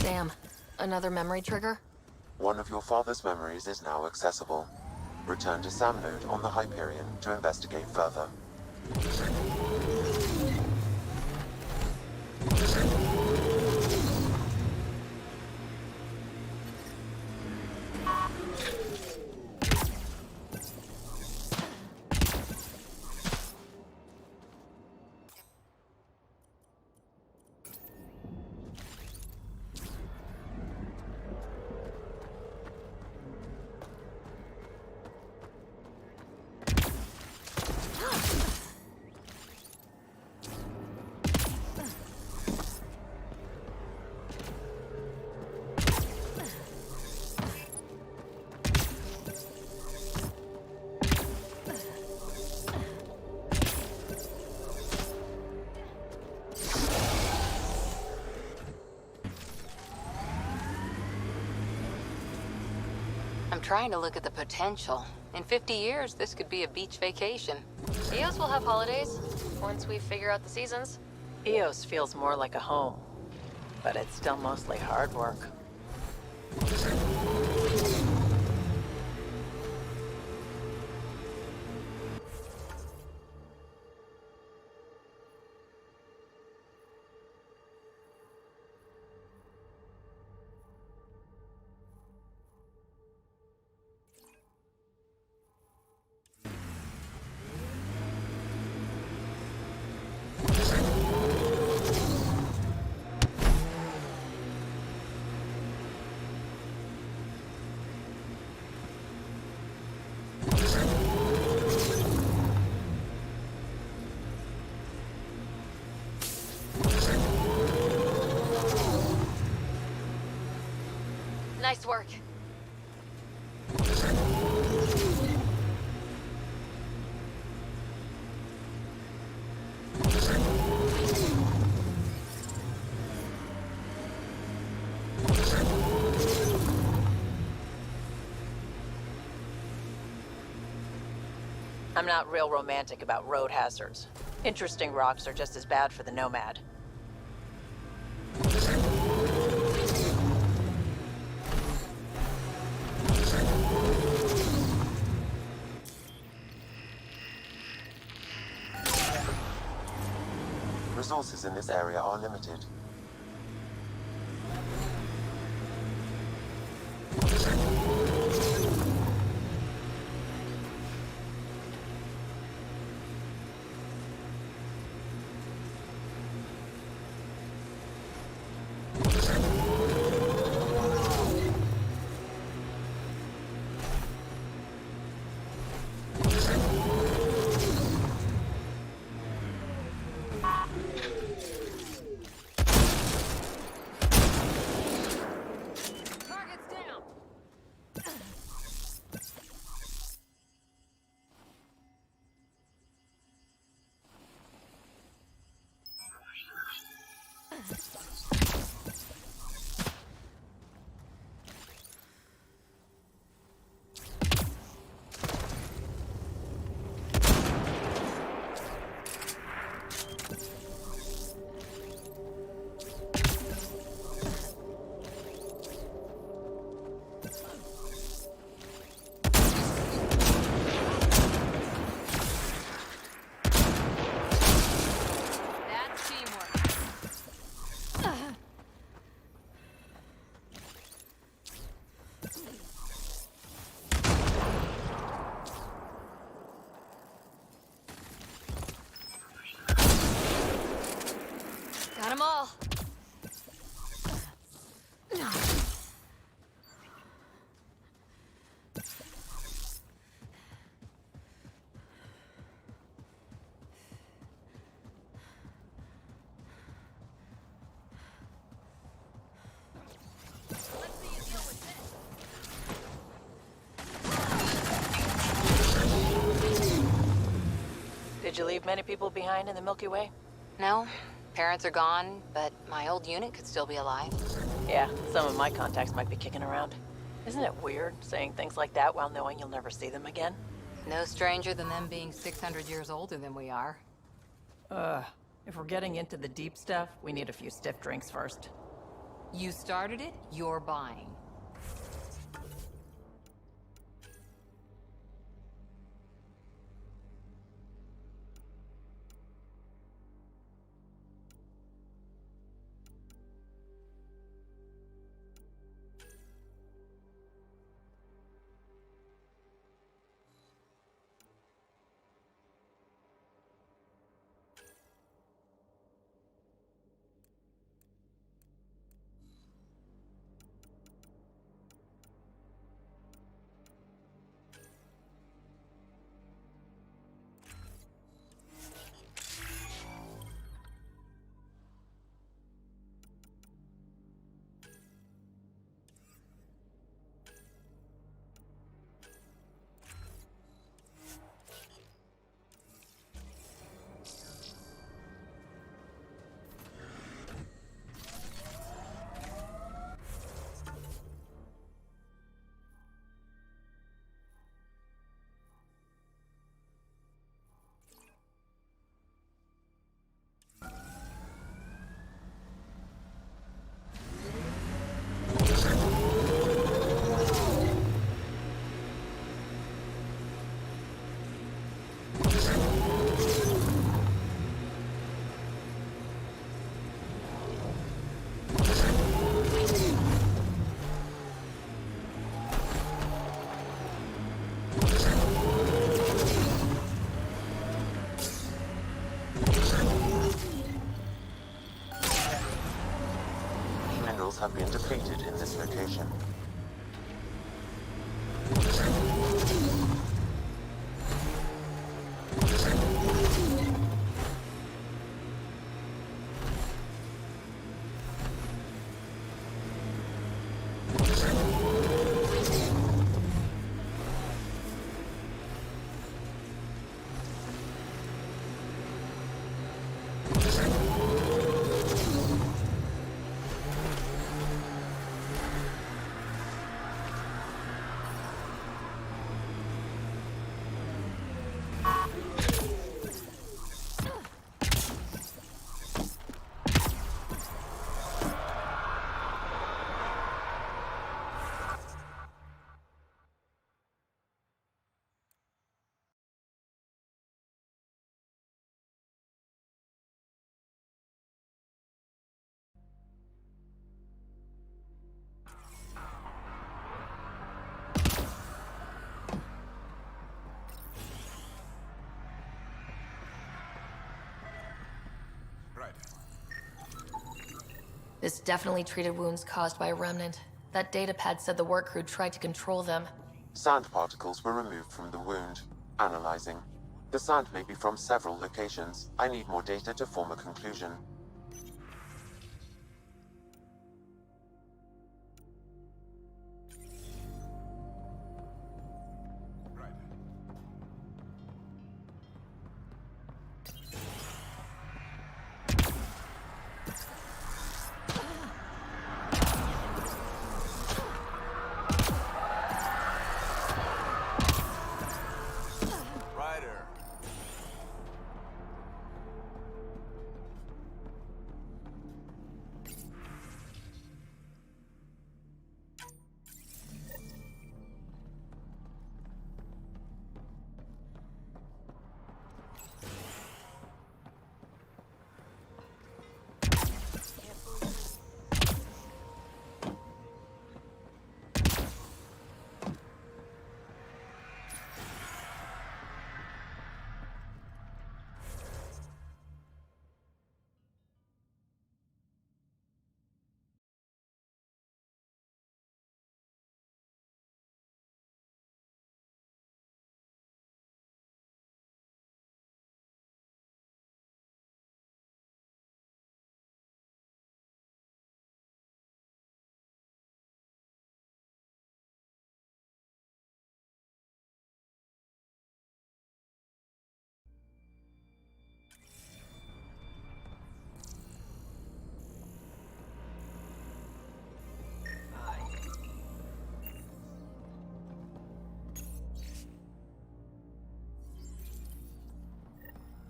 Damn. Another memory trigger? One of your father's memories is now accessible. Return to Sam Node on the Hyperion to investigate further. I'm trying to look at the potential. In 50 years, this could be a beach vacation. EOS will have holidays, once we figure out the seasons. EOS feels more like a home, but it's still mostly hard work. Nice work. I'm not real romantic about road hazards. Interesting rocks are just as bad for the Nomad. Resources in this area are limited. Got them all. Did you leave many people behind in the Milky Way? No, parents are gone, but my old unit could still be alive. Yeah, some of my contacts might be kicking around. Isn't it weird saying things like that while knowing you'll never see them again? No stranger than them being 600 years older than we are. If we're getting into the deep stuff, we need a few stiff drinks first. You started it, you're buying. Minerals have been depleted in this location. This definitely treated wounds caused by a remnant. That datapad said the work crew tried to control them. Sand particles were removed from the wound. Analyzing. The sand may be from several locations. I need more data to form a conclusion.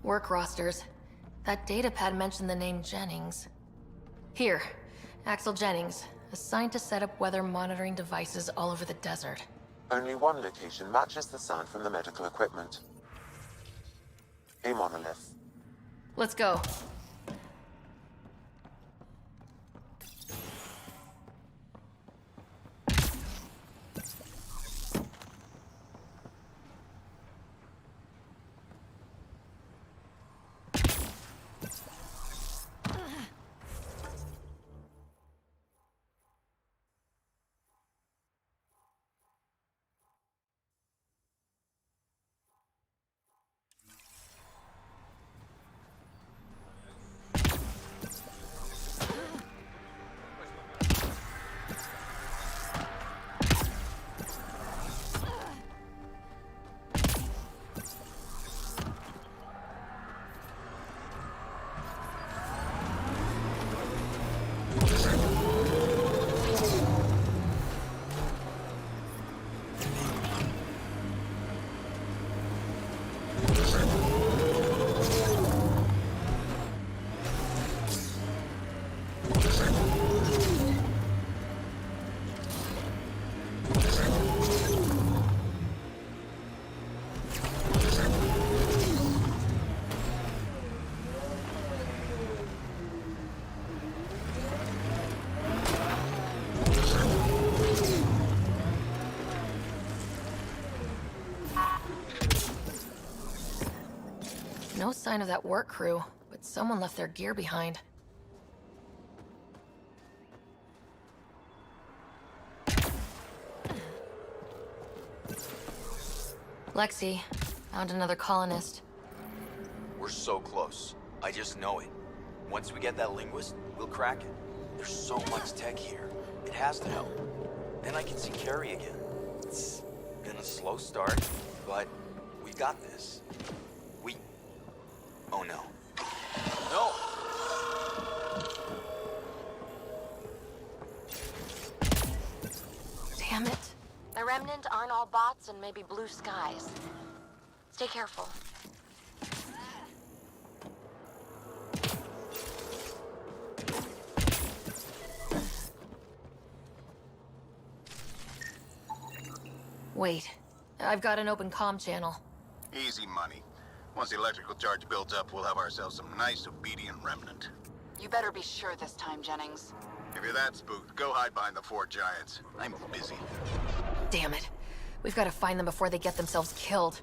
Work rosters. That datapad mentioned the name Jennings. Here, Axel Jennings, assigned to set up weather monitoring devices all over the desert. Only one location matches the sound from the medical equipment. A monolith. Let's go. No sign of that work crew, but someone left their gear behind. Lexi, found another colonist. We're so close. I just know it. Once we get that linguist, we'll crack it. There's so much tech here. It has to help. Then I can see Carrie again. It's been a slow start, but we got this. Oh no. No! Damn it. The Remnant aren't all bots and maybe blue skies. Stay careful. Wait, I've got an open comm channel. Easy money. Once the electrical charge builds up, we'll have ourselves some nice, obedient Remnant. You better be sure this time, Jennings. If you're that spooked, go hide behind the four giants. I'm busy. Damn it. We've got to find them before they get themselves killed.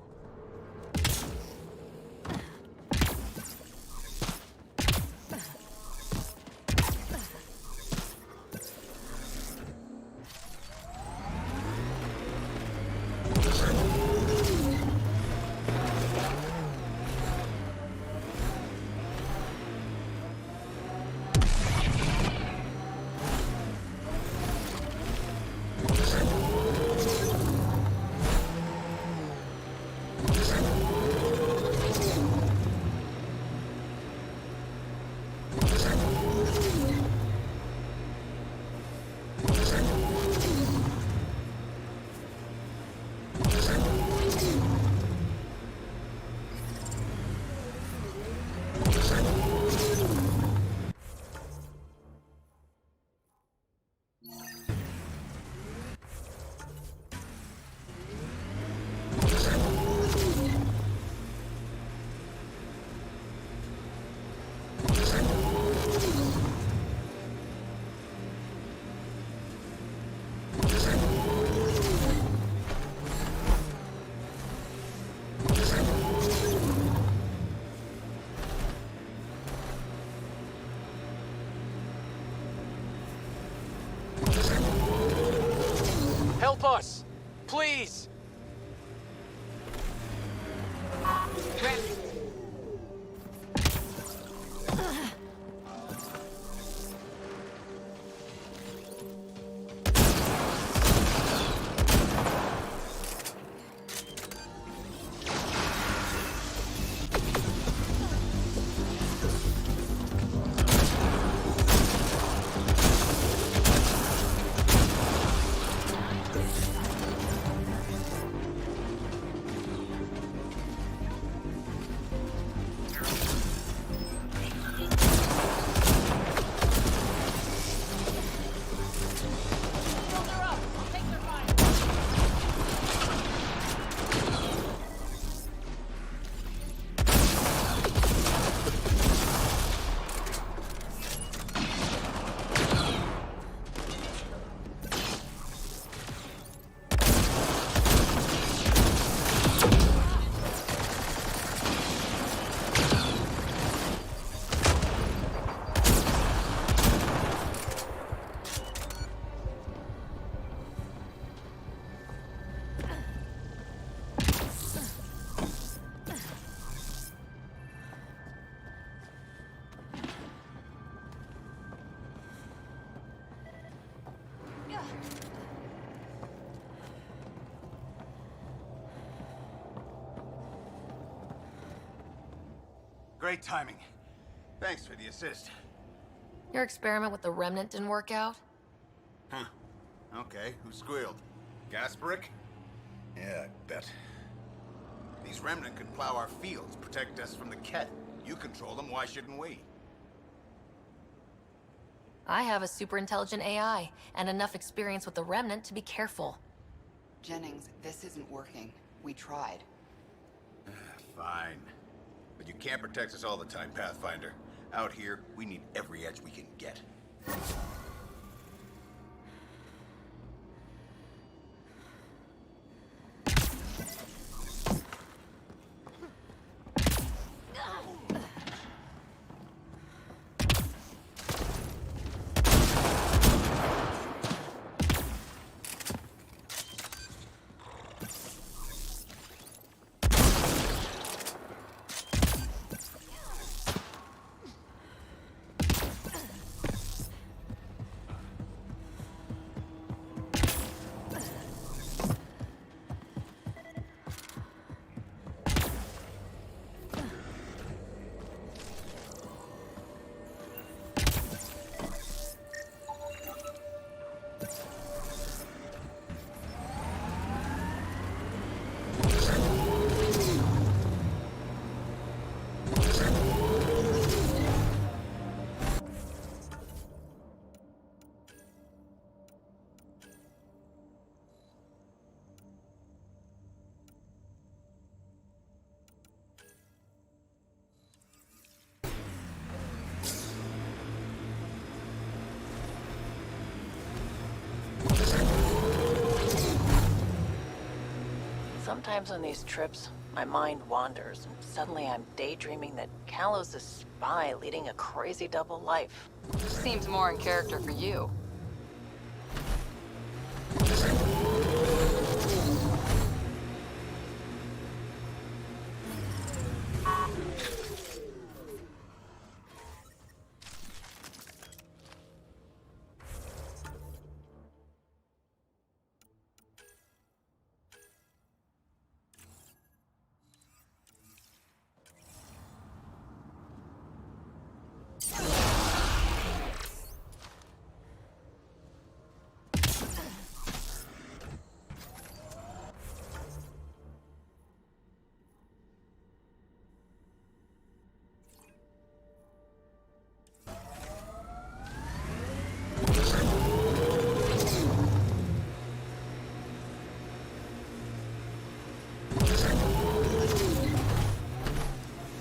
Help us! Please! Great timing. Thanks for the assist. Your experiment with the remnant didn't work out? Huh. Okay, who squealed? Gasparic? Yeah, I bet. These remnant could plow our fields, protect us from the Ket. You control them, why shouldn't we? I have a super intelligent AI, and enough experience with the remnant to be careful. Jennings, this isn't working. We tried. Fine. But you can't protect us all the time, Pathfinder. Out here, we need every edge we can get. Sometimes on these trips, my mind wanders, and suddenly I'm daydreaming that Callow's a spy leading a crazy double life. Seems more in character for you.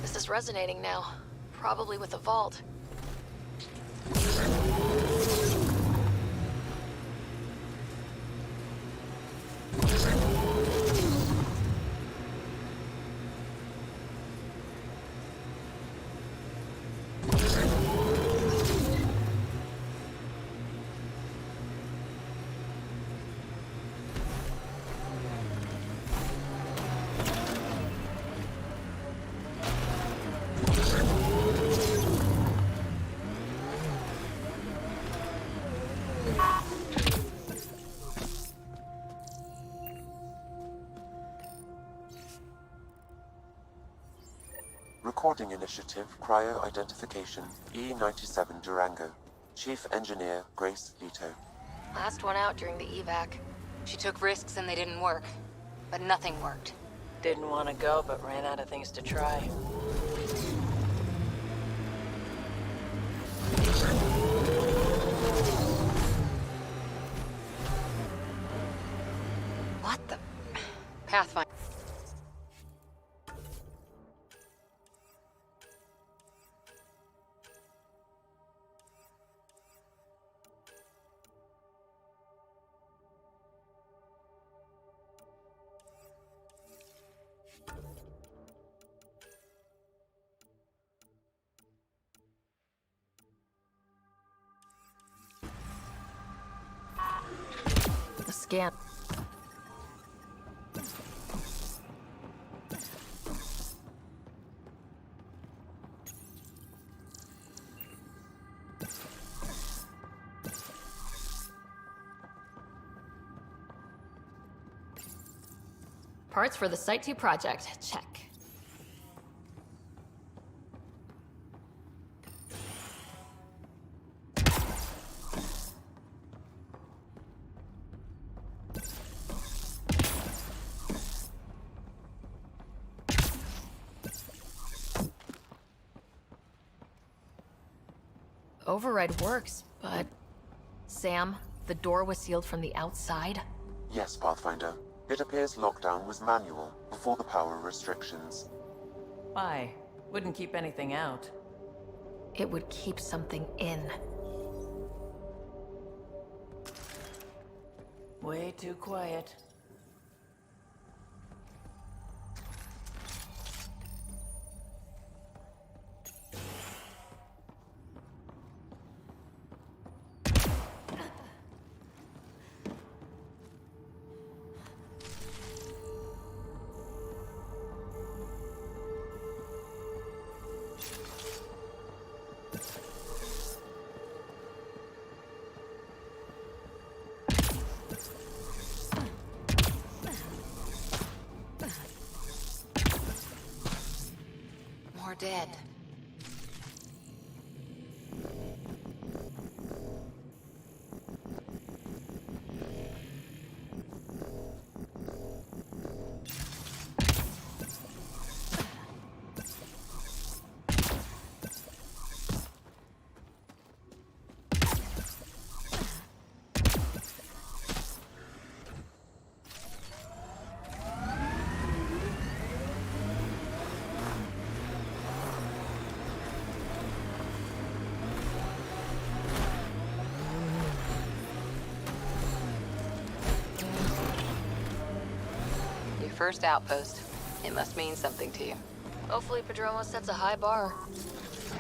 This is resonating now. Probably with the vault. Recording Initiative Cryo-Identification E97 Durango. Chief Engineer Grace Leto. Last one out during the evac. She took risks and they didn't work. But nothing worked. Didn't want to go, but ran out of things to try. What the... Pathfinder. The scan. Parts for the Site 2 project. Check. override works, but... Sam, the door was sealed from the outside? Yes, Pathfinder. It appears lockdown was manual, before the power restrictions. Why? Wouldn't keep anything out. It would keep something in. Way too quiet. More dead. First outpost. It must mean something to you. Hopefully Padroma sets a high bar.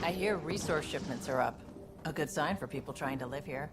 I hear resource shipments are up. A good sign for people trying to live here.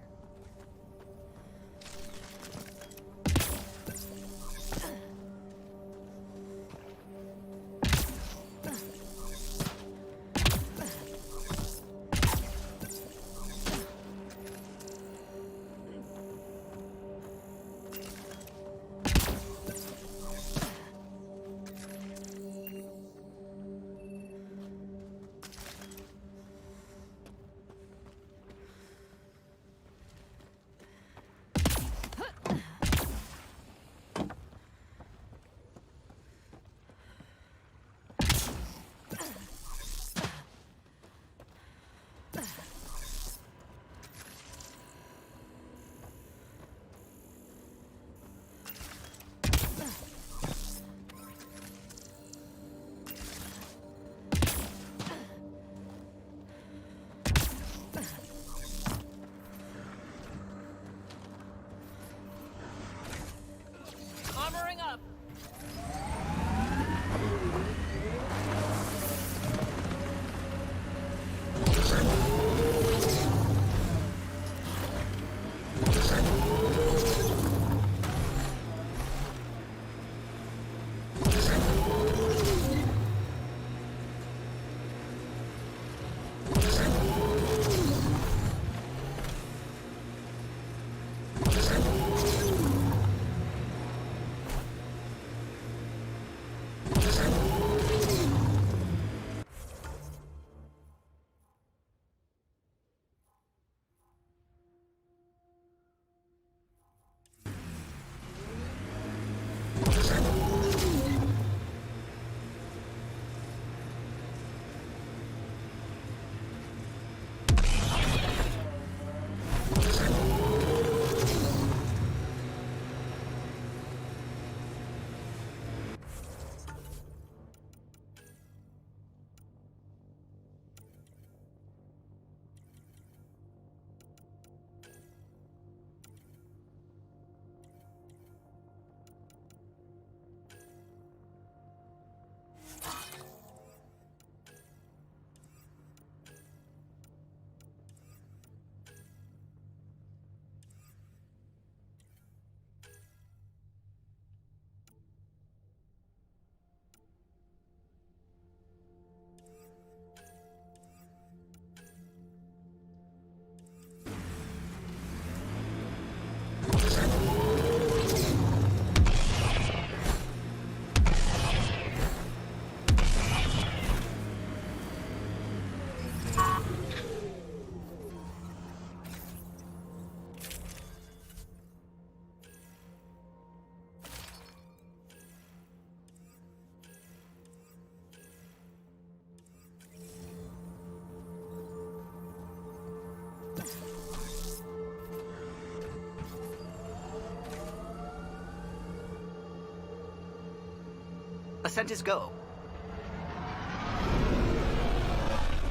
Ascent is go.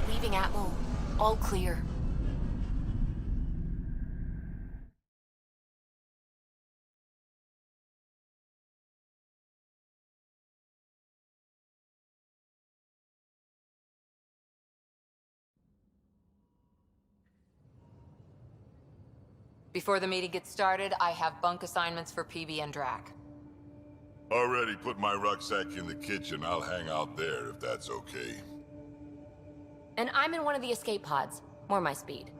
Leaving Atmo. All clear. Before the meeting gets started, I have bunk assignments for PB and Drac. Already put my rucksack in the kitchen. I'll hang out there if that's okay. And I'm in one of the escape pods. More my speed.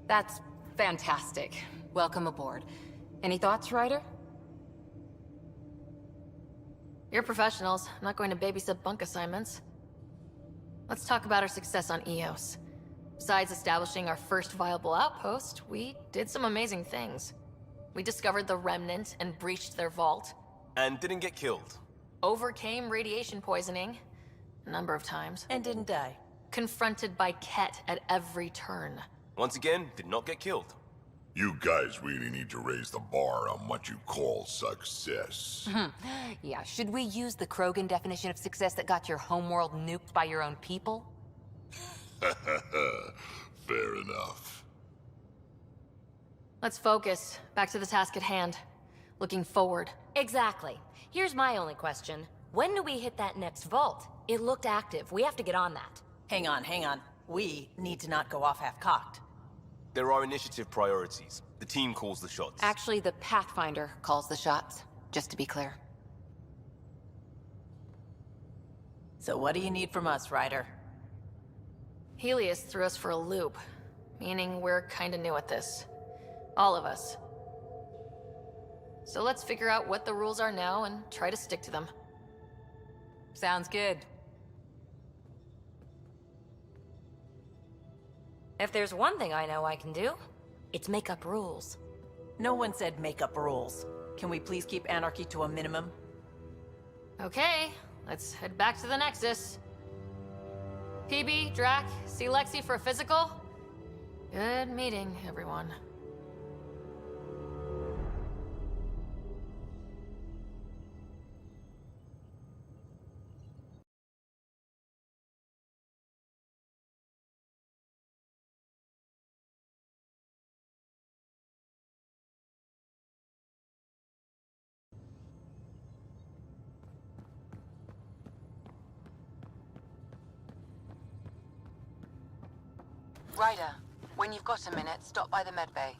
That's fantastic. Welcome aboard. Any thoughts, Ryder? You're professionals. I'm not going to babysit bunk assignments. Let's talk about our success on Eos. Besides establishing our first viable outpost, we did some amazing things. We discovered the Remnant and breached their vault. And didn't get killed. Overcame radiation poisoning. A number of times. And didn't die. Confronted by Ket at every turn. Once again, did not get killed. You guys really need to raise the bar on what you call success. Yeah, should we use the Krogan definition of success that got your homeworld nuked by your own people? Fair enough. Let's focus. Back to the task at hand. Looking forward. Exactly. Here's my only question. When do we hit that next vault? It looked active. We have to get on that. Hang on, hang on. We need to not go off half-cocked. There are initiative priorities. The team calls the shots. Actually, the Pathfinder calls the shots, just to be clear. So what do you need from us, Ryder? Helios threw us for a loop, meaning we're kinda new at this. All of us. So let's figure out what the rules are now and try to stick to them. Sounds good. If there's one thing I know I can do, it's make up rules. No one said make up rules. Can we please keep anarchy to a minimum? Okay, let's head back to the Nexus. PB, Drac, see Lexi for a physical? Good meeting, everyone. Ryder, when you've got a minute, stop by the medbay.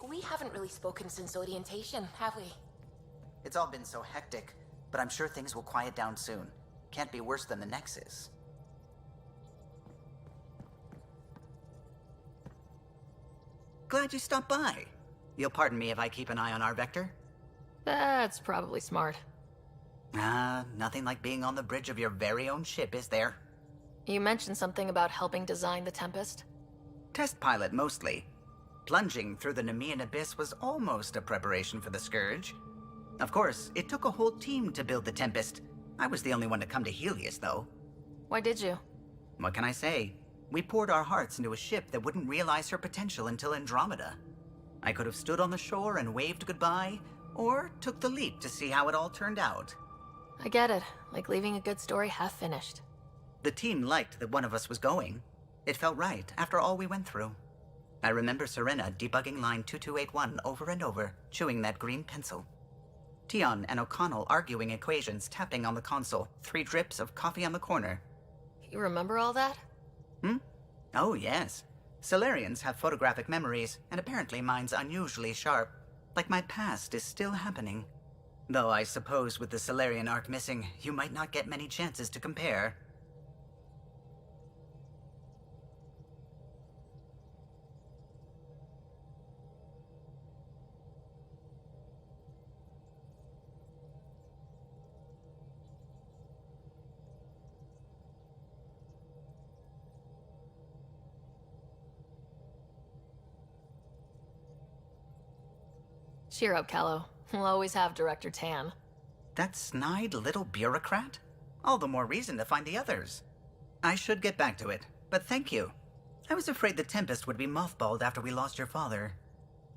We haven't really spoken since orientation, have we? It's all been so hectic, but I'm sure things will quiet down soon. Can't be worse than the Nexus. Glad you stopped by. You'll pardon me if I keep an eye on our vector? That's probably smart. Nothing like being on the bridge of your very own ship, is there? You mentioned something about helping design the Tempest? Test pilot, mostly. Plunging through the Nemean abyss was almost a preparation for the Scourge. Of course, it took a whole team to build the Tempest. I was the only one to come to Helios, though. Why did you? What can I say? We poured our hearts into a ship that wouldn't realize her potential until Andromeda. I could have stood on the shore and waved goodbye, or took the leap to see how it all turned out. I get it. like leaving a good story half finished. The team liked that one of us was going. It felt right after all we went through. I remember Serena debugging line 2281 over and over, chewing that green pencil. Tion and O'Connell arguing equations, tapping on the console, 3 drips of coffee on the corner. You remember all that? Oh, yes. Solarians have photographic memories, and apparently mine's unusually sharp. Like my past is still happening. Though I suppose with the Solarian arc missing, you might not get many chances to compare. Cheer up, Callow. We'll always have Director Tan. That snide little bureaucrat? All the more reason to find the others. I should get back to it, but thank you. I was afraid the Tempest would be mothballed after we lost your father.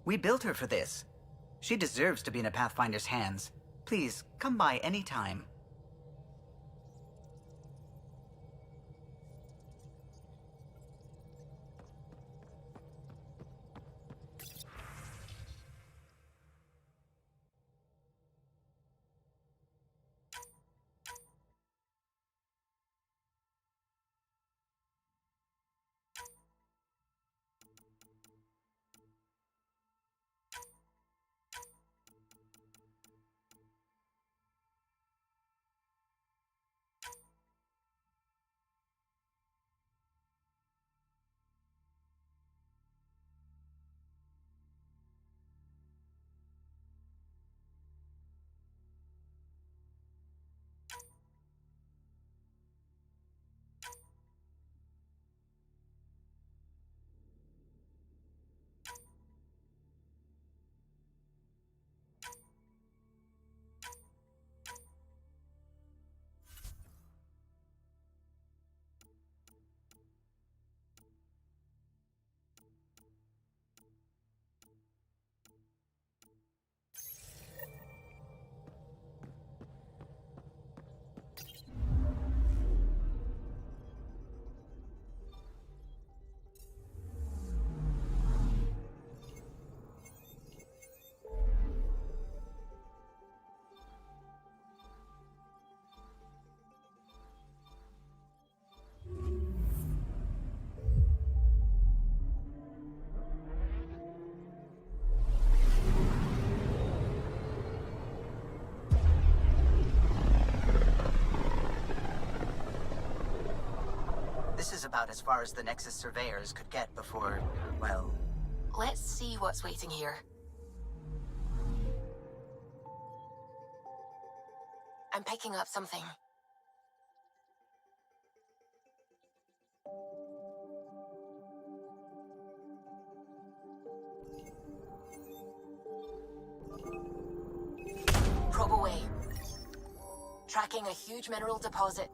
We built her for this. She deserves to be in a Pathfinder's hands. Please, come by any time. This is about as far as the Nexus surveyors could get before, well... Let's see what's waiting here. I'm picking up something. Probe away. Tracking a huge mineral deposit.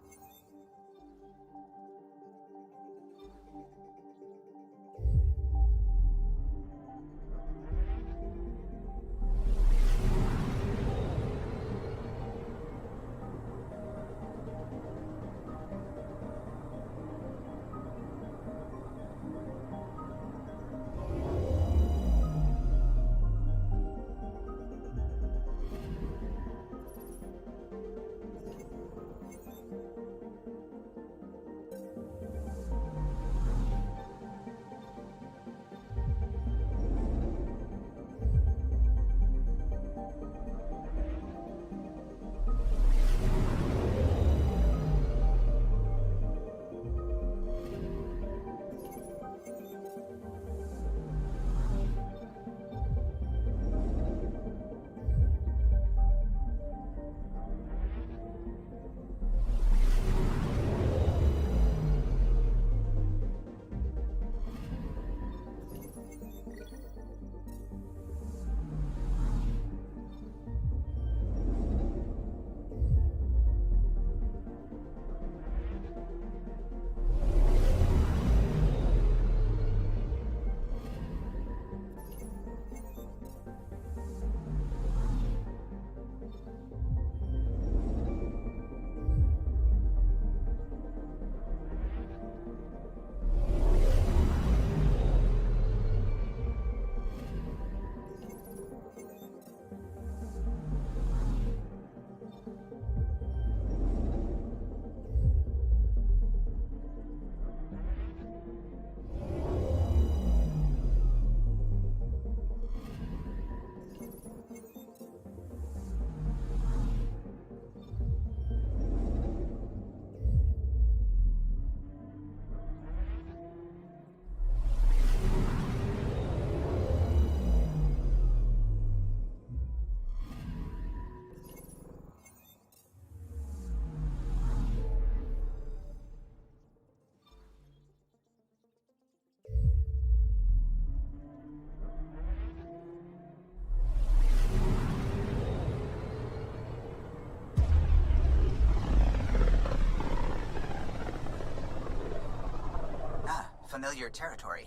unfamiliar territory.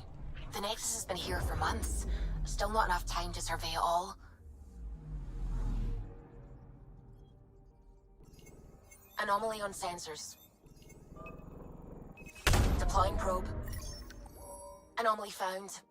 The Nexus has been here for months. Still not enough time to survey it all. Anomaly on sensors. Deploying probe. Anomaly found.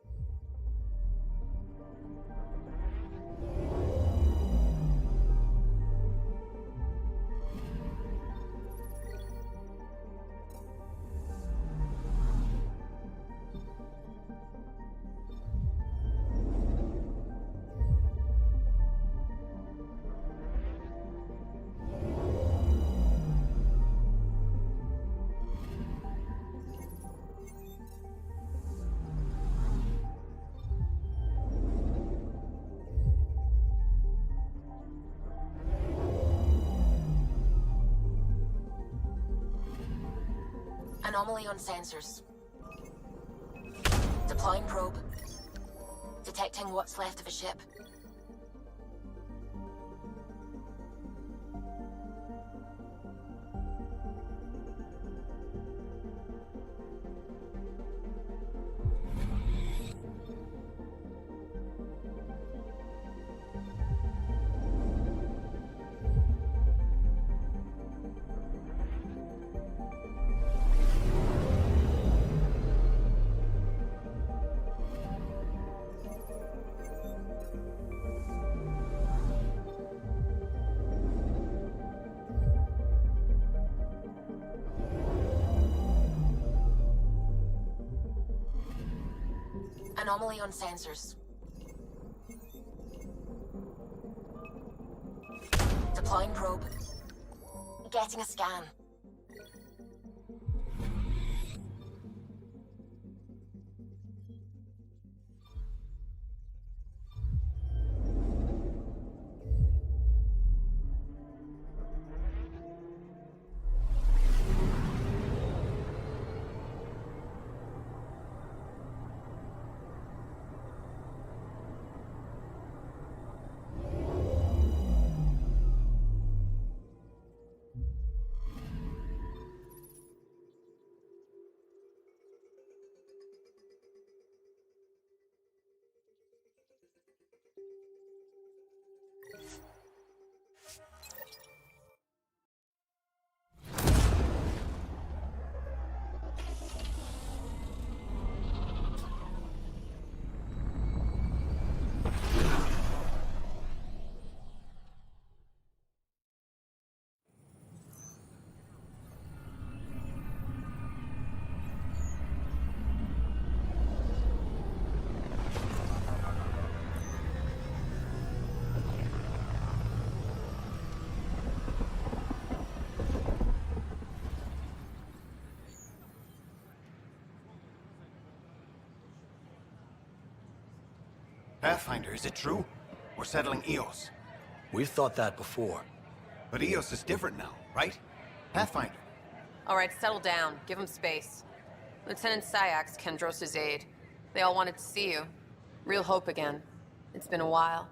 Anomaly on sensors. Deploying probe. Detecting what's left of a ship. Anomaly on sensors. Deploying probe. Getting a scan. Pathfinder, is it true? We're settling Eos. We've thought that before. But Eos is different now, right? Pathfinder. All right, settle down. Give him space. Lieutenant Syax, Kendros' aide. They all wanted to see you. Real hope again. It's been a while.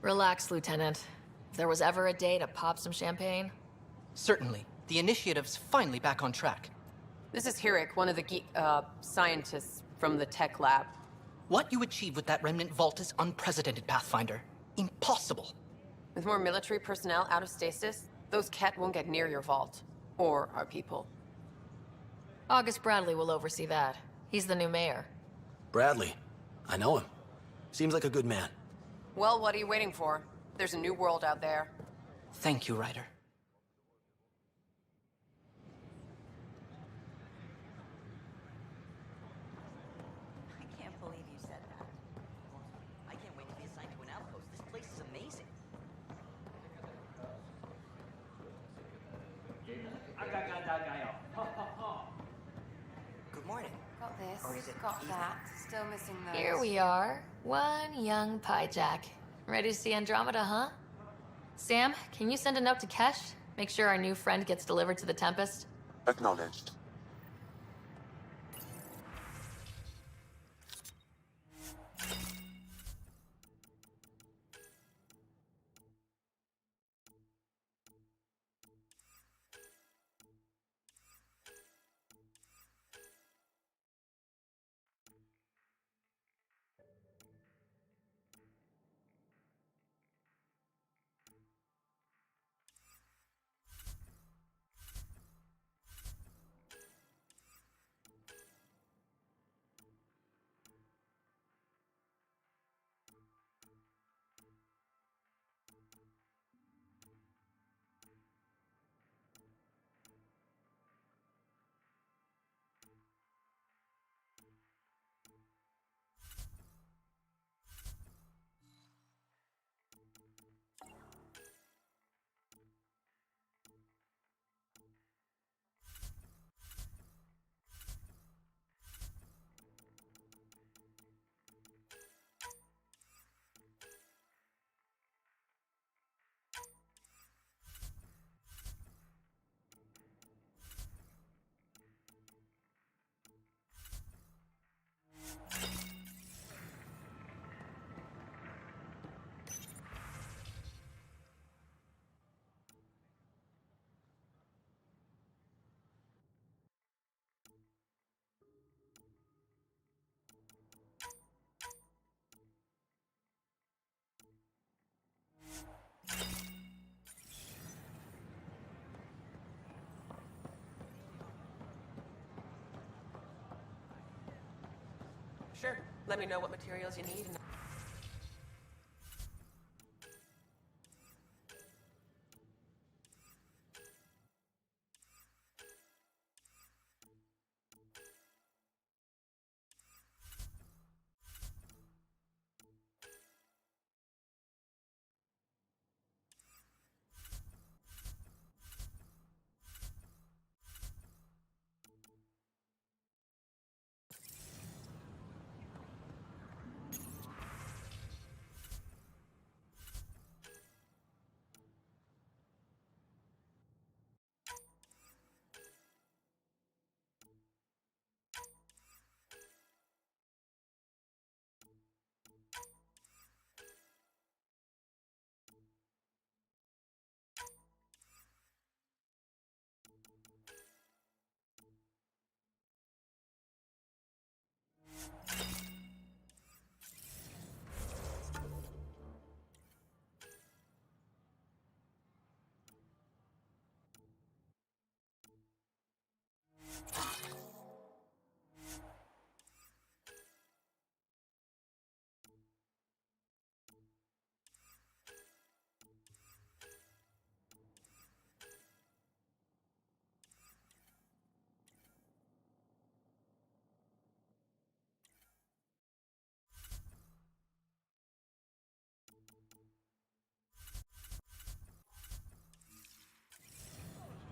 Relax, Lieutenant. If there was ever a day to pop some champagne... Certainly. The initiative's finally back on track. This is Hirik, one of the scientists from the tech lab. What you achieved with that remnant vault is unprecedented, Pathfinder. Impossible. With more military personnel out of stasis, those Ket won't get near your vault. Or our people. August Bradley will oversee that. He's the new mayor. Bradley. I know him. Seems like a good man. Well, what are you waiting for? There's a new world out there. Thank you, Ryder. I can't believe you said that. I can't wait to be assigned to an outpost. This place is amazing. Good morning. Got this, Or is it got evening? that. Still missing those. Here we are. One young pie jack. Ready to see Andromeda, huh? Sam, can you send a note to Kesh? Make sure our new friend gets delivered to the Tempest? Acknowledged. Sure. Let me know what materials you need.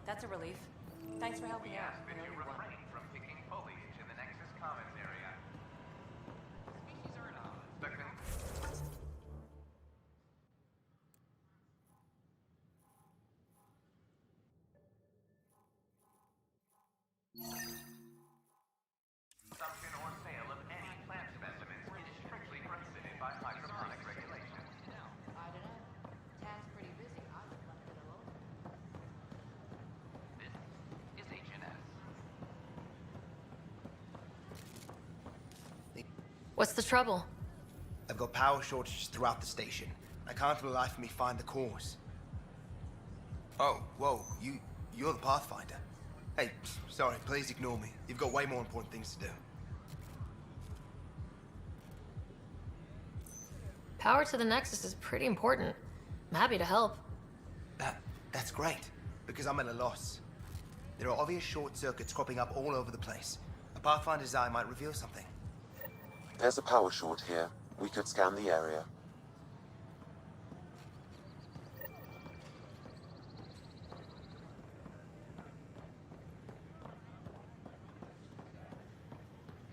That's a relief. Thanks for helping out. I know you refrain from picking foliage in the Nexus Commons area. Species are anomalous. Consumption or sale of any plant specimens is strictly prohibited by hydroponic regulations. I don't know. Tad's pretty busy. I would left it alone. This is HNS. What's the trouble? I've got power shortages throughout the station. I can't for the life of me find the cause. Oh, whoa, you're the Pathfinder. Hey, sorry, please ignore me. You've got way more important things to do. Power to the Nexus is pretty important. I'm happy to help. That's great, because I'm at a loss. There are obvious short circuits cropping up all over the place. A Pathfinder's eye might reveal something. There's a power short here. We could scan the area.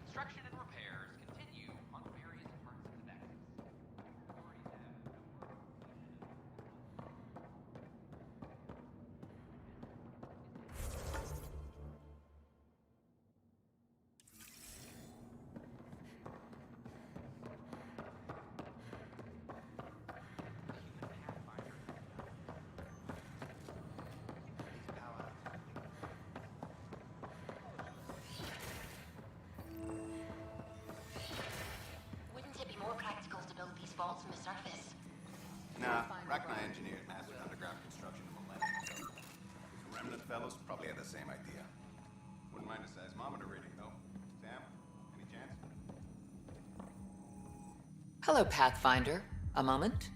Construction and repairs continue on various parts of the Nexus. Wouldn't it be more practical to build these vaults from the surface? Nah, Rachni engineered massive underground construction a millennia ago. These remnant fellows probably had the same idea. Wouldn't mind a seismometer reading, though. Sam, any chance? Hello, Pathfinder. A moment?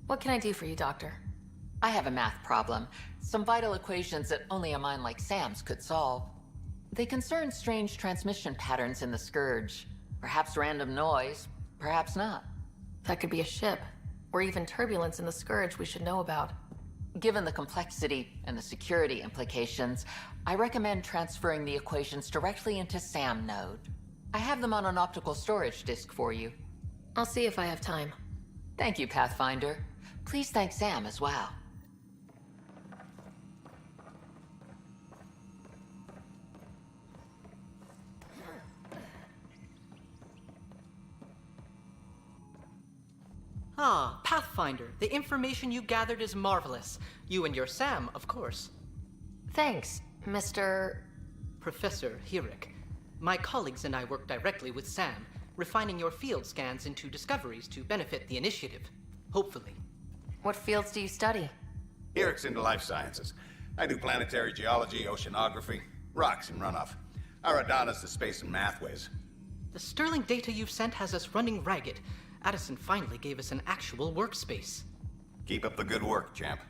What can I do for you, Doctor? I have a math problem. Some vital equations that only a mind like Sam's could solve. They concern strange transmission patterns in the Scourge. Perhaps random noise, perhaps not. That could be a ship, or even turbulence in the Scourge we should know about. Given the complexity and the security implications, I recommend transferring the equations directly into SAM node. I have them on an optical storage disk for you. I'll see if I have time. Thank you, Pathfinder. Please thank Sam as well. Ah, Pathfinder, the information you gathered is marvelous. You and your Sam, of course. Thanks, Mr. Professor Hirik. My colleagues and I work directly with Sam, refining your field scans into discoveries to benefit the initiative. Hopefully. What fields do you study? Eric's into life sciences. I do planetary geology, oceanography, rocks and runoff. Aradana's the space and math whiz. The sterling data you've sent has us running ragged. Addison finally gave us an actual workspace. Keep up the good work, champ.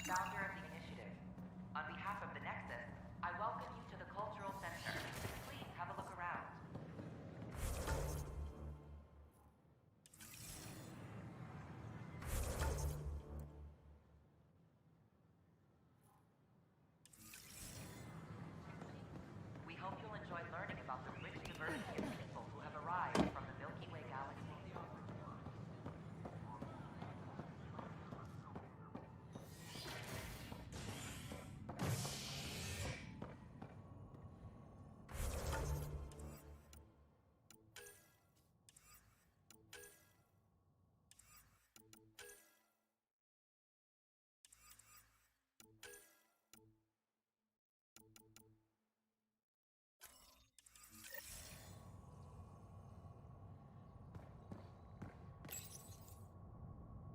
Founder of the initiative. On behalf of the Nexus, I welcome you to the Cultural Center. Please have a look around. We hope you'll enjoy learning about the rich diversity of people who have arrived from the Milky Way galaxy.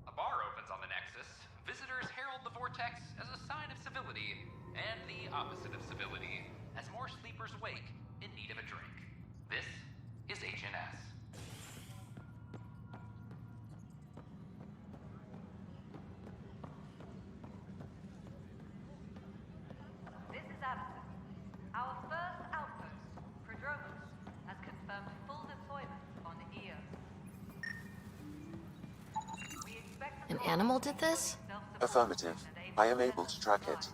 A bar opens on the Nexus. Visitors herald the vortex as a sign of civility, and the opposite of civility, as more sleepers wake in need of a drink. This is HNS. This is Addison. Our first outpost, Prodromos, has confirmed full deployment on EOS. We expect An animal did this? Affirmative. I am able to track it.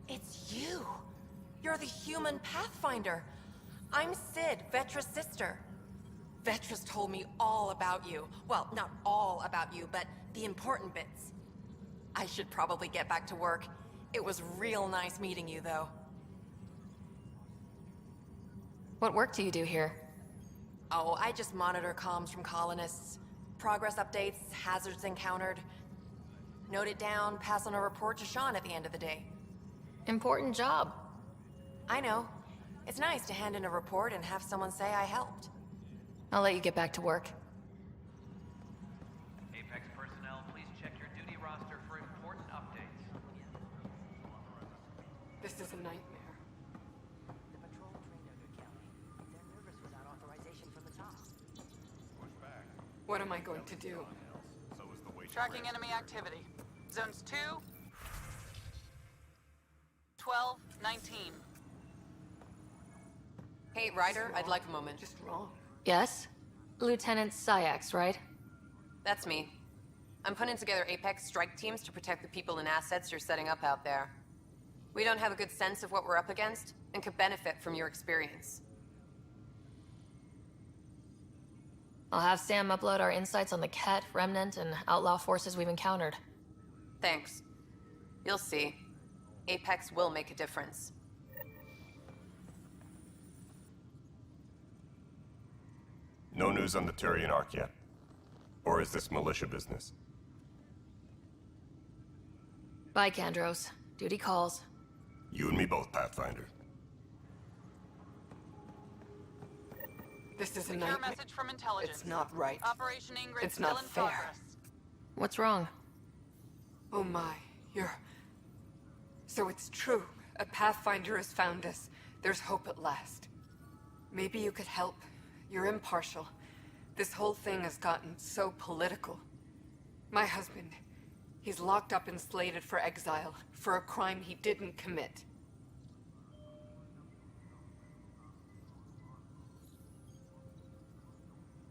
It's you! You're the human Pathfinder. I'm Sid, Vetra's sister. Vetra's told me all about you. Well, not all about you, but the important bits. I should probably get back to work. It was real nice meeting you, though. What work do you do here? Oh, I just monitor comms from colonists. Progress updates, hazards encountered. Note it down, pass on a report to Sean at the end of the day. Important job. I know. It's nice to hand in a report and have someone say I helped. I'll let you get back to work. Apex personnel, please check your duty roster for important updates. This is a nightmare. The patrol trained under Kelly. They're nervous without authorization from the top. What am I going to do? Tracking enemy activity. Zones 2, 12, 19. Hey, Ryder, I'd like a moment. Just wrong. Yes? Lieutenant Syax, right? That's me. I'm putting together Apex strike teams to protect the people and assets you're setting up out there. We don't have a good sense of what we're up against, and could benefit from your experience. I'll have Sam upload our insights on the Ket, Remnant, and outlaw forces we've encountered. Thanks. You'll see. Apex will make a difference. No news on the Turian Ark yet? Or is this militia business? Bye, Kandros. Duty calls. You and me both, Pathfinder. This is a Secure nightmare. message from intelligence. It's not right. Operation Ingrid It's still not in fair. progress. What's wrong? Oh my, you're... So it's true. A Pathfinder has found us. There's hope at last. Maybe you could help. You're impartial. This whole thing has gotten so political. My husband, he's locked up and slated for exile for a crime he didn't commit.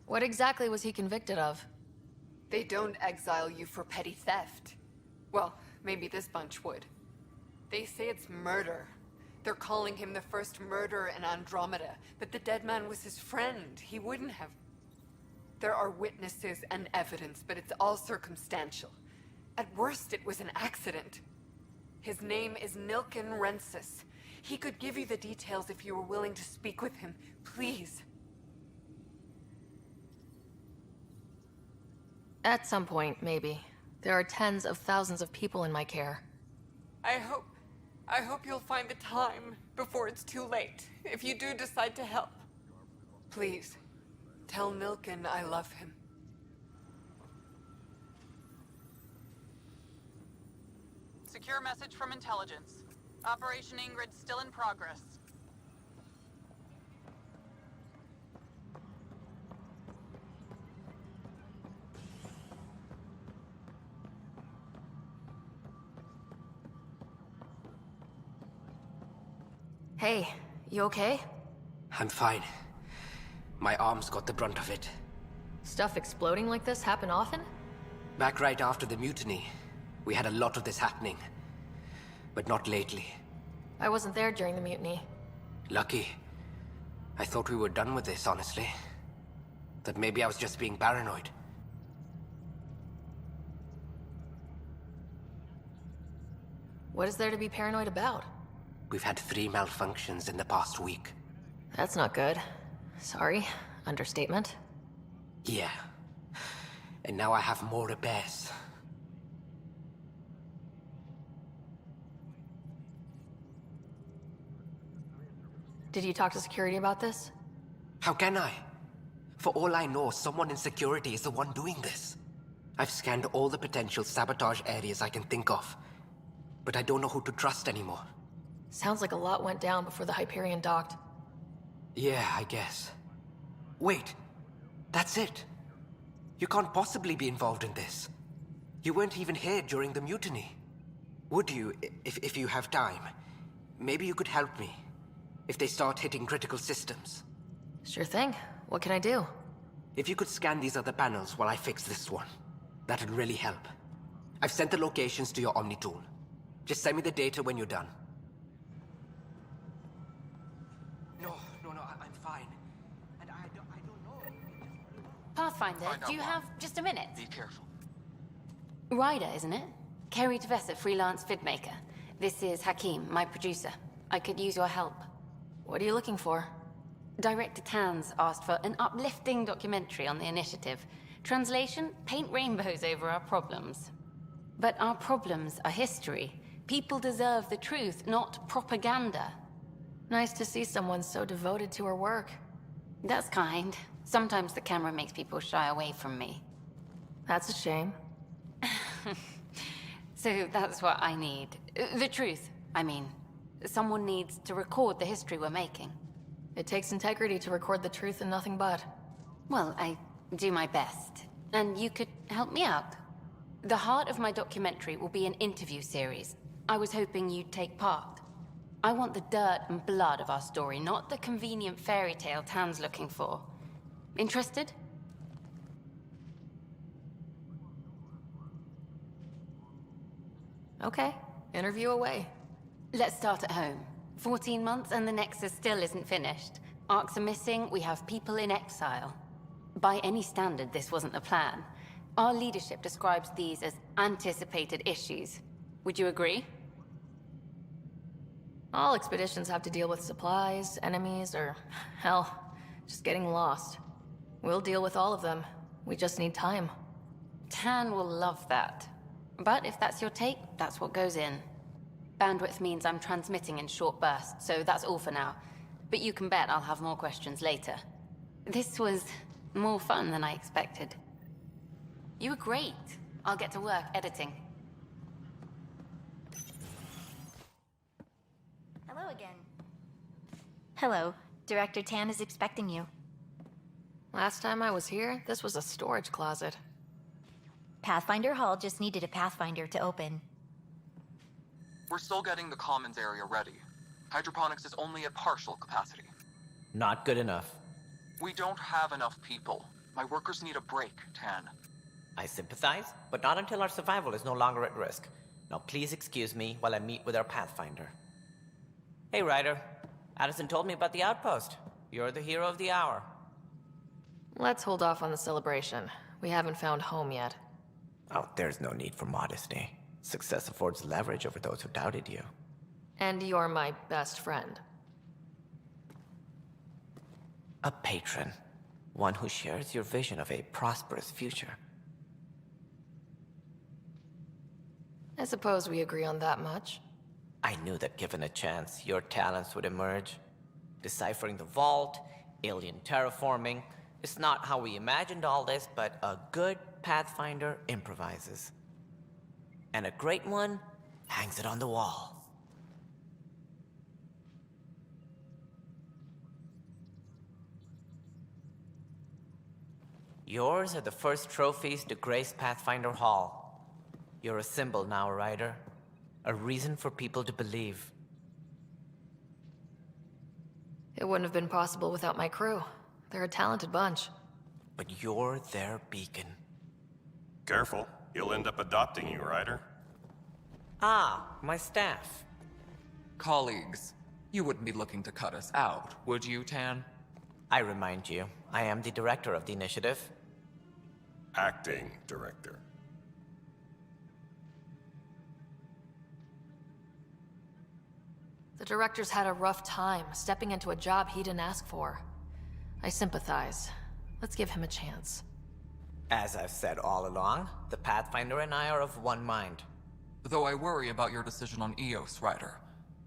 What exactly was he convicted of? They don't exile you for petty theft. Well, maybe this bunch would. They say it's murder. They're calling him the first murderer in Andromeda, but the dead man was his friend. He wouldn't have... There are witnesses and evidence, but it's all circumstantial. At worst, it was an accident. His name is Nilken Rensis. He could give you the details if you were willing to speak with him. Please. At some point, maybe. There are tens of thousands of people in my care. I hope you'll find the time before it's too late, if you do decide to help. Please, tell Nilken I love him. Secure message from intelligence. Operation Ingrid still in progress. Hey, you okay? I'm fine. My arms got the brunt of it. Stuff exploding like this happen often? Back right after the mutiny, we had a lot of this happening. But not lately. I wasn't there during the mutiny. Lucky. I thought we were done with this, honestly. That maybe I was just being paranoid. What is there to be paranoid about? We've had 3 malfunctions in the past week. That's not good. Sorry. Understatement. Yeah. And now I have more repairs. Did you talk to security about this? How can I? For all I know, someone in security is the one doing this. I've scanned all the potential sabotage areas I can think of. But I don't know who to trust anymore. Sounds like a lot went down before the Hyperion docked. Yeah, I guess. Wait. That's it. You can't possibly be involved in this. You weren't even here during the mutiny. Would you, if you have time? Maybe you could help me. If they start hitting critical systems. Sure thing. What can I do? If you could scan these other panels while I fix this one, that'd really help. I've sent the locations to your Omni tool. Just send me the data when you're done. No, I'm fine. And I don't know. Pathfinder, do you have just a minute? Be careful. Ryder, isn't it? Kerry Tevessa, freelance vidmaker. This is Hakim, my producer. I could use your help. What are you looking for? Director Tans asked for an uplifting documentary on the initiative. Translation, paint rainbows over our problems. But our problems are history. People deserve the truth, not propaganda. Nice to see someone so devoted to her work. That's kind. Sometimes the camera makes people shy away from me. That's a shame. So that's what I need. The truth, I mean. Someone needs to record the history we're making. It takes integrity to record the truth and nothing but. Well, I do my best. And you could help me out. The heart of my documentary will be an interview series. I was hoping you'd take part. I want the dirt and blood of our story, not the convenient fairy tale Tan's looking for. Interested? Okay. Interview away. Let's start at home. 14 months and the Nexus still isn't finished. Arcs are missing, we have people in exile. By any standard, this wasn't the plan. Our leadership describes these as anticipated issues. Would you agree? All expeditions have to deal with supplies, enemies, or, hell, just getting lost. We'll deal with all of them. We just need time. Tan will love that. But if that's your take, that's what goes in. Bandwidth means I'm transmitting in short bursts, so that's all for now. But you can bet I'll have more questions later. This was more fun than I expected. You were great. I'll get to work editing. Hello again. Hello. Director Tan is expecting you. Last time I was here, this was a storage closet. Pathfinder Hall just needed a Pathfinder to open. We're still getting the commons area ready. Hydroponics is only at partial capacity. Not good enough. We don't have enough people. My workers need a break, Tan. I sympathize, but not until our survival is no longer at risk. Now please excuse me while I meet with our Pathfinder. Hey, Ryder. Addison told me about the outpost. You're the hero of the hour. Let's hold off on the celebration. We haven't found home yet. Oh, there's no need for modesty. Success affords leverage over those who doubted you. And you're my best friend. A patron. One who shares your vision of a prosperous future. I suppose we agree on that much. I knew that given a chance, your talents would emerge. Deciphering the vault, alien terraforming. It's not how we imagined all this, but a good Pathfinder improvises. And a great one hangs it on the wall. Yours are the first trophies to grace Pathfinder Hall. You're a symbol now, Ryder. A reason for people to believe. It wouldn't have been possible without my crew. They're a talented bunch. But you're their beacon. Careful. He'll end up adopting you, Ryder. Ah, my staff. Colleagues, you wouldn't be looking to cut us out, would you, Tan? I remind you, I am the director of the initiative. Acting director. The director's had a rough time, stepping into a job he didn't ask for. I sympathize. Let's give him a chance. As I've said all along, the Pathfinder and I are of one mind. Though I worry about your decision on Eos, Ryder.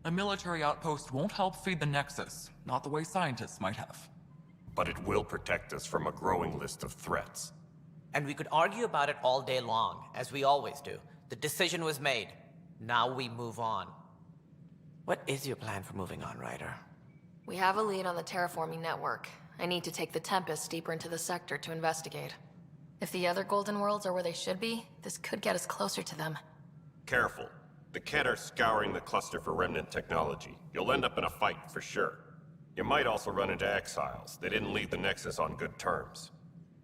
A military outpost won't help feed the Nexus, not the way scientists might have. But it will protect us from a growing list of threats. And we could argue about it all day long, as we always do. The decision was made. Now we move on. What is your plan for moving on, Ryder? We have a lead on the terraforming network. I need to take the Tempest deeper into the sector to investigate. If the other Golden Worlds are where they should be, this could get us closer to them. Careful. The Kett are scouring the cluster for remnant technology. You'll end up in a fight, for sure. You might also run into exiles. They didn't leave the Nexus on good terms.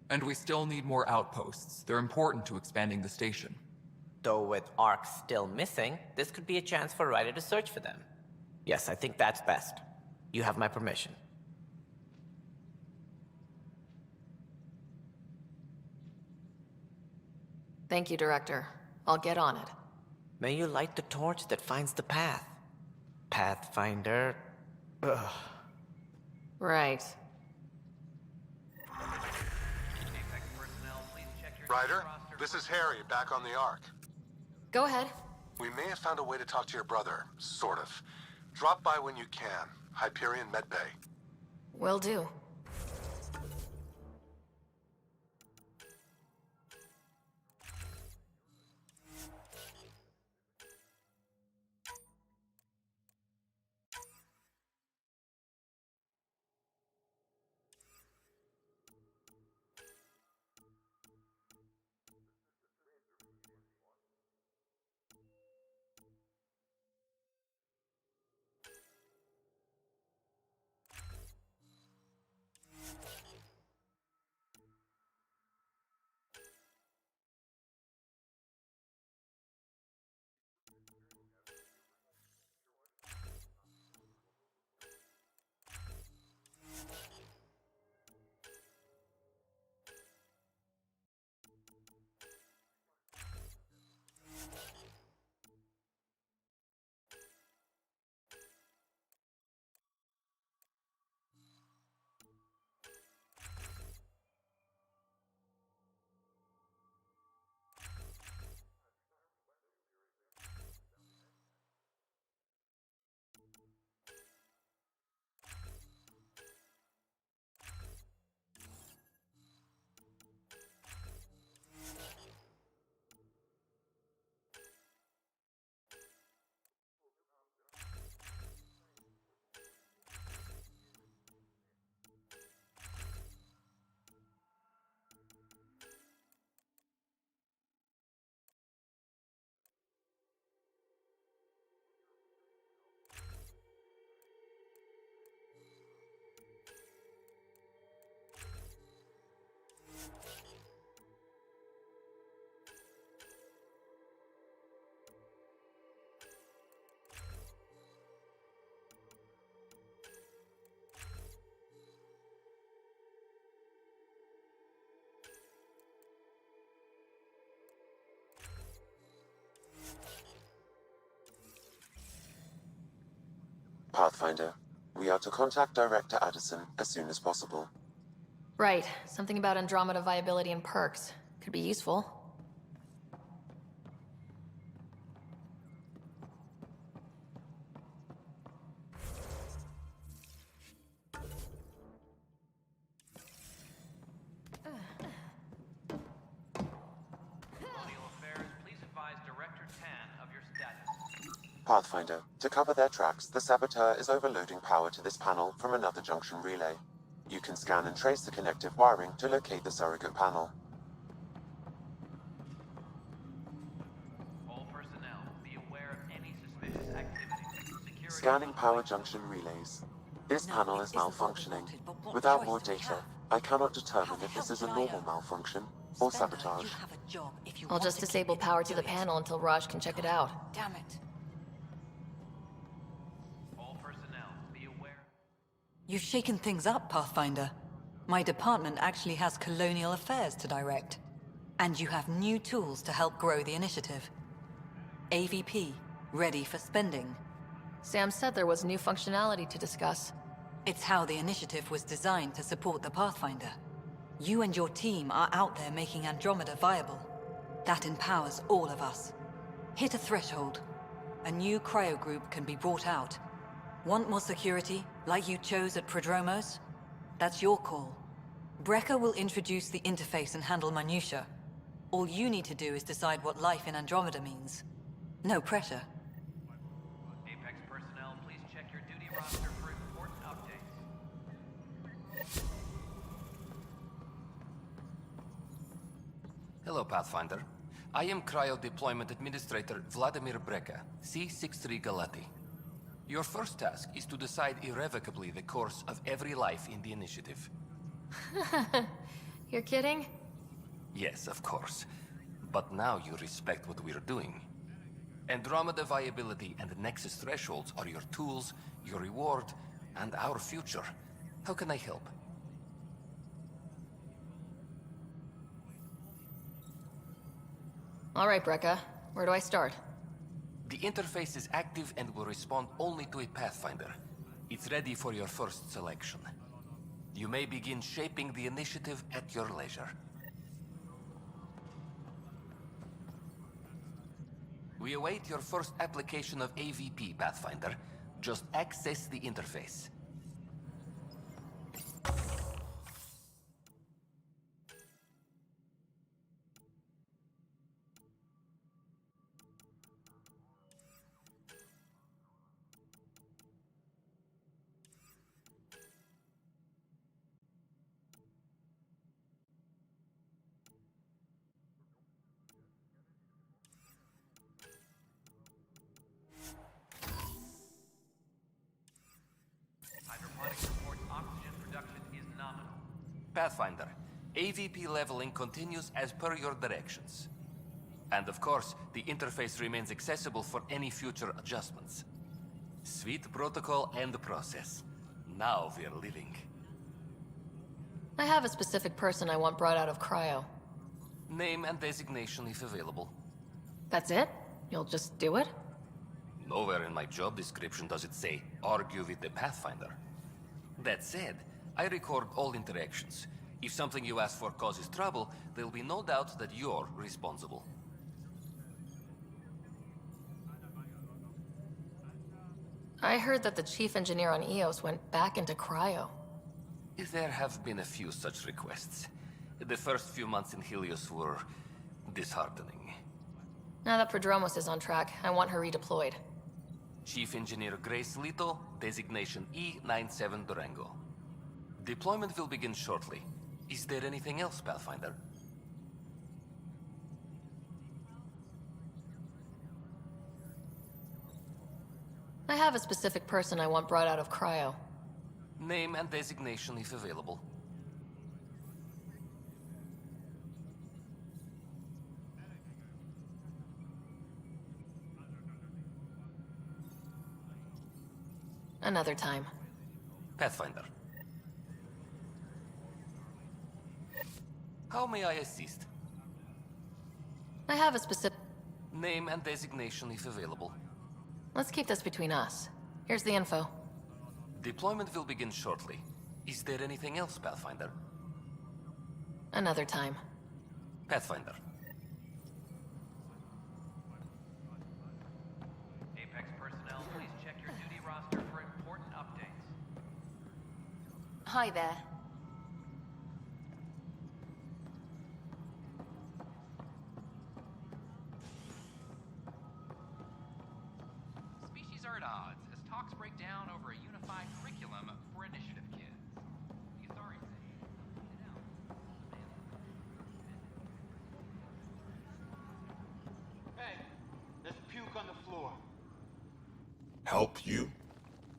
And we still need more outposts. They're important to expanding the station. Though with Ark still missing, this could be a chance for Ryder to search for them. Yes, I think that's best. You have my permission. Thank you, Director. I'll get on it. May you light the torch that finds the path. Pathfinder... Ugh. Right. Ryder, this is Harry, back on the Ark. Go ahead. We may have found a way to talk to your brother, sort of. Drop by when you can. Hyperion Medbay. Will do. Pathfinder, we are to contact Director Addison as soon as possible. Right. Something about Andromeda viability and perks. Could be useful. Colonial Affairs, please advise Director Tan of your status. Pathfinder, to cover their tracks, the Saboteur is overloading power to this panel from another junction relay. You can scan and trace the connective wiring to locate the surrogate panel. All personnel, be aware of any suspicious activity. Scanning power junction relays. This panel is malfunctioning. Without more data, I cannot determine if this is a normal malfunction or sabotage. I'll just disable power to the panel until Raj can check it out. Damn it. All personnel, be aware. You've shaken things up, Pathfinder. My department actually has colonial affairs to direct. And you have new tools to help grow the initiative. AVP, ready for spending. Sam said there was new functionality to discuss. It's how the initiative was designed to support the Pathfinder. You and your team are out there making Andromeda viable. That empowers all of us. Hit a threshold. A new cryo group can be brought out. Want more security, like you chose at Prodromos? That's your call. Brecker will introduce the interface and handle minutiae. All you need to do is decide what life in Andromeda means. No pressure. Apex personnel, please check your duty roster for important updates. Hello, Pathfinder. I am Cryo Deployment Administrator Vladimir Brecker, C-63 Galati. Your first task is to decide irrevocably the course of every life in the initiative. You're kidding? Yes, of course. But now you respect what we're doing. Andromeda viability and Nexus thresholds are your tools, your reward, and our future. How can I help? All right, Brekka. Where do I start? The interface is active and will respond only to a Pathfinder. It's ready for your first selection. You may begin shaping the initiative at your leisure. We await your first application of AVP, Pathfinder. Just access the interface. Hydroponics reports oxygen production is nominal. Pathfinder, AVP leveling continues as per your directions. And of course, the interface remains accessible for any future adjustments. Sweet protocol and process. Now we're living. I have a specific person I want brought out of cryo. Name and designation if available. That's it? You'll just do it? Nowhere in my job description does it say, argue with the Pathfinder. That said, I record all interactions. If something you ask for causes trouble, there'll be no doubt that you're responsible. I heard that the chief engineer on EOS went back into cryo. There have been a few such requests. The first few months in Helios were disheartening. Now that Prodromos is on track, I want her redeployed. Chief Engineer Grace Lito, designation E97 Durango. Deployment will begin shortly. Is there anything else, Pathfinder? I have a specific person I want brought out of cryo. Name and designation if available. Another time. Pathfinder. How may I assist? I have a specific... Name and designation if available. Let's keep this between us. Here's the info. Deployment will begin shortly. Is there anything else, Pathfinder? Another time. Pathfinder. Apex personnel, please check your duty roster for important updates. Hi there. Species are at odds as talks break down over a unified curriculum for initiative kids. The authorities Hey, there's puke on the floor. Help you?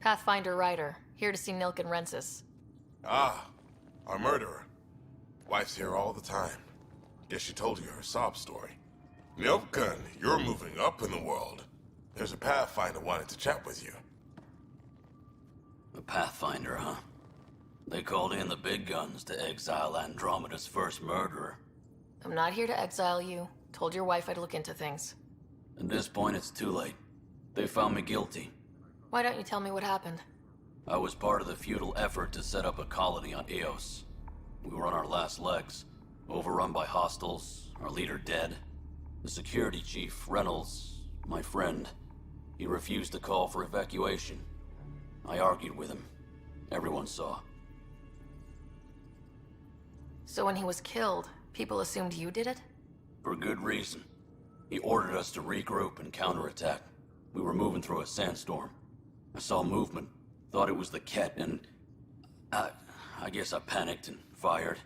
Pathfinder Ryder, here to see Nilken Rensis. Ah, our murderer. Wife's here all the time. Guess she told you her sob story. Nilken, you're moving up in the world. There's a Pathfinder wanting to chat with you. The Pathfinder, huh? They called in the big guns to exile Andromeda's first murderer. I'm not here to exile you. Told your wife I'd look into things. At this point, it's too late. They found me guilty. Why don't you tell me what happened? I was part of the futile effort to set up a colony on Eos. We were on our last legs, overrun by hostiles, our leader dead. The security chief, Reynolds, my friend, he refused to call for evacuation. I argued with him. Everyone saw. So when he was killed, people assumed you did it? For good reason. He ordered us to regroup and counterattack. We were moving through a sandstorm. I saw movement, thought it was the Ket, and I guess I panicked and fired.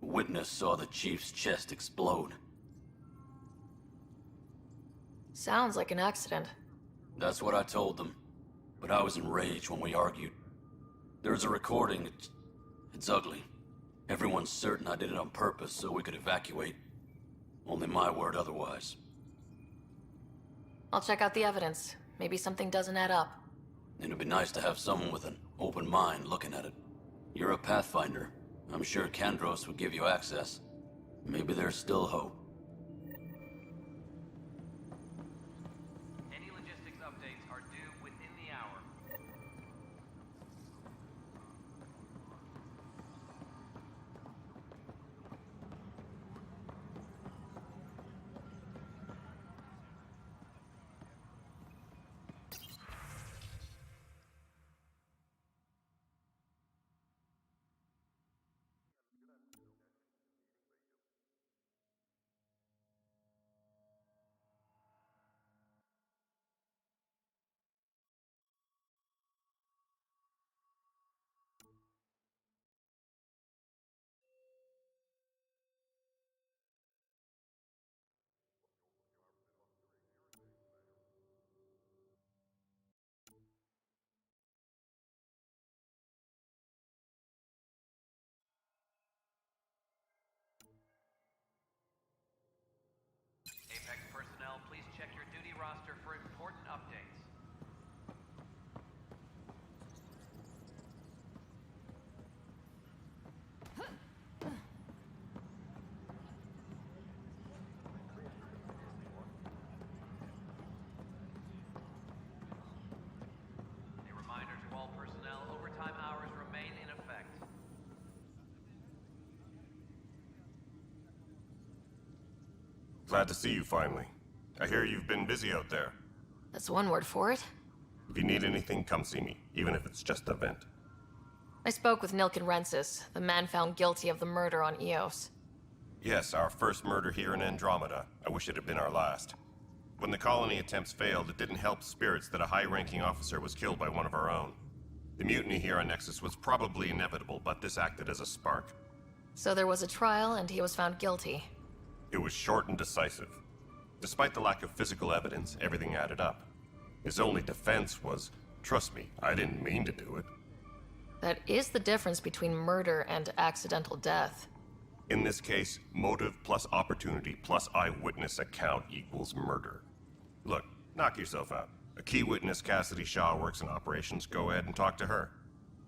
A witness saw the chief's chest explode. Sounds like an accident. That's what I told them. But I was enraged when we argued. There's a recording. It's ugly. Everyone's certain I did it on purpose so we could evacuate. Only my word otherwise. I'll check out the evidence. Maybe something doesn't add up. It'd be nice to have someone with an open mind looking at it. You're a Pathfinder. I'm sure Kandros would give you access. Maybe there's still hope. Any logistics updates are due within the hour. Apex personnel, please check your duty roster for important updates. A reminder to all personnel, overtime hours remain in effect. Glad to see you finally. I hear you've been busy out there. That's one word for it. If you need anything, come see me, even if it's just a vent. I spoke with Nilken Rensis, the man found guilty of the murder on Eos. Yes, our first murder here in Andromeda. I wish it had been our last. When the colony attempts failed, it didn't help spirits that a high-ranking officer was killed by one of our own. The mutiny here on Nexus was probably inevitable, but this acted as a spark. So there was a trial, and he was found guilty. It was short and decisive. Despite the lack of physical evidence, everything added up. His only defense was, trust me, I didn't mean to do it. That is the difference between murder and accidental death. In this case, motive plus opportunity plus eyewitness account equals murder. Look, knock yourself out. A key witness, Cassidy Shaw, works in operations. Go ahead and talk to her.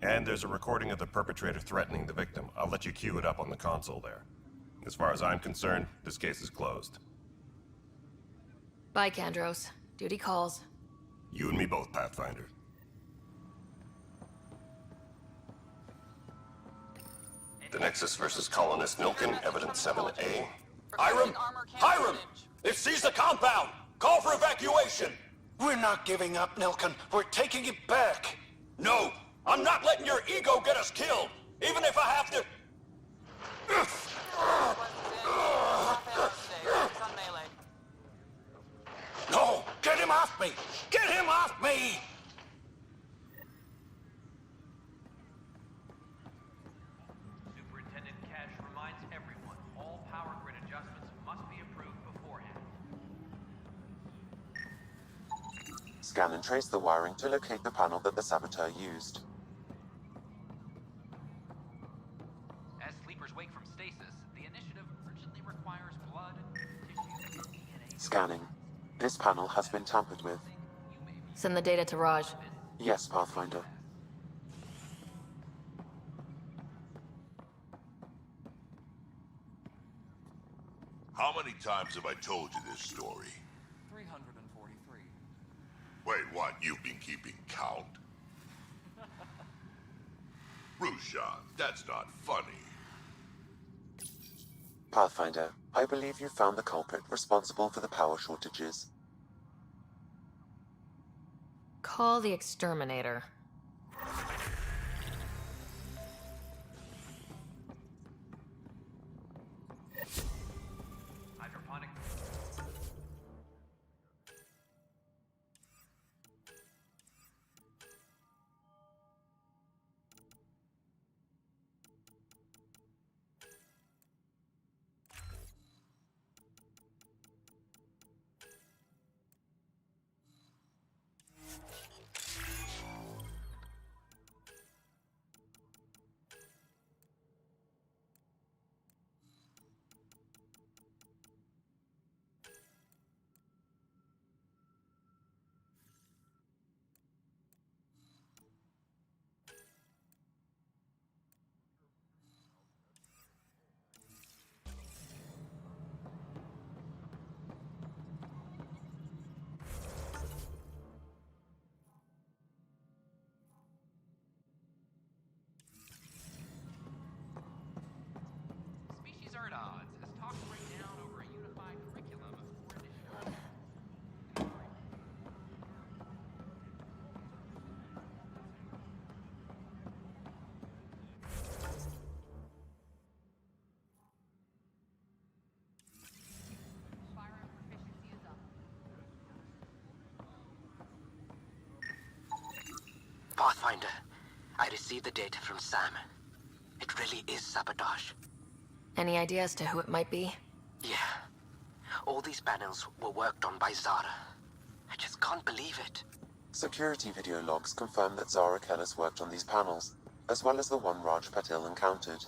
And there's a recording of the perpetrator threatening the victim. I'll let you cue it up on the console there. As far as I'm concerned, this case is closed. Bye, Kandros. Duty calls. You and me both, Pathfinder. The Nexus versus Colonist Nilkin, Evidence 7A. Hiram! Hiram! They've seized the compound! Call for evacuation! We're not giving up, Nilkin. We're taking it back. No! I'm not letting your ego get us killed! Even if I have to... No! Get him off me! Get him off me! Superintendent Cash reminds everyone all power grid adjustments must be approved beforehand. Scan and trace the wiring to locate the panel that the Saboteur used. As sleepers wake from stasis, the initiative urgently requires blood, tissue, and DNA. Scanning. This panel has been tampered with. Send the data to Raj. Yes, Pathfinder. How many times have I told you this story? 343. Wait, what? You've been keeping count? Rushan, that's not funny. Pathfinder, I believe you found the culprit responsible for the power shortages. Call the exterminator. Hydroponic. Species are at odds as talks break down over a unified curriculum for initiative. Firearm proficiency is up. Pathfinder, I received the data from Sam. It really is sabotage. Any idea as to who it might be? Yeah. All these panels were worked on by Zara. I just can't believe it. Security video logs confirm that Zara Kellis worked on these panels, as well as the one Raj Patil encountered.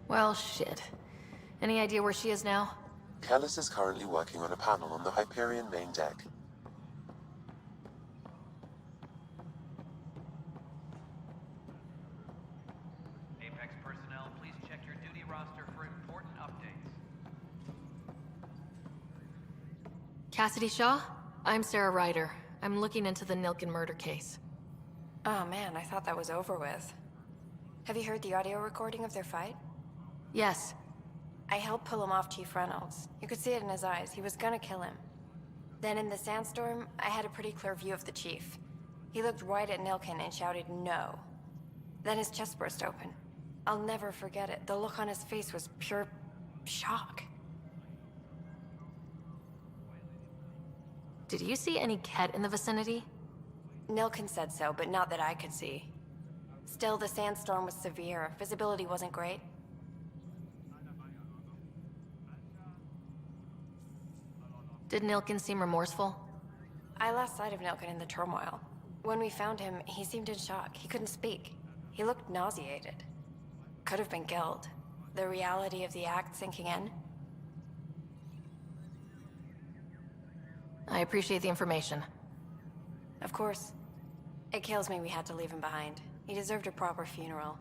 Well, shit. Any idea where she is now? Kellis is currently working on a panel on the Hyperion main deck. Apex personnel, please check your duty roster for important updates. Cassidy Shaw? I'm Sarah Ryder. I'm looking into the Nilkin murder case. Oh man, I thought that was over with. Have you heard the audio recording of their fight? Yes. I helped pull him off Chief Reynolds. You could see it in his eyes. He was gonna kill him. Then in the sandstorm, I had a pretty clear view of the Chief. He looked right at Nilkin and shouted no. Then his chest burst open. I'll never forget it. The look on his face was pure shock. Did you see any Ket in the vicinity? Nilkin said so, but not that I could see. Still, the sandstorm was severe. Visibility wasn't great. Did Nilkin seem remorseful? I lost sight of Nilkin in the turmoil. When we found him, he seemed in shock. He couldn't speak. He looked nauseated. Could have been killed. The reality of the act sinking in. I appreciate the information. Of course. It kills me we had to leave him behind. He deserved a proper funeral.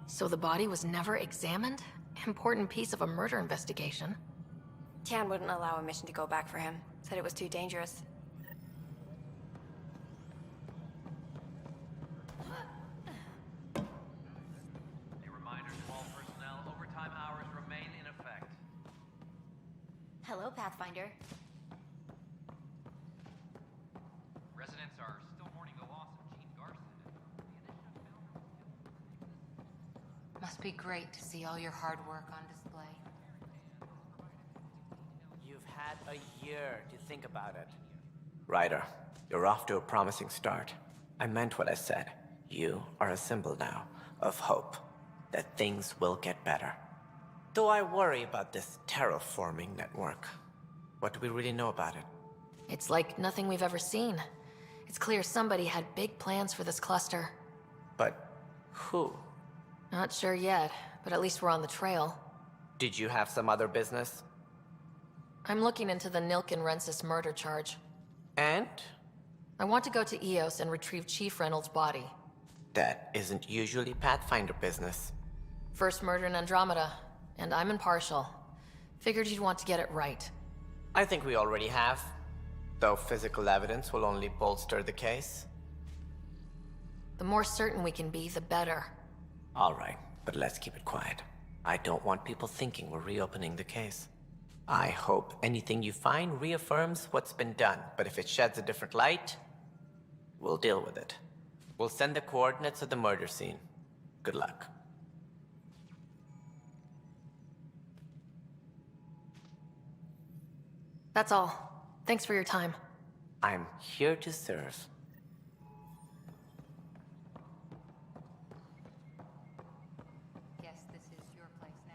So the body was never examined? Important piece of a murder investigation. Tan wouldn't allow a mission to go back for him. Said it was too dangerous. A reminder Hello, Pathfinder. Residents are still mourning the loss of Chief Garson. Must be great to see all your hard work on display. You've had a year to think about it. Ryder, you're off to a promising start. I meant what I said. You are a symbol now of hope that things will get better. Though I worry about this terraforming network. What do we really know about it? It's like nothing we've ever seen. It's clear somebody had big plans for this cluster. But who? Not sure yet, but at least we're on the trail. Did you have some other business? I'm looking into the Nilken-Rensis murder charge. And? I want to go to Eos and retrieve Chief Reynolds' body. That isn't usually Pathfinder business. First murder in Andromeda, and I'm impartial. Figured you'd want to get it right. I think we already have. Though physical evidence will only bolster the case. The more certain we can be, the better. All right, but let's keep it quiet. I don't want people thinking we're reopening the case. I hope anything you find reaffirms what's been done, but if it sheds a different light, we'll deal with it. We'll send the coordinates of the murder scene. Good luck. That's all. Thanks for your time. I'm here to serve. Guess this is your place now.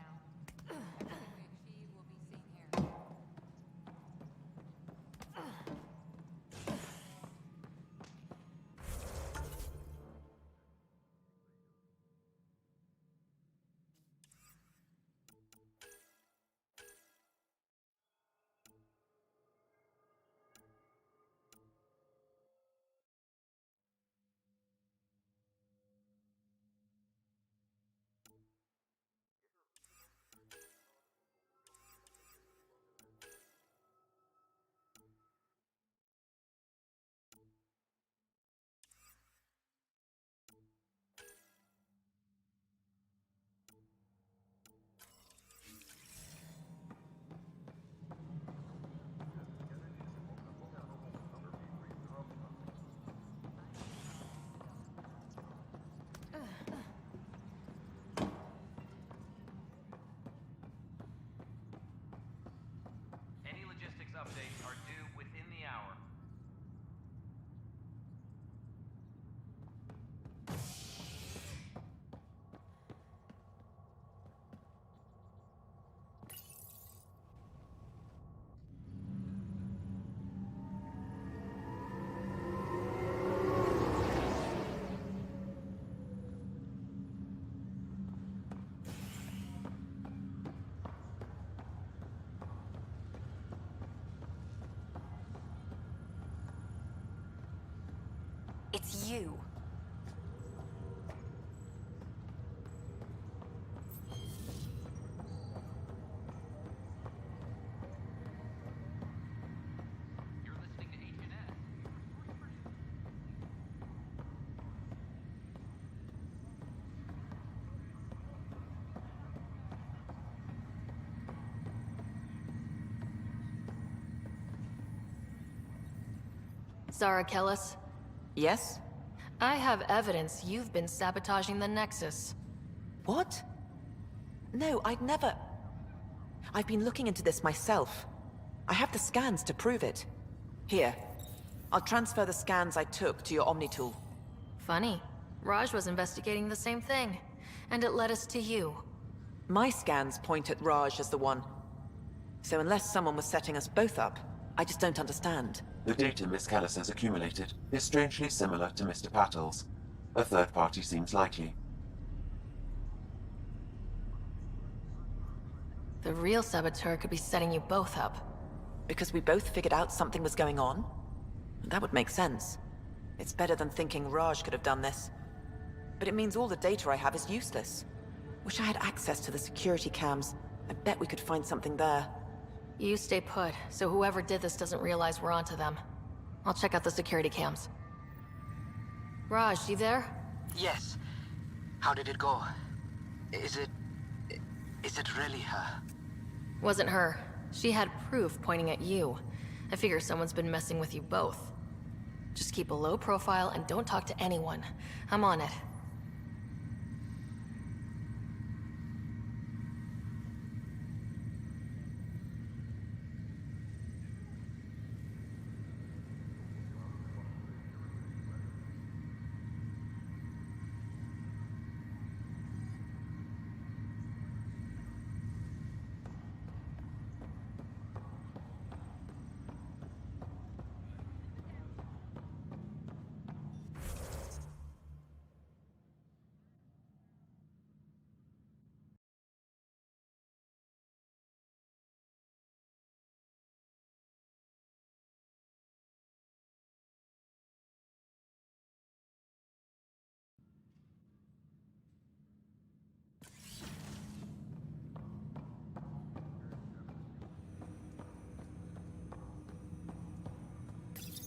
Any logistics updates are due within the hour. It's you. You're listening to HNS. Zara Kellis? Yes? I have evidence you've been sabotaging the Nexus. What? No, I'd never... I've been looking into this myself. I have the scans to prove it. Here. I'll transfer the scans I took to your Omni tool. Funny. Raj was investigating the same thing, and it led us to you. My scans point at Raj as the one. So unless someone was setting us both up, I just don't understand. The data Miss Kellis has accumulated is strangely similar to Mr. Pistils. A third party seems likely. The real saboteur could be setting you both up. Because we both figured out something was going on? That would make sense. It's better than thinking Raj could have done this. But it means all the data I have is useless. Wish I had access to the security cams. I bet we could find something there. You stay put, so whoever did this doesn't realize we're onto them. I'll check out the security cams. Raj, you there? Yes. How did it go? Is it really her? Wasn't her. She had proof pointing at you. I figure someone's been messing with you both. Just keep a low profile and don't talk to anyone. I'm on it.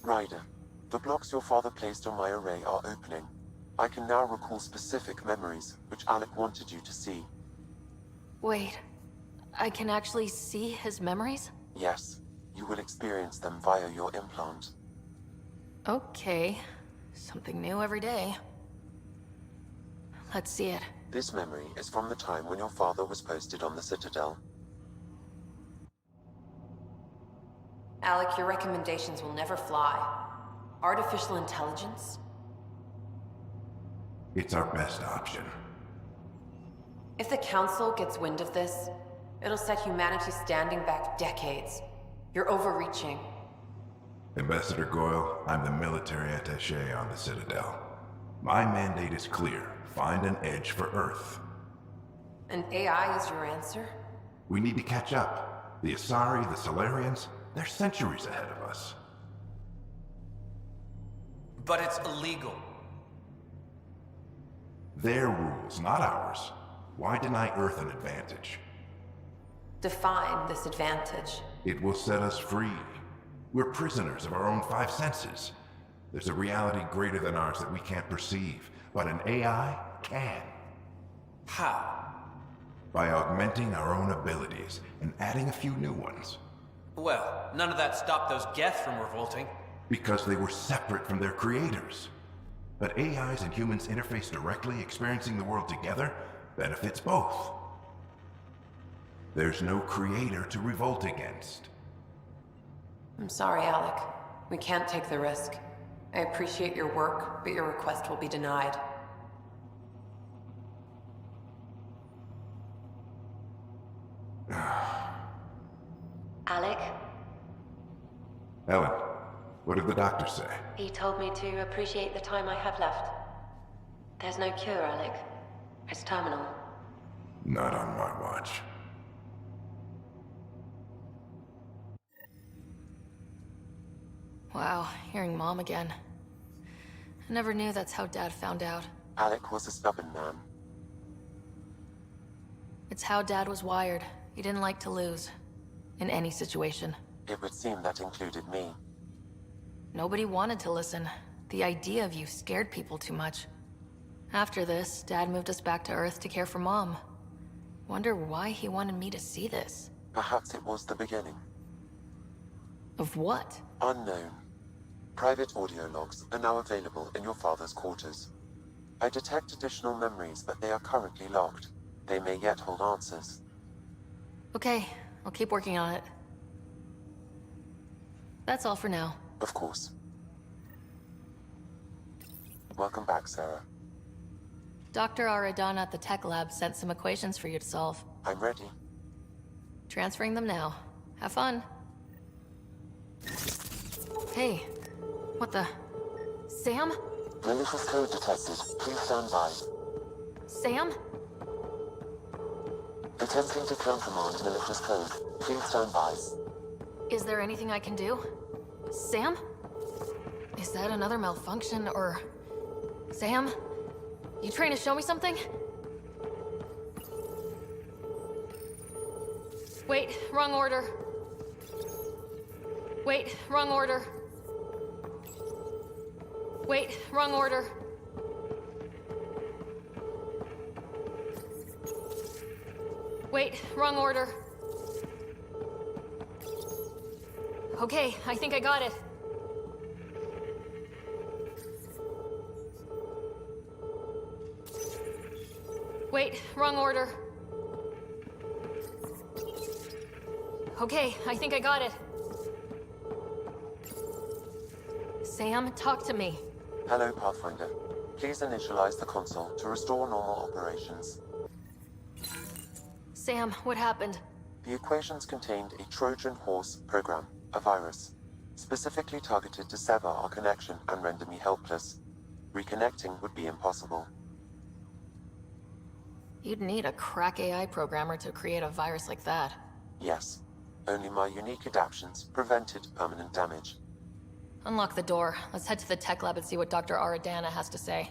Ryder, the blocks your father placed on my array are opening. I can now recall specific memories, which Alec wanted you to see. Wait, I can actually see his memories? Yes, you will experience them via your implant. Okay, something new every day. Let's see it. This memory is from the time when your father was posted on the Citadel. Alec, your recommendations will never fly. Artificial intelligence? It's our best option. If the Council gets wind of this, it'll set humanity standing back decades. You're overreaching. Ambassador Goyle, I'm the military attaché on the Citadel. My mandate is clear. Find an edge for Earth. And AI is your answer? We need to catch up. The Asari, the Solarians, they're centuries ahead of us. But it's illegal. Their rules, not ours. Why deny Earth an advantage? Define this advantage. It will set us free. We're prisoners of our own five senses. There's a reality greater than ours that we can't perceive, but an AI can. How? By augmenting our own abilities and adding a few new ones. Well, none of that stopped those Geth from revolting. Because they were separate from their creators. But AIs and humans interface directly, experiencing the world together, benefits both. There's no creator to revolt against. I'm sorry, Alec. We can't take the risk. I appreciate your work, but your request will be denied. Alec? Ellen, what did the doctor say? He told me to appreciate the time I have left. There's no cure, Alec. It's terminal. Not on my watch. Wow, hearing Mom again. I never knew that's how Dad found out. Alec was a stubborn man. It's how Dad was wired. He didn't like to lose. In any situation. It would seem that included me. Nobody wanted to listen. The idea of you scared people too much. After this, Dad moved us back to Earth to care for Mom. Wonder why he wanted me to see this. Perhaps it was the beginning. Of what? Unknown. Private audio logs are now available in your father's quarters. I detect additional memories, but they are currently locked. They may yet hold answers. Okay, I'll keep working on it. That's all for now. Of course. Welcome back, Sarah. Dr. Aradana at the tech lab sent some equations for you to solve. I'm ready. Transferring them now. Have fun. Hey, what the... Sam? Malicious code detected. Please stand by. Sam? Attempting to countermand malicious code. Please stand by. Is there anything I can do? Sam? Is that another malfunction, or... Sam? You trying to show me something? Wait, wrong order. Wait, wrong order. Wait, wrong order. Wait, wrong order. Okay, I think I got it. Wait, wrong order. Okay, I think I got it. Sam, talk to me. Hello, Pathfinder. Please initialize the console to restore normal operations. Sam, what happened? The equations contained a Trojan horse program, a virus, specifically targeted to sever our connection and render me helpless. Reconnecting would be impossible. You'd need a crack AI programmer to create a virus like that. Yes. Only my unique adaptions prevented permanent damage. Unlock the door. Let's head to the tech lab and see what Dr. Aradana has to say.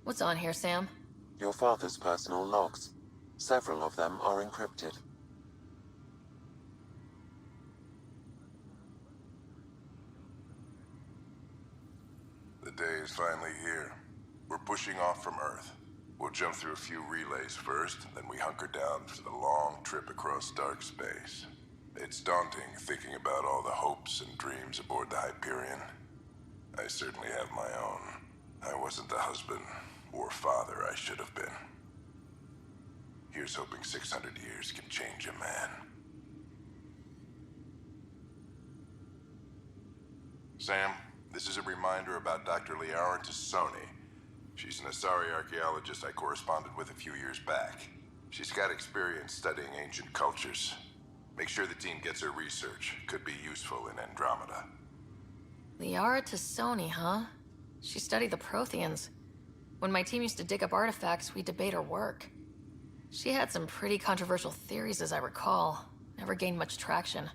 What's on here, Sam? Your father's personal logs. Several of them are encrypted. The day is finally here. We're pushing off from Earth. We'll jump through a few relays first, then we hunker down for the long trip across dark space. It's daunting thinking about all the hopes and dreams aboard the Hyperion. I certainly have my own. I wasn't the husband or father I should have been. Here's hoping 600 years can change a man. Sam, this is a reminder about Dr. Liara Tassoni. She's an Asari archaeologist I corresponded with a few years back. She's got experience studying ancient cultures. Make sure the team gets her research. Could be useful in Andromeda. Liara Tassoni, huh? She studied the Protheans. When my team used to dig up artifacts, we'd debate her work. She had some pretty controversial theories, as I recall. Never gained much traction.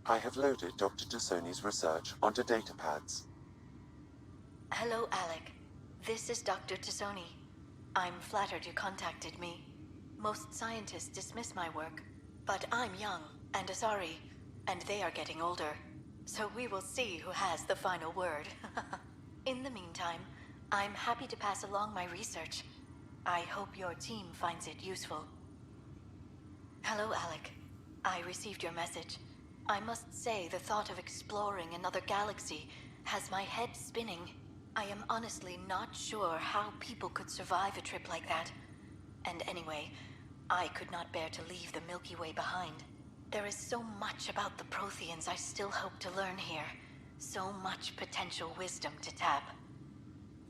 I have loaded Dr. Tassoni's research onto datapads. Hello, Alec. This is Dr. Tassoni. I'm flattered you contacted me. Most scientists dismiss my work, but I'm young and Asari, and they are getting older. So we will see who has the final word. In the meantime, I'm happy to pass along my research. I hope your team finds it useful. Hello, Alec. I received your message. I must say the thought of exploring another galaxy has my head spinning. I am honestly not sure how people could survive a trip like that. And anyway, I could not bear to leave the Milky Way behind. There is so much about the Protheans I still hope to learn here. So much potential wisdom to tap.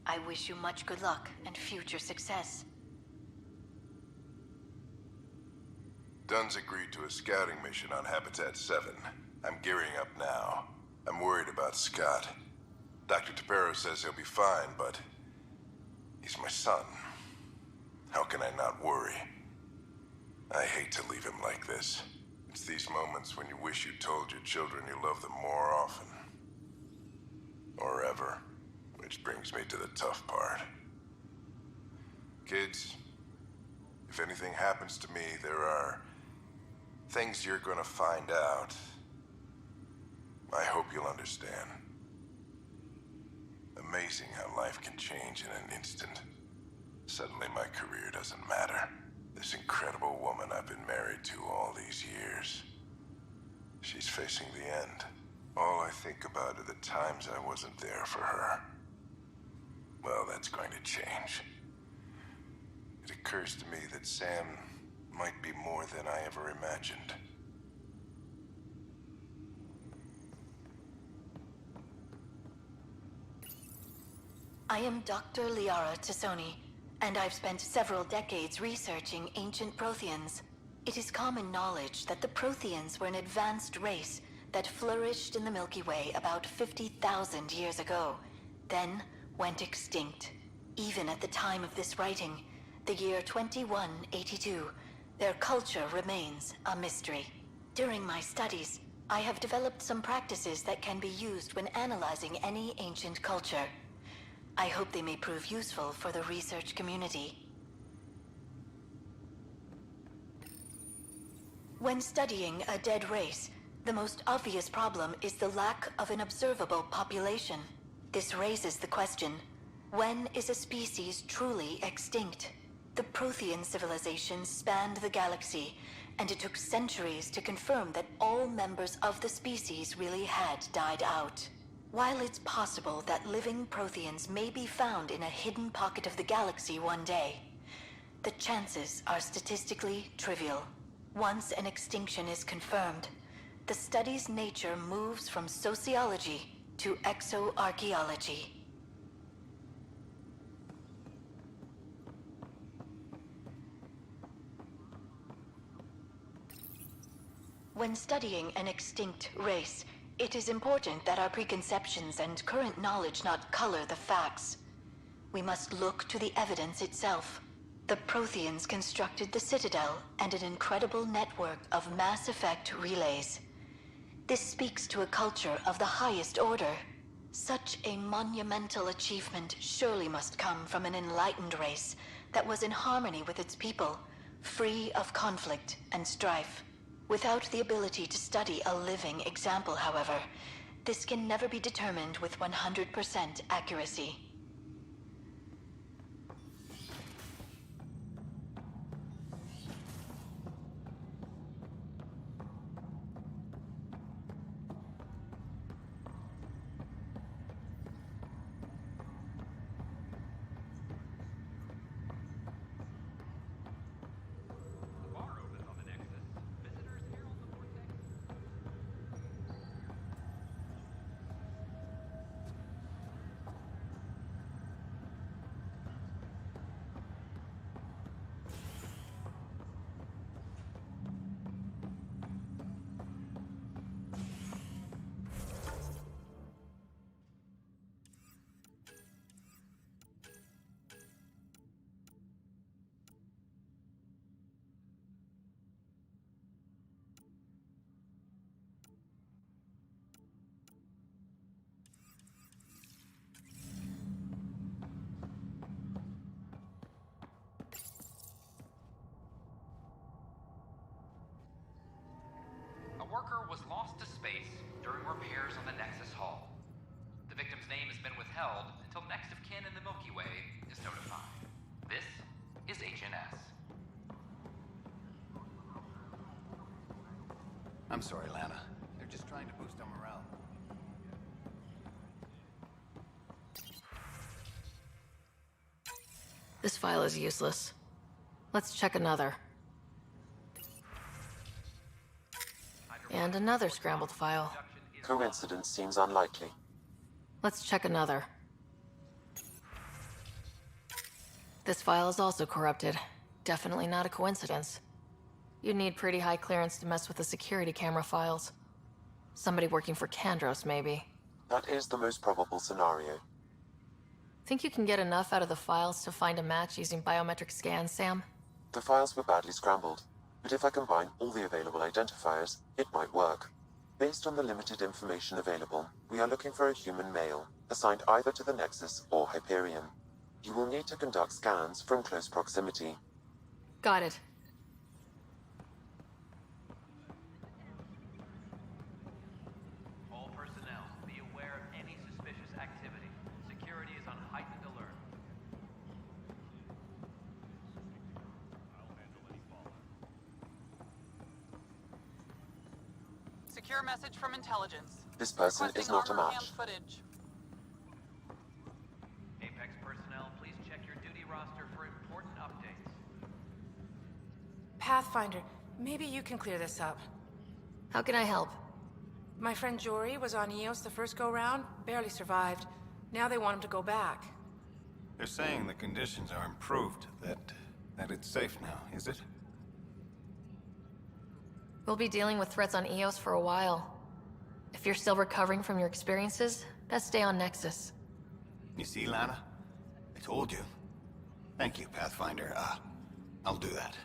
I wish you much good luck and future success. Dunn's agreed to a scouting mission on Habitat 7. I'm gearing up now. I'm worried about Scott. Dr. Tapero says he'll be fine, but he's my son. How can I not worry? I hate to leave him like this. It's these moments when you wish you told your children you love them more often. Or ever. Which brings me to the tough part. Kids, if anything happens to me, there are things you're gonna find out. I hope you'll understand. Amazing how life can change in an instant. Suddenly my career doesn't matter. This incredible woman I've been married to all these years. She's facing the end. All I think about are the times I wasn't there for her. Well, that's going to change. It occurs to me that Sam might be more than I ever imagined. I am Dr. Liara Tassoni, and I've spent several decades researching ancient Protheans. It is common knowledge that the Protheans were an advanced race that flourished in the Milky Way about 50,000 years ago, then went extinct. Even at the time of this writing, the year 2182, their culture remains a mystery. During my studies, I have developed some practices that can be used when analyzing any ancient culture. I hope they may prove useful for the research community. When studying a dead race, the most obvious problem is the lack of an observable population. This raises the question, when is a species truly extinct? The Prothean civilization spanned the galaxy, and it took centuries to confirm that all members of the species really had died out. While it's possible that living Protheans may be found in a hidden pocket of the galaxy one day, the chances are statistically trivial. Once an extinction is confirmed, the study's nature moves from sociology to exoarchaeology. When studying an extinct race, it is important that our preconceptions and current knowledge not color the facts. We must look to the evidence itself. The Protheans constructed the Citadel and an incredible network of mass effect relays. This speaks to a culture of the highest order. Such a monumental achievement surely must come from an enlightened race that was in harmony with its people, free of conflict and strife. Without the ability to study a living example, however, this can never be determined with 100% accuracy. A worker was lost to space during repairs on the Nexus Hull. The victim's name has been withheld until next of kin in the Milky Way is notified. This is HNS. I'm sorry, Lana. They're just trying to boost our morale. This file is useless. Let's check another. And another scrambled file. Coincidence seems unlikely. Let's check another. This file is also corrupted. Definitely not a coincidence. You'd need pretty high clearance to mess with the security camera files. Somebody working for Kandros, maybe. That is the most probable scenario. Think you can get enough out of the files to find a match using biometric scans, Sam? The files were badly scrambled, but if I combine all the available identifiers, it might work. Based on the limited information available, we are looking for a human male, assigned either to the Nexus or Hyperion. You will need to conduct scans from close proximity. Got it. All personnel, be aware of any suspicious activity. Security is on heightened alert. Secure message from intelligence. This person is not a match. Footage. Apex personnel, please check your duty roster for important updates. Pathfinder, maybe you can clear this up. How can I help? My friend Jory was on Eos the first go-round, barely survived. Now they want him to go back. They're saying the conditions are improved, that it's safe now, is it? We'll be dealing with threats on Eos for a while. If you're still recovering from your experiences, best stay on Nexus. You see, Lana? I told you. Thank you, Pathfinder. I'll do that.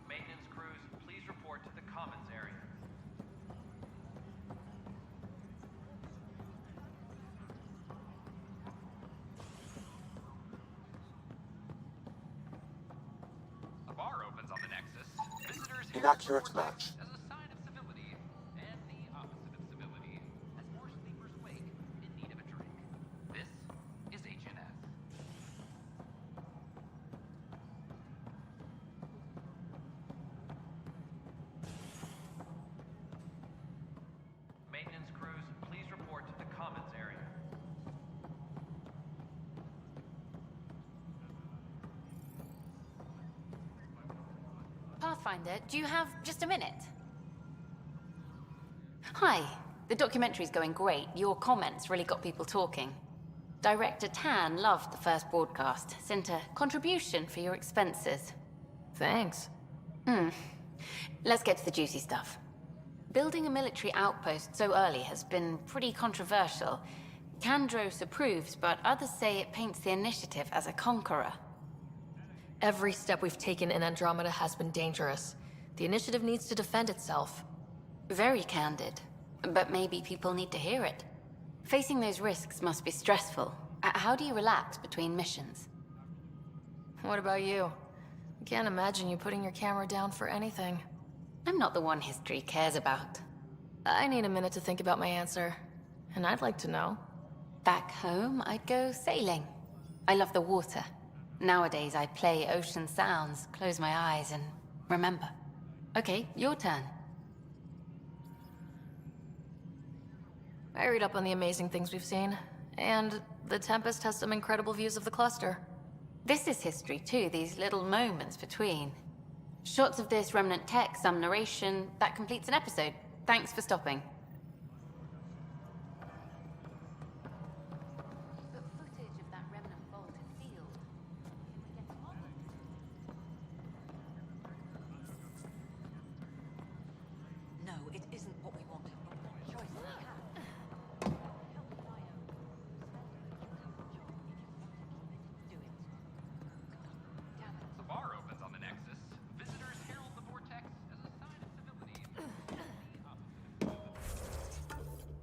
Maintenance crews, please report to the commons area. Inaccurate match. as a sign of civility, and the opposite of civility, as more sleepers wake in need of a drink. This is HNS. Maintenance crews, please report to the commons area. Pathfinder, do you have just a minute? Hi. The documentary's going great. Your comments really got people talking. Director Tan loved the first broadcast. Sent a contribution for your expenses. Thanks. Let's get to the juicy stuff. Building a military outpost so early has been pretty controversial. Kandros approves, but others say it paints the initiative as a conqueror. Every step we've taken in Andromeda has been dangerous. The initiative needs to defend itself. Very candid. But maybe people need to hear it. Facing those risks must be stressful. How do you relax between missions? What about you? I can't imagine you putting your camera down for anything. I'm not the one history cares about. I need a minute to think about my answer. And I'd like to know. Back home, I'd go sailing. I love the water. Nowadays, I play ocean sounds, close my eyes, and remember. Okay, your turn. I read up on the amazing things we've seen. And the Tempest has some incredible views of the cluster. This is history too, these little moments between. Shots of this remnant tech, some narration, that completes an episode. Thanks for stopping. But footage of that remnant vaulted field. Can we get some of it? No, it isn't what we wanted. But what choice do we have? The bar opens on the Nexus. Visitors herald the vortex as a sign of civility. And the opposite of civility.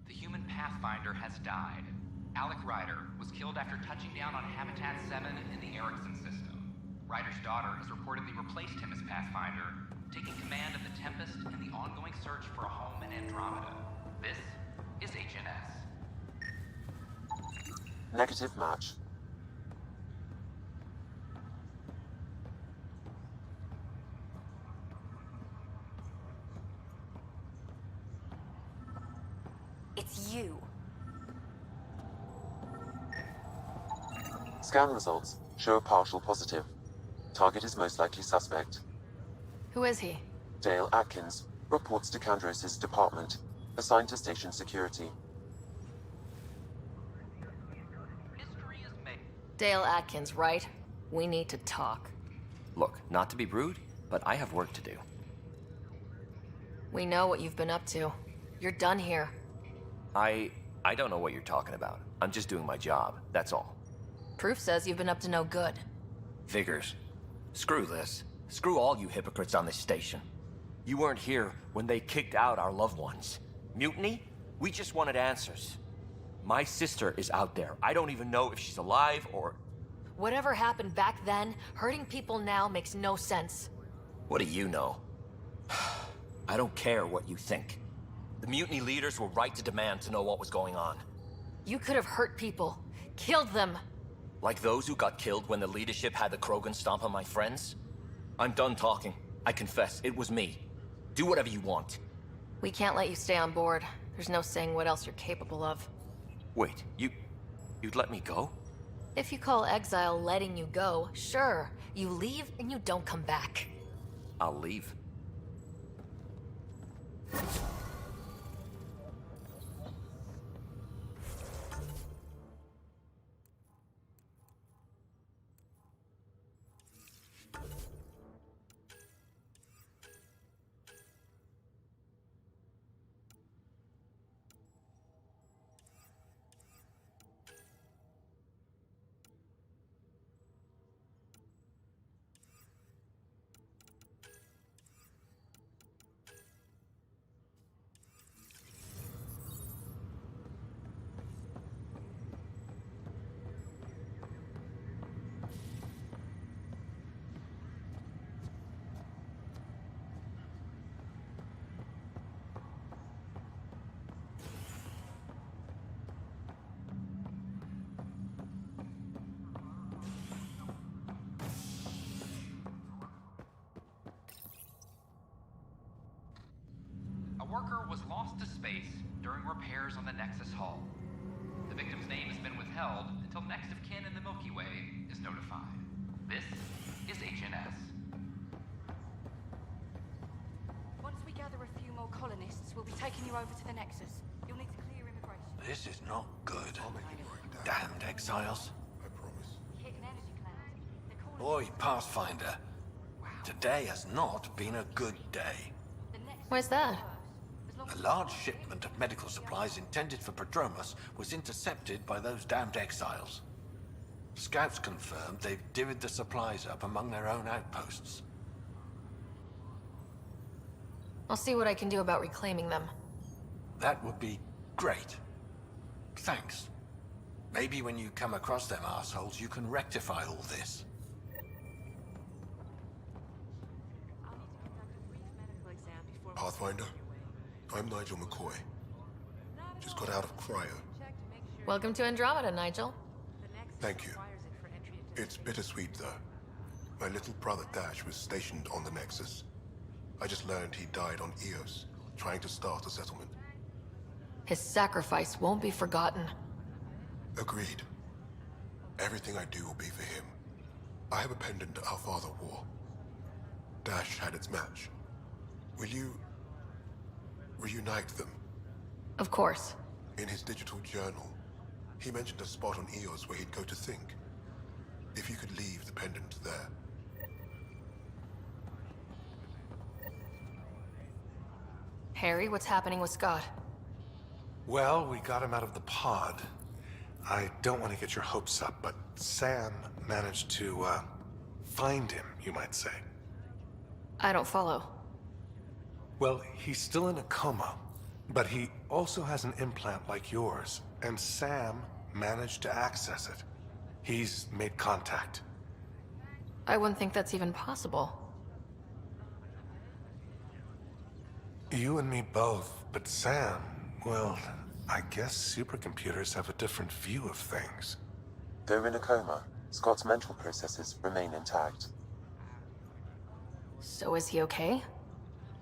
The human Pathfinder has died. Alec Ryder was killed after touching down on Habitat 7 in the Erickson system. Ryder's daughter has reportedly replaced him as Pathfinder, taking command of the Tempest and the ongoing search for a home in Andromeda. This is HNS. Negative match. It's you. Scan results show a partial positive. Target is most likely suspect. Who is he? Dale Atkins reports to Kandros' department, assigned to station security. Dale Atkins, right? We need to talk. Look, not to be rude, but I have work to do. We know what you've been up to. You're done here. I don't know what you're talking about. I'm just doing my job, that's all. Proof says you've been up to no good. Figures. Screw this. Screw all you hypocrites on this station. You weren't here when they kicked out our loved ones. Mutiny? We just wanted answers. My sister is out there. I don't even know if she's alive or... Whatever happened back then, hurting people now makes no sense. What do you know? I don't care what you think. The mutiny leaders were right to demand to know what was going on. You could have hurt people. Killed them. Like those who got killed when the leadership had the Krogan stomp on my friends? I'm done talking. I confess, it was me. Do whatever you want. We can't let you stay on board. There's no saying what else you're capable of. Wait, you'd let me go? If you call exile letting you go, sure. You leave and you don't come back. I'll leave. worker was lost to space during repairs on the Nexus hull. The victim's name has been withheld until next of kin in the Milky Way is notified. This is HNS. Once we gather a few more colonists, we'll be taking you over to the Nexus. You'll need to clear immigration. This is not good. Damned exiles. Hit an energy cloud. Boy, Pathfinder. Today has not been a good day. Why's that? A large shipment of medical supplies intended for Prodromus was intercepted by those damned exiles. Scouts confirmed they've divvied the supplies up among their own outposts. I'll see what I can do about reclaiming them. That would be great. Thanks. Maybe when you come across them assholes, you can rectify all this. Pathfinder, I'm Nigel McCoy. Just got out of cryo. Welcome to Andromeda, Nigel. Thank you. It's bittersweet, though. My little brother Dash was stationed on the Nexus. I just learned he died on Eos, trying to start a settlement. His sacrifice won't be forgotten. Agreed. Everything I do will be for him. I have a pendant our father wore. Dash had its match. Will you reunite them? Of course. In his digital journal, he mentioned a spot on Eos where he'd go to think. If you could leave the pendant there. Harry, what's happening with Scott? Well, we got him out of the pod. I don't want to get your hopes up, but Sam managed to, find him, you might say. I don't follow. Well, he's still in a coma, but he also has an implant like yours, and Sam managed to access it. He's made contact. I wouldn't think that's even possible. You and me both, but Sam, well, I guess supercomputers have a different view of things. Though in a coma, Scott's mental processes remain intact. So is he okay?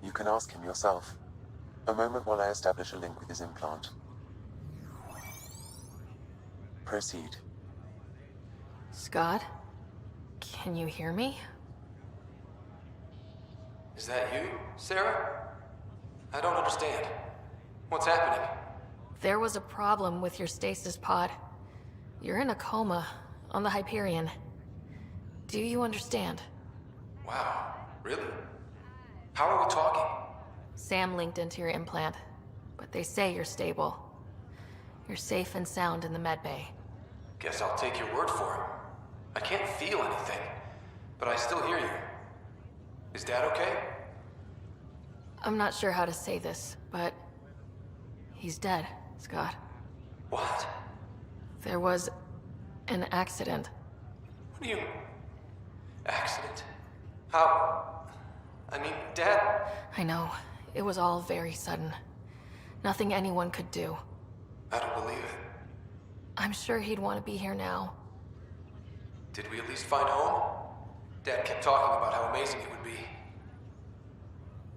You can ask him yourself. A moment while I establish a link with his implant. Proceed. Scott? Can you hear me? Is that you, Sarah? I don't understand. What's happening? There was a problem with your stasis pod. You're in a coma on the Hyperion. Do you understand? Wow, really? How are we talking? Sam linked into your implant, but they say you're stable. You're safe and sound in the medbay. Guess I'll take your word for it. I can't feel anything, but I still hear you. Is Dad okay? I'm not sure how to say this, but he's dead, Scott. What? There was an accident. What do you... Accident? How? I mean, Dad... I know. It was all very sudden. Nothing anyone could do. I don't believe it. I'm sure he'd want to be here now. Did we at least find home? Dad kept talking about how amazing it would be.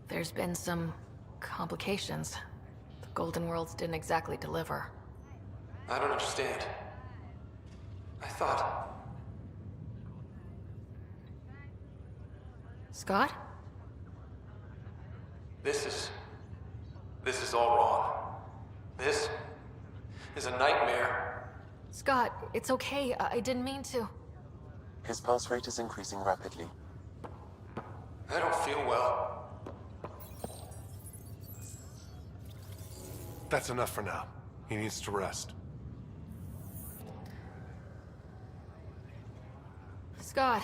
There's been some complications. The Golden Worlds didn't exactly deliver. I don't understand. I thought... Scott? This is all wrong. This is a nightmare. Scott, it's okay. I didn't mean to. His pulse rate is increasing rapidly. I don't feel well. That's enough for now. He needs to rest. Scott.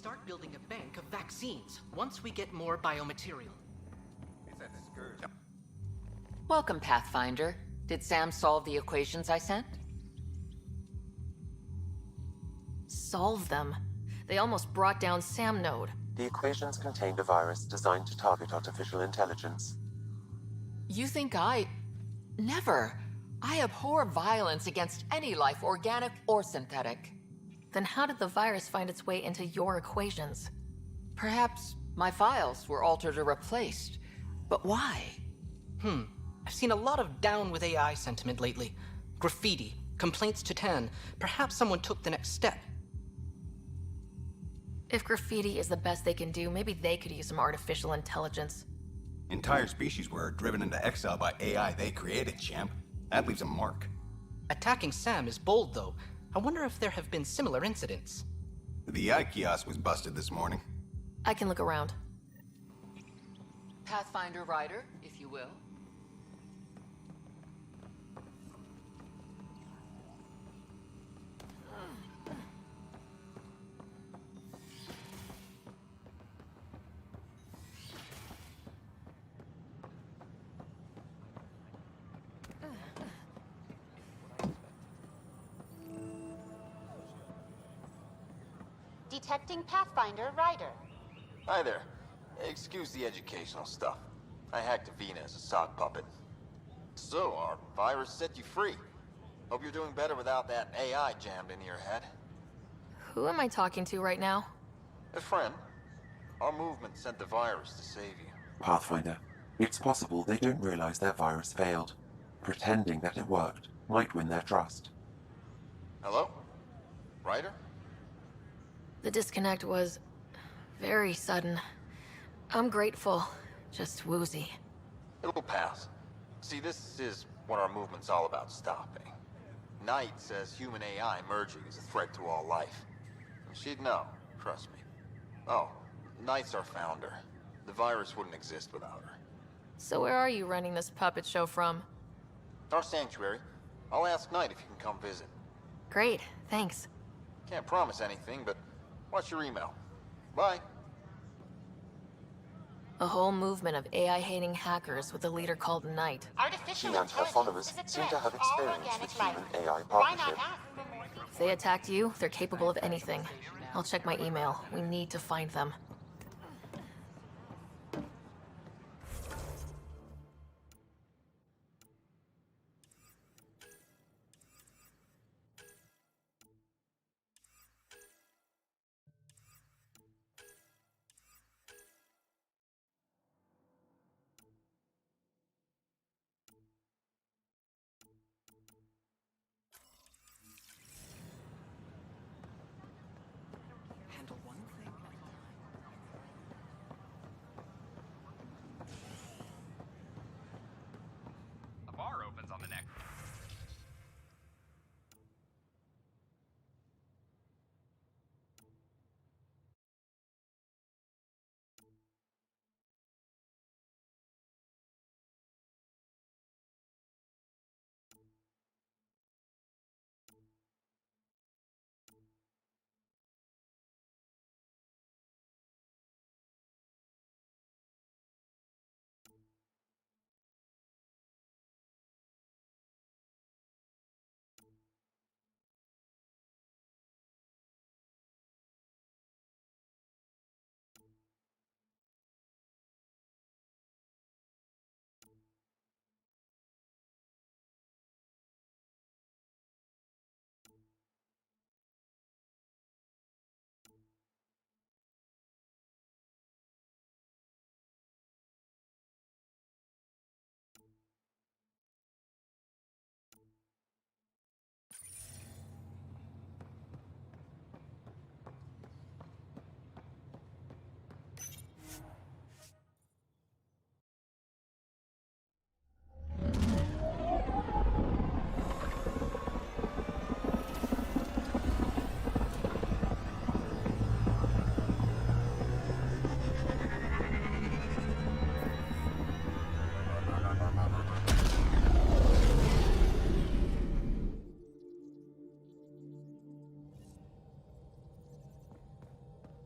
start building a bank of vaccines once we get more biomaterial. Welcome, Pathfinder. Did Sam solve the equations I sent? Solve them? They almost brought down Sam Node. The equations contained a virus designed to target artificial intelligence. You think Never. I abhor violence against any life, organic or synthetic. Then how did the virus find its way into your equations? Perhaps my files were altered or replaced. But why? I've seen a lot of down with AI sentiment lately. Graffiti, complaints to 10. Perhaps someone took the next step. If graffiti is the best they can do, maybe they could use some artificial intelligence. Entire species were driven into exile by AI they created, champ. That leaves a mark. Attacking Sam is bold, though. I wonder if there have been similar incidents. The AI kiosk was busted this morning. I can look around. Pathfinder Rider, if you will. Detecting Pathfinder Rider. Hi there. Excuse the educational stuff. I hacked Avina as a sock puppet. So, our virus set you free. Hope you're doing better without that AI jammed into your head. Who am I talking to right now? A friend. Our movement sent the virus to save you. Pathfinder, it's possible they don't realize their virus failed. Pretending that it worked might win their trust. Hello? Ryder? The disconnect was very sudden. I'm grateful, just woozy. It'll pass. See, this is what our movement's all about stopping. Knight says human AI merging is a threat to all life. She'd know, trust me. Oh, Knight's our founder. The virus wouldn't exist without her. So where are you running this puppet show from? Our sanctuary. I'll ask Knight if you can come visit. Great, thanks. Can't promise anything, but watch your email. Bye. A whole movement of AI-hating hackers with a leader called Knight. She and her followers seem to have experience with human-AI partnership. If they attacked you, they're capable of anything. I'll check my email. We need to find them. Handle one thing at a time.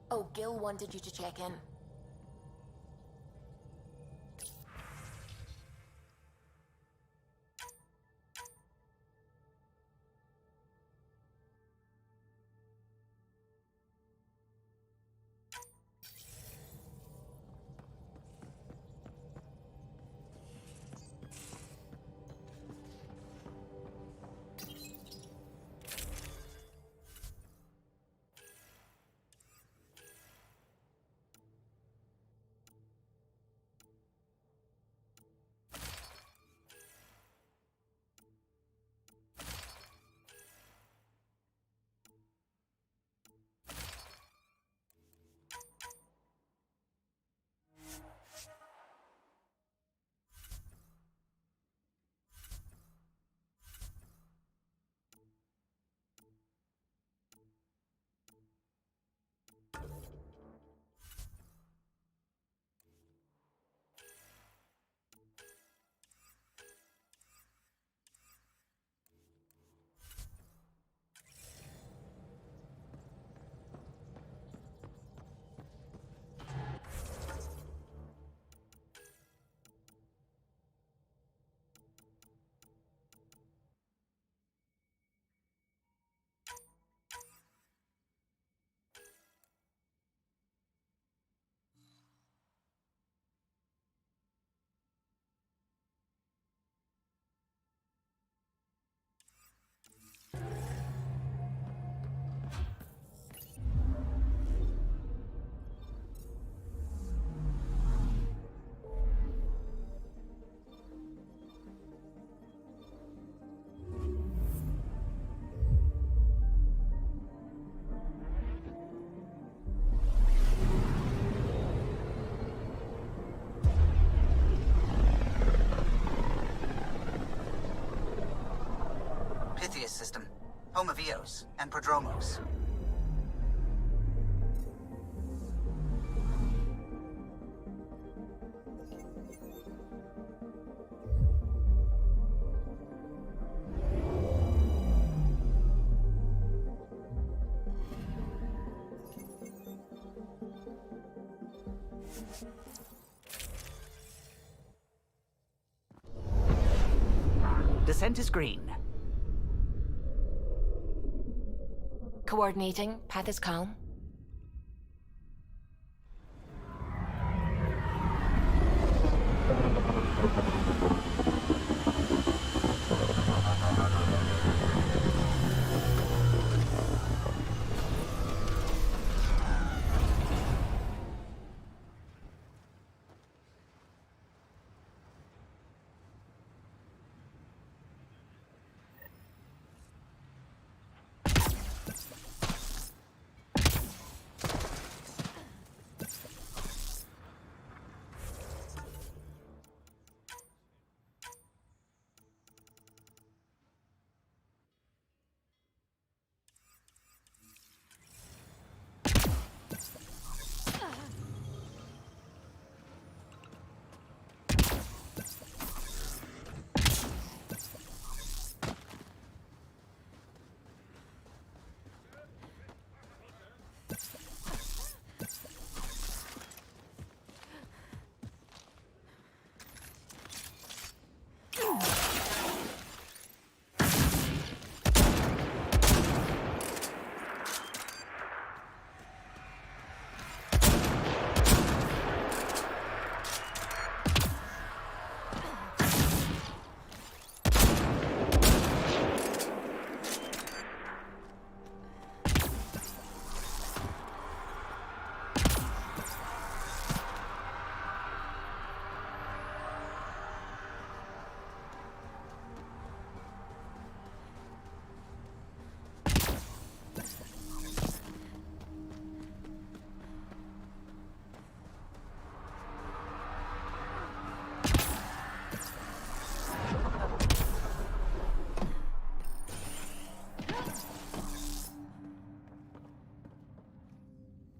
Oh, Gil wanted you to check in. Pythias system, home of Eos and Prodromos. Descent is green. Coordinating. Path is calm.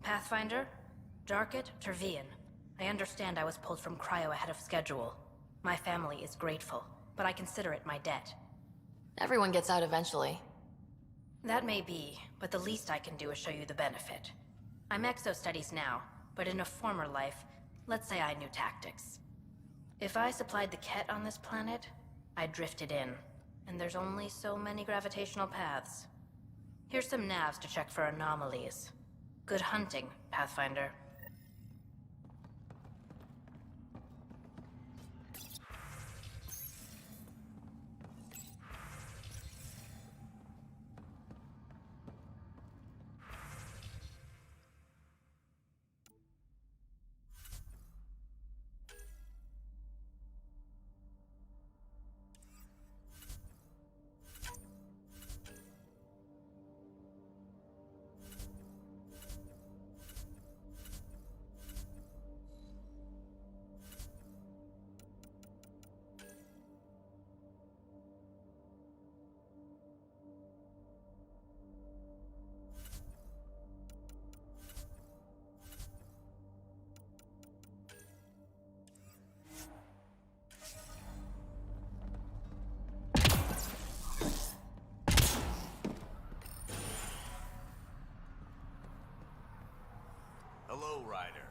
Pathfinder? Jarkett? Tervian. I understand I was pulled from cryo ahead of schedule. My family is grateful, but I consider it my debt. Everyone gets out eventually. That may be, but the least I can do is show you the benefit. I'm exo-studies now, but in a former life, let's say I knew tactics. If I supplied the Ket on this planet, I drifted in, and there's only so many gravitational paths. Here's some navs to check for anomalies. Good hunting, Pathfinder. Hello, Ryder.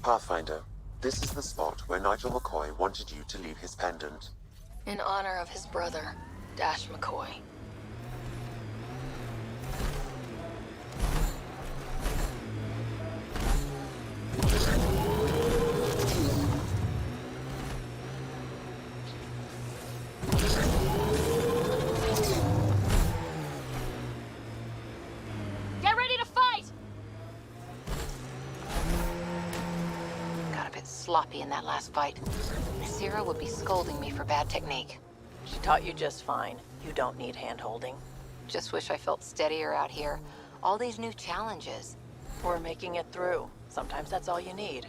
Pathfinder, this is the spot where Nigel McCoy wanted you to leave his pendant. In honor of his brother, Dash McCoy. Get ready to fight! Got a bit sloppy in that last fight. Sierra would be scolding me for bad technique. She taught you just fine. You don't need hand-holding. Just wish I felt steadier out here. All these new challenges. We're making it through. Sometimes that's all you need.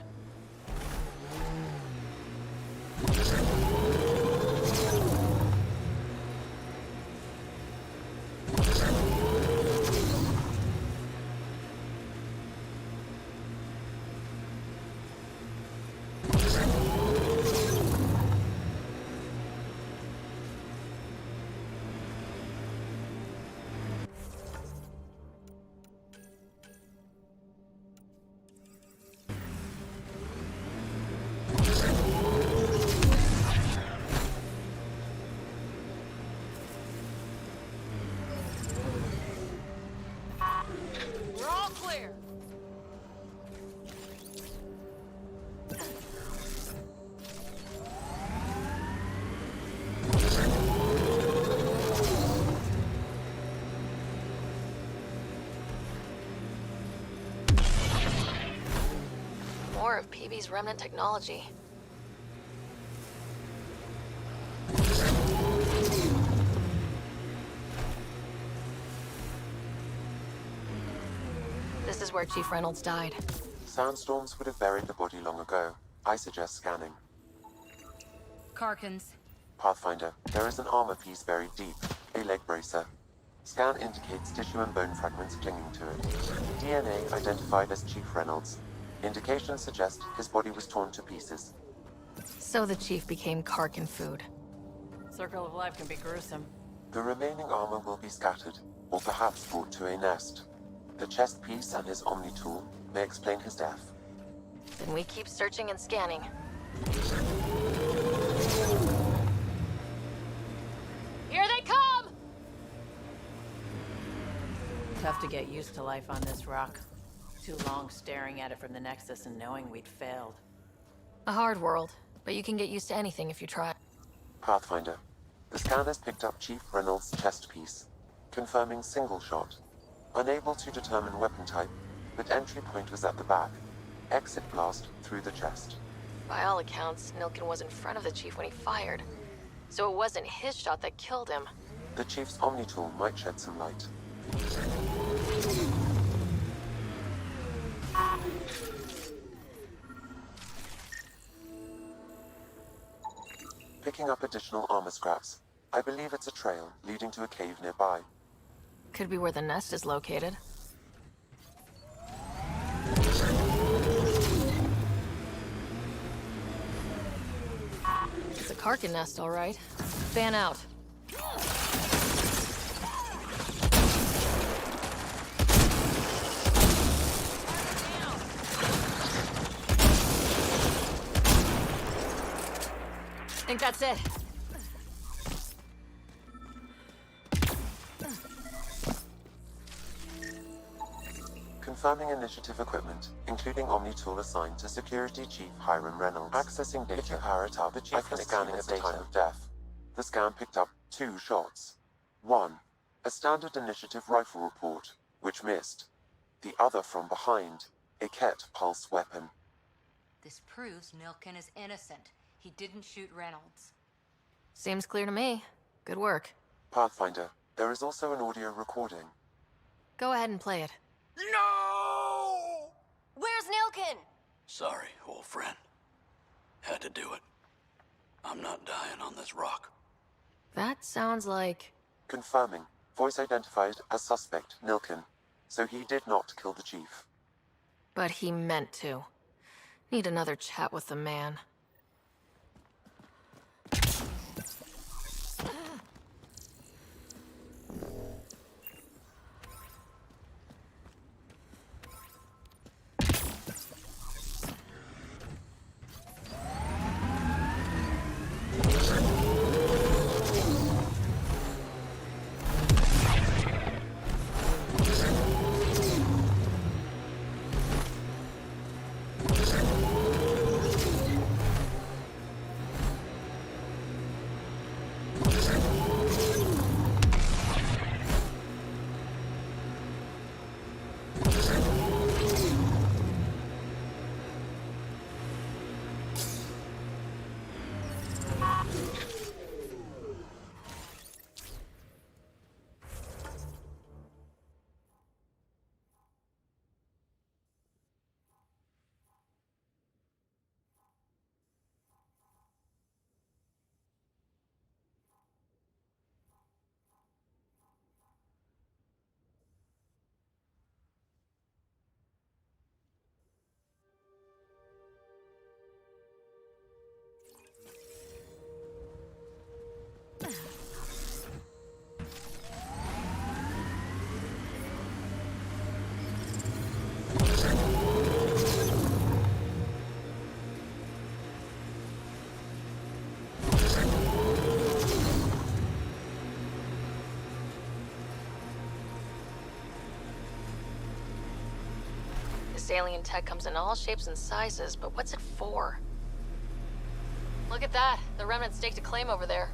more of PB's remnant technology. This is where Chief Reynolds died. Sandstorms would have buried the body long ago. I suggest scanning. Karkins. Pathfinder, there is an armor piece buried deep, a leg bracer. Scan indicates tissue and bone fragments clinging to it. DNA identified as Chief Reynolds. Indications suggest his body was torn to pieces. So the Chief became Karkin food. Circle of life can be gruesome. The remaining armor will be scattered, or perhaps brought to a nest. The chest piece and his Omni tool may explain his death. Then we keep searching and scanning. Here they come! Tough to get used to life on this rock. Too long staring at it from the Nexus and knowing we'd failed. A hard world, but you can get used to anything if you try. Pathfinder, the scan has picked up Chief Reynolds' chest piece, confirming single shot. Unable to determine weapon type, but entry point was at the back. Exit blast through the chest. By all accounts, Nilken was in front of the Chief when he fired. So it wasn't his shot that killed him. The Chief's Omni tool might shed some light. Picking up additional armor scraps. I believe it's a trail leading to a cave nearby. Could be where the nest is located. It's a Karkin nest, all right. Fan out. I think that's it. Confirming initiative equipment, including Omni tool assigned to Security Chief Hiram Reynolds. Accessing data. If you power it up, the Chief was scanning at the time of death. The scan picked up 2 shots. 1, a standard initiative rifle report, which missed. The other from behind, a Ket pulse weapon. This proves Nilken is innocent. He didn't shoot Reynolds. Seems clear to me. Good work. Pathfinder, there is also an audio recording. Go ahead and play it. No! Where's Nilken? Sorry, old friend. Had to do it. I'm not dying on this rock. That sounds like... Confirming. Voice identified as suspect, Nilken. So he did not kill the Chief. But he meant to. Need another chat with the man. This alien tech comes in all shapes and sizes, but what's it for? Look at that! The Remnant staked a claim over there.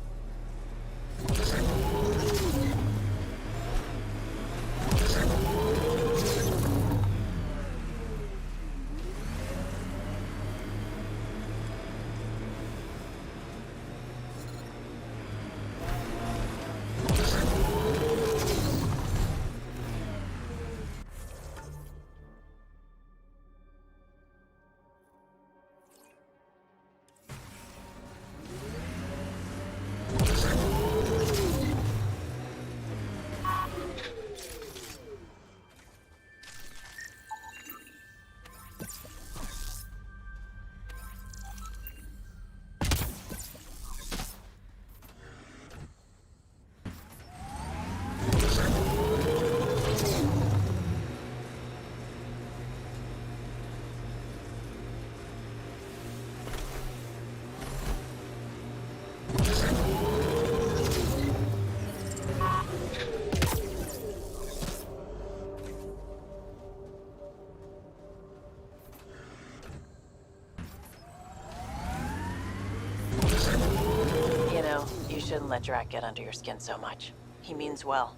shouldn't let Drac get under your skin so much. He means well.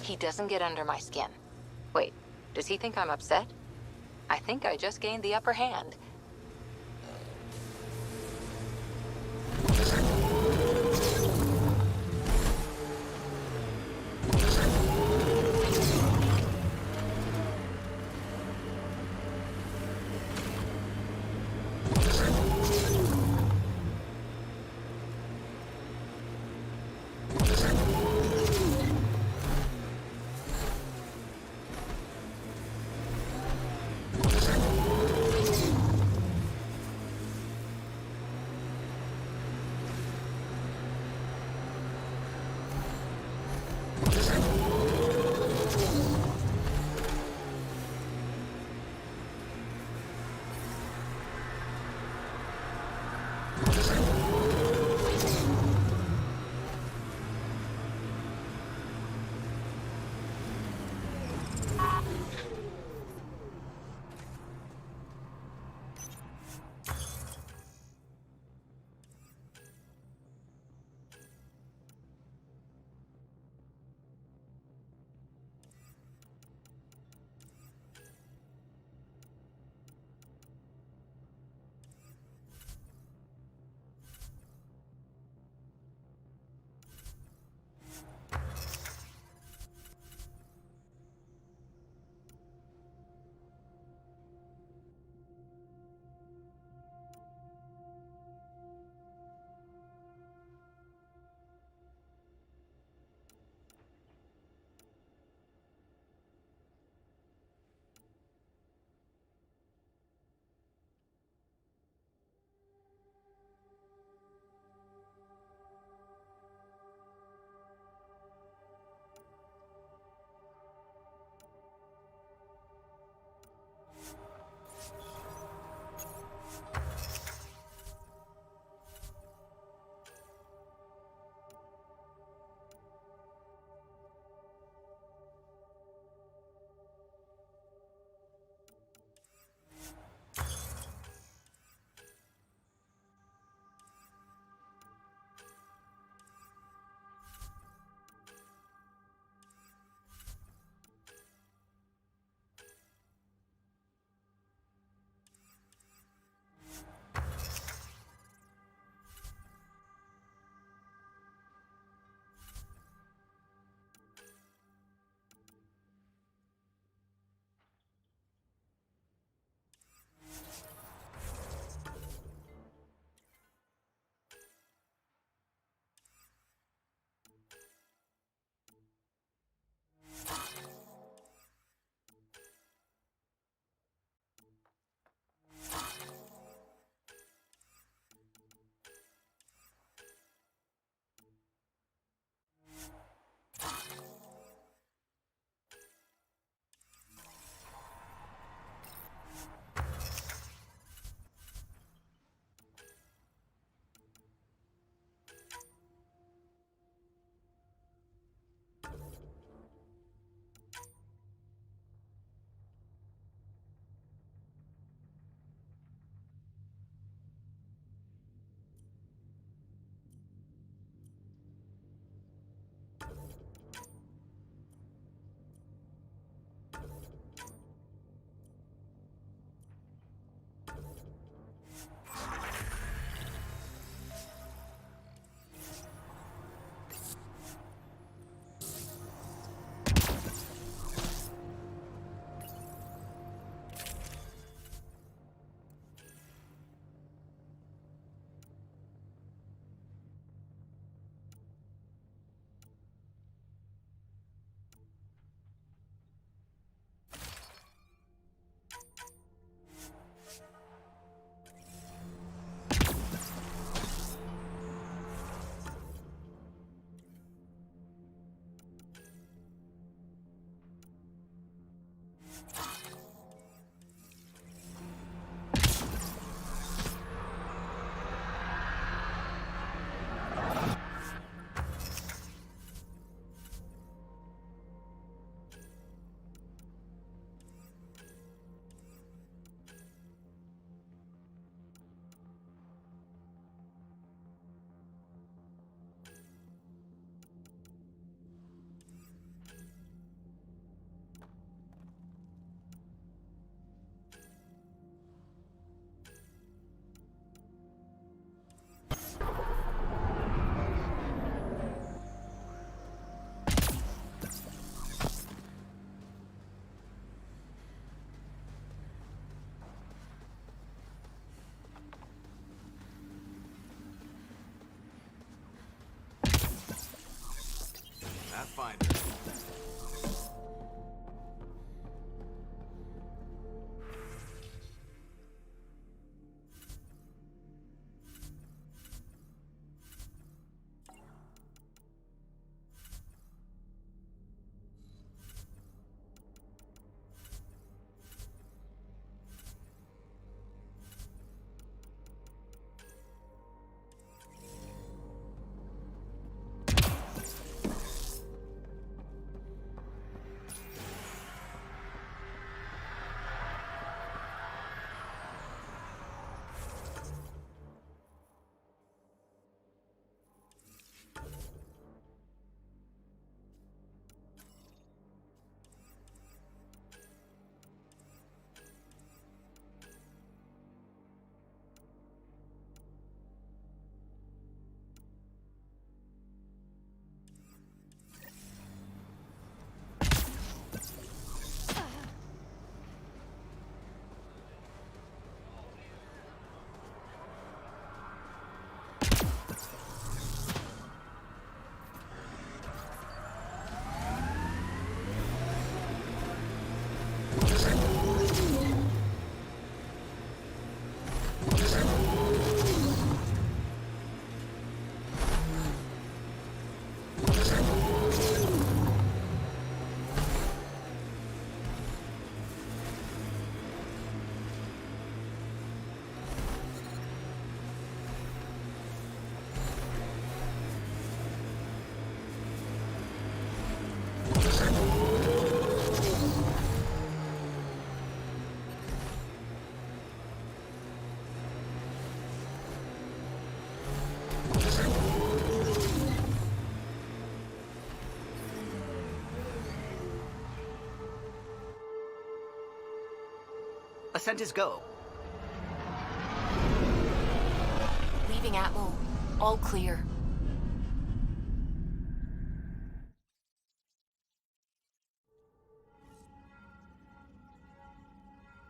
He doesn't get under my skin. Wait, does he think I'm upset? I think I just gained the upper hand. Pathfinder. Ascent is go. Leaving Atmo. All clear.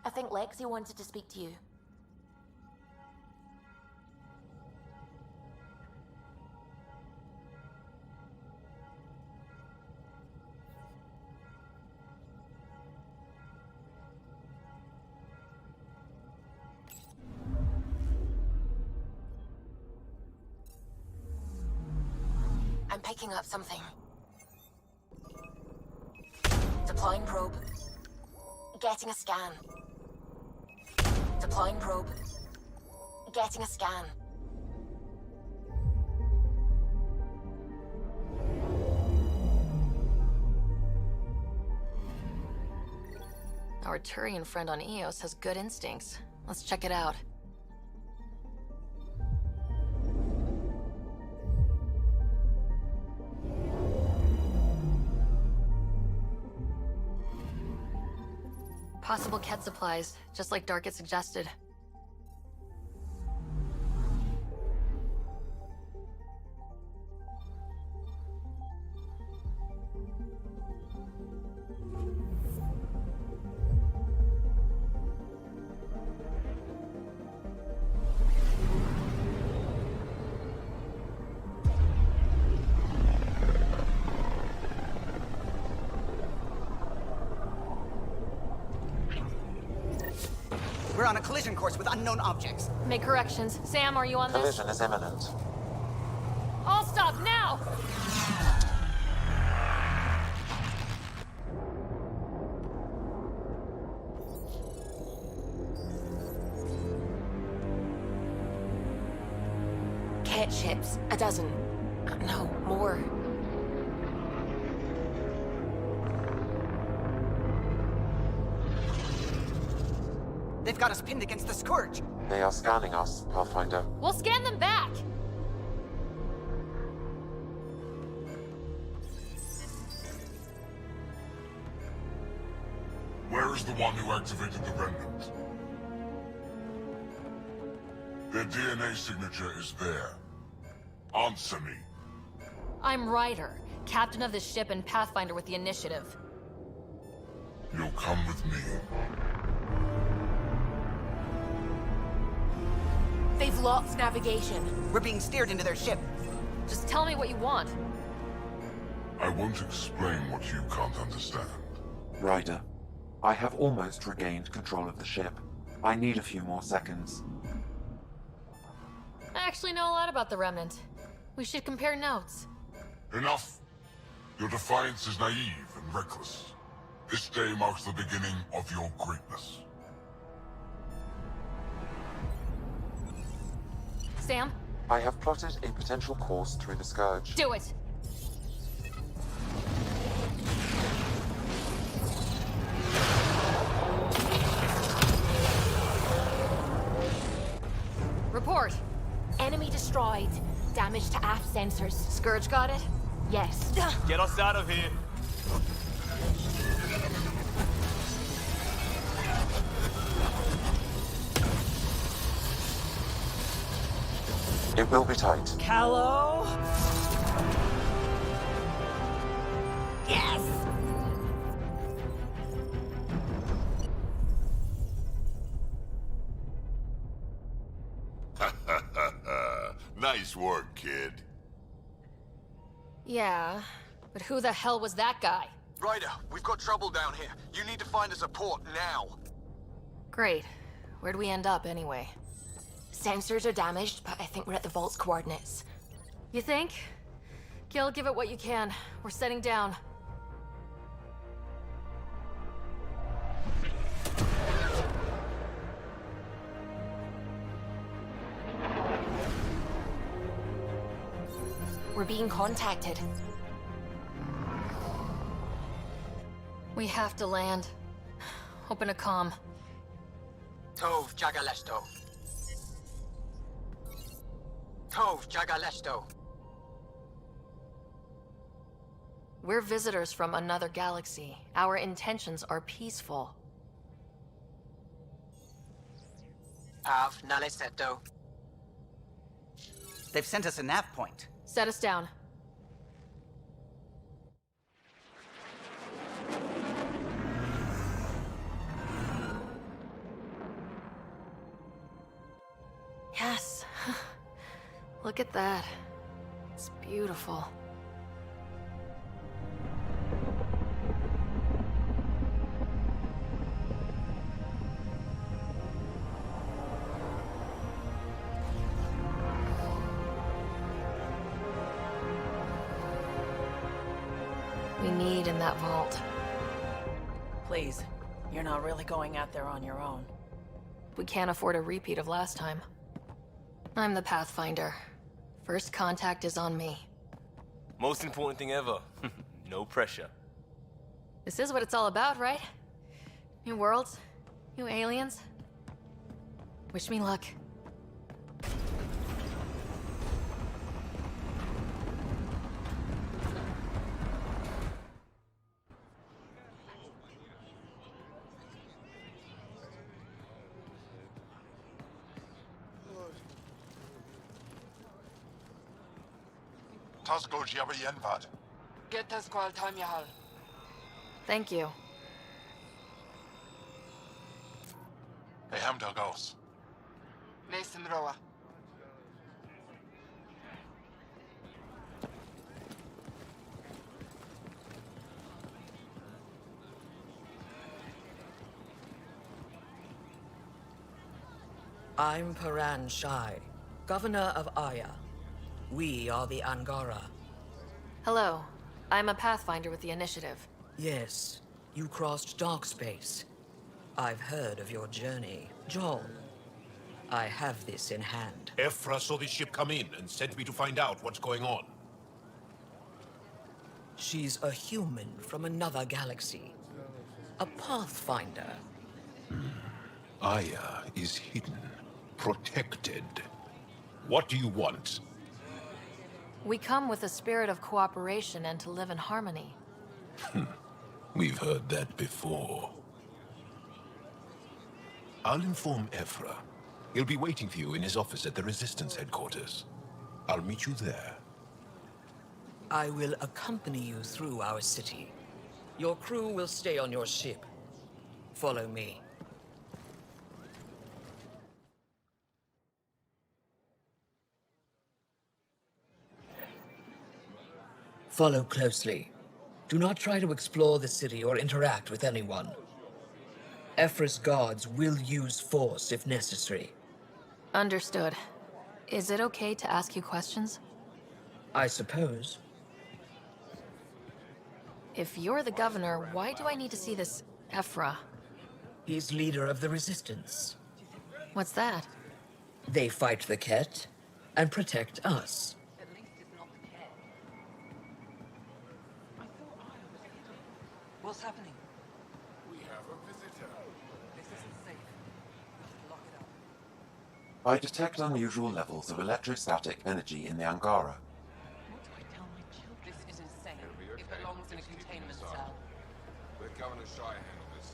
I think Lexi wanted to speak to you. I'm picking up something. Deploying probe. Getting a scan. Deploying probe. Getting a scan. Our Turian friend on Eos has good instincts. Let's check it out. Possible Ket supplies, just like Dark had suggested. We're on a collision course with unknown objects. Make corrections. Sam, are you on this? Collision is imminent. All stop now! Ket ships. A dozen. No, more. They've got us pinned against the Scourge. They are scanning us, Pathfinder. We'll scan them back! Where is the one who activated the remnant? Their DNA signature is there. Answer me. I'm Ryder, captain of the ship and Pathfinder with the initiative. You'll come with me. They've lost navigation. We're being steered into their ship. Just tell me what you want. I won't explain what you can't understand. Ryder, I have almost regained control of the ship. I need a few more seconds. I actually know a lot about the Remnant. We should compare notes. Enough! Your defiance is naive and reckless. This day marks the beginning of your greatness. Sam? I have plotted a potential course through the Scourge. Do it! Report! Enemy destroyed. Damage to aft sensors. Scourge got it? Yes. Get us out of here. It will be tight. Callow? Yes! Nice work, kid. Yeah, but who the hell was that guy? Ryder, we've got trouble down here. You need to find us a port now. Great. Where'd we end up anyway? Sensors are damaged, but I think we're at the vault's coordinates. You think? Gil, give it what you can. We're setting down. We're being contacted. We have to land. Open a comm. Tov Jagalesto. Tov Jagalesto. We're visitors from another galaxy. Our intentions are peaceful. Av Naleseto. They've sent us a nav point. Set us down. Yes. Look at that. It's beautiful. We need in that vault. Please, you're not really going out there on your own. We can't afford a repeat of last time. I'm the Pathfinder. First contact is on me. Most important thing ever. No pressure. This is what it's all about, right? New worlds, new aliens. Wish me luck. Tasko Jiabayenvad. Get us qual Tamyahal. Thank you. Eham Dagos. Nathan Roa. I'm Paran Shai, Governor of Aya. We are the Angara. Hello. I'm a Pathfinder with the Initiative. Yes, you crossed dark space. I've heard of your journey. Joel, I have this in hand. Ephra saw this ship come in and sent me to find out what's going on. She's a human from another galaxy. A Pathfinder. Aya is hidden, protected. What do you want? We come with a spirit of cooperation and to live in harmony. We've heard that before. I'll inform Ephra. He'll be waiting for you in his office at the Resistance headquarters. I'll meet you there. I will accompany you through our city. Your crew will stay on your ship. Follow me. Follow closely. Do not try to explore the city or interact with anyone. Ephra's guards will use force if necessary. Understood. Is it okay to ask you questions? I suppose. If you're the governor, why do I need to see this Ephra? He's leader of the Resistance. What's that? They fight the Ket and protect us. What's happening? We have a visitor. This isn't safe. We have to lock it up. I detect unusual levels of electrostatic energy in the Angara. What do I tell my children? This is insane. It belongs in a containment cell. Let Governor Shire handle this.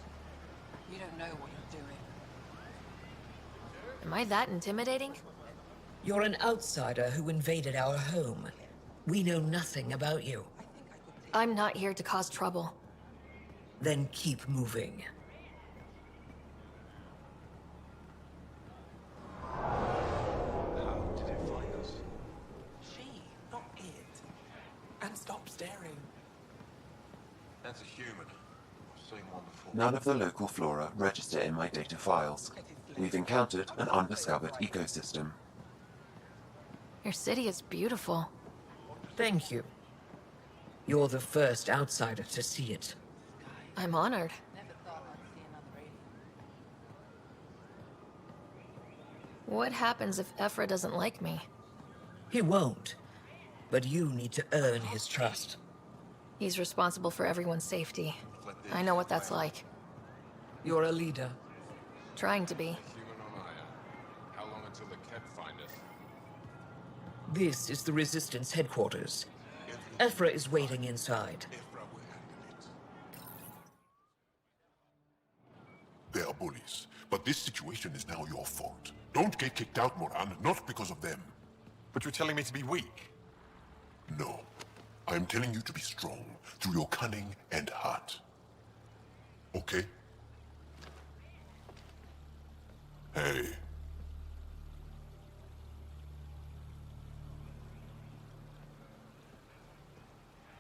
You don't know what you're doing. Am I that intimidating? You're an outsider who invaded our home. We know nothing about you. I'm not here to cause trouble. Then keep moving. How did it find us? She, not it. And stop staring. That's a human. I've seen one before. None of the local flora register in my data files. We've encountered an undiscovered ecosystem. Your city is beautiful. Thank you. You're the first outsider to see it. I'm honored. What happens if Ephra doesn't like me? He won't. But you need to earn his trust. He's responsible for everyone's safety. I know what that's like. You're a leader. Trying to be. Human on Aya. How long until the Ket find us? This is the Resistance headquarters. Ephra is waiting inside. They are bullies, but this situation is now your fault. Don't get kicked out, Moran, not because of them. But you're telling me to be weak. No. I'm telling you to be strong through your cunning and heart. Okay? Hey.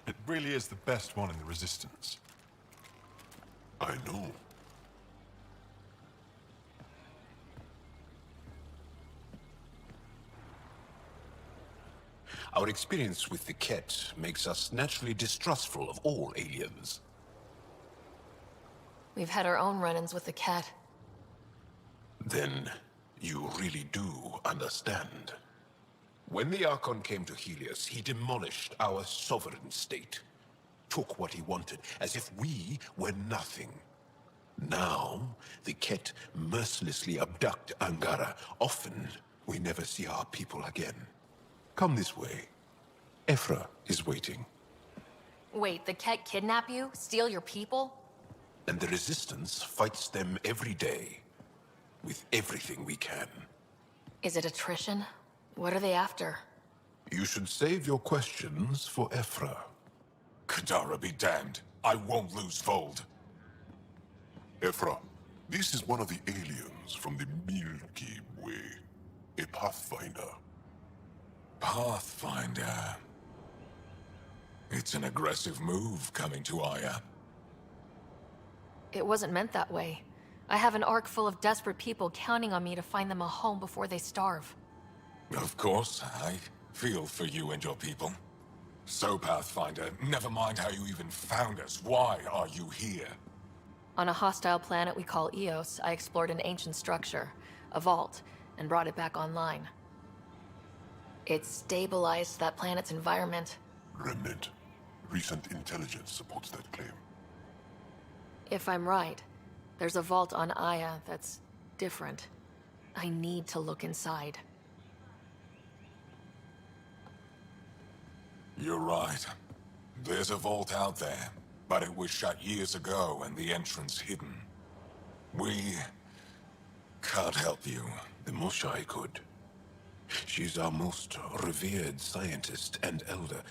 It really is the best one in the Resistance. I know. Our experience with the Ket makes us naturally distrustful of all aliens. We've had our own run-ins with the cat. Then you really do understand. When the Archon came to Helios, he demolished our sovereign state. Took what he wanted, as if we were nothing. Now, the Ket mercilessly abduct Angara. Often, we never see our people again. Come this way. Ephra is waiting. Wait, the cat kidnap you? Steal your people? And the Resistance fights them every day. With everything we can. Is it attrition? What are they after? You should save your questions for Ephra. Kadara be damned. I won't lose Fold. Ephra, this is one of the aliens from the Milky Way. A Pathfinder. Pathfinder. It's an aggressive move coming to Aya. It wasn't meant that way. I have an ark full of desperate people counting on me to find them a home before they starve. Of course, I feel for you and your people. So, Pathfinder, never mind how you even found us. Why are you here? On a hostile planet we call Eos, I explored an ancient structure, a vault, and brought it back online. It stabilized that planet's environment. Remnant. Recent intelligence supports that claim. If I'm right, there's a vault on Aya that's different. I need to look inside. You're right. There's a vault out there, but it was shut years ago and the entrance hidden. We can't help you. The Moshai could. She's our most revered scientist and elder.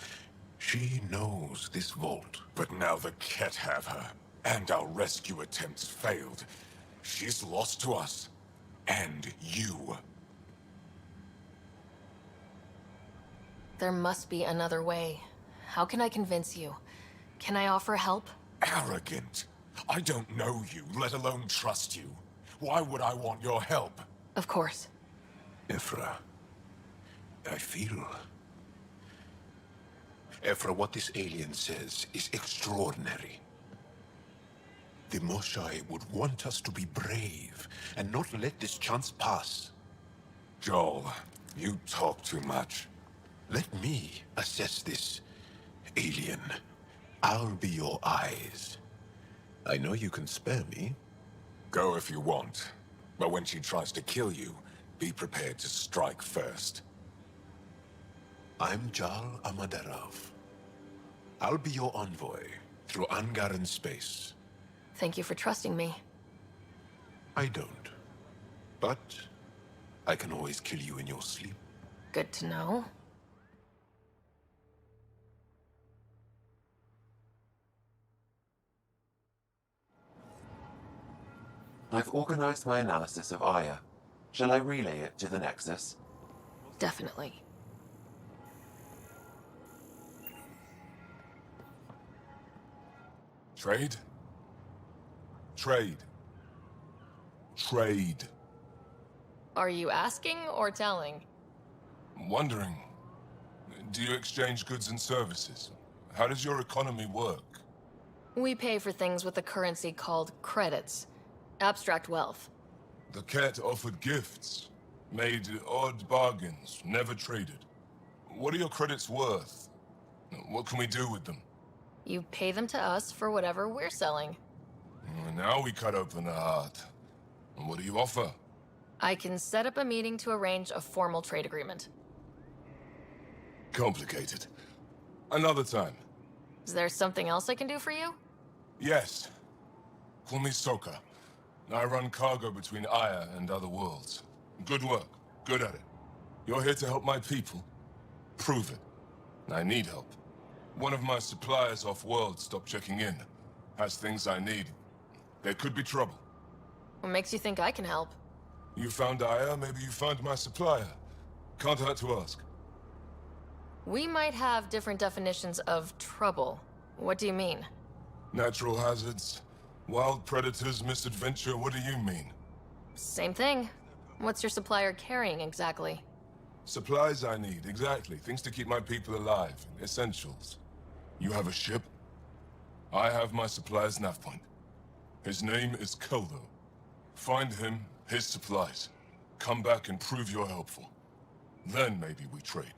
She knows this vault. But now the Ket have her, and our rescue attempts failed. She's lost to us, and you. There must be another way. How can I convince you? Can I offer help? Arrogant. I don't know you, let alone trust you. Why would I want your help? Of course. Ephra, I feel... Ephra, what this alien says is extraordinary. The Moshai would want us to be brave and not let this chance pass. Joel, you talk too much. Let me assess this, alien. I'll be your eyes. I know you can spare me. Go if you want. But when she tries to kill you, be prepared to strike first. I'm Jal Amaderov. I'll be your envoy through Angaran space. Thank you for trusting me. I don't. But I can always kill you in your sleep. Good to know. I've organized my analysis of Aya. Shall I relay it to the Nexus? Definitely. Trade? Trade. Trade. Are you asking or telling? Wondering, do you exchange goods and services? How does your economy work? We pay for things with a currency called credits. Abstract wealth. The cat offered gifts, made odd bargains, never traded. What are your credits worth? What can we do with them? You pay them to us for whatever we're selling. Now we cut open the heart. What do you offer? I can set up a meeting to arrange a formal trade agreement. Complicated. Another time. Is there something else I can do for you? Yes. Call me Soka. I run cargo between Aya and other worlds. Good work. Good at it. You're here to help my people. Prove it. I need help. One of my suppliers off-world stopped checking in. Has things I need. There could be trouble. What makes you think I can help? You found Aya, maybe you found my supplier. Can't hurt to ask. We might have different definitions of trouble. What do you mean? Natural hazards, wild predators, misadventure, what do you mean? Same thing. What's your supplier carrying exactly? Supplies I need, exactly. Things to keep my people alive. Essentials. You have a ship? I have my supplier's nav point. His name is Keldo. Find him, his supplies. Come back and prove you're helpful. Then maybe we trade.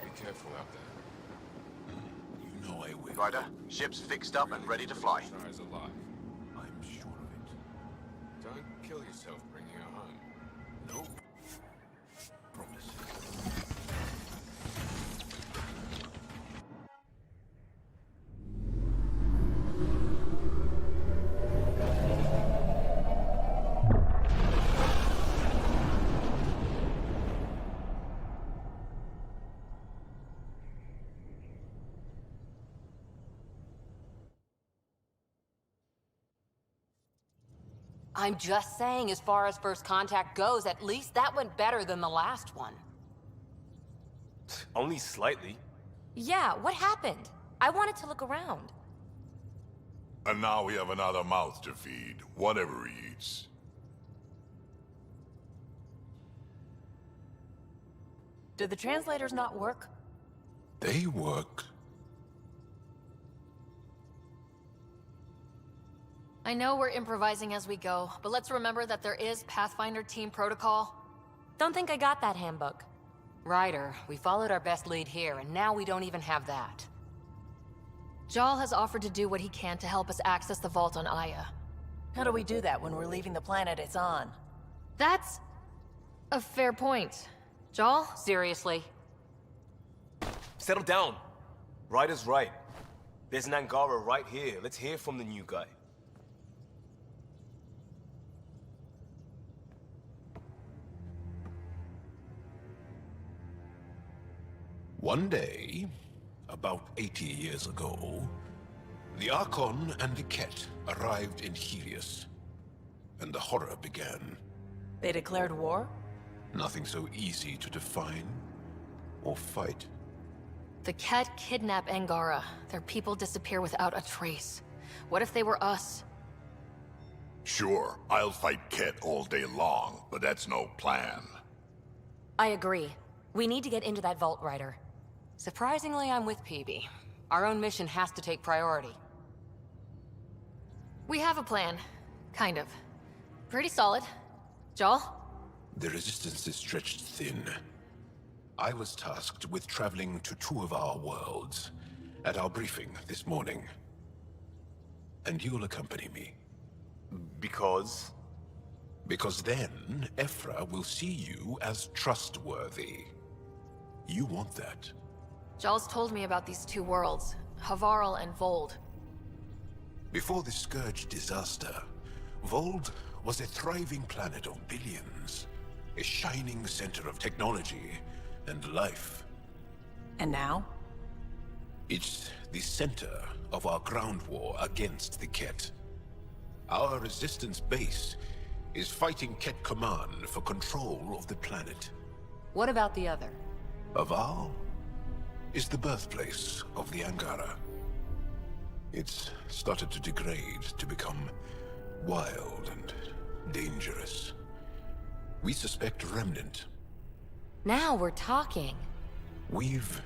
Be careful out there. You know I will. Ryder, ship's fixed up and ready to fly. Is alive. I'm sure of it. Don't kill yourself bringing her home. No. Promise. I'm just saying, as far as first contact goes, at least that went better than the last one. Only slightly. Yeah, what happened? I wanted to look around. And now we have another mouth to feed, whatever he eats. Did the translators not work? They work. I know we're improvising as we go, but let's remember that there is Pathfinder team protocol. Don't think I got that handbook. Ryder, we followed our best lead here, and now we don't even have that. Jal has offered to do what he can to help us access the vault on Aya. How do we do that when we're leaving the planet it's on? That's a fair point. Jal? Seriously? Settle down. Ryder's right. There's an Angara right here. Let's hear from the new guy. One day, about 80 years ago, the Archon and the Ket arrived in Helios, and the horror began. They declared war? Nothing so easy to define or fight. The Ket kidnap Angara. Their people disappear without a trace. What if they were us? Sure, I'll fight Ket all day long, but that's no plan. I agree. We need to get into that vault, Ryder. Surprisingly, I'm with PB. Our own mission has to take priority. We have a plan. Kind of. Pretty solid. Joel? The resistance is stretched thin. I was tasked with traveling to two of our worlds at our briefing this morning. And you'll accompany me. Because? Because then, Ephra will see you as trustworthy. You want that. Joel's told me about these two worlds, Havarl and Vold. Before the Scourge disaster, Vold was a thriving planet of billions. A shining center of technology and life. And now? It's the center of our ground war against the Ket. Our resistance base is fighting Ket Command for control of the planet. What about the other? Havarl is the birthplace of the Angara. It's started to degrade, to become wild and dangerous. We suspect Remnant. Now we're talking. We've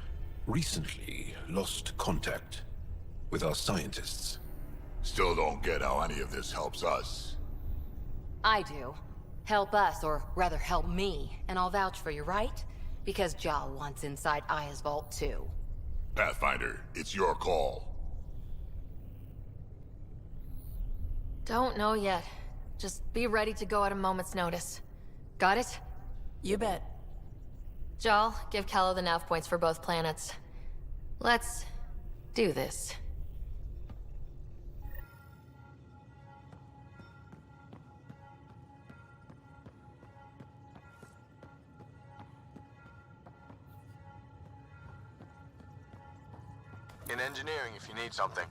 recently lost contact with our scientists. Still don't get how any of this helps us. I do. Help us, or rather help me, and I'll vouch for you, right? Because Jal wants inside Aya's vault too. Pathfinder, it's your call. Don't know yet. Just be ready to go at a moment's notice. Got it? You bet. Jal, give Callow the nav points for both planets. Let's do this. In engineering if you need something.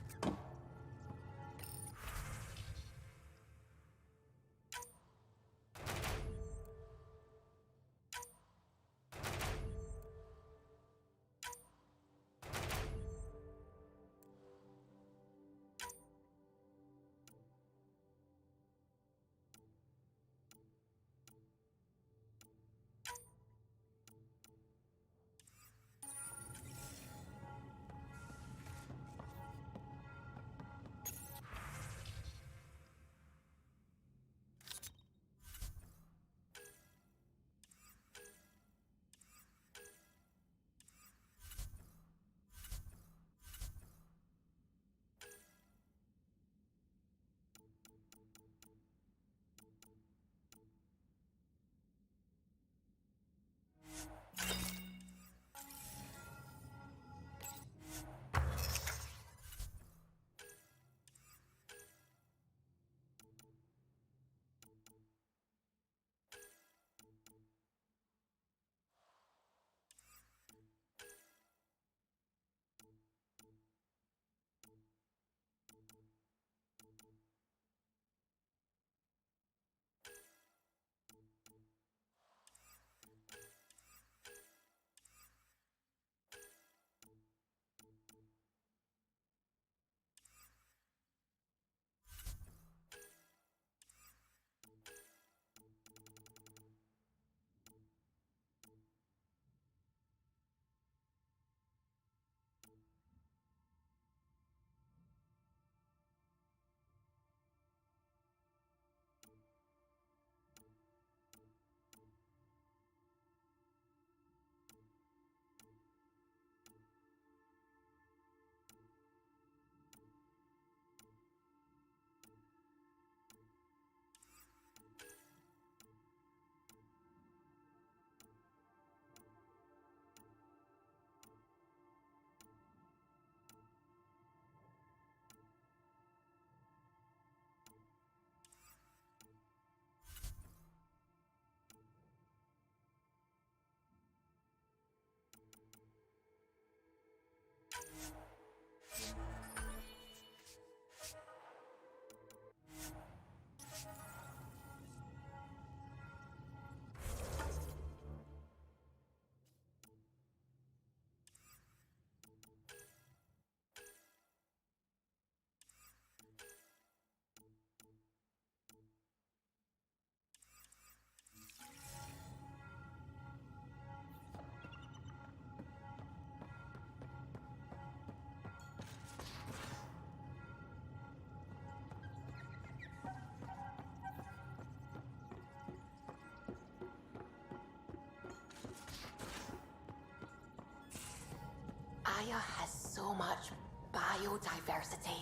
Aya has so much biodiversity.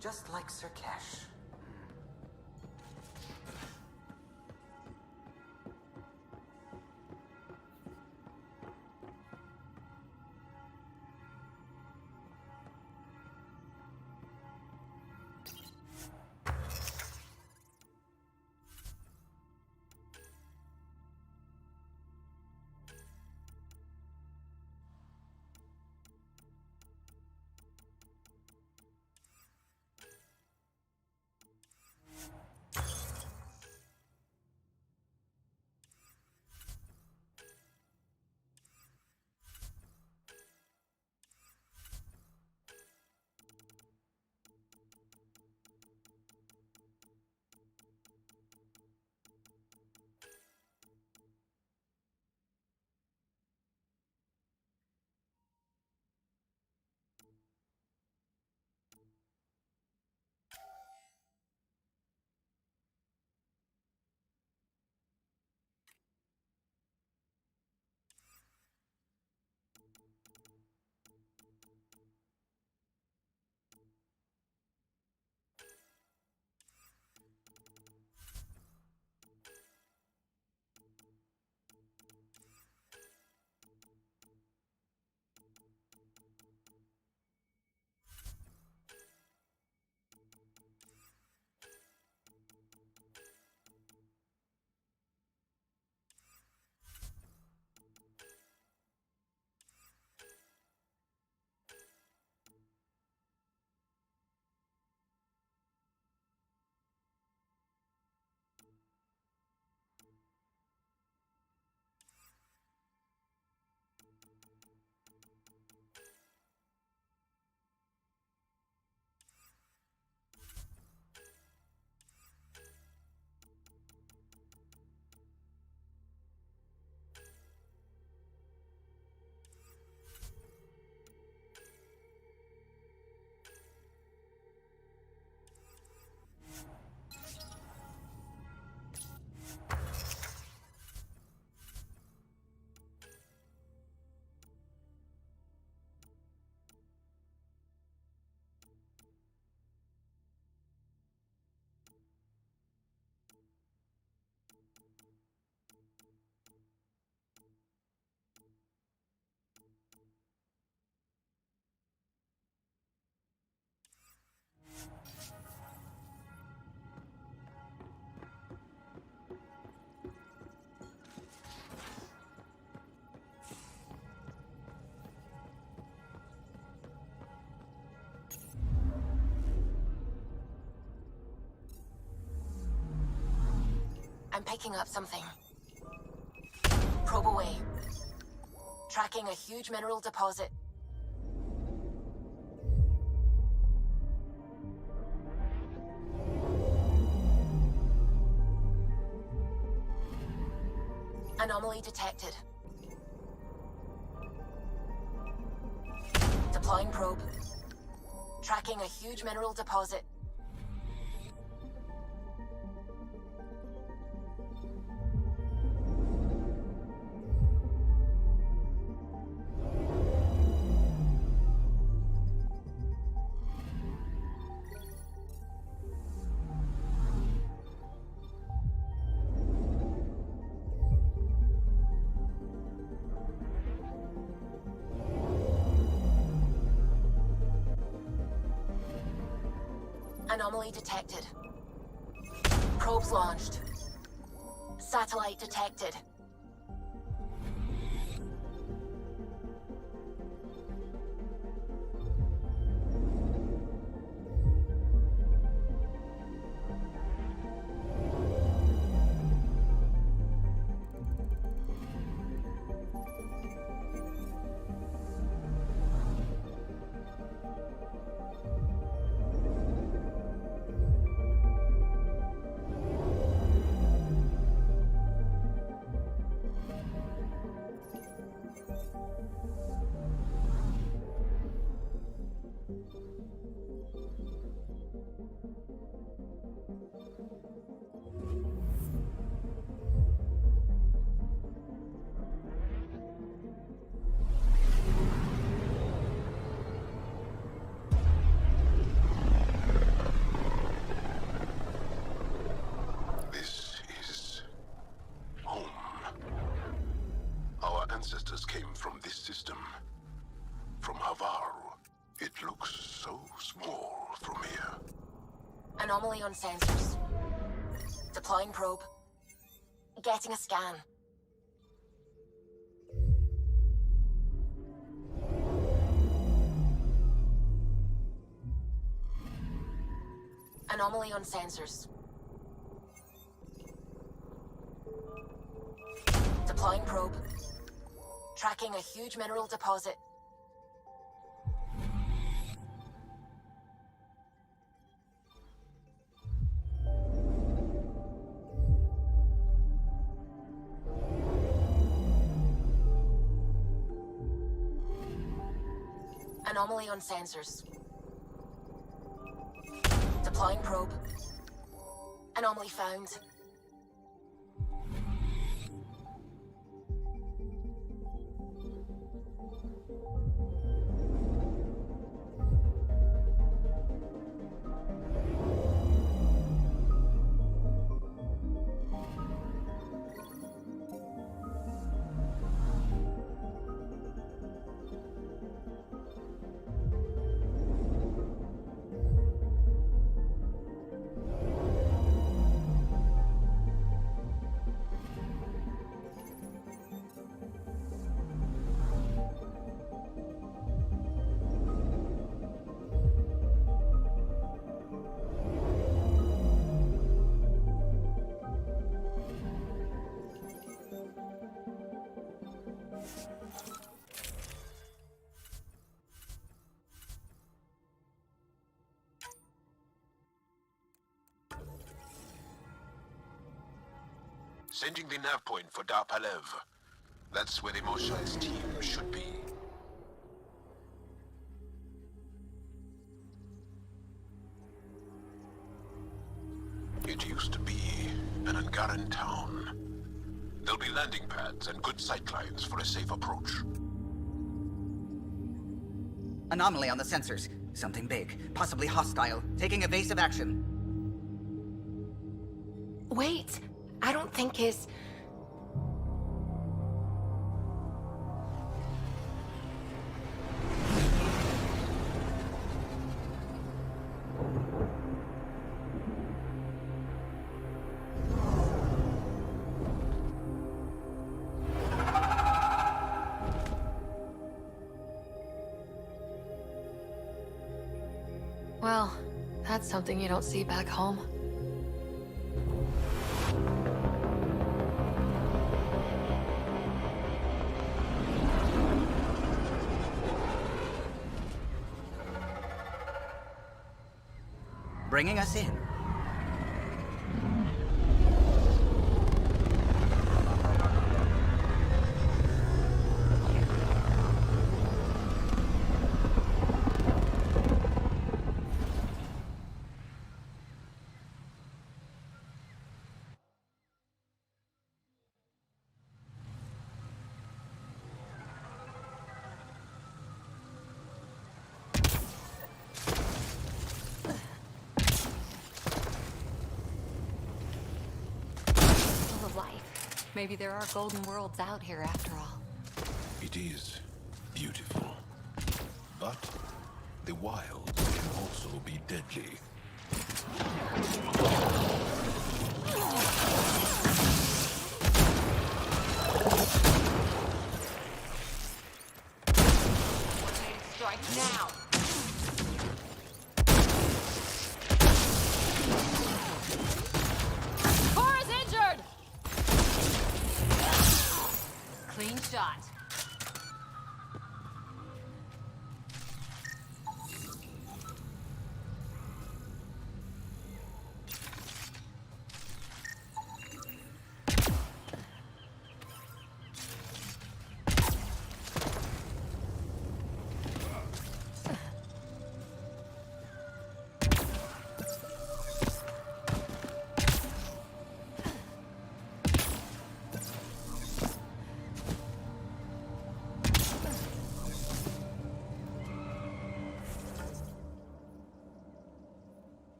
Just like Sirkesh. I'm picking up something. Probe away. Tracking a huge mineral deposit. Anomaly detected. Deploying probe. Tracking a huge mineral deposit. Anomaly detected. Probes launched. Satellite detected. Anomaly on sensors. Deploying probe. Getting a scan. Anomaly on sensors. Deploying probe. Tracking a huge mineral deposit. Anomaly on sensors. Deploying probe. Anomaly found. Sending the nav point for Dar Palev. That's where the Mosha's team should be. It used to be an Angaran town. There'll be landing pads and good sightlines for a safe approach. Anomaly on the sensors. Something big, possibly hostile, taking evasive action. Wait, I don't think his... Well, that's something you don't see back home. Bringing us in. Maybe there are golden worlds out here after all. It is beautiful. But the wild can also be deadly. Strike now! Cora's injured! Clean shot.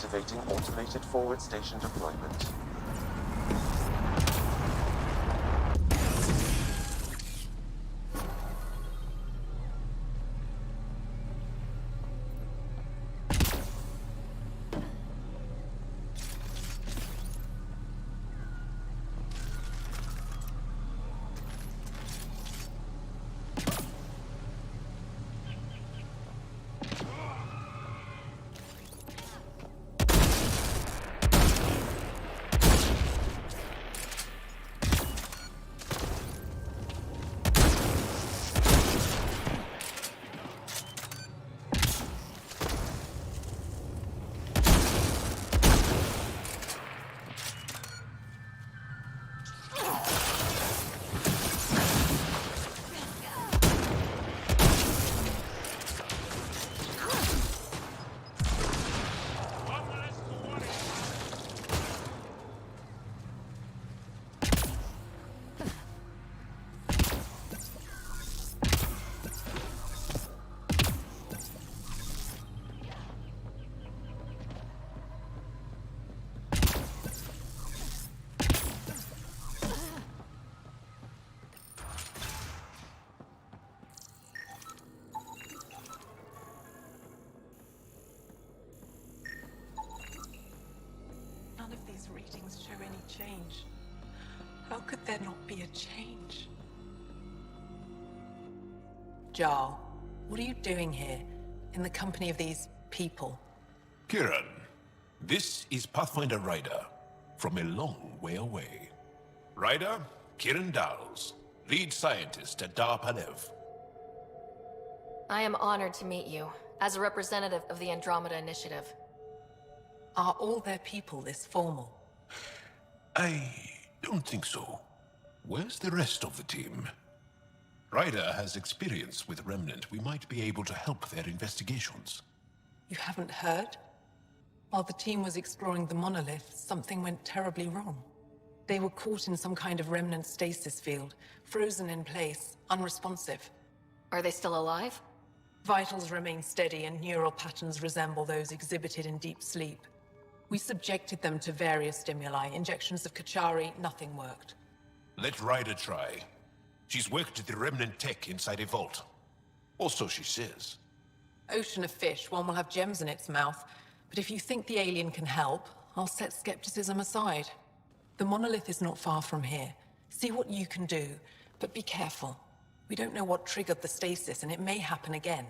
Activating automated forward station deployment. None of these readings show any change. How could there not be a change? Jarl, what are you doing here, in the company of these people? Kieran, this is Pathfinder Ryder, from a long way away. Ryder, Kieran Dowles, lead scientist at Dar Panev. I am honored to meet you, as a representative of the Andromeda Initiative. Are all their people this formal? I don't think so. Where's the rest of the team? Ryder has experience with Remnant. We might be able to help their investigations. You haven't heard? While the team was exploring the monolith, something went terribly wrong. They were caught in some kind of remnant stasis field, frozen in place, unresponsive. Are they still alive? Vitals remain steady and neural patterns resemble those exhibited in deep sleep. We subjected them to various stimuli, injections of Kachari, nothing worked. Let Ryder try. She's worked at the remnant tech inside a vault. Or so she says. Ocean of fish, one will have gems in its mouth. But if you think the alien can help, I'll set skepticism aside. The monolith is not far from here. See what you can do, but be careful. We don't know what triggered the stasis, and it may happen again.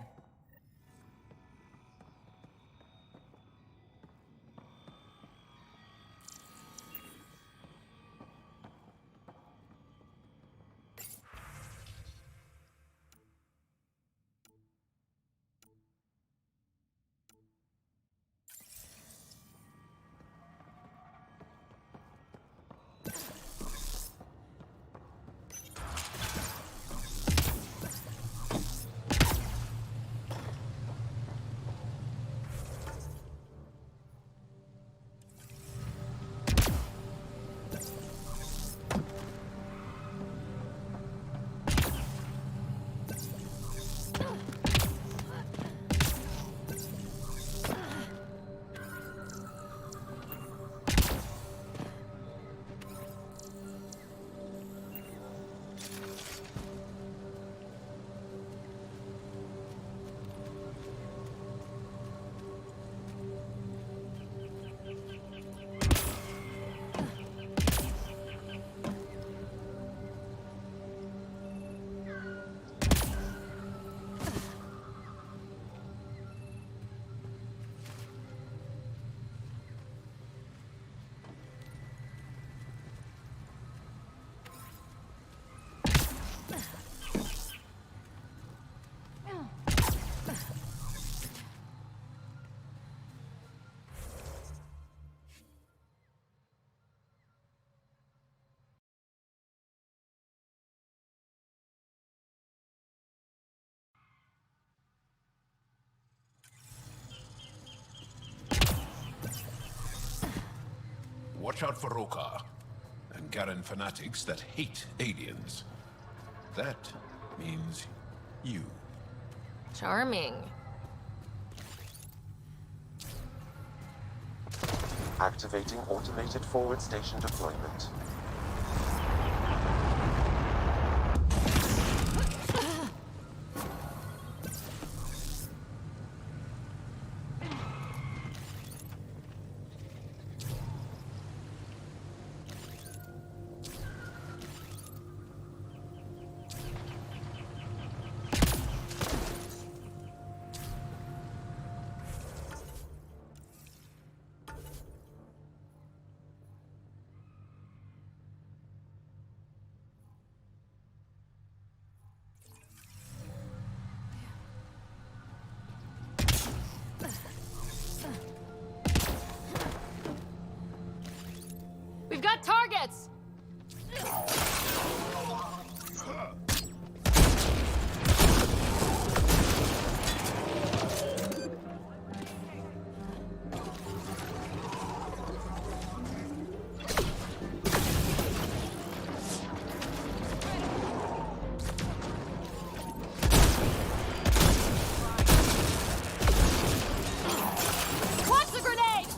Watch out for Rokar, and Garen fanatics that hate aliens. That means you. Charming. Activating automated forward station deployment. We've got targets! Watch the grenade!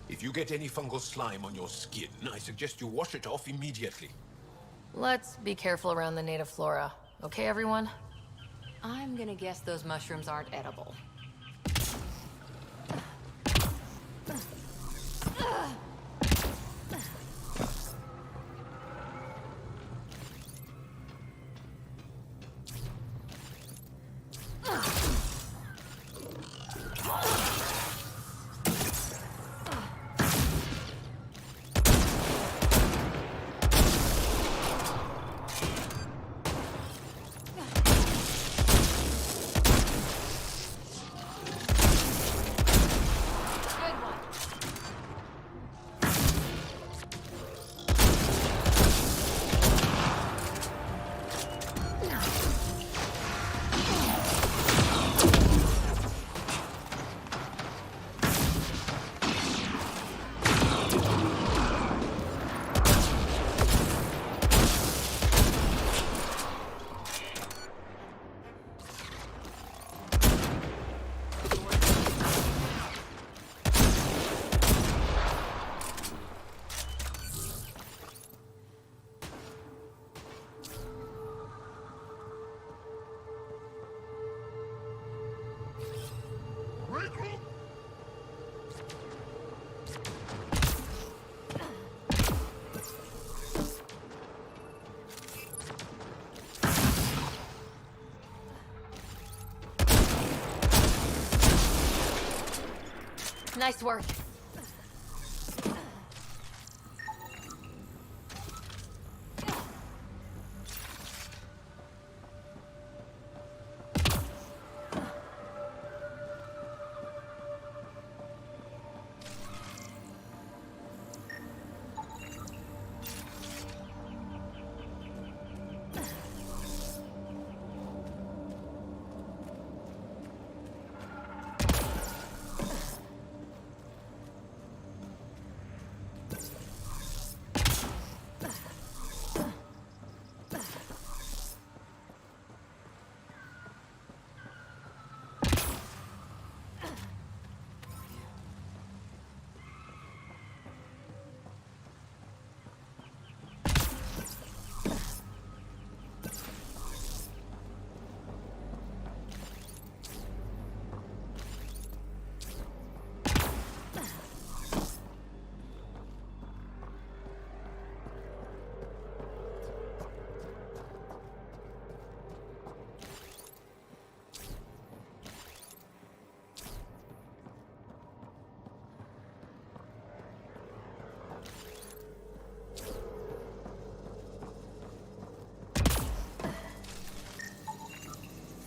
If you get any fungal slime on your skin, I suggest you wash it off immediately. Let's be careful around the native flora. Okay, everyone? I'm gonna guess those mushrooms aren't edible. Nice work.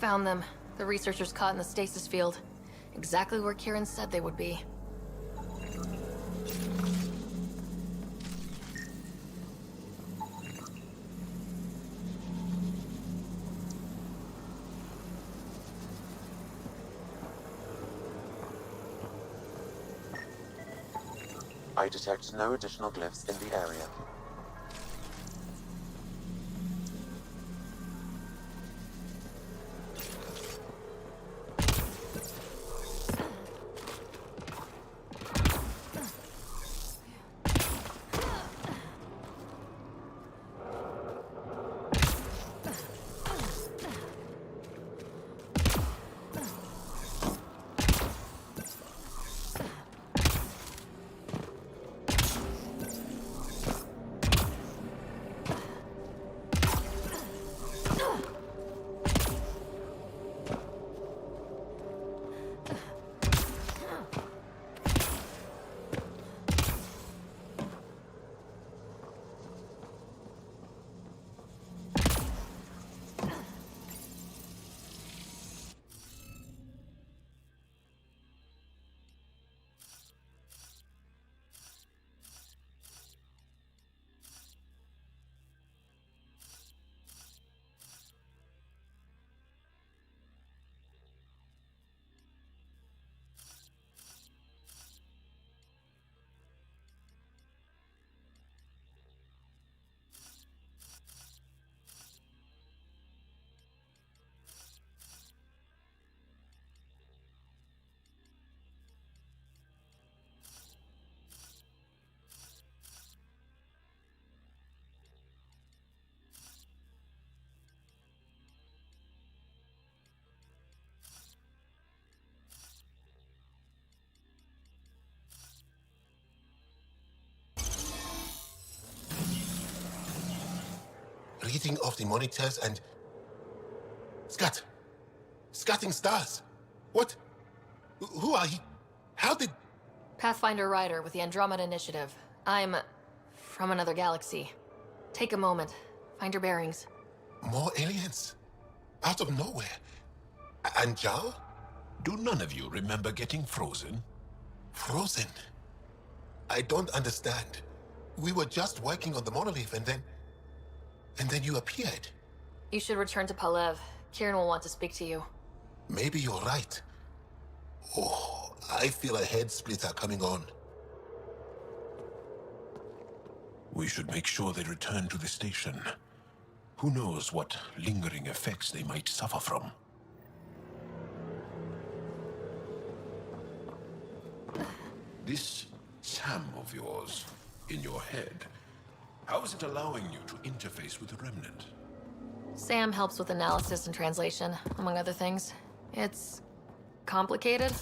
Found them. The researchers caught in the stasis field. Exactly where Kieran said they would be. I detect no additional glyphs in the area. Reading of the monitors and... Scatting stars. What? Who are you? How did... Pathfinder Rider with the Andromeda Initiative. I'm... from another galaxy. Take a moment. Find your bearings. More aliens? Out of nowhere? And Jal? Do none of you remember getting frozen? Frozen? I don't understand. We were just working on the monolith and then you appeared. You should return to Palev. Kieran will want to speak to you. Maybe you're right. Oh, I feel a head splitter coming on. We should make sure they return to the station. Who knows what lingering effects they might suffer from. This Sam of yours, in your head, how is it allowing you to interface with the Remnant? Sam helps with analysis and translation, among other things. It's... complicated.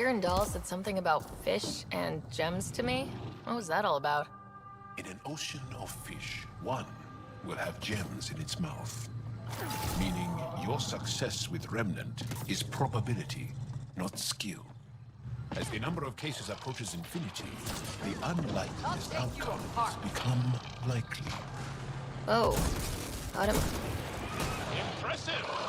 Kieran Dahl said something about fish and gems to me. What was that all about? In an ocean of fish, one will have gems in its mouth. Meaning your success with Remnant is probability, not skill. As the number of cases approaches infinity, the unlikeliest outcomes become likely. Oh. Got him. Impressive!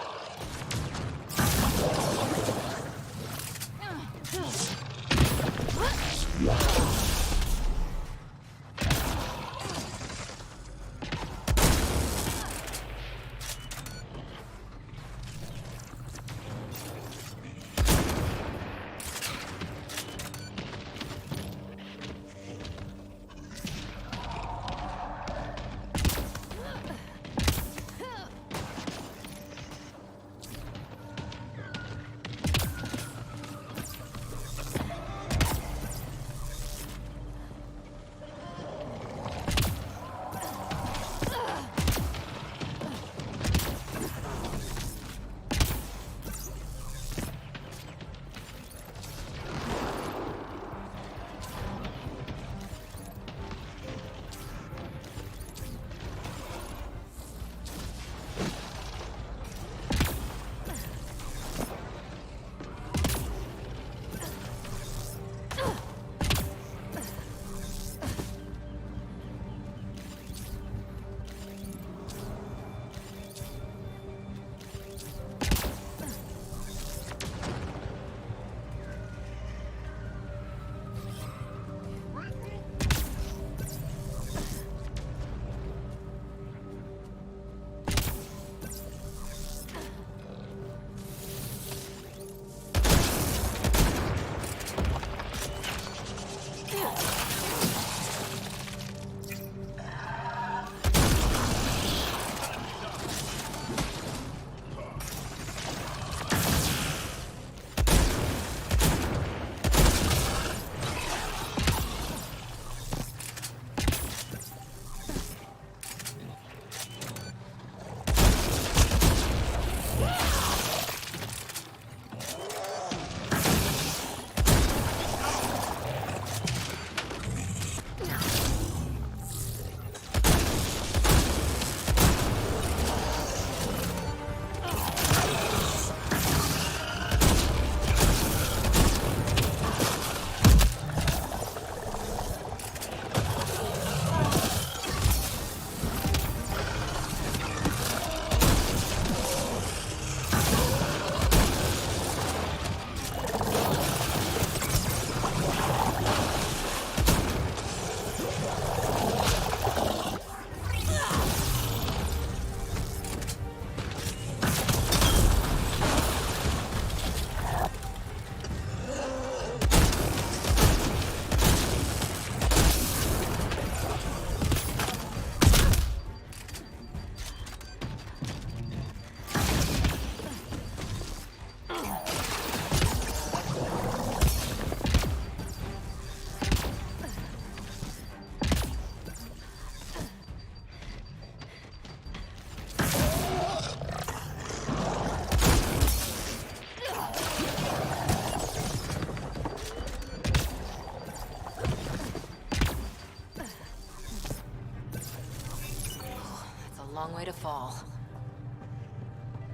Long way to fall.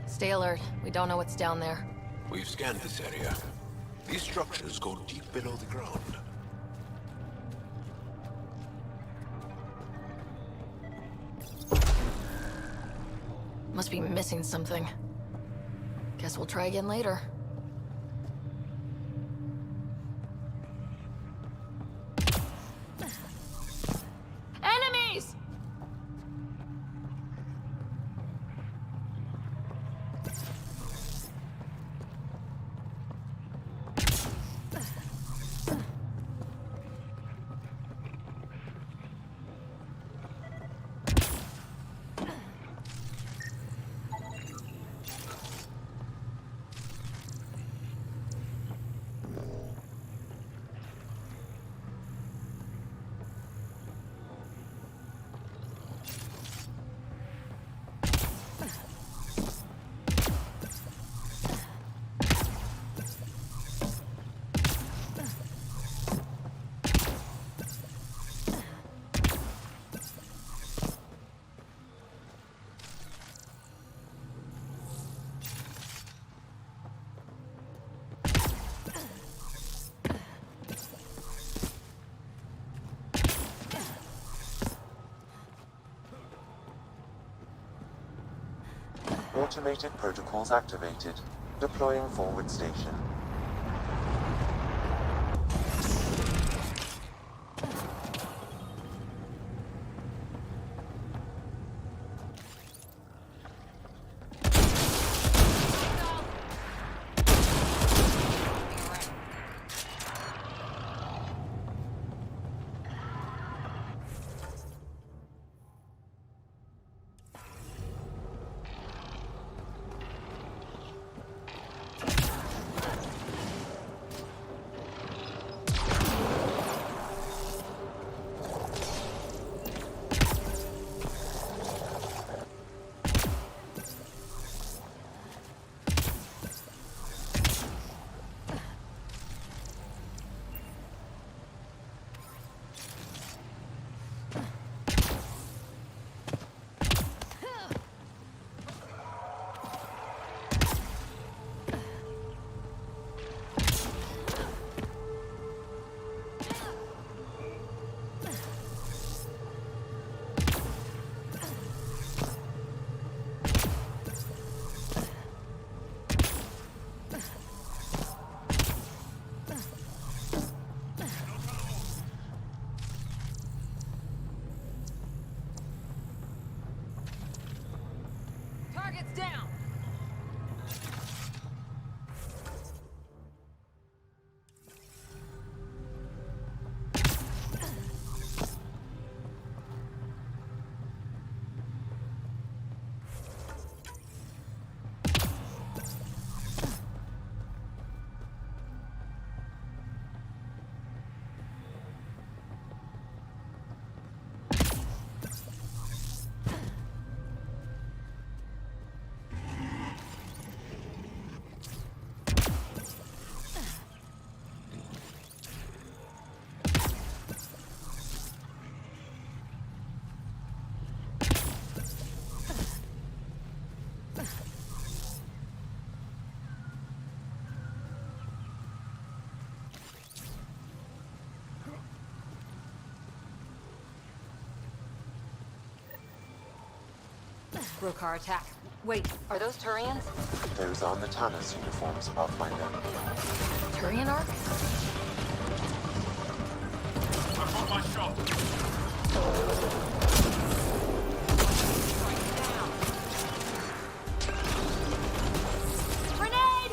Stay alert. We don't know what's down there. We've scanned this area. These structures go deep below the ground. Must be missing something. Guess we'll try again later. Enemies! Automated protocols activated. Deploying forward station. Target's down! Brokar attack. Wait, are those Turians? Those are Natana's uniforms, Pathfinder. Turian arc? I've got my shot. Grenade!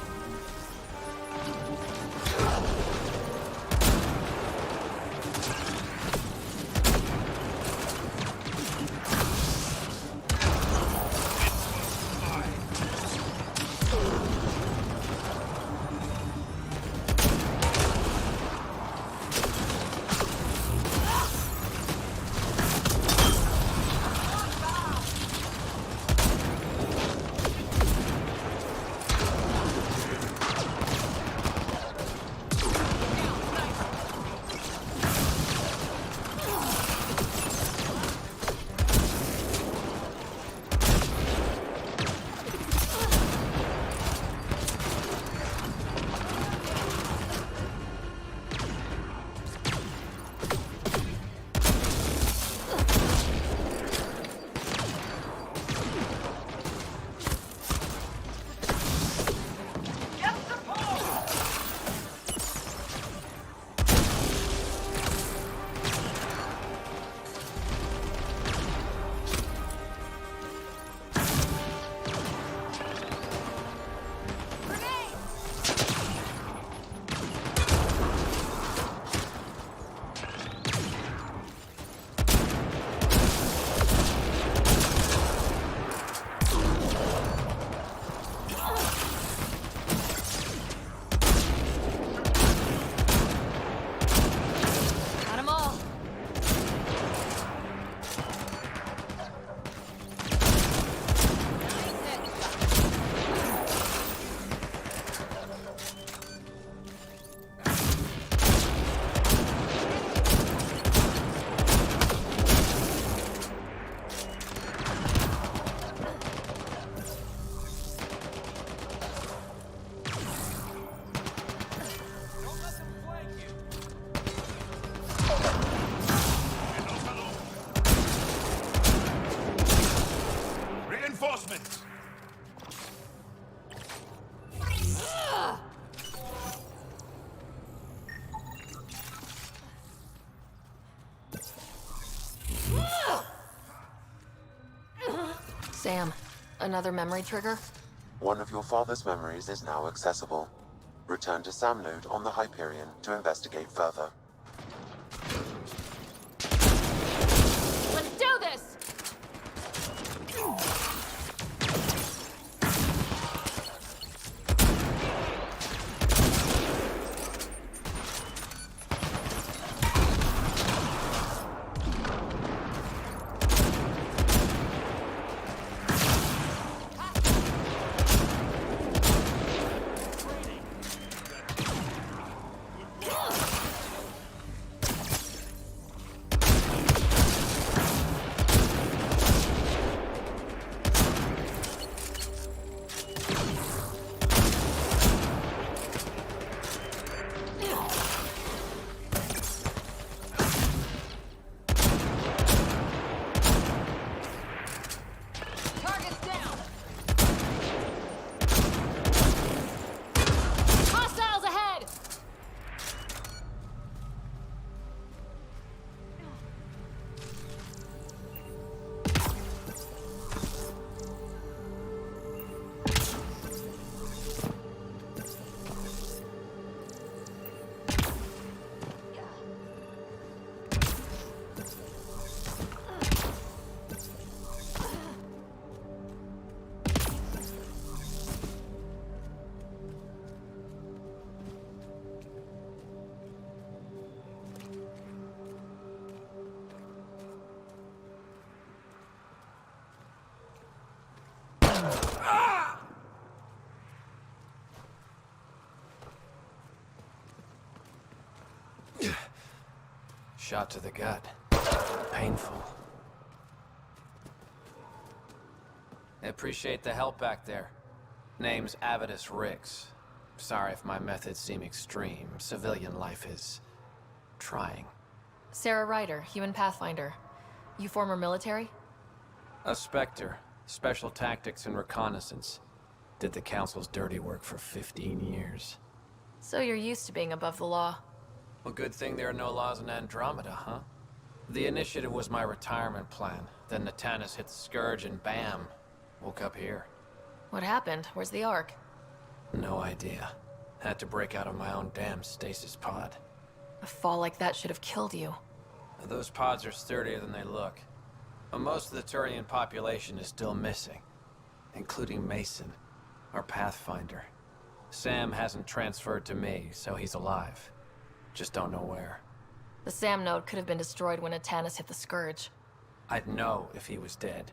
Sam, another memory trigger? One of your father's memories is now accessible. Return to Sam node on the Hyperion to investigate further. Let's do this! Shot to the gut. Painful. I appreciate the help back there. Name's Avidus Rix. Sorry if my methods seem extreme. Civilian life is trying. Sarah Ryder, human pathfinder. You former military? A Spectre. Special tactics and reconnaissance. Did the Council's dirty work for 15 years. So you're used to being above the law. Well, good thing there are no laws in Andromeda, huh? The initiative was my retirement plan. Then Natanis hit the Scourge and bam, woke up here. What happened? Where's the Ark? No idea. Had to break out of my own damn stasis pod. A fall like that should have killed you. Those pods are sturdier than they look. But most of the Turian population is still missing, including Mason, our Pathfinder. Sam hasn't transferred to me, so he's alive. Just don't know where. The Sam node could have been destroyed when Natanis hit the Scourge. I'd know if he was dead.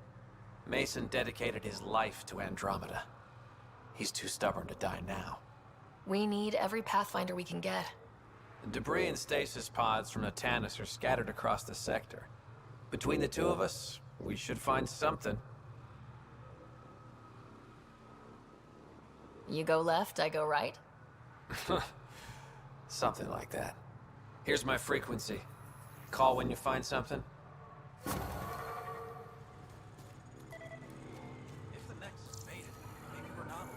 Mason dedicated his life to Andromeda. He's too stubborn to die now. We need every Pathfinder we can get. The debris and stasis pods from Natanis are scattered across the sector. Between the two of us, we should find something. You go left, I go right? Something like that. Here's my frequency. Call when you find something. If the Nexus made it, maybe we're not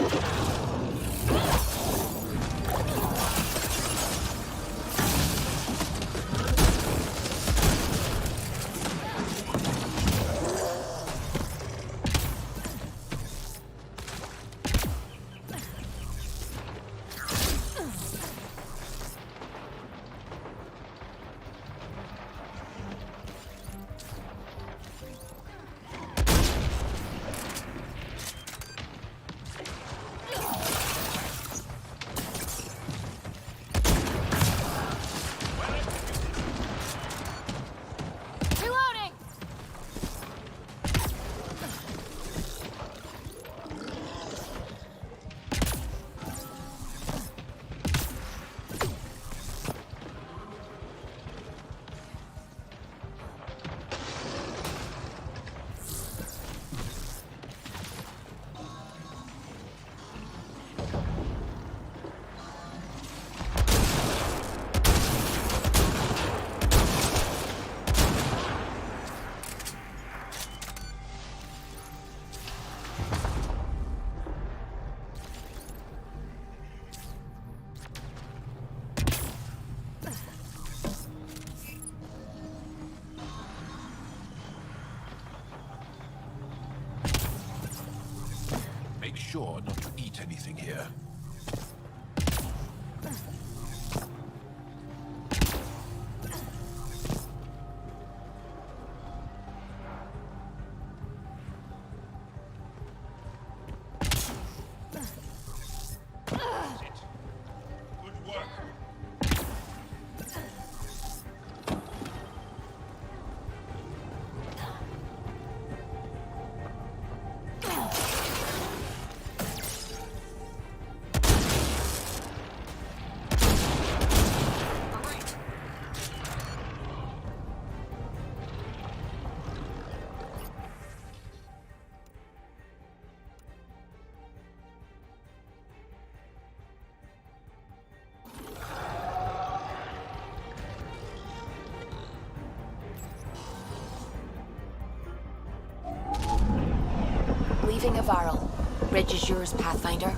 Reloading! Make sure not to eat anything here. Leaving a barrel. Bridge is yours, Pathfinder.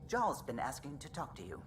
Jarl's been asking to talk to you.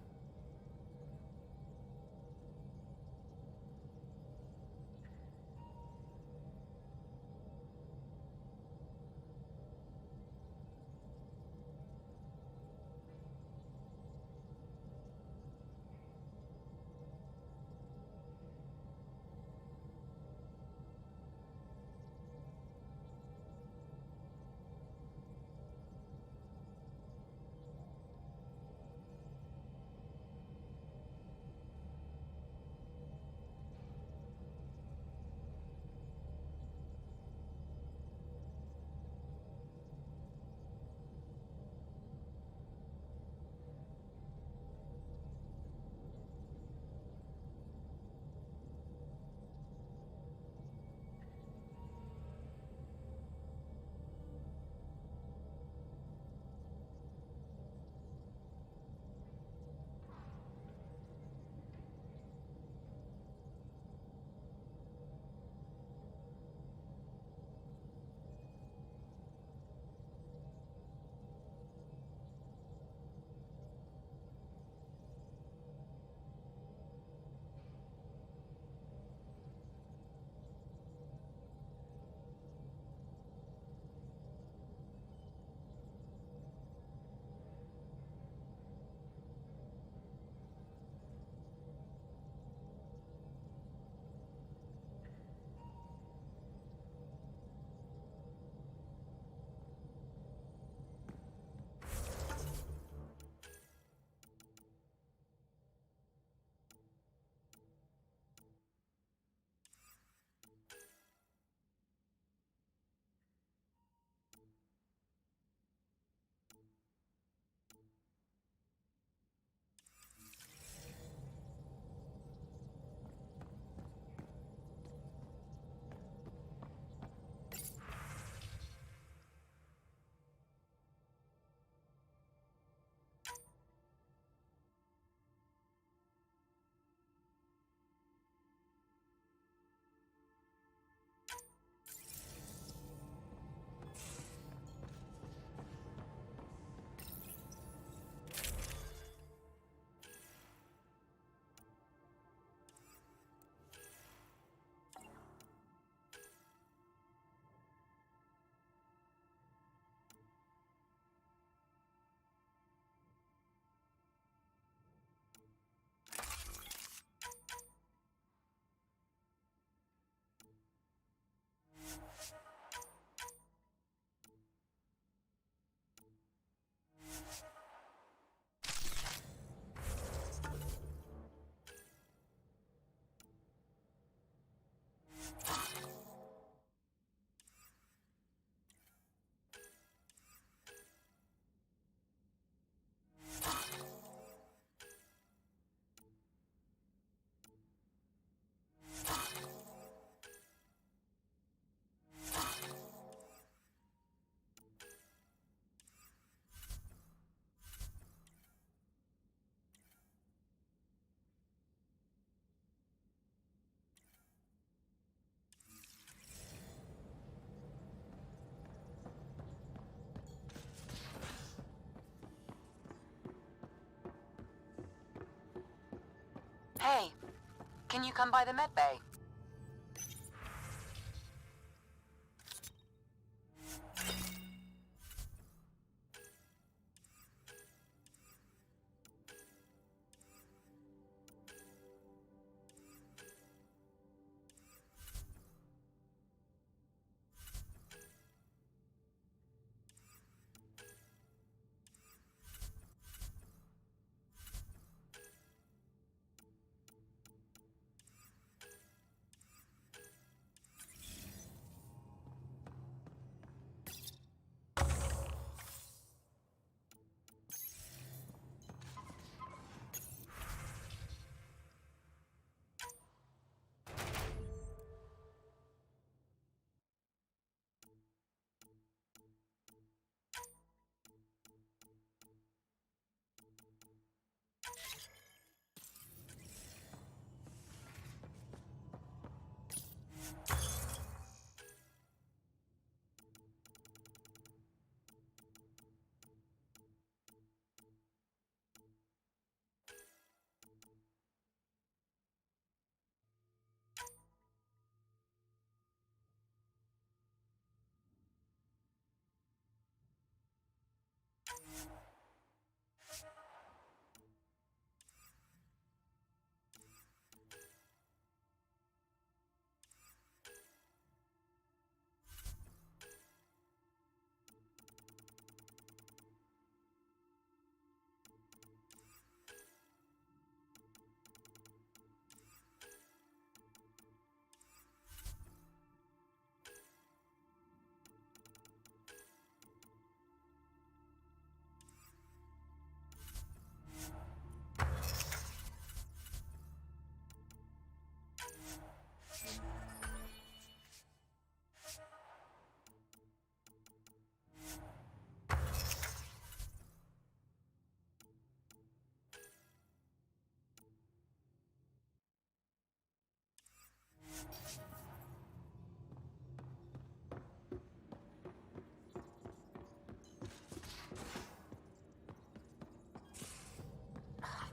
Hey, can you come by the med bay?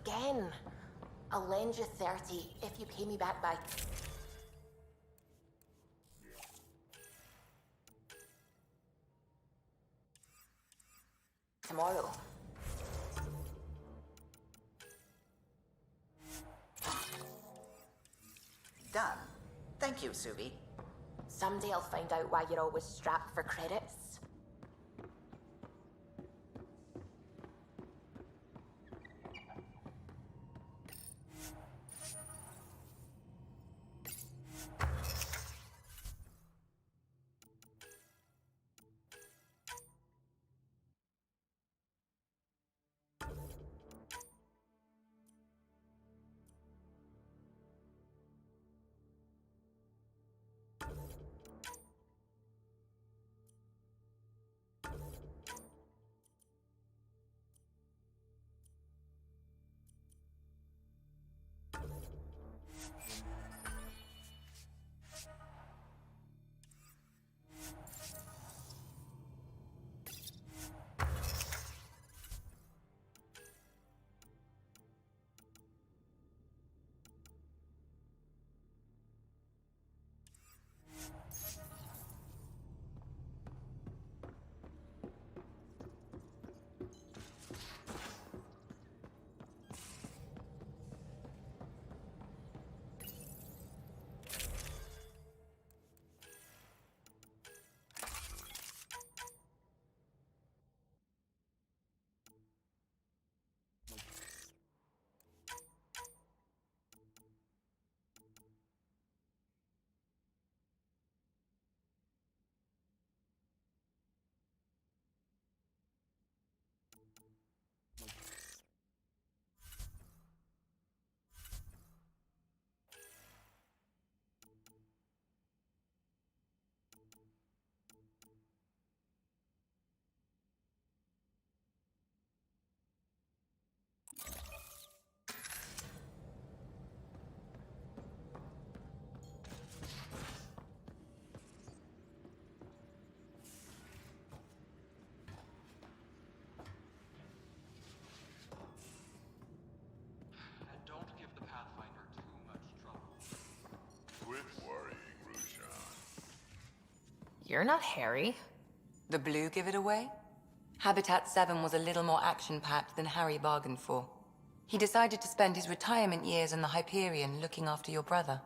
Again. I'll lend you 30 if you pay me back by... tomorrow. Done. Thank you, Subi. Someday I'll find out why you're always strapped for credits. You're not Harry. The blue give it away? Habitat 7 was a little more action-packed than Harry bargained for. He decided to spend his retirement years in the Hyperion looking after your brother.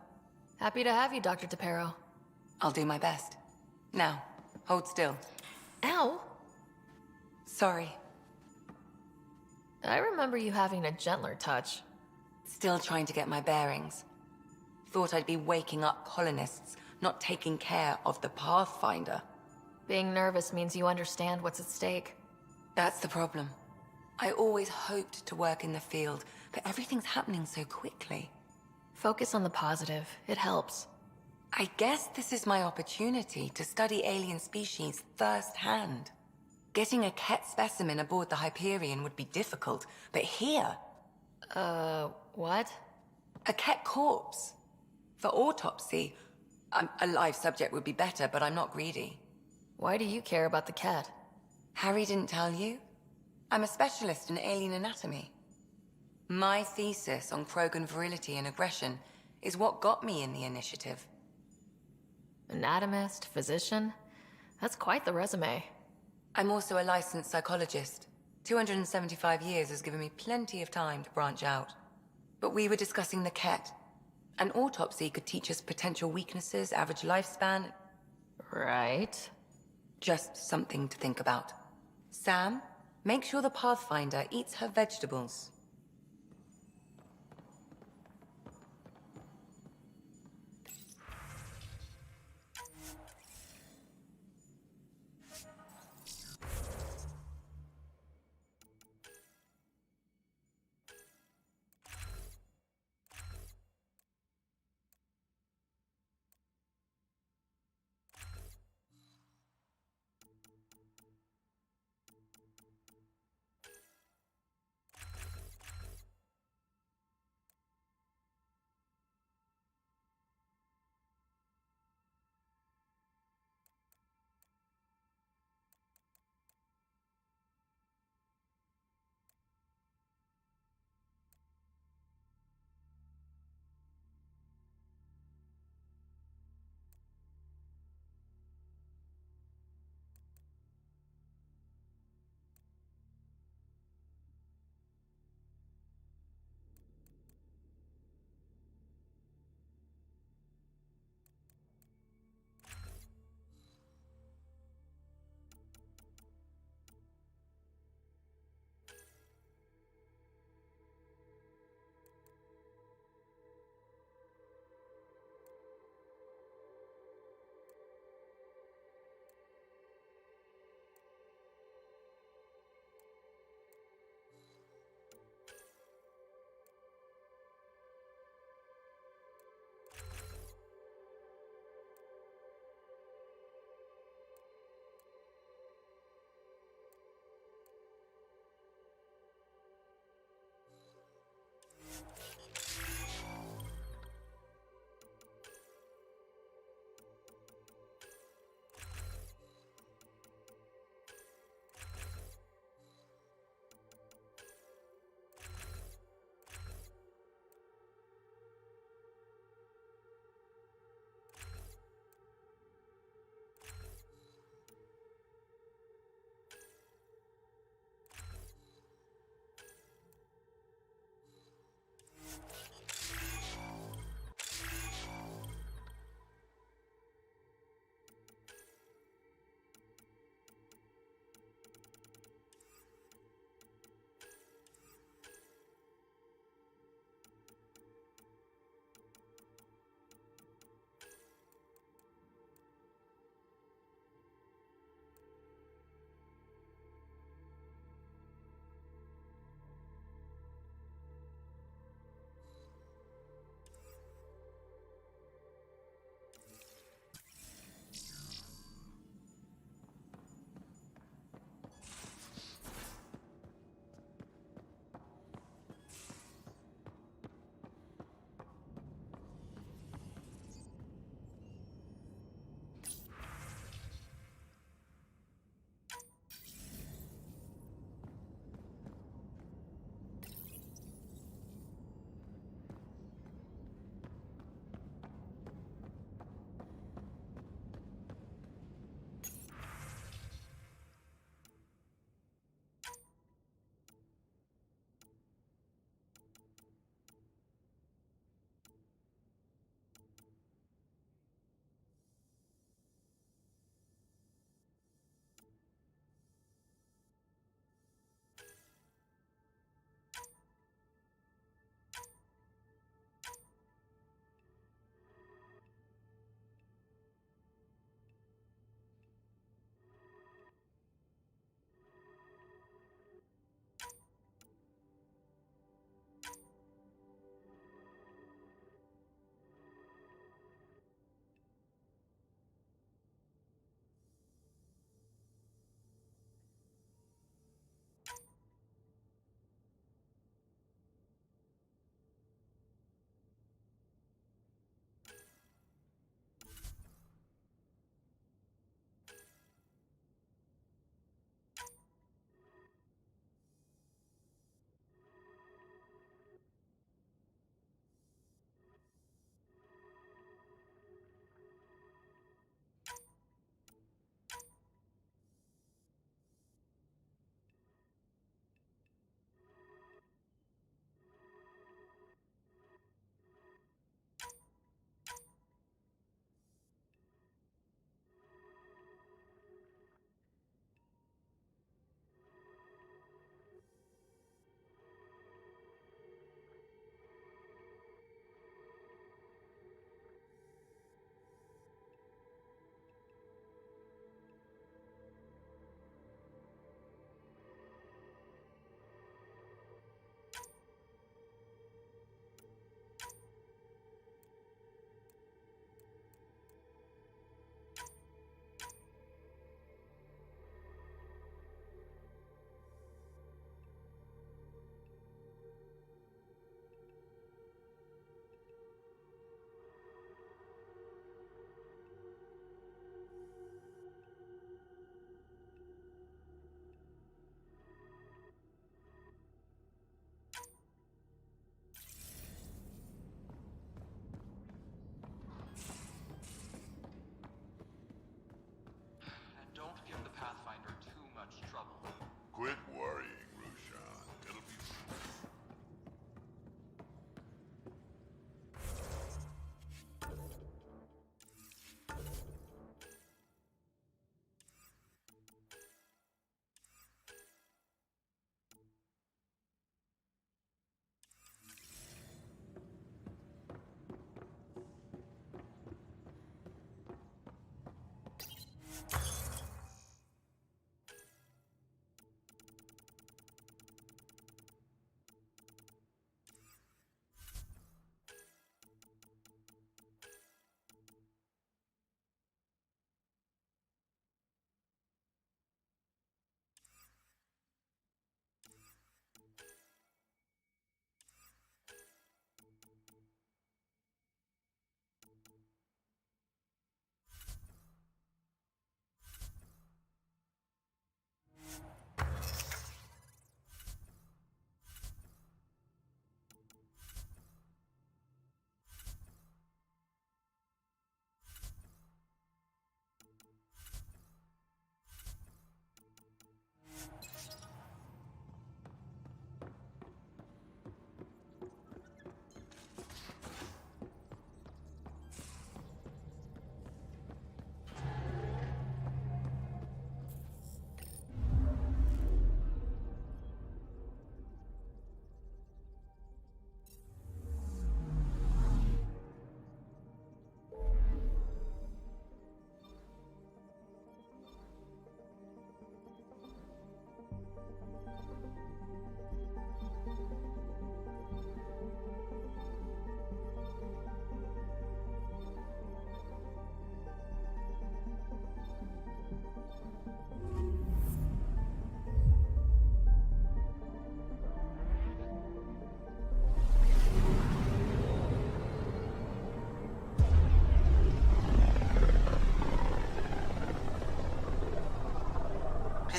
Happy to have you, Dr. Tapero. I'll do my best. Now, hold still. Ow! Sorry. I remember you having a gentler touch. Still trying to get my bearings. Thought I'd be waking up colonists, not taking care of the Pathfinder. Being nervous means you understand what's at stake. That's the problem. I always hoped to work in the field, but everything's happening so quickly. Focus on the positive. It helps. I guess this is my opportunity to study alien species firsthand. Getting a Ket specimen aboard the Hyperion would be difficult, but here... what? A Ket corpse. For autopsy, a live subject would be better, but I'm not greedy. Why do you care about the cat? Harry didn't tell you? I'm a specialist in alien anatomy. My thesis on Krogan virility and aggression is what got me in the initiative. Anatomist, physician? That's quite the resume. I'm also a licensed psychologist. 275 years has given me plenty of time to branch out. But we were discussing the Ket. An autopsy could teach us potential weaknesses, average lifespan... Right. Just something to think about. Sam, make sure the Pathfinder eats her vegetables.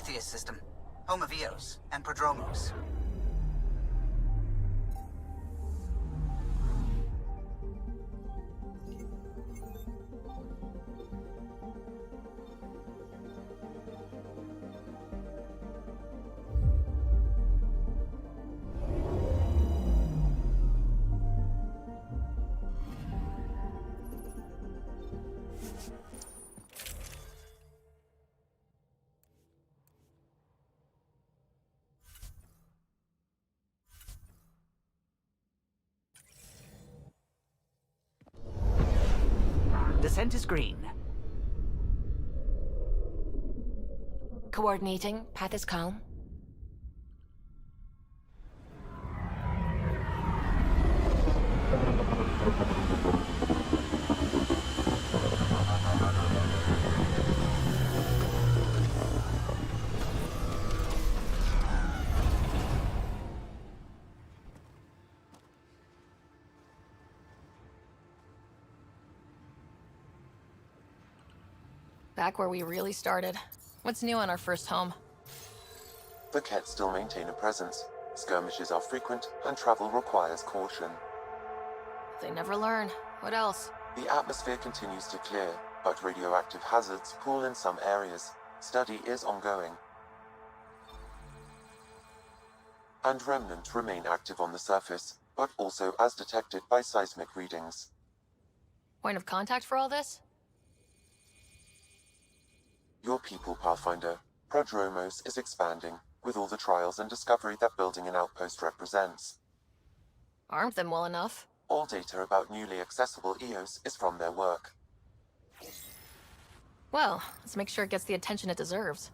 Prometheus system, home of Eos and Prodromos. Descent is green. Coordinating. Path is calm. Back where we really started. What's new on our first home? The Kett still maintain a presence. Skirmishes are frequent, and travel requires caution. They never learn. What else? The atmosphere continues to clear, but radioactive hazards pool in some areas. Study is ongoing. And Remnant remain active on the surface, but also as detected by seismic readings. Point of contact for all this? Your people, Pathfinder. Prodromos is expanding, with all the trials and discovery that building an outpost represents. Armed them well enough. All data about newly accessible Eos is from their work. Well, let's make sure it gets the attention it deserves.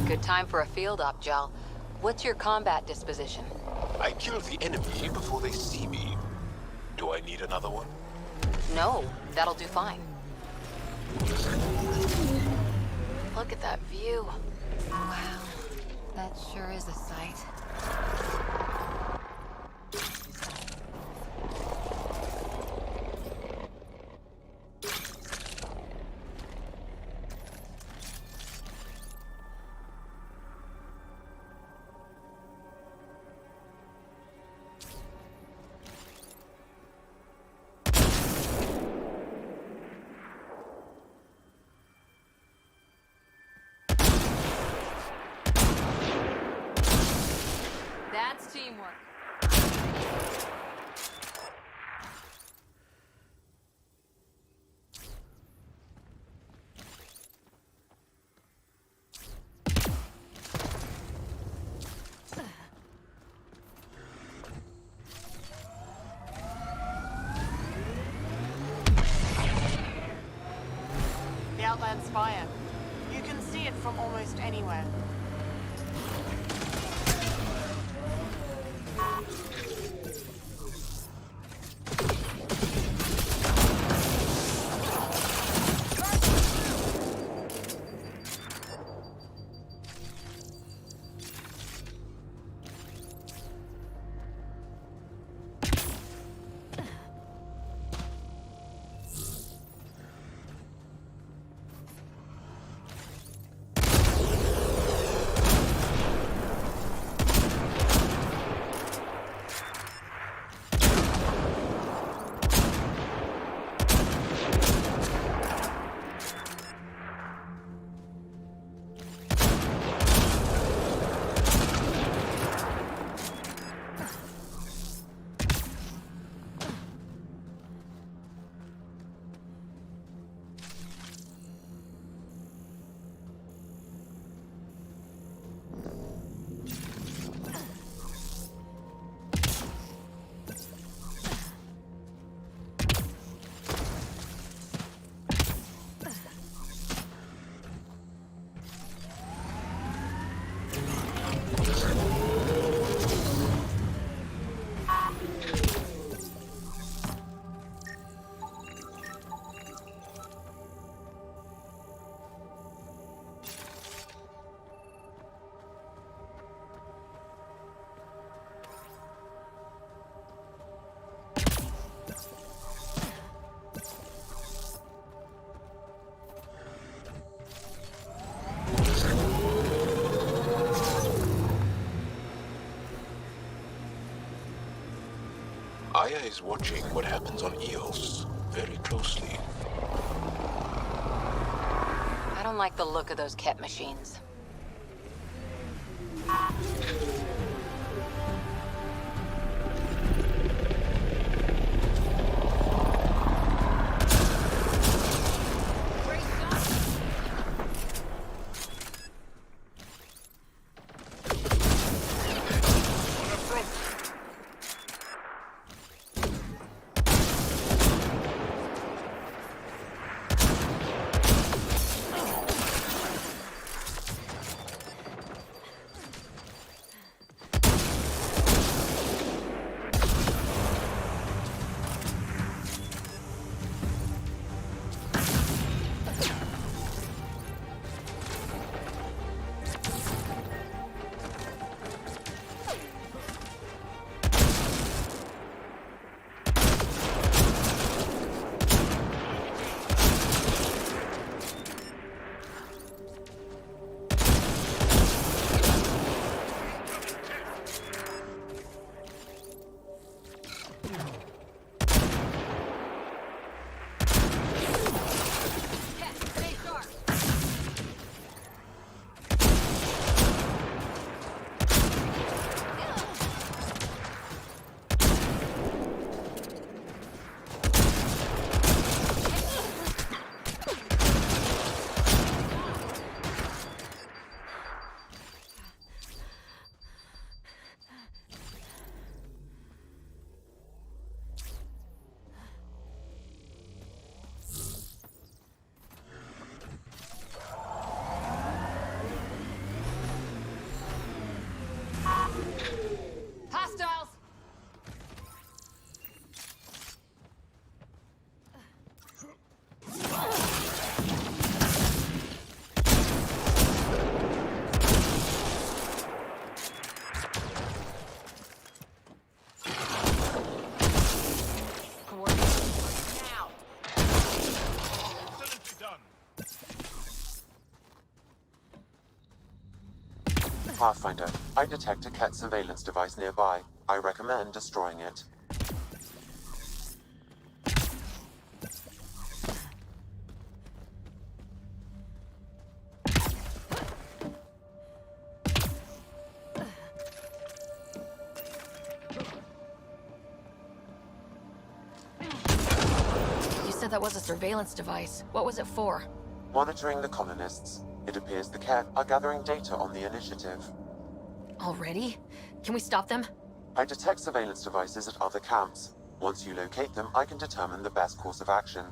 Good time for a field op, Jal. What's your combat disposition? I kill the enemy before they see me. Do I need another one? No, that'll do fine. Look at that view. Wow, that sure is a sight. That's teamwork. The Outland's fire. You can see it from almost anywhere. Aya is watching what happens on Eos very closely. I don't like the look of those Ket machines. Hostiles! Pathfinder, I detect a Ket surveillance device nearby. I recommend destroying it. You said that was a surveillance device. What was it for? Monitoring the colonists. It appears the Ket are gathering data on the initiative. Already? Can we stop them? I detect surveillance devices at other camps. Once you locate them, I can determine the best course of action.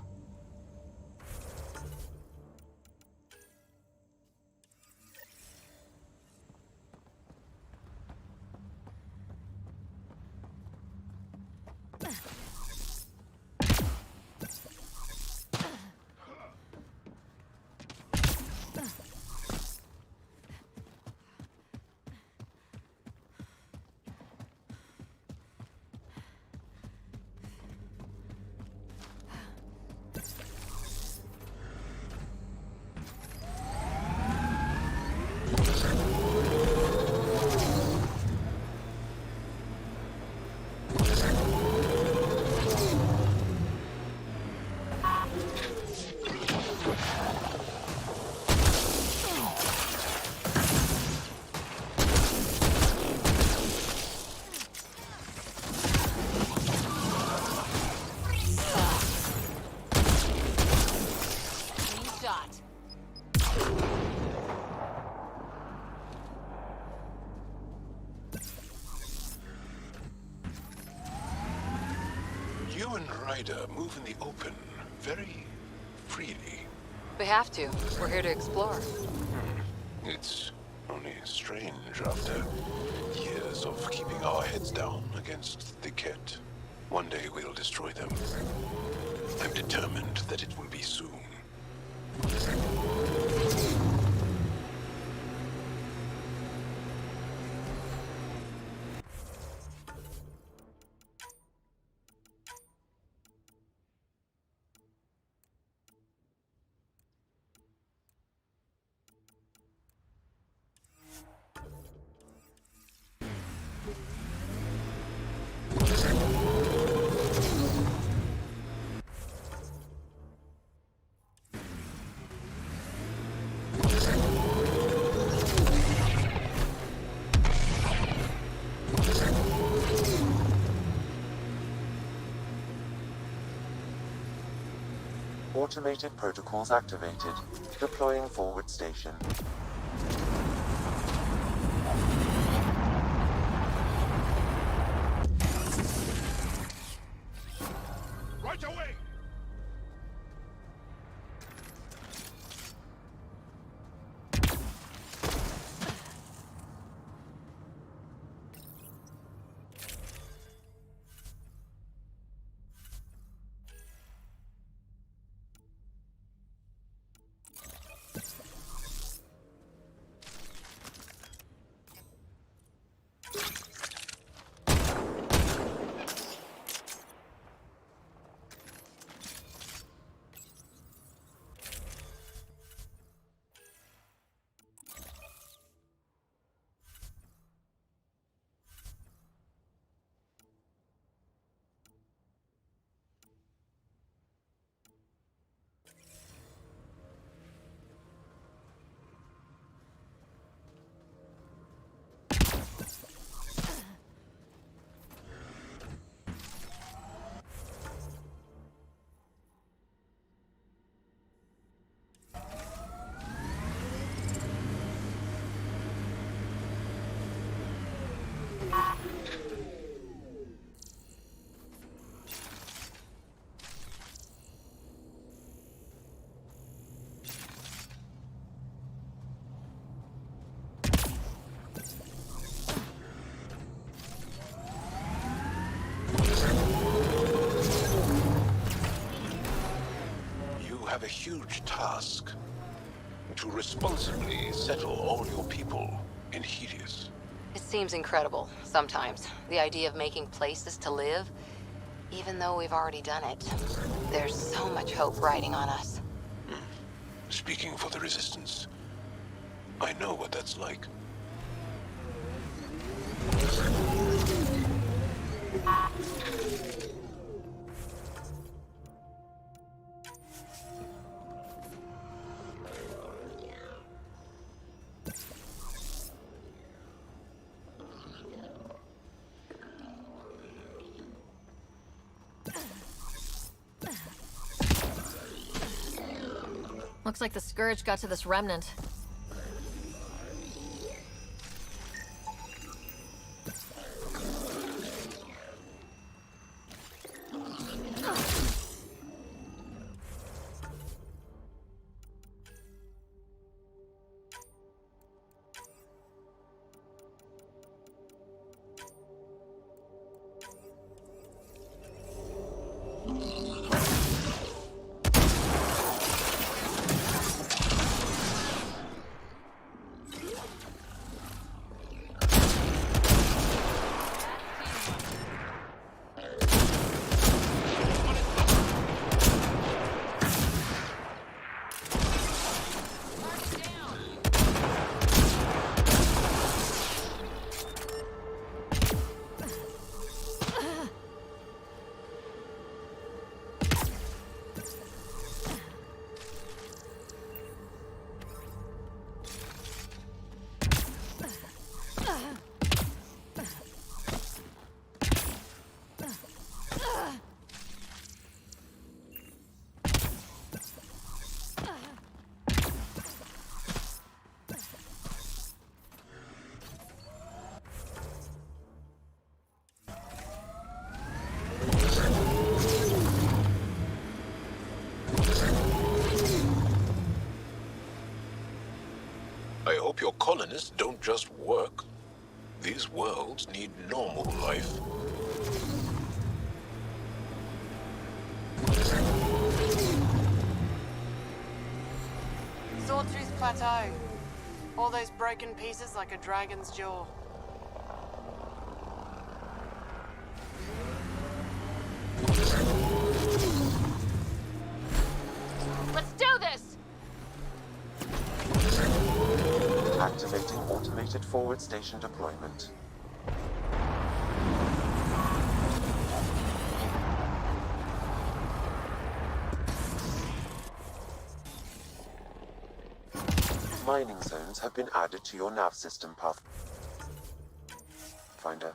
You and Ryder move in the open very freely. We have to. We're here to explore. It's only strange after years of keeping our heads down against the Ket. One day we'll destroy them. I'm determined that it will be soon. Automated protocols activated. Deploying forward station. Right away! Have a huge task to responsibly settle all your people in Helios. It seems incredible, sometimes. The idea of making places to live, even though we've already done it. There's so much hope riding on us. Speaking for the Resistance, I know what that's like. Looks like the Scourge got to this remnant. I hope your colonists don't just work. These worlds need normal life. Sawtooth Plateau. All those broken pieces like a dragon's jaw. Let's do this! Activating automated forward station deployment. Mining zones have been added to your nav system, Pathfinder.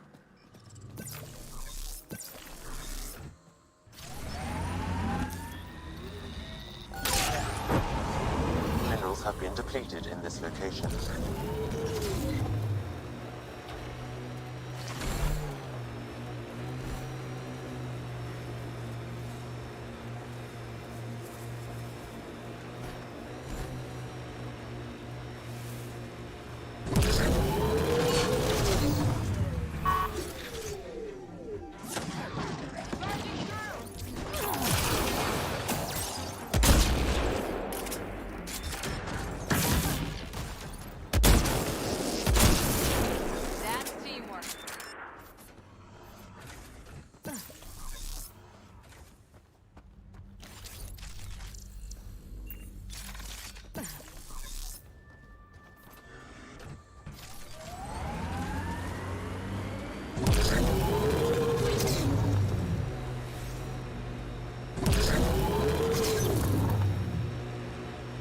been depleted in this location.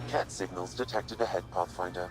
Cat signals detected ahead, Pathfinder.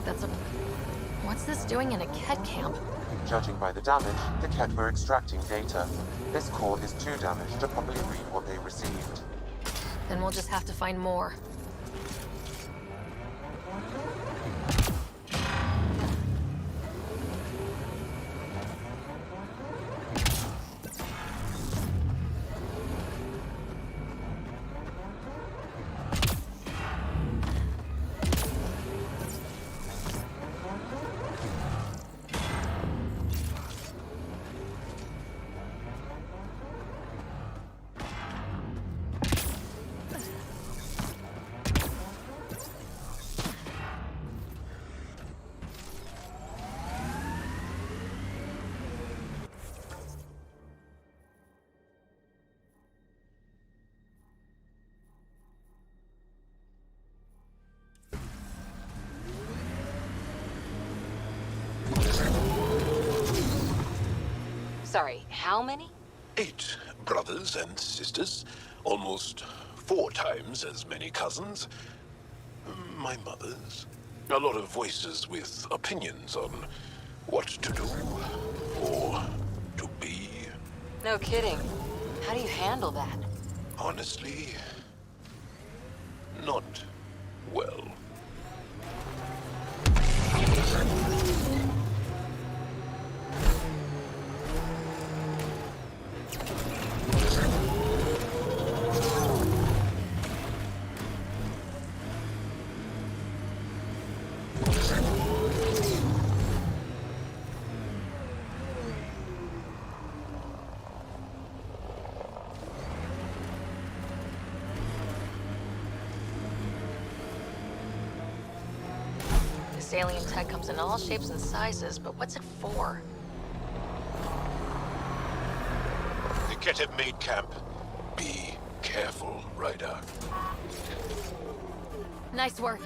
That's a... What's this doing in a Ket camp? Judging by the damage, the Ket were extracting data. This core is too damaged to properly read what they received. Then we'll just have to find more. Sorry, how many? 8 brothers and sisters. Almost 4 times as many cousins. My mother's. A lot of voices with opinions on what to do or to be. No kidding. How do you handle that? Honestly, not well. This alien tech comes in all shapes and sizes, but what's it for? The Ket have made camp. Be careful, Ryder. Nice work.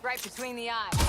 Right between the eyes.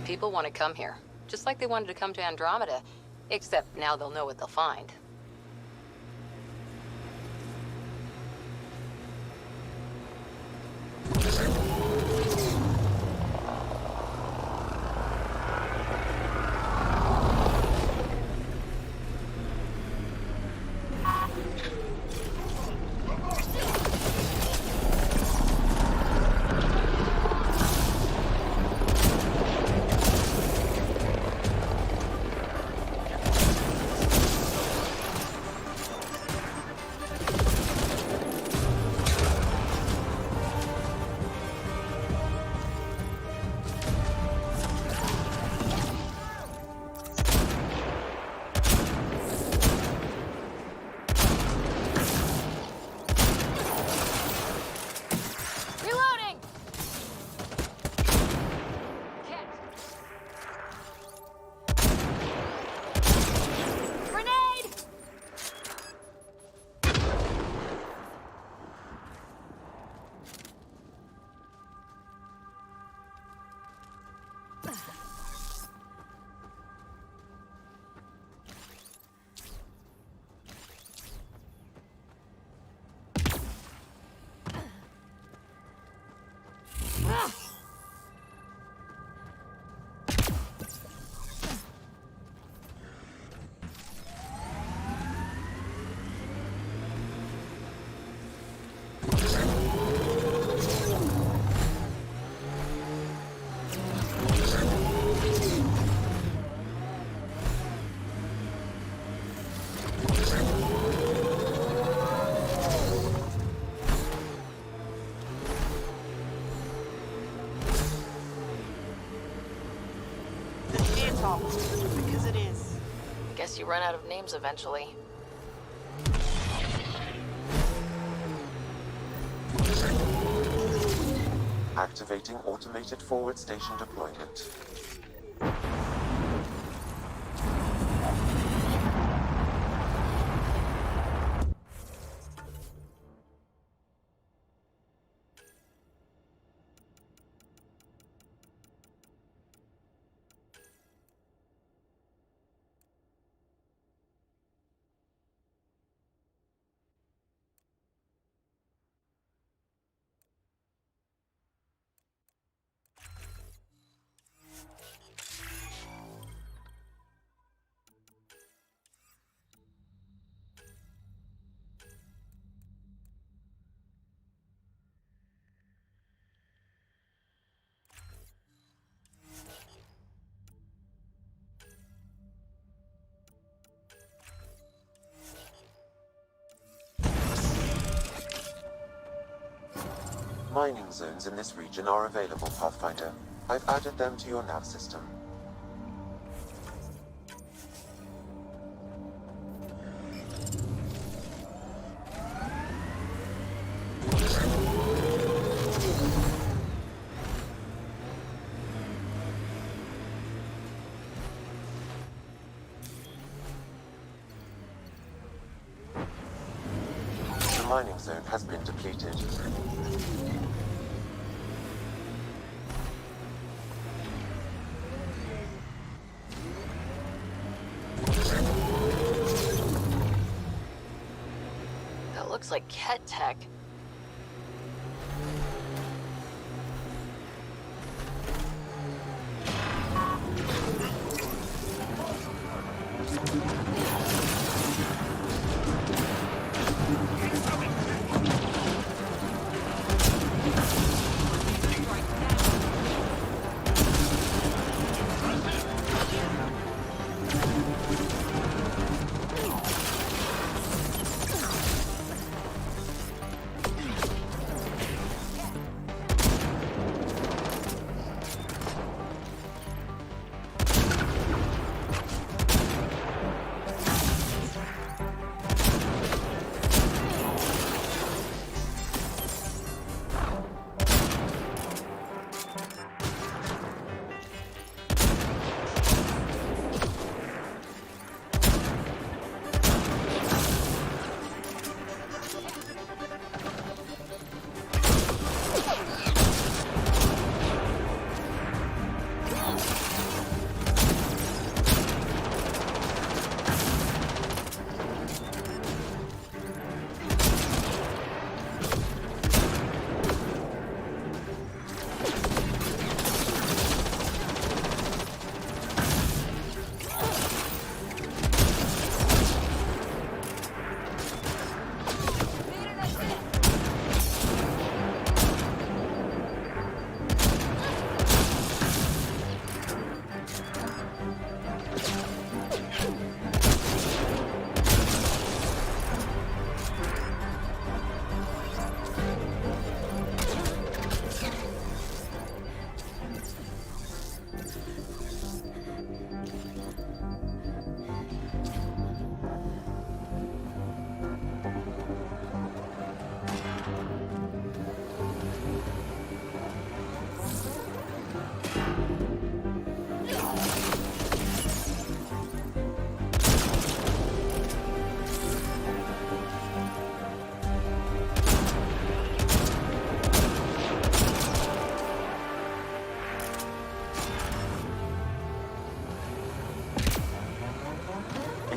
People want to come here, just like they wanted to come to Andromeda, except now they'll know what they'll find. Because it is. Guess you run out of names eventually. Activating automated forward station deployment. Mining zones in this region are available, Pathfinder. I've added them to your nav system. The mining zone has been depleted. That looks like Ket tech.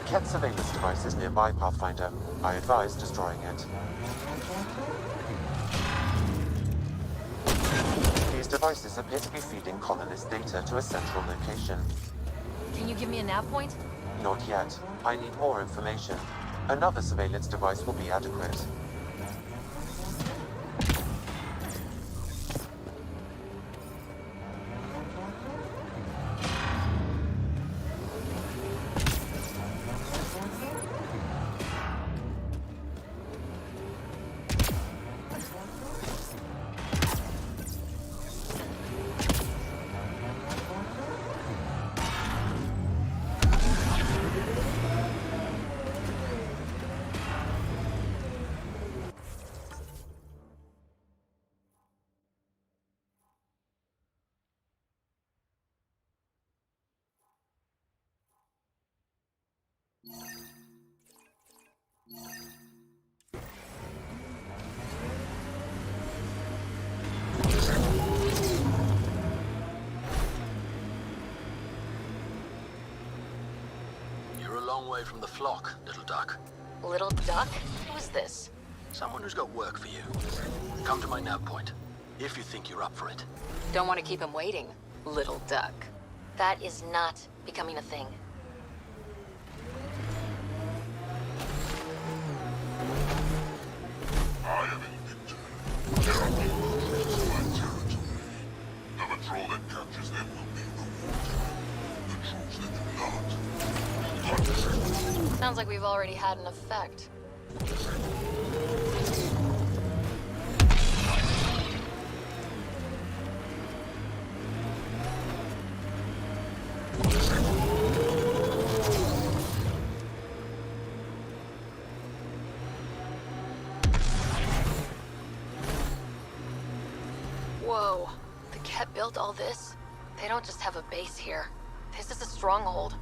Ket surveillance device is nearby, Pathfinder. I advise destroying it. These devices appear to be feeding colonist data to a central location. Can you give me a nav point? Not yet. I need more information. Another surveillance device will be adequate. You're a long way from the flock, little duck. Little duck? Who is this? Someone who's got work for you. Come to my nav point, if you think you're up for it. Don't want to keep him waiting, little duck. That is not becoming a thing. I am Infiltrator. There are people who enter my territory. The patrol that captures them will be rewarded. Patrols that do not. Sounds like we've already had an effect. Whoa, the Ket built all this? They don't just have a base here. This is a stronghold.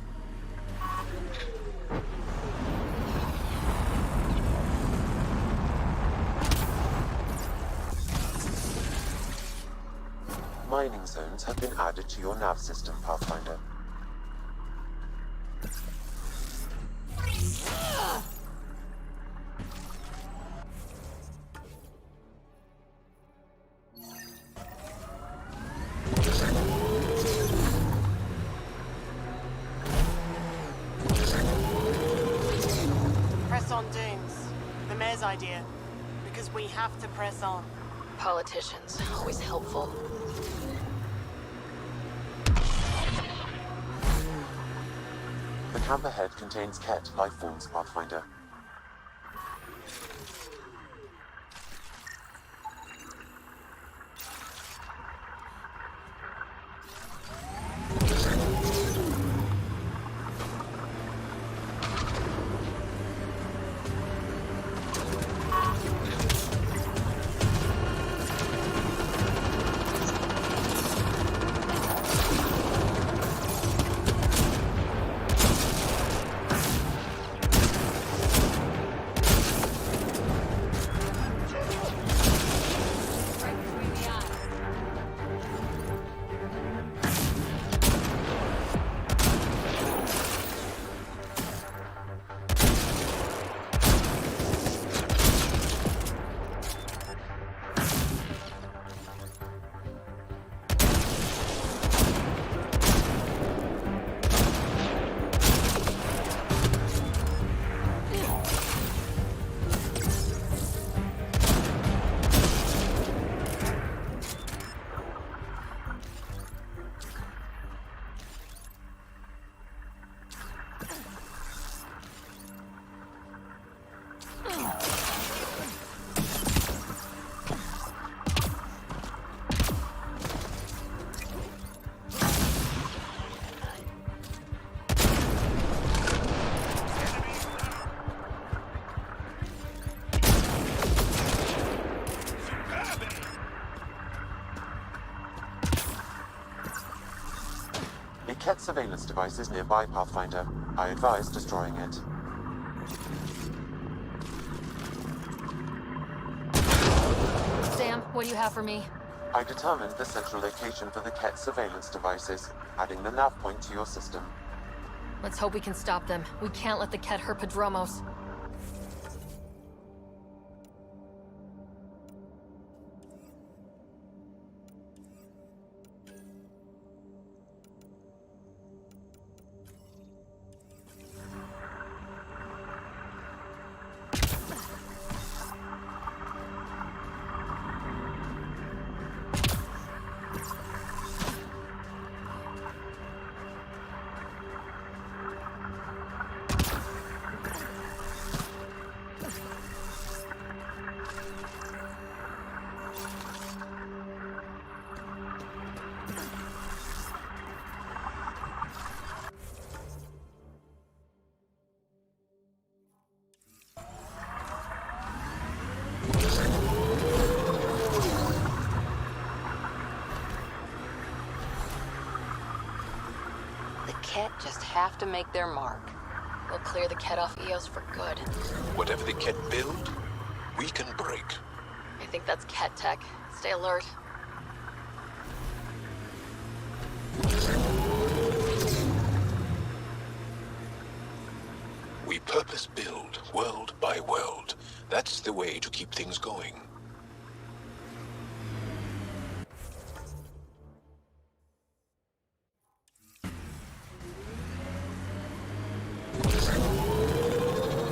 Mining zones have been added to your nav system, Pathfinder. Press on, Dunes. The mayor's idea. Because we have to press on. Politicians, always helpful. The camp ahead contains Ket life forms, Pathfinder. A Ket surveillance device is nearby, Pathfinder. I advise destroying it. Sam, what do you have for me? I determined the central location for the Ket surveillance devices, adding the nav point to your system. Let's hope we can stop them. We can't let the Ket hurt Padromos. The Ket just have to make their mark. We'll clear the Ket off Eos for good. Whatever the Ket build, we can break. I think that's Ket tech. Stay alert. We purpose build, world by world. That's the way to keep things going.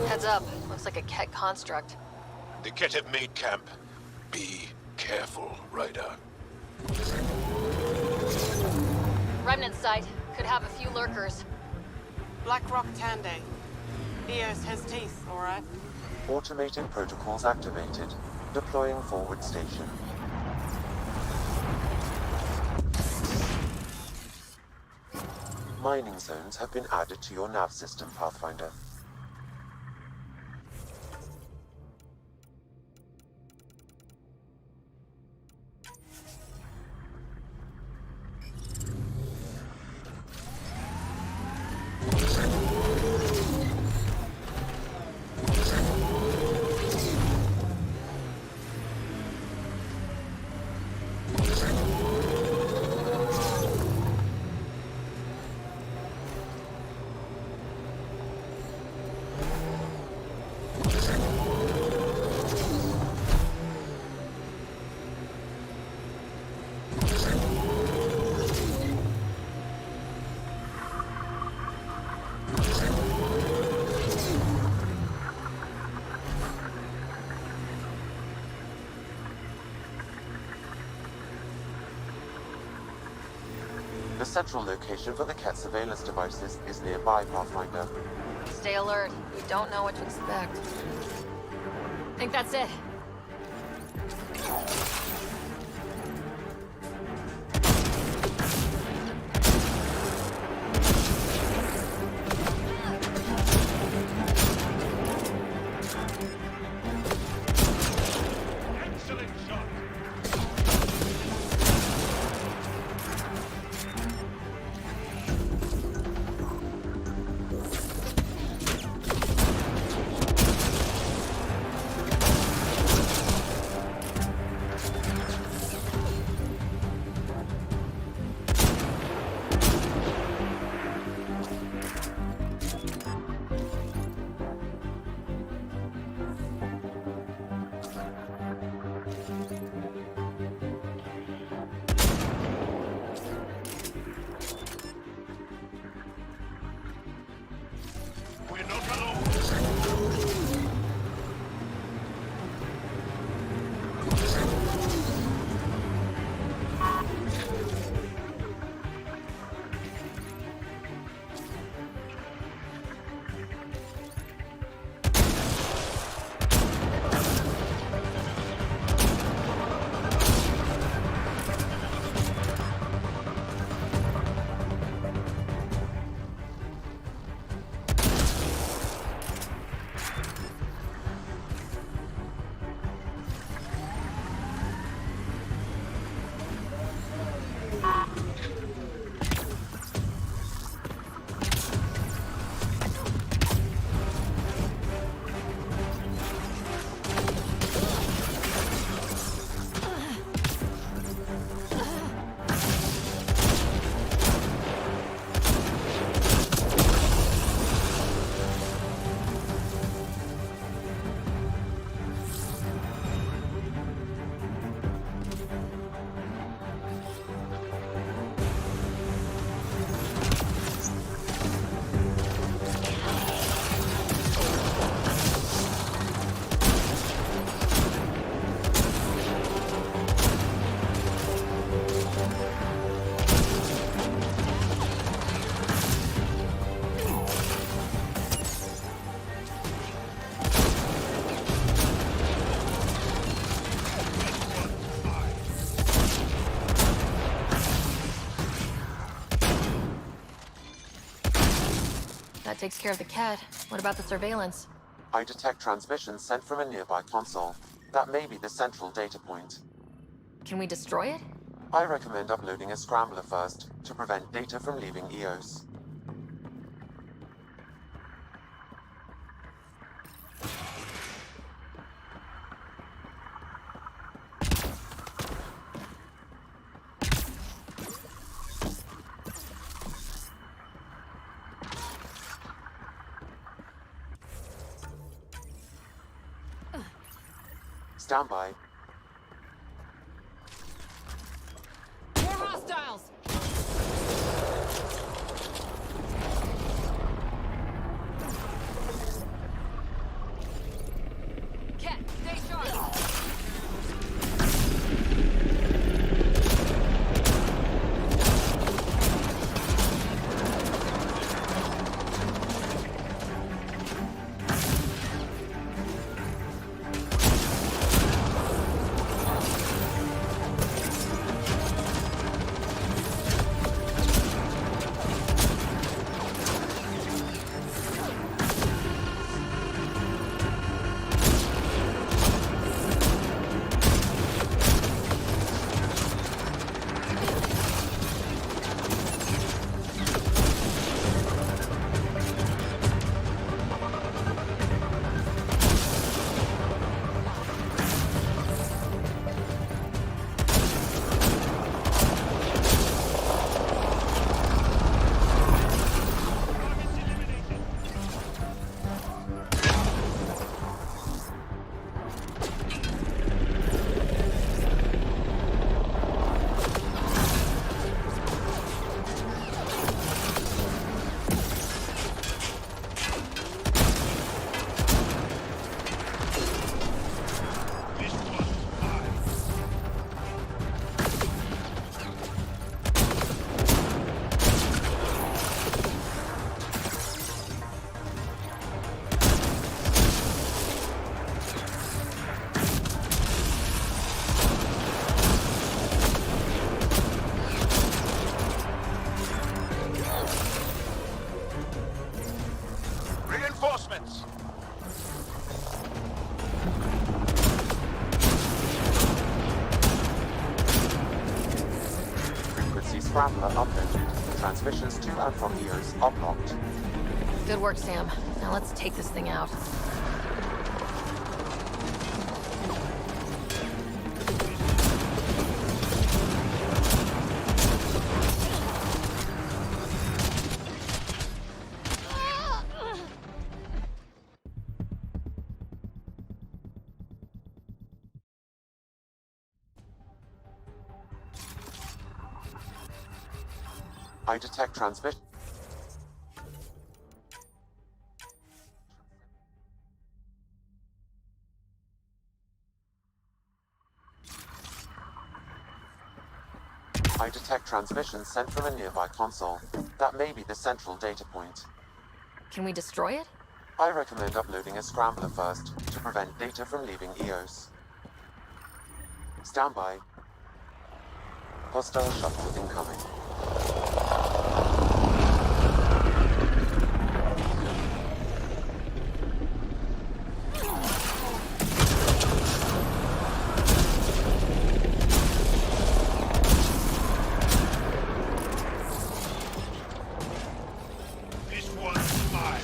Heads up. Looks like a Ket construct. The Ket have made camp. Be careful, Ryder. Remnant site. Could have a few lurkers. Blackrock Tande. Eos has teeth, alright? Automated protocols activated. Deploying forward station. Mining zones have been added to your nav system, Pathfinder. The central location for the Ket surveillance devices is nearby, Pathfinder. Stay alert. We don't know what to expect. Think that's it. That takes care of the Ket. What about the surveillance? I detect transmissions sent from a nearby console. That may be the central data point. Can we destroy it? I recommend uploading a scrambler first, to prevent data from leaving EOS. Stand by. More hostiles! Cat, stay sharp! Reinforcements! Frequency scrambler uploaded. Transmissions to and from EOS are blocked. Good work, Sam. Now let's take this thing out. I detect transmission. I detect transmissions sent from a nearby console. That may be the central data point. Can we destroy it? I recommend uploading a scrambler first, to prevent data from leaving EOS. Stand by. Hostile shuttle incoming. This one's mine.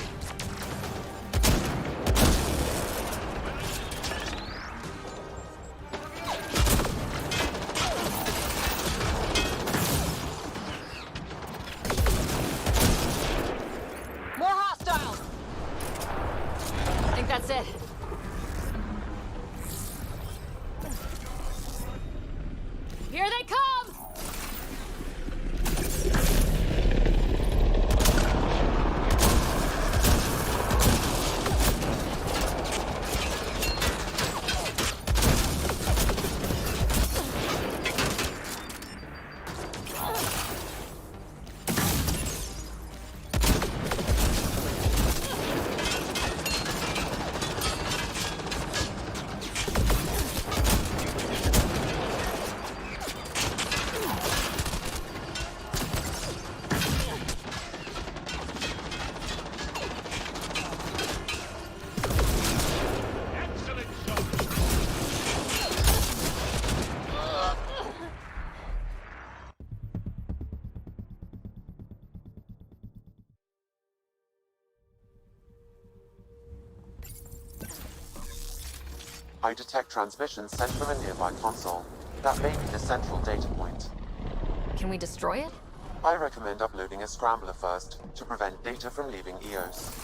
I detect transmissions sent from a nearby console. That may be the central data point. Can we destroy it? I recommend uploading a scrambler first, to prevent data from leaving EOS.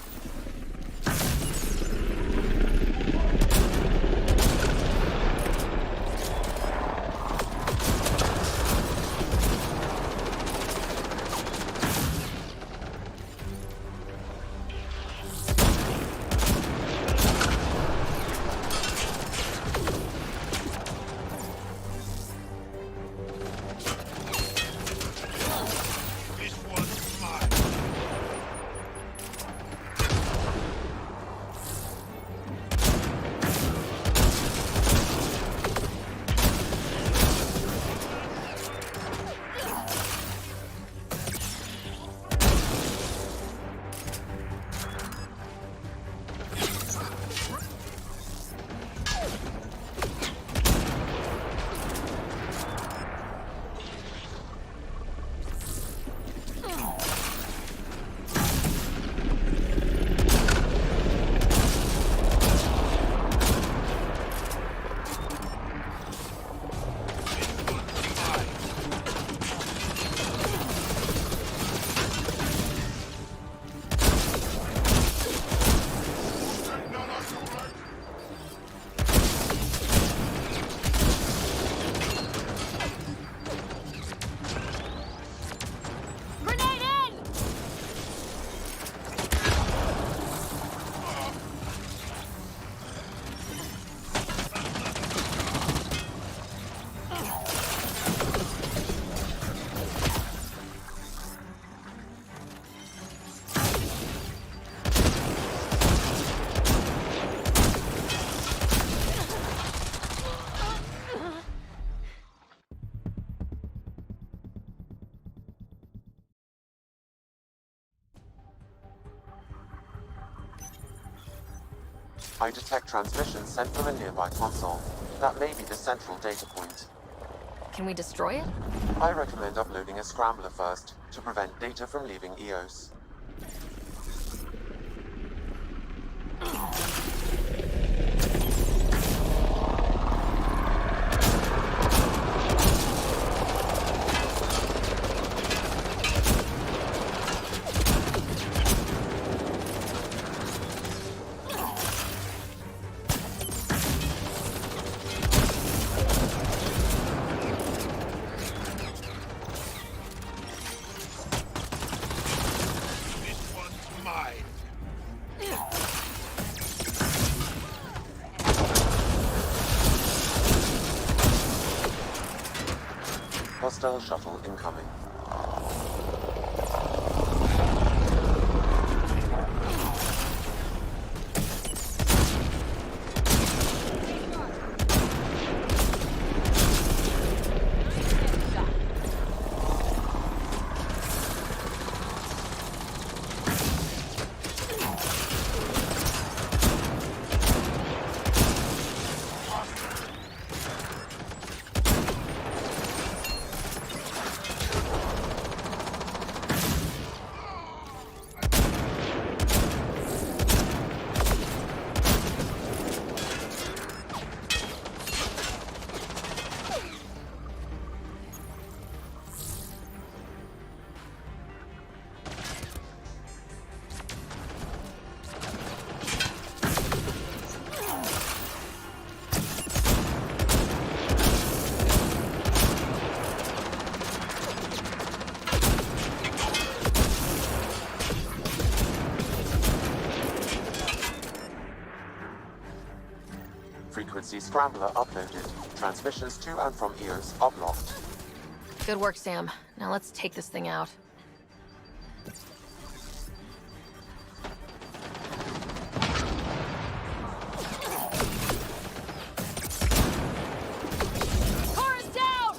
I detect transmissions sent from a nearby console. That may be the central data point. Can we destroy it? I recommend uploading a scrambler first, to prevent data from leaving EOS. Hostile shuttle incoming. Frequency scrambler uploaded. Transmissions to and from EOS are blocked. Good work, Sam. Now let's take this thing out. Car is down!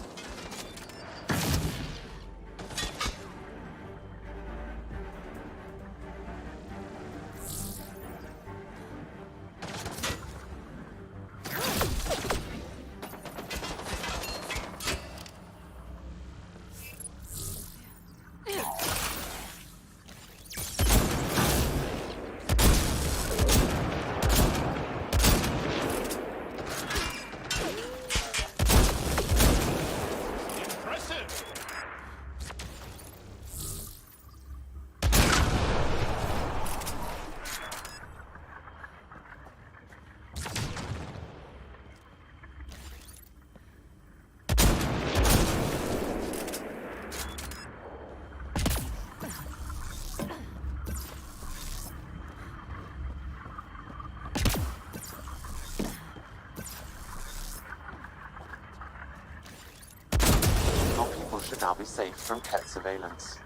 should now be safe from Ket surveillance.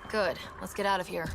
Good. Let's get out of here.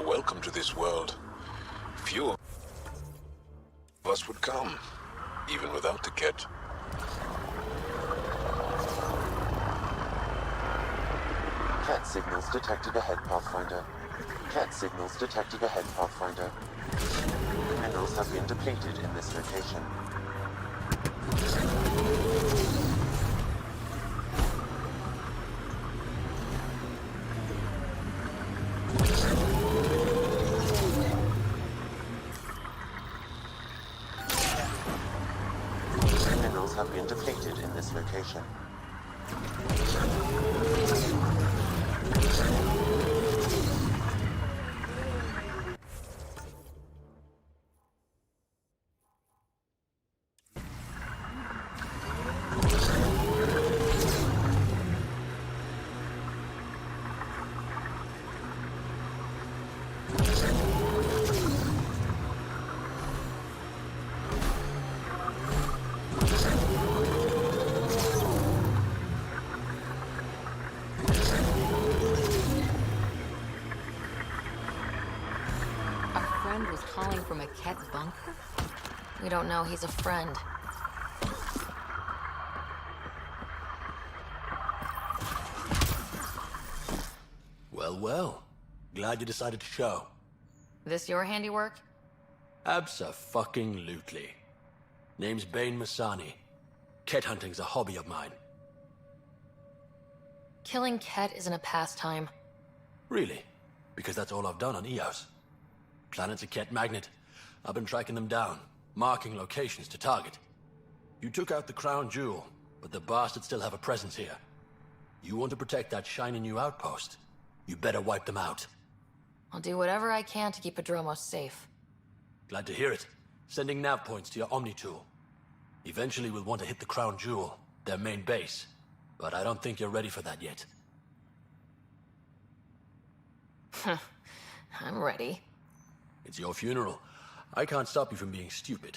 Welcome to this world. Few of us would come, even without the Ket. Ket signals detected ahead, Pathfinder. Ket signals detected ahead, Pathfinder. Minerals have been depleted in this location. Minerals have been depleted in this location. Was calling from a Ket bunker? We don't know he's a friend. Well, well. Glad you decided to show. This your handiwork? Abso-fucking-lutely. Name's Bane Masani. Ket hunting's a hobby of mine. Killing Ket isn't a pastime. Really? Because that's all I've done on Eos. Planet's a Ket magnet. I've been tracking them down, marking locations to target. You took out the crown jewel, but the bastards still have a presence here. You want to protect that shiny new outpost? You better wipe them out. I'll do whatever I can to keep Adromos safe. Glad to hear it. Sending nav points to your Omni tool. Eventually we'll want to hit the crown jewel, their main base. But I don't think you're ready for that yet. I'm ready. It's your funeral. I can't stop you from being stupid.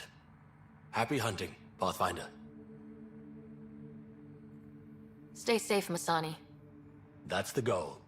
Happy hunting, Pathfinder. Stay safe, Masani. That's the goal.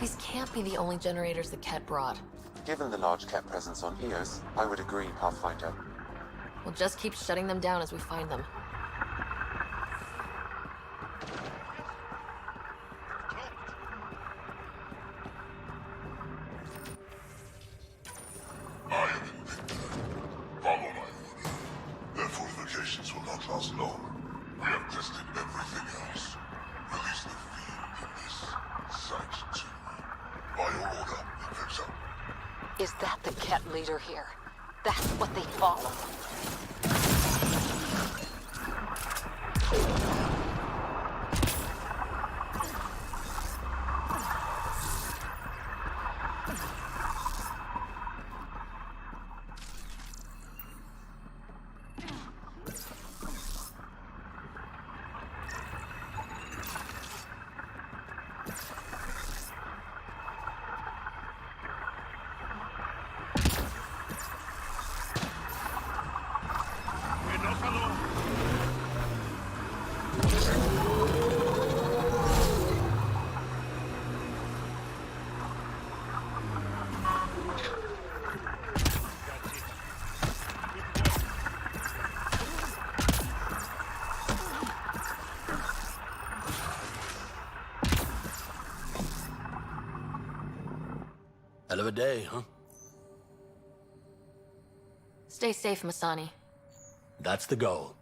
These can't be the only generators the Ket brought. Given the large cat presence on Eos, I would agree, Pathfinder. We'll just keep shutting them down as we find them. I am Infiltrator. Follow my order. Their fortifications will not last long. We have tested everything else. Release the fiend in this site too. By your order, Infiltrator. Is that the Ket leader here? That's what they follow. Hell of a day, huh? Stay safe, Masani. That's the goal.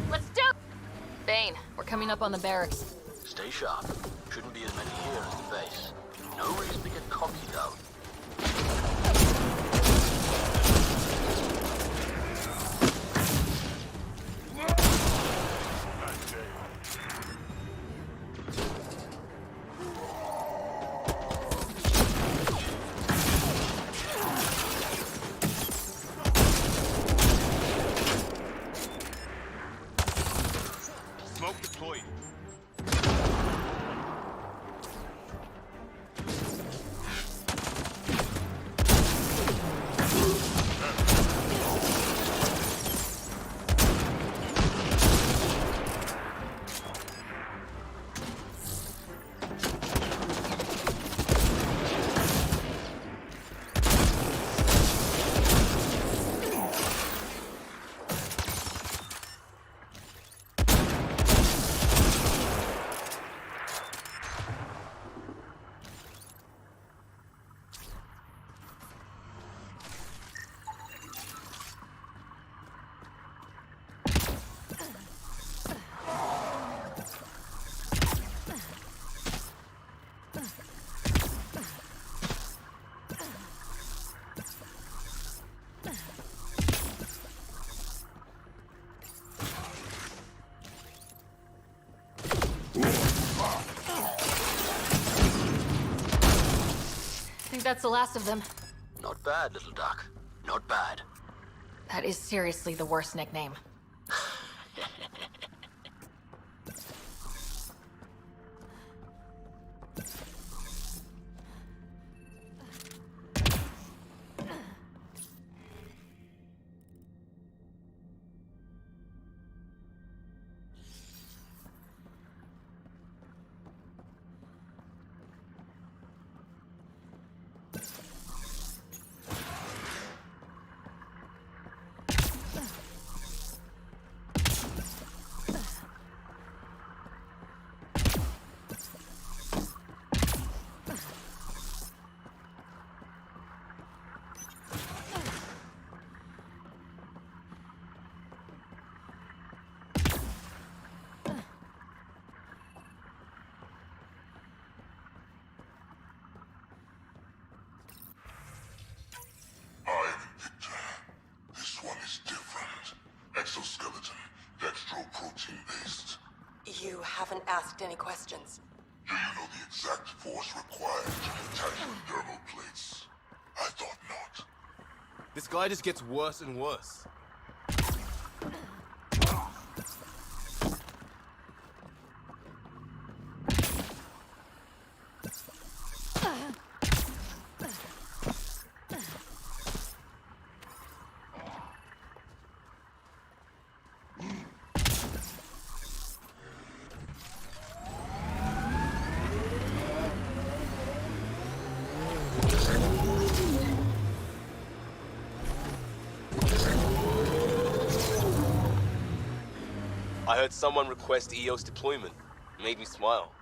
Let's do it! Bane, we're coming up on the barracks. Stay sharp. Shouldn't be as many here as the base. No reason to get cocky, though. Smoke deployed. that's the last of them. Not bad, little duck. Not bad. That is seriously the worst nickname. This one is different. Exoskeleton, dextroprotein-based. You haven't asked any questions. Do you know the exact force required to detach the thermal plates? I thought not. This guy just gets worse and worse. I heard someone request EOS deployment. Made me smile.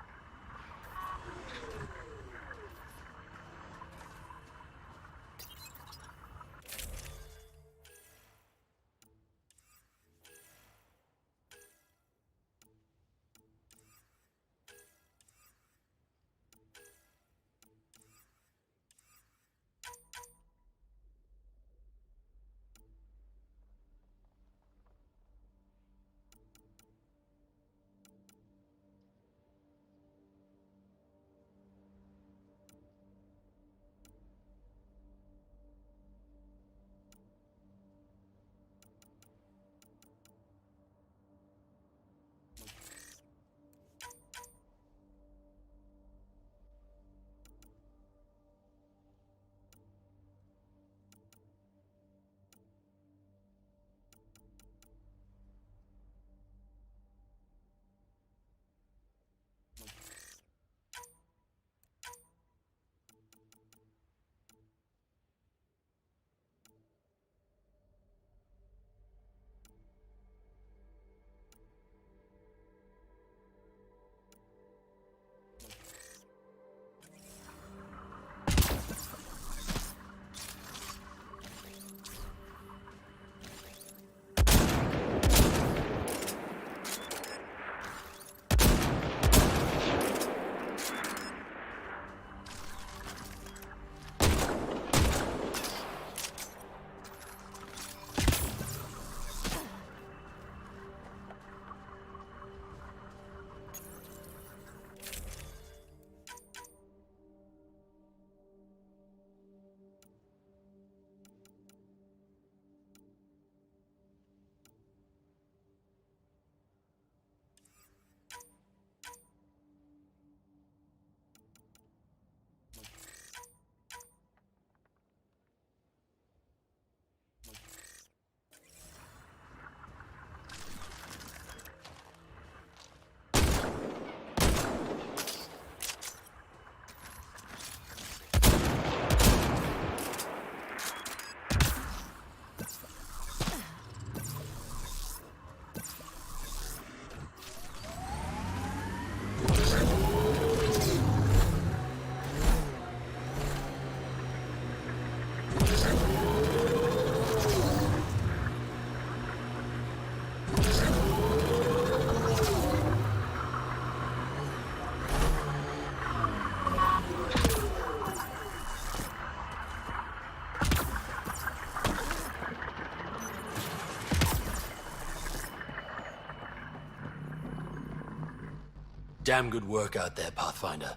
Damn good work out there, Pathfinder.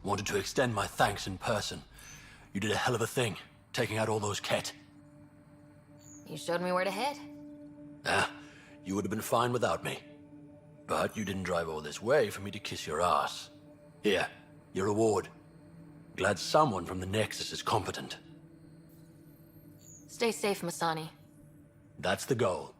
Wanted to extend my thanks in person. You did a hell of a thing, taking out all those Ket. You showed me where to head. Ah, you would have been fine without me. But you didn't drive all this way for me to kiss your ass. Here, your reward. Glad someone from the Nexus is competent. Stay safe, Masani. That's the goal.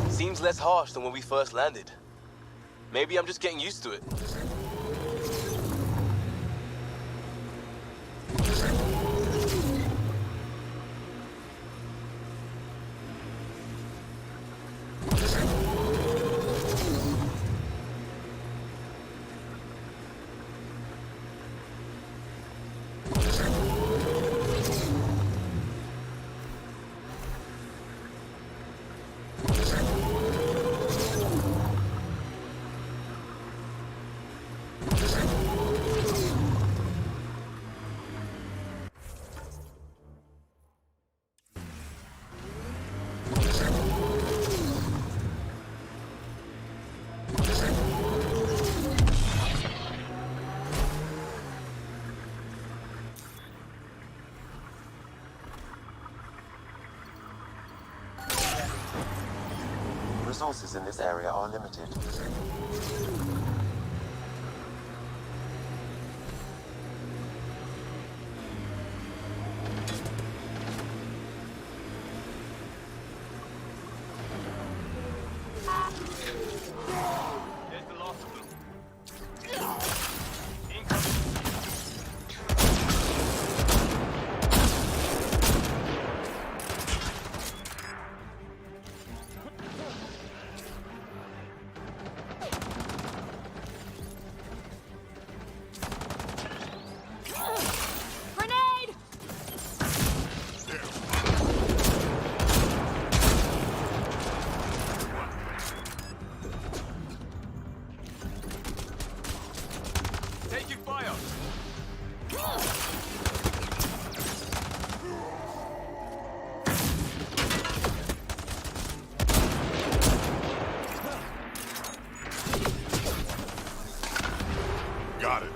Seems less harsh than when we first landed. Maybe I'm just getting used to it. Resources in this area are limited. Got it.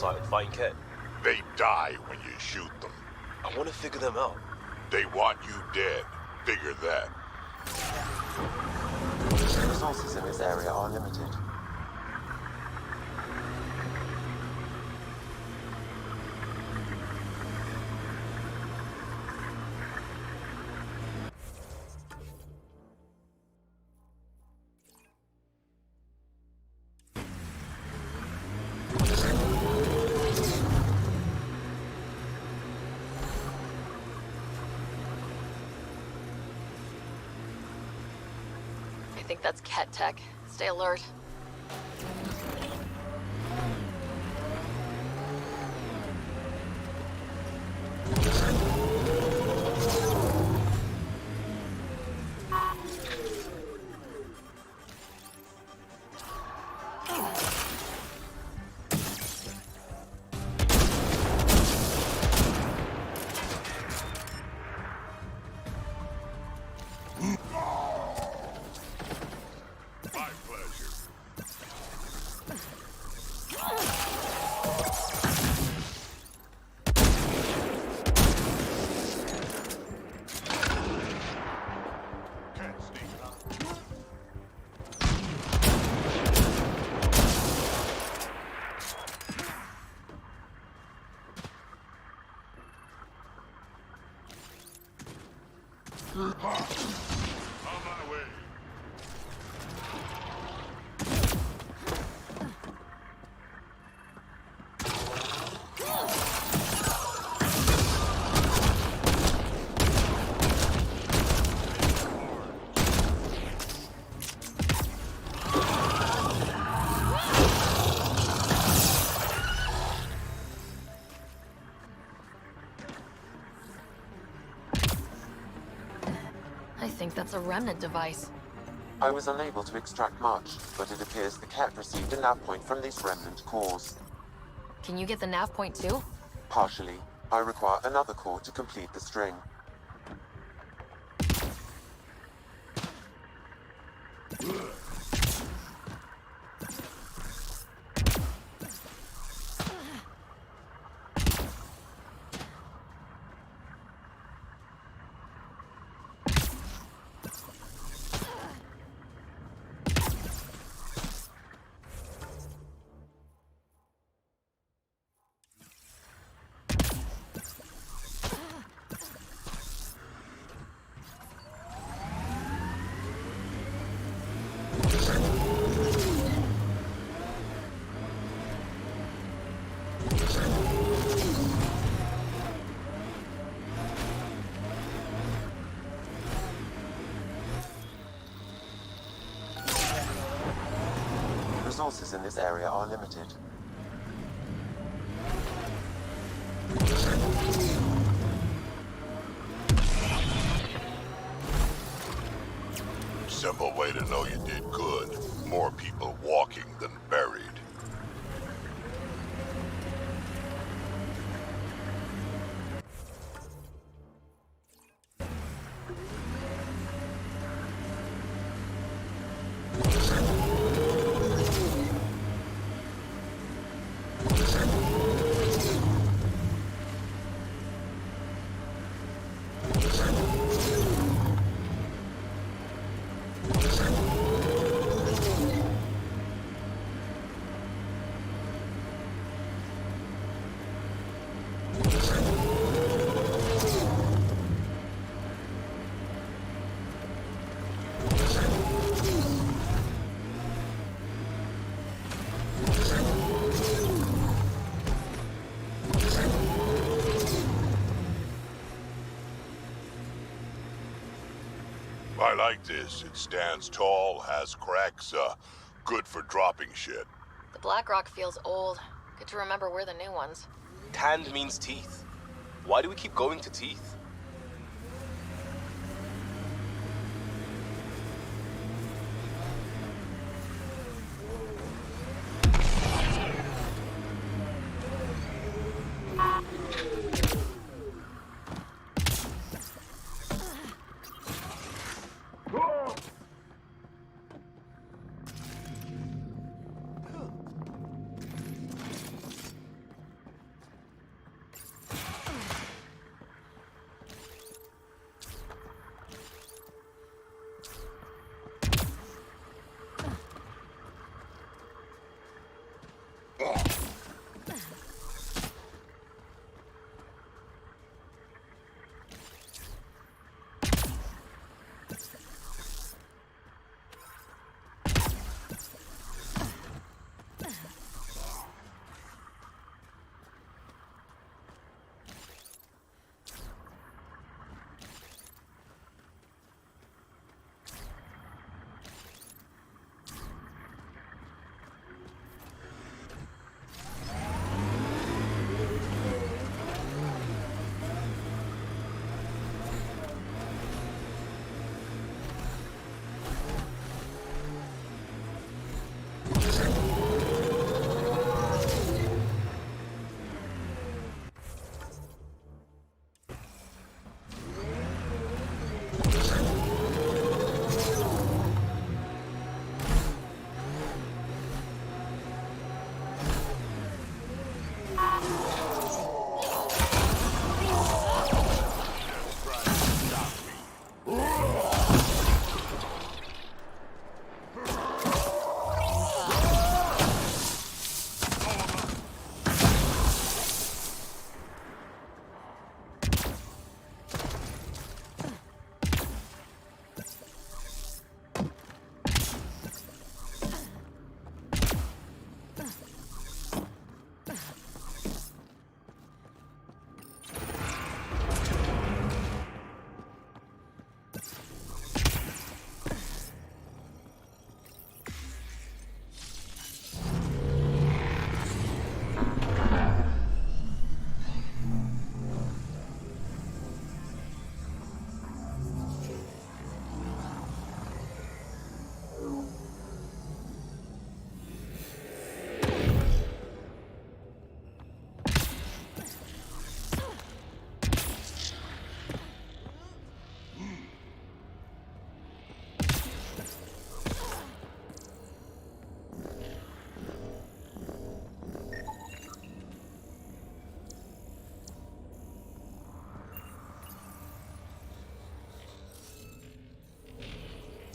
site and find Ket? They die when you shoot them. I want to figure them out. They want you dead. Figure that. Resources in this area are limited. I think that's Ket tech. Stay alert. My pleasure. Can't sneak up. On my way. I think that's a remnant device. I was unable to extract much, but it appears the cat received a nav point from these remnant cores. Can you get the nav point too? Partially. I require another core to complete the string. Resources in this area are limited. Simple way to know you did good. More people walking than buried. I like this. It stands tall, has cracks, good for dropping shit. The black rock feels old. Good to remember we're the new ones. Tanned means teeth. Why do we keep going to teeth?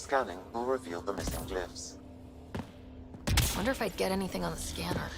Scanning will reveal the missing glyphs. Wonder if I'd get anything on the scanner.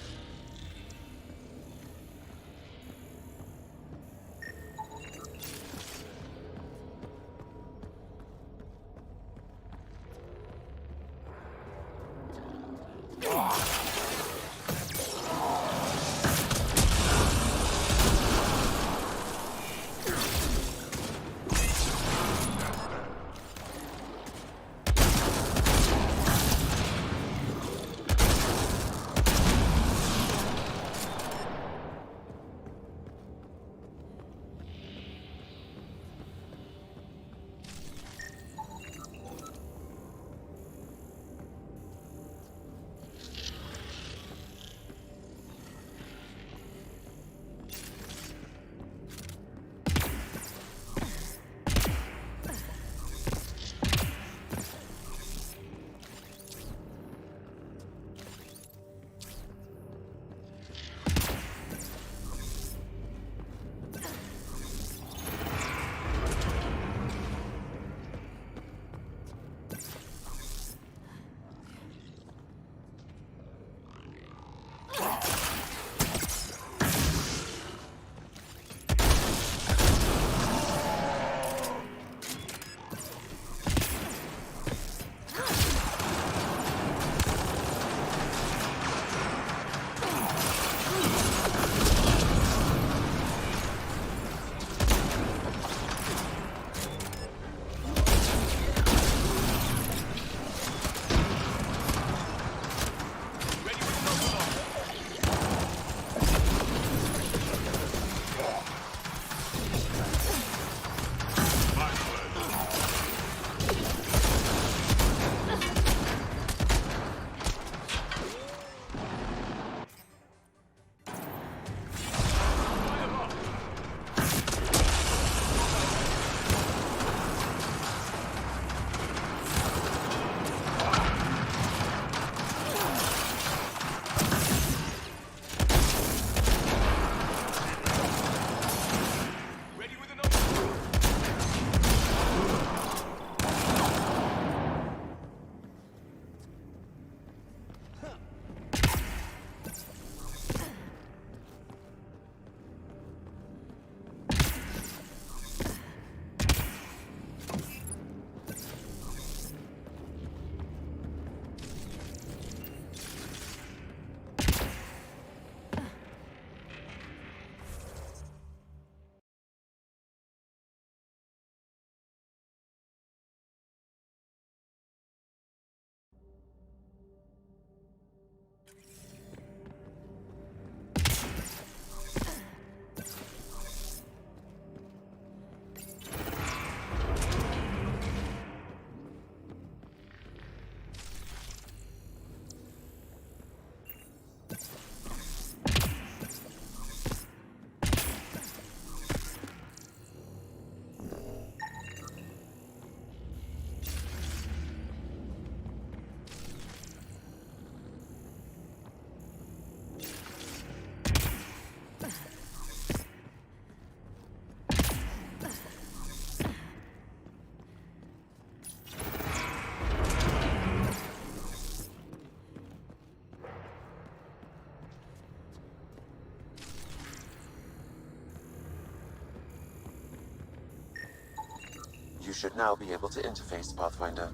You should now be able to interface, Pathfinder.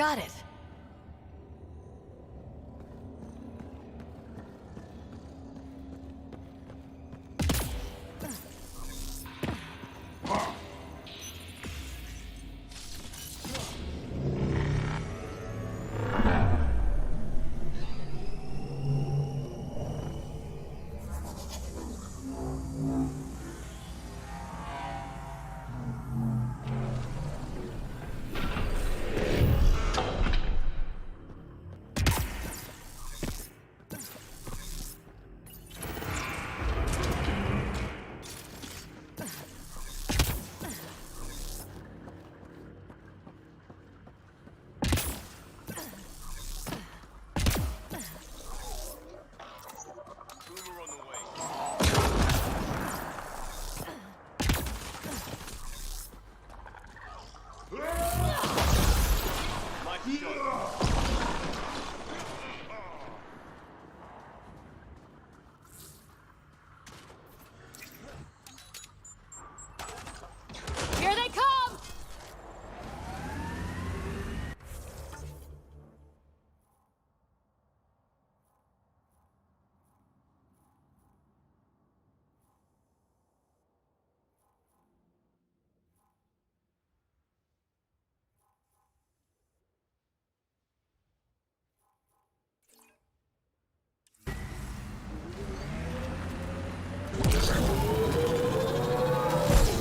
got it. Here they come!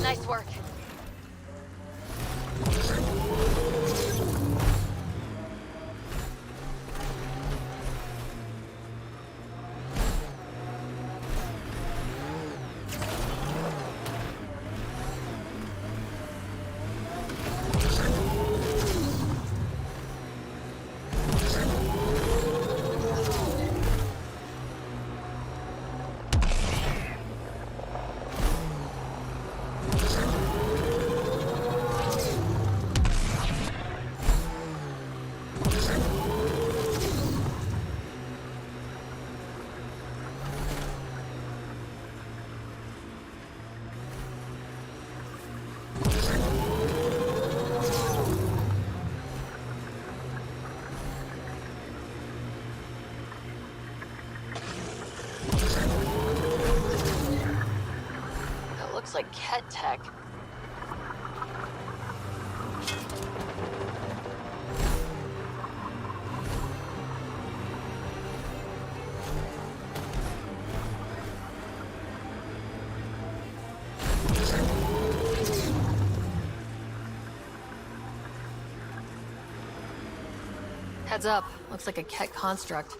Nice work. That looks like Ket tech. Heads up. Looks like a Ket construct.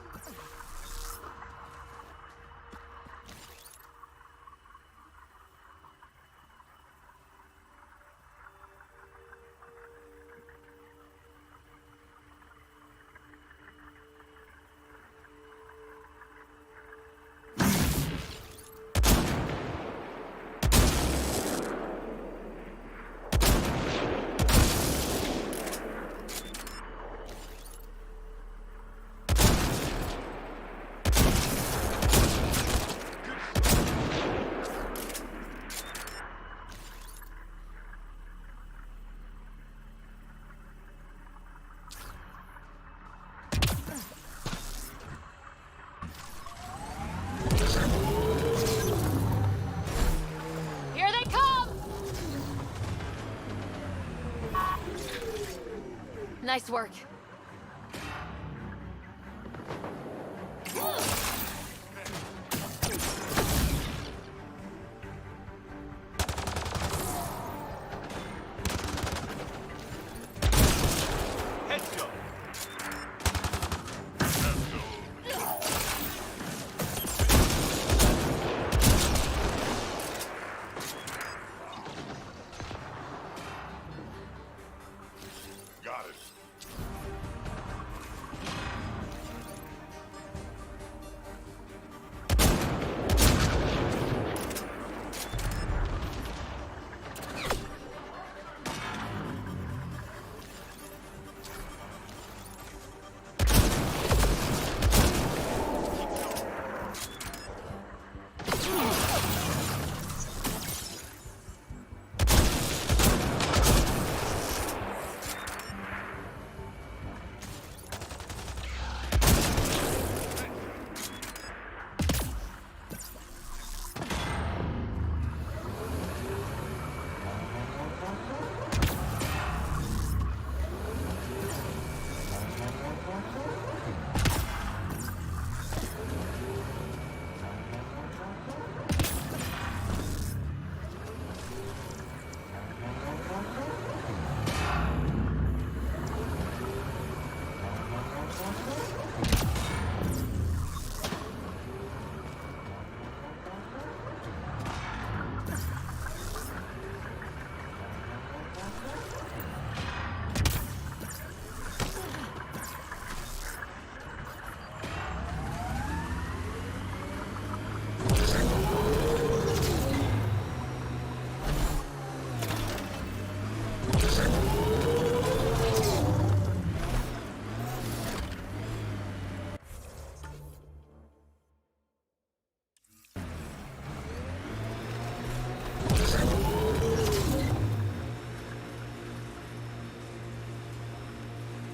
Here they come! Nice work. Got it.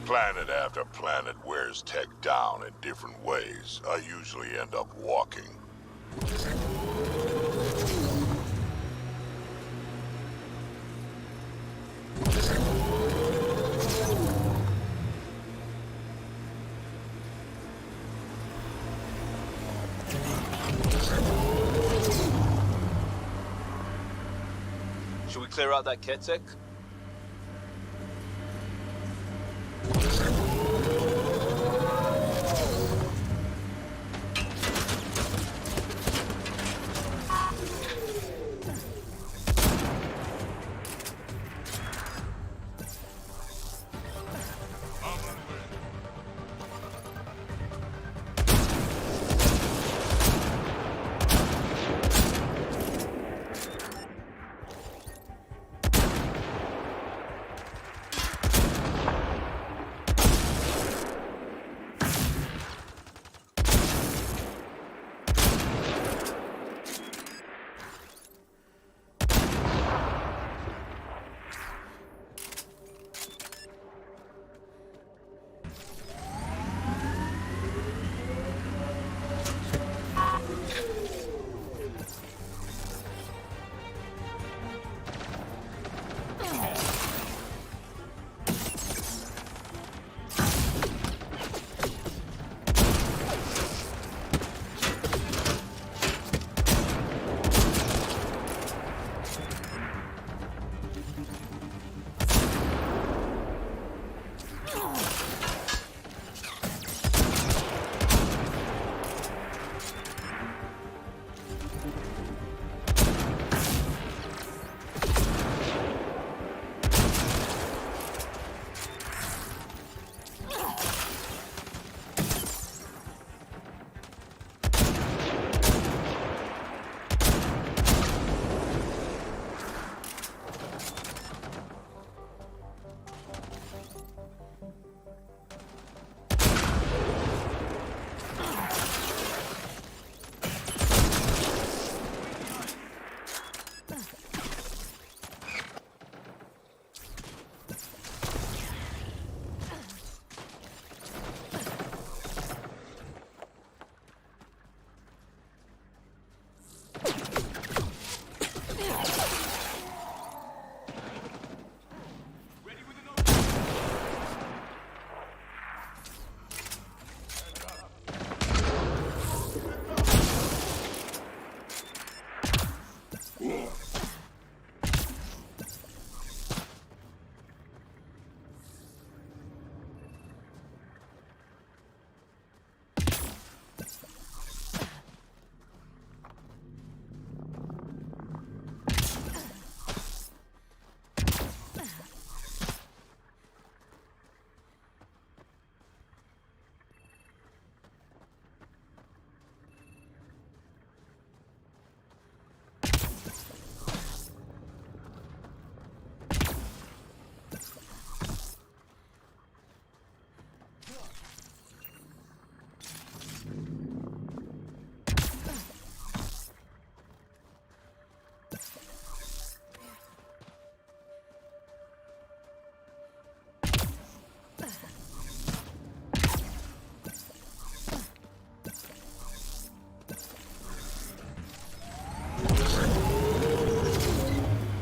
Planet after planet wears tech down in different ways. I usually end up walking. Should we clear out that Ketek?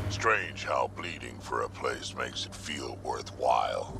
Strange how bleeding for a place makes it feel worthwhile.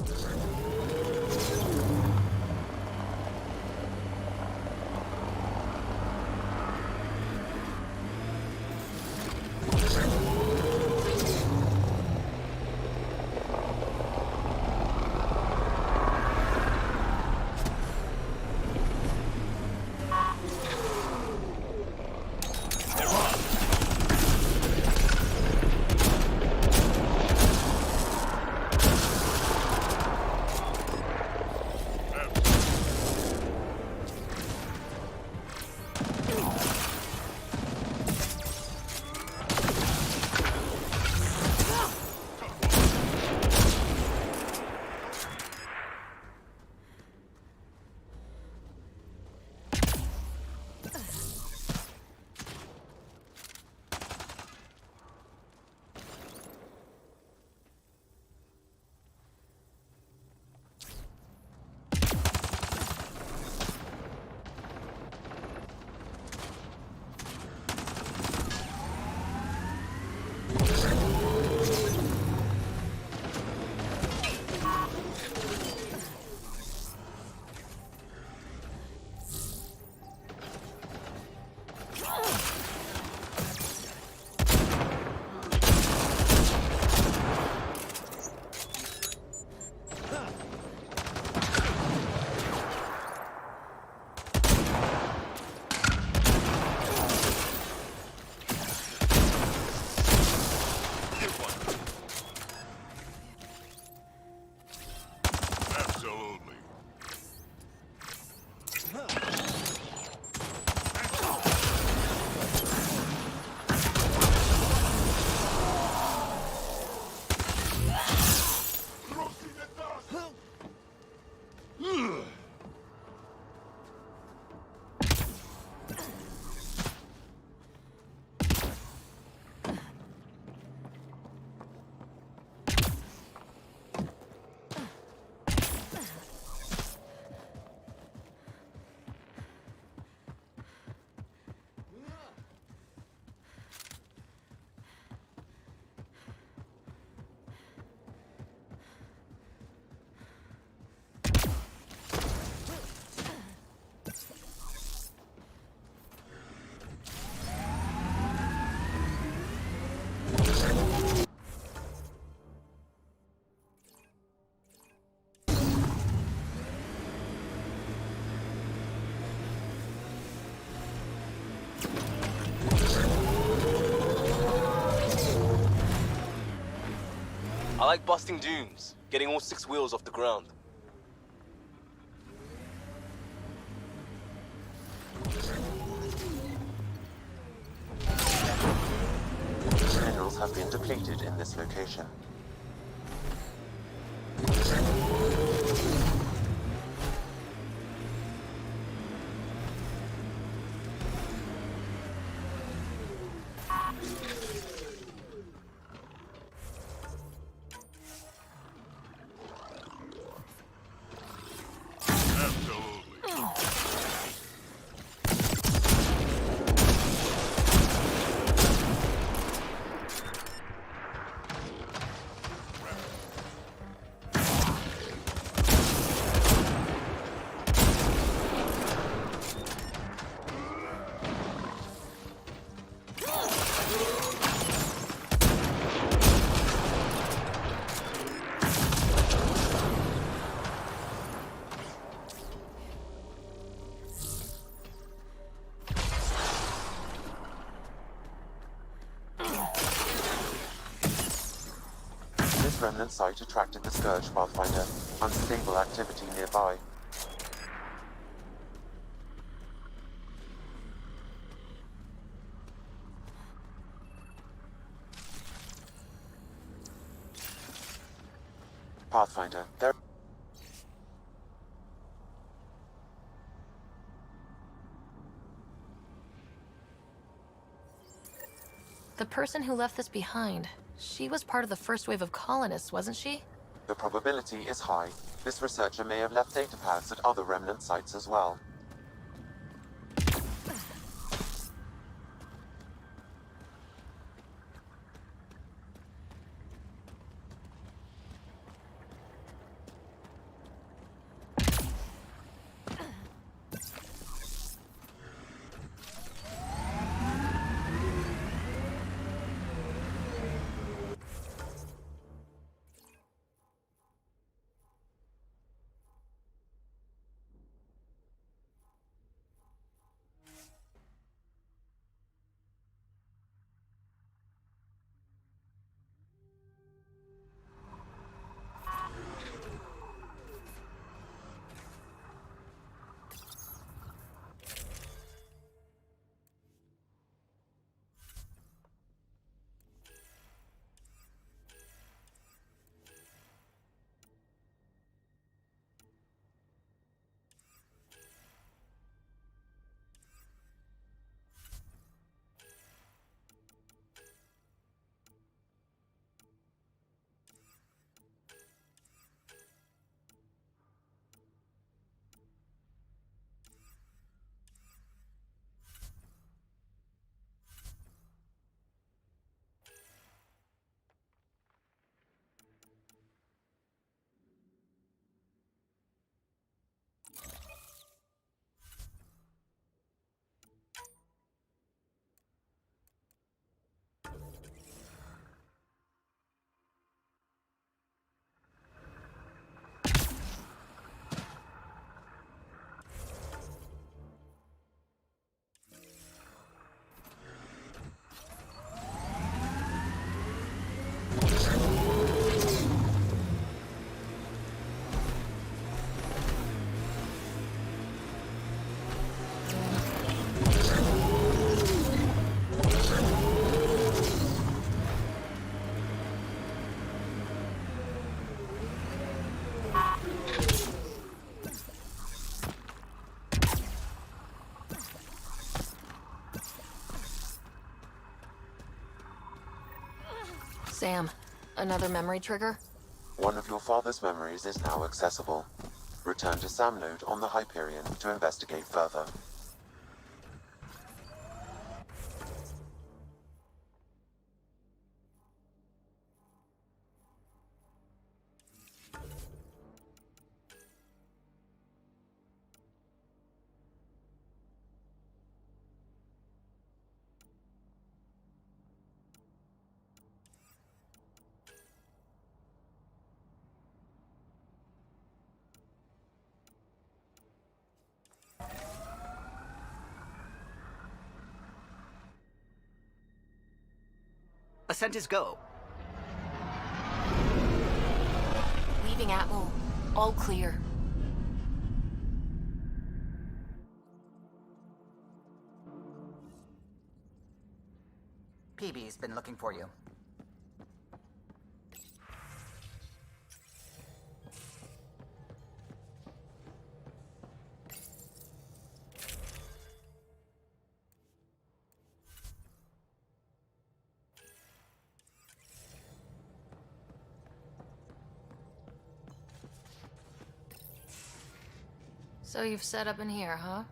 Absolutely. I like busting dunes, getting all 6 wheels off the ground. Minerals have been depleted in this location. This remnant site attracted the Scourge Pathfinder. Unstable activity nearby. Pathfinder, there... The person who left this behind, she was part of the first wave of colonists, wasn't she? The probability is high. This researcher may have left data paths at other remnant sites as well. Sam, another memory trigger? One of your father's memories is now accessible. Return to Sam Node on the Hyperion to investigate further. Ascent is go. Leaving Atmo. All clear. PB's been looking for you. So you've set up in here, huh?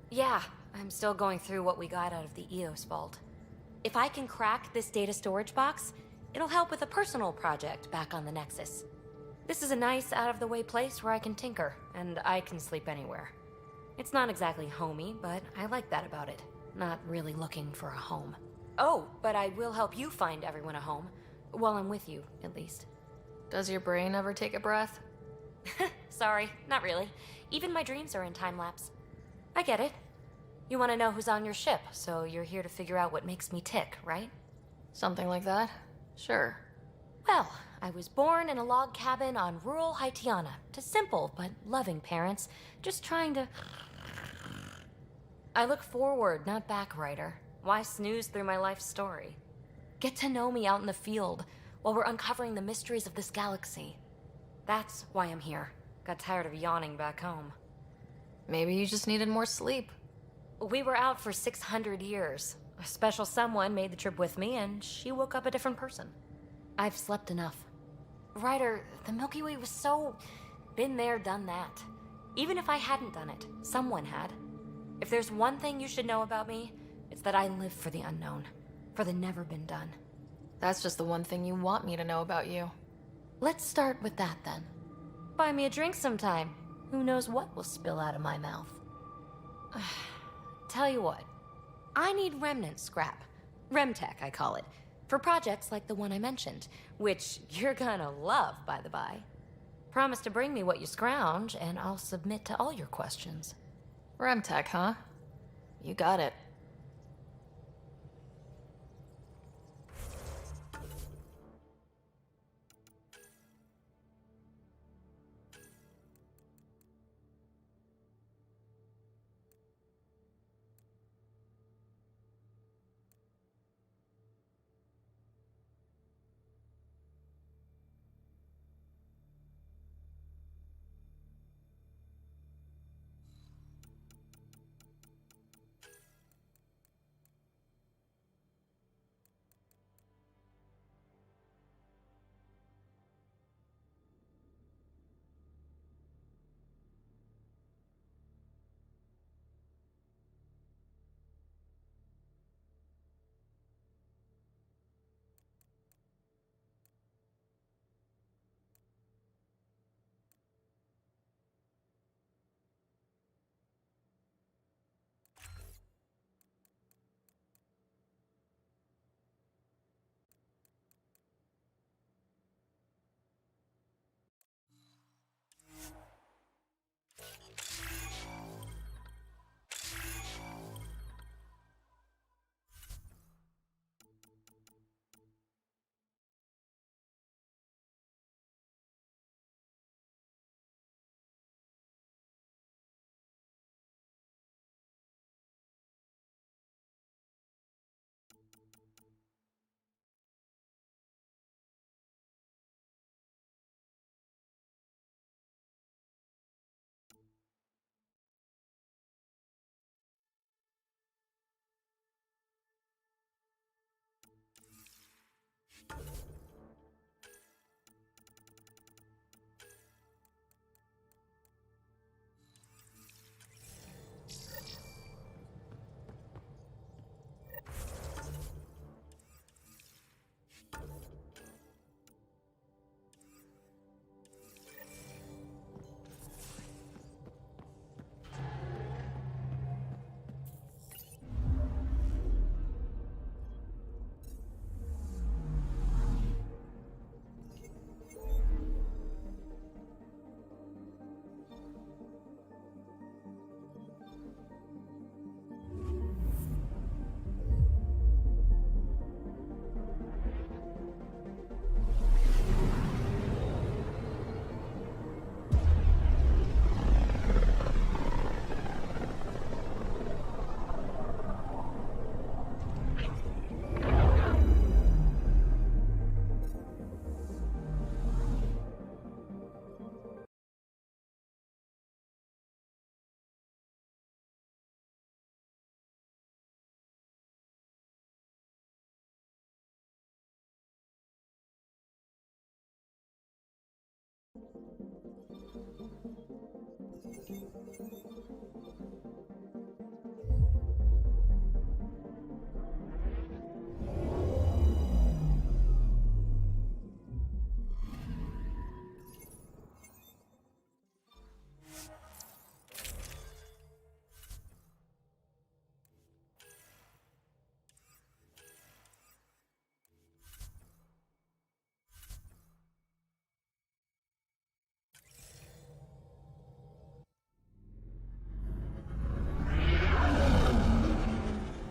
Yeah, I'm still going through what we got out of the EOS vault. If I can crack this data storage box, it'll help with a personal project back on the Nexus. This is a nice, out-of-the-way place where I can tinker, and I can sleep anywhere. It's not exactly homey, but I like that about it. Not really looking for a home. Oh, but I will help you find everyone a home. While I'm with you, at least. Does your brain ever take a breath? Sorry, not really. Even my dreams are in time-lapse. I get it. You want to know who's on your ship, so you're here to figure out what makes me tick, right? Something like that? Sure. Well, I was born in a log cabin on rural Haitiana to simple but loving parents, just trying to... I look forward, not back, writer. Why snooze through my life story? Get to know me out in the field, while we're uncovering the mysteries of this galaxy. That's why I'm here. Got tired of yawning back home. Maybe you just needed more sleep. We were out for 600 years. A special someone made the trip with me, and she woke up a different person. I've slept enough. Ryder, the Milky Way was so... been there, done that. Even if I hadn't done it, someone had. If there's one thing you should know about me, it's that I live for the unknown. For the never been done. That's just the one thing you want me to know about you. Let's start with that, then. Buy me a drink sometime. Who knows what will spill out of my mouth. Tell you what. I need remnant scrap. Remtech, I call it. For projects like the one I mentioned. Which you're gonna love, by the by. Promise to bring me what you scrounge, and I'll submit to all your questions. Remtech, huh? You got it.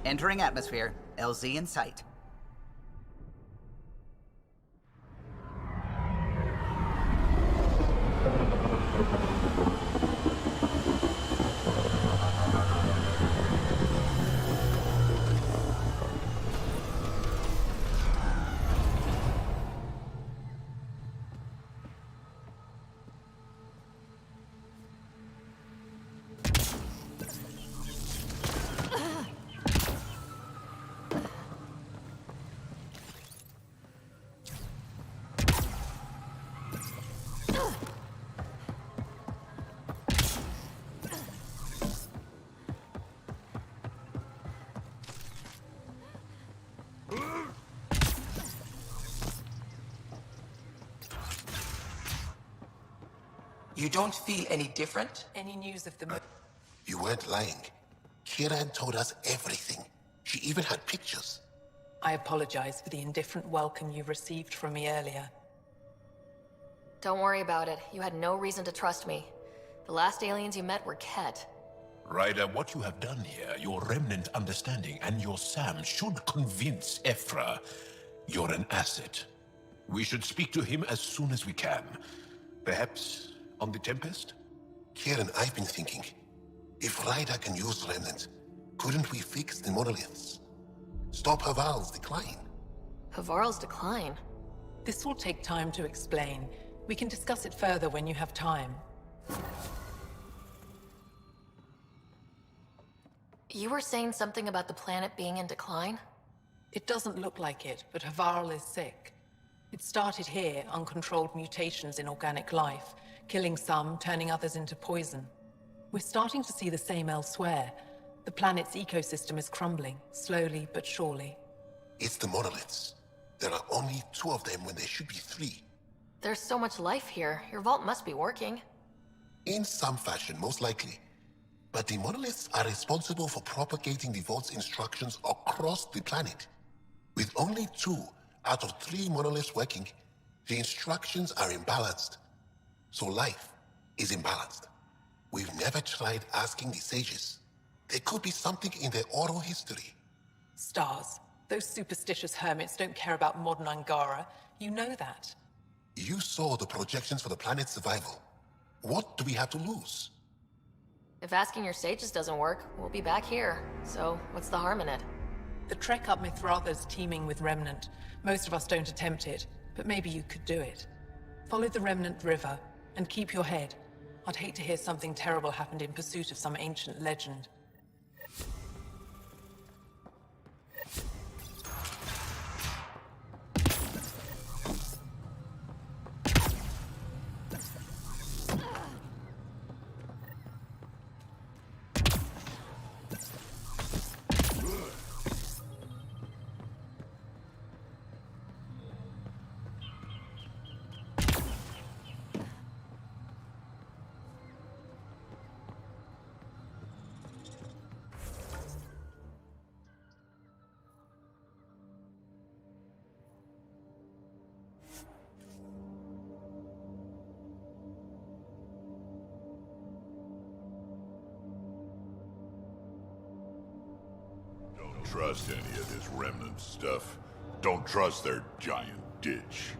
Entering atmosphere. LZ in sight. You don't feel any different? Any news of the... You weren't lying. Kieran told us everything. She even had pictures. I apologize for the indifferent welcome you received from me earlier. Don't worry about it. You had no reason to trust me. The last aliens you met were Ket. Ryder, what you have done here, your remnant understanding and your Sam should convince Ephra you're an asset. We should speak to him as soon as we can. Perhaps on the Tempest? Kieran, I've been thinking. If Ryder can use remnant, couldn't we fix the monoliths? Stop Haval's decline? Havarl's decline? This will take time to explain. We can discuss it further when you have time. You were saying something about the planet being in decline? It doesn't look like it, but Havarl is sick. It started here, uncontrolled mutations in organic life, killing some, turning others into poison. We're starting to see the same elsewhere. The planet's ecosystem is crumbling, slowly but surely. It's the monoliths. There are only 2 of them when there should be 3. There's so much life here. Your vault must be working. In some fashion, most likely. But the monoliths are responsible for propagating the vault's instructions across the planet. With only 2 out of 3 monoliths working, the instructions are imbalanced. So life is imbalanced. We've never tried asking the sages. There could be something in their oral history. Stars. Those superstitious hermits don't care about modern Angara. You know that. You saw the projections for the planet's survival. What do we have to lose? If asking your sages doesn't work, we'll be back here. So, what's the harm in it? The trek up Mithratha's teeming with Remnant. Most of us don't attempt it, but maybe you could do it. Follow the Remnant River, and keep your head. I'd hate to hear something terrible happened in pursuit of some ancient legend. Trust any of this remnant stuff. Don't trust their giant ditch.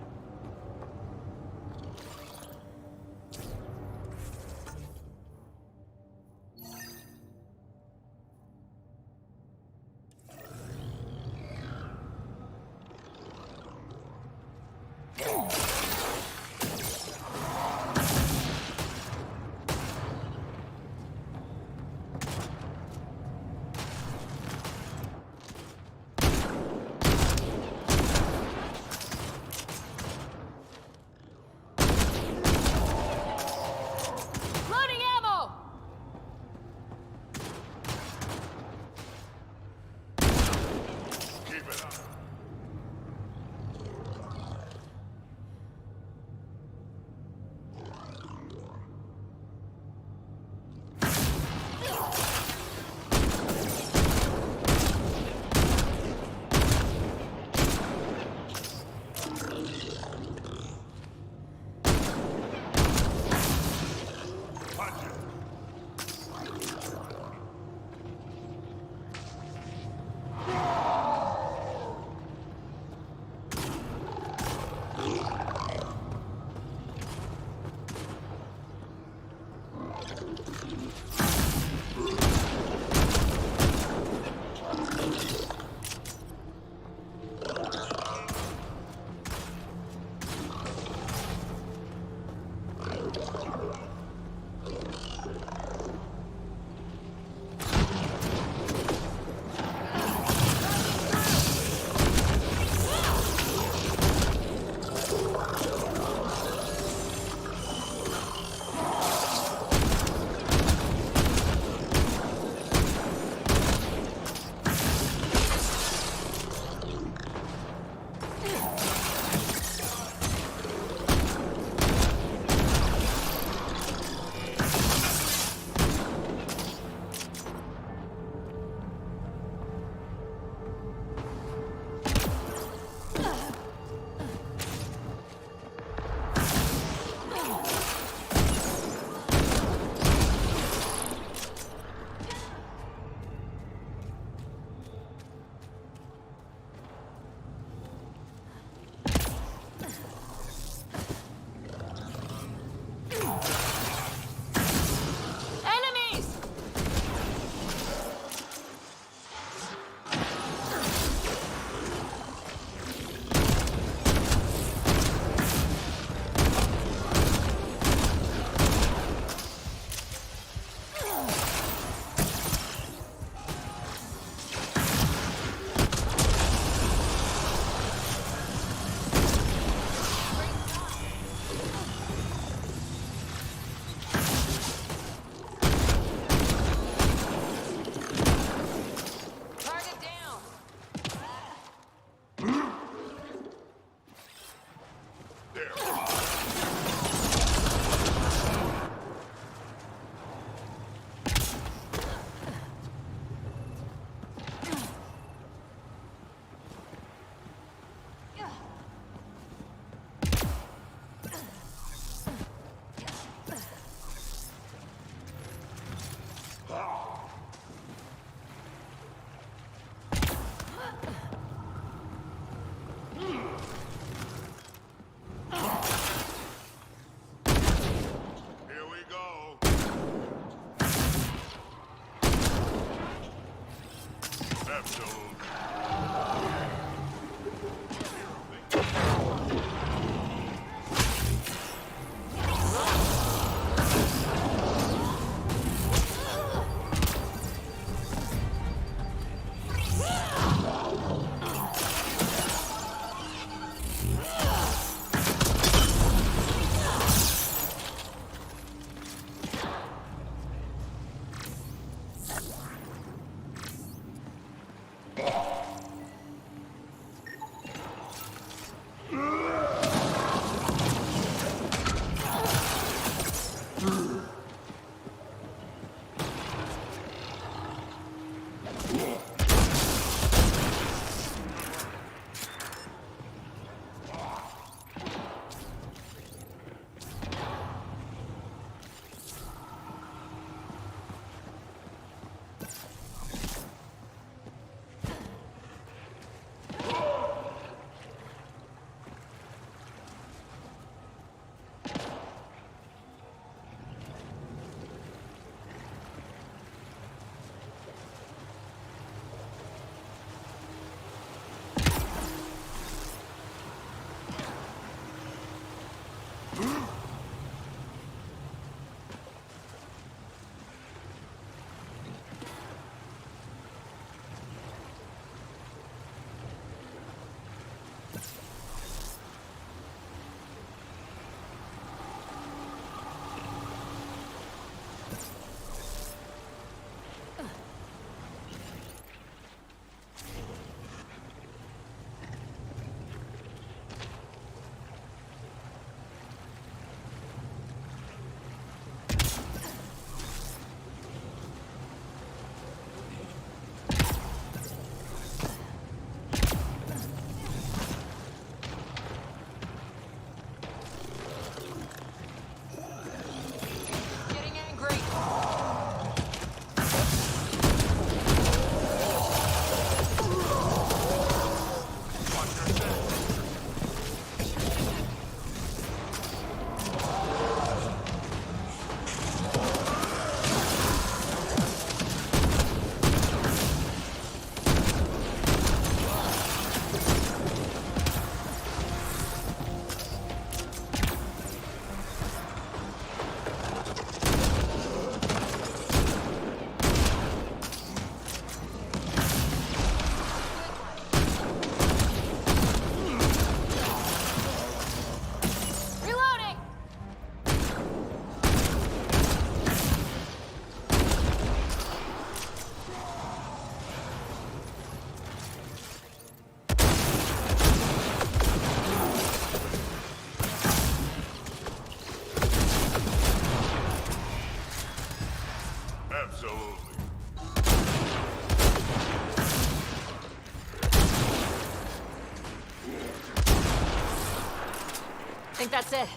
Absolutely. Think that's it.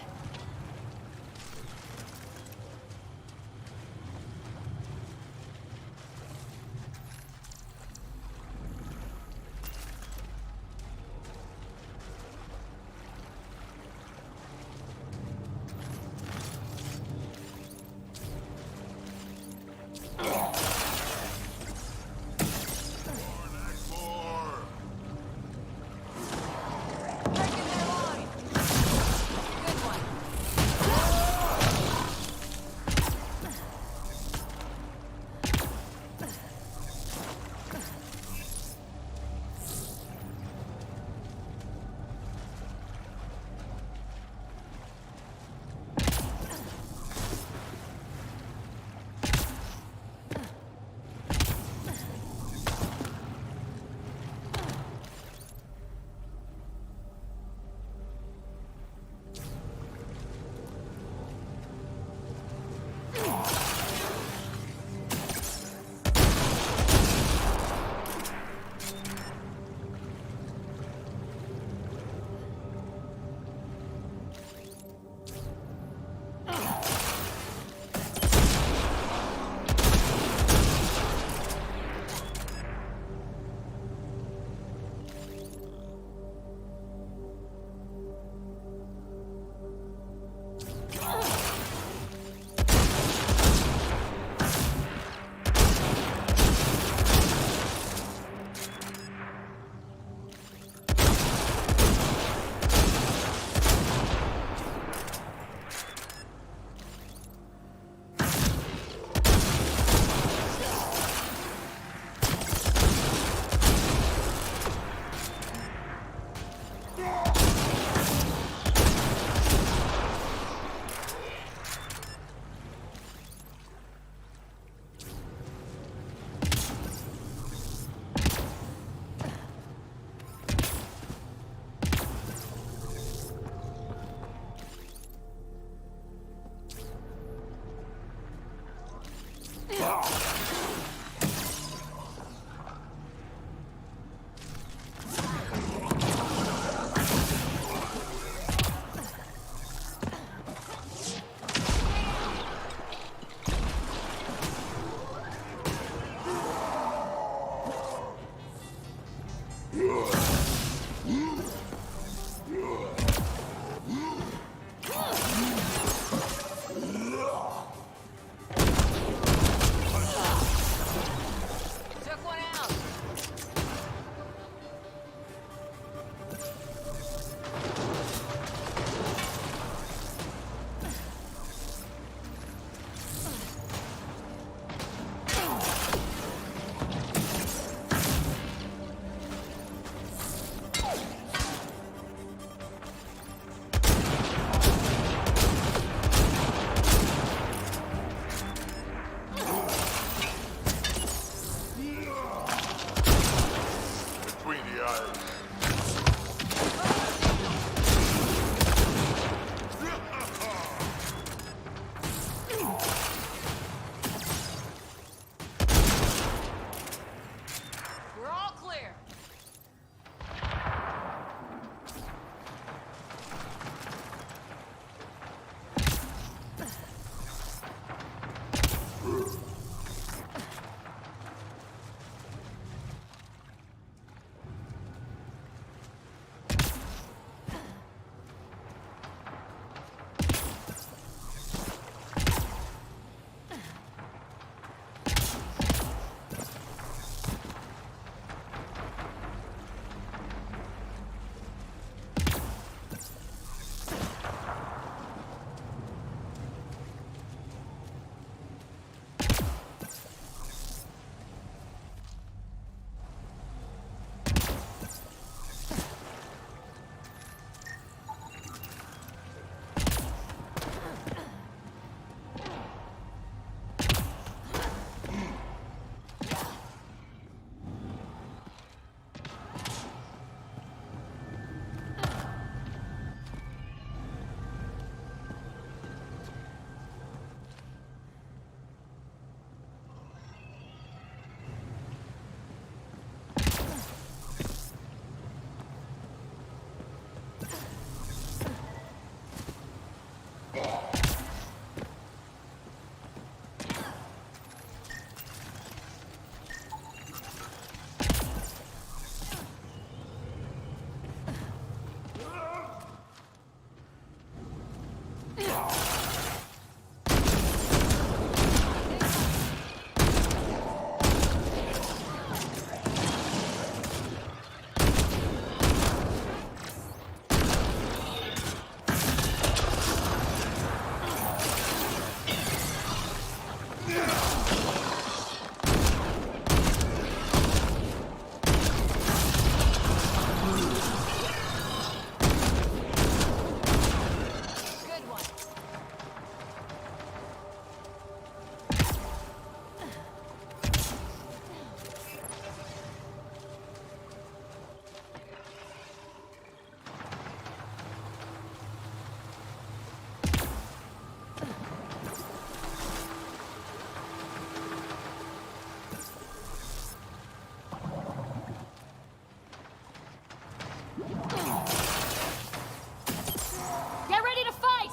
Get ready to fight!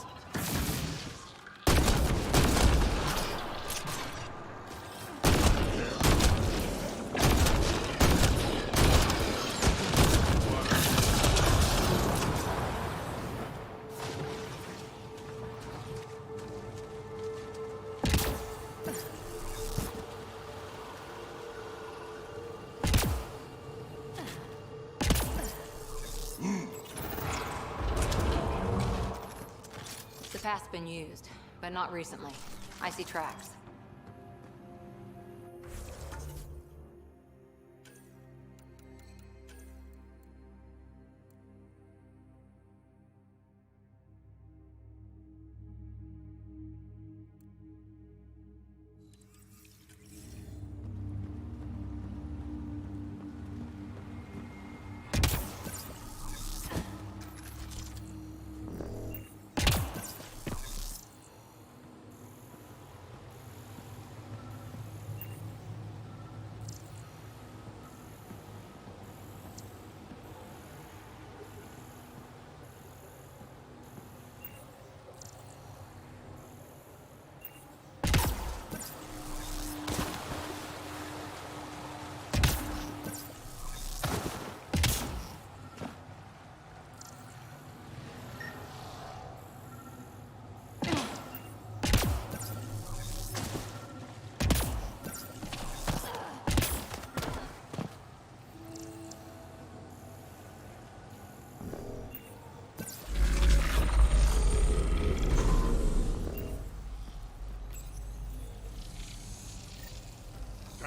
The path's been used, but not recently. I see tracks.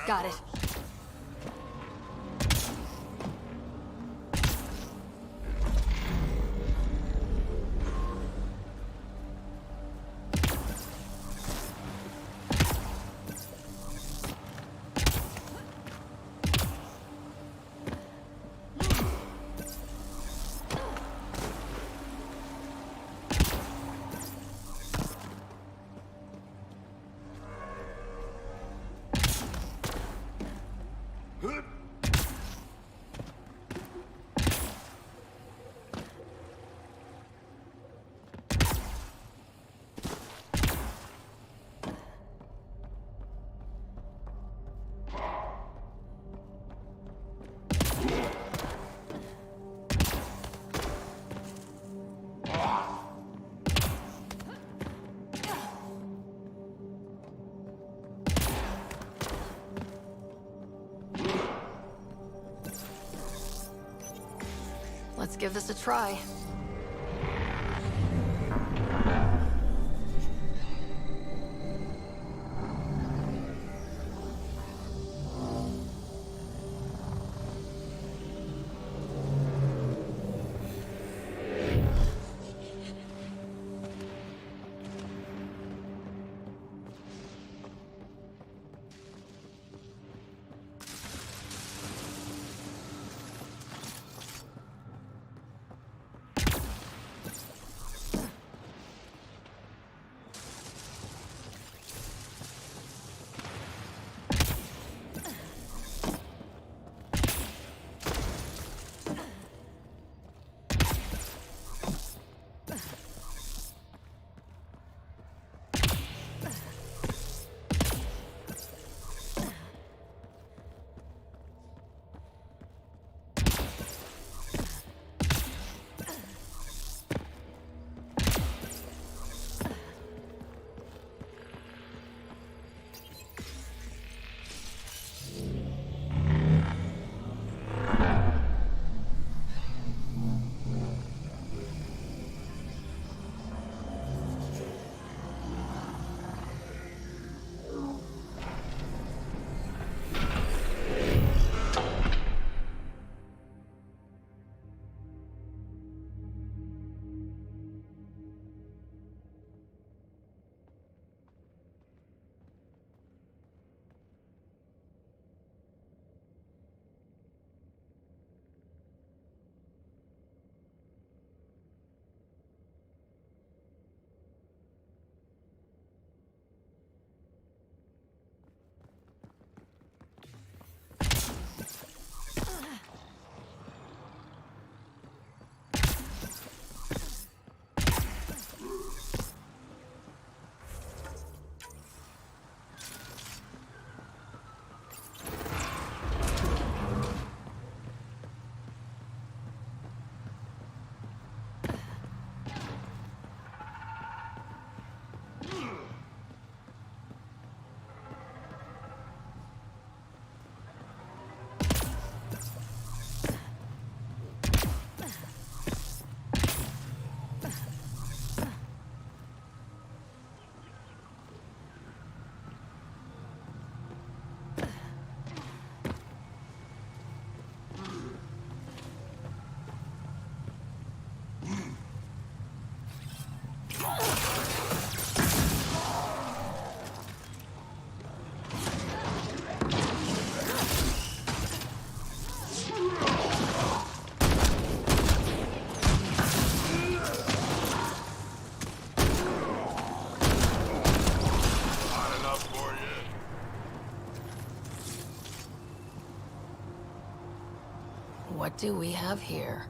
Got it. Let's give this a try. what do we have here?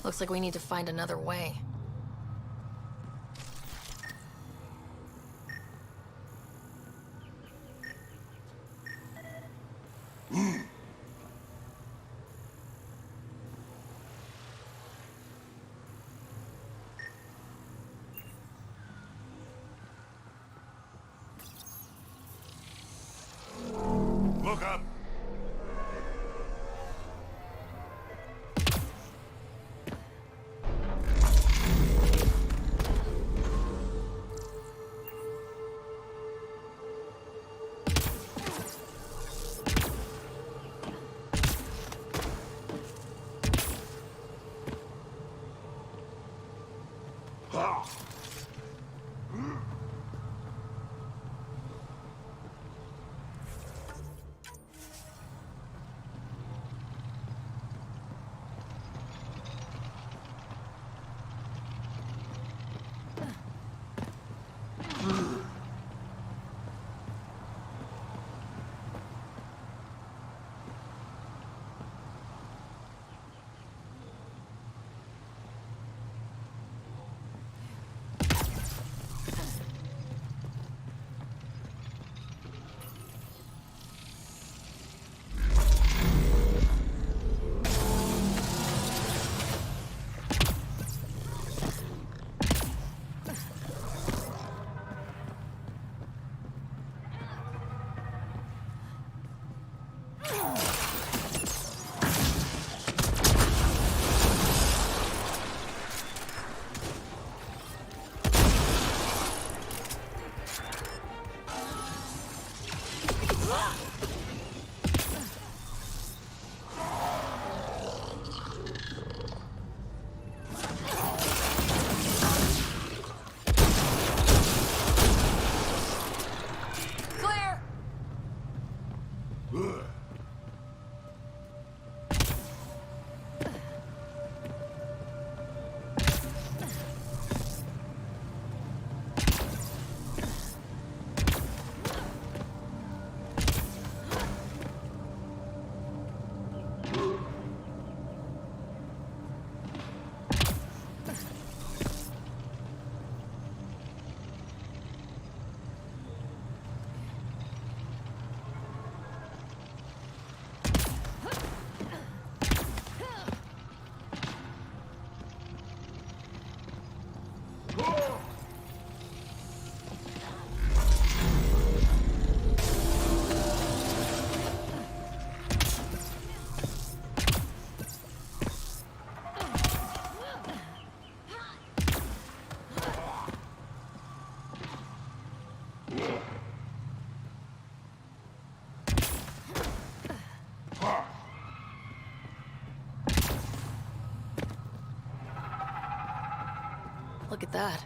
Looks like we need to find another way. Look up! with that.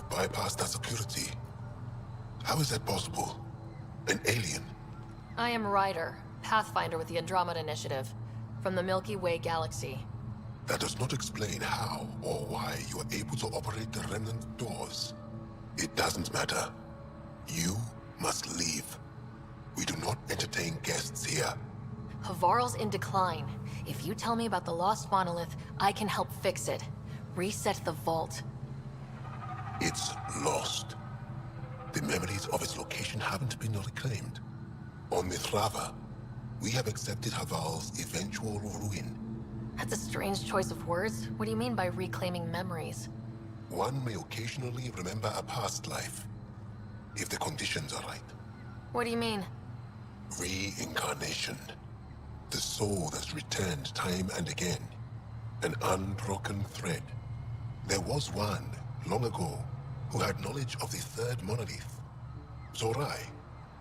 Bypassed that security. How is that possible? An alien? I am Ryder, Pathfinder with the Andromeda Initiative, from the Milky Way galaxy. That does not explain how or why you are able to operate the remnant doors. It doesn't matter. You must leave. We do not entertain guests here. Havarl's in decline. If you tell me about the lost monolith, I can help fix it. Reset the vault. It's lost. The memories of its location haven't been reclaimed. On Mithrava, we have accepted Havarl's eventual ruin. That's a strange choice of words. What do you mean by reclaiming memories? One may occasionally remember a past life, if the conditions are right. What do you mean? Reincarnation. The soul that's returned time and again. An unbroken thread. There was one, long ago, who had knowledge of the third monolith. Zorai,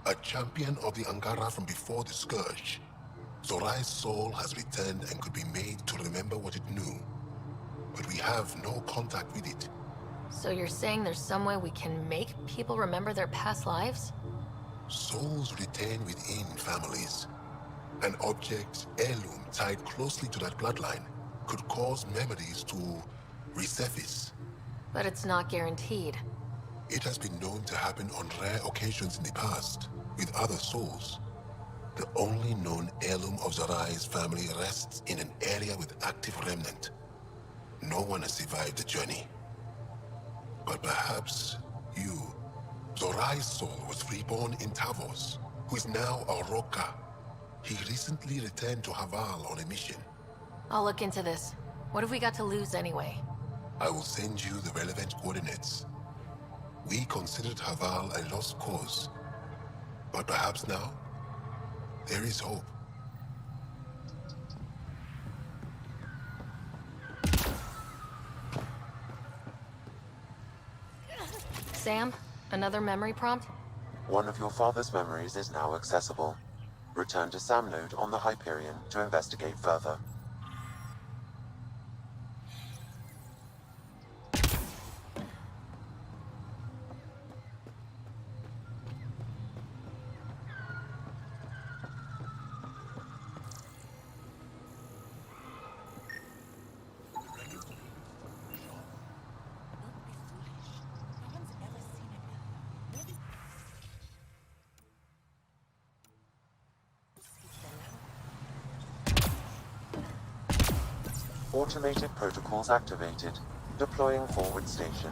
a champion of the Angara from before the Scourge. Zorai's soul has returned and could be made to remember what it knew. But we have no contact with it. So you're saying there's some way we can make people remember their past lives? Souls retain within families. An object, heirloom, tied closely to that bloodline could cause memories to resurface. But it's not guaranteed. It has been known to happen on rare occasions in the past, with other souls. The only known heirloom of Zorai's family rests in an area with active remnant. No one has survived the journey. But perhaps you. Zorai's soul was reborn in Tavos, who is now a Roka. He recently returned to Havarl on a mission. I'll look into this. What have we got to lose anyway? I will send you the relevant coordinates. We considered Havarl a lost cause. But perhaps now, there is hope. Sam, another memory prompt? One of your father's memories is now accessible. Return to Sam node on the Hyperion to investigate further. Automated protocols activated. Deploying forward station.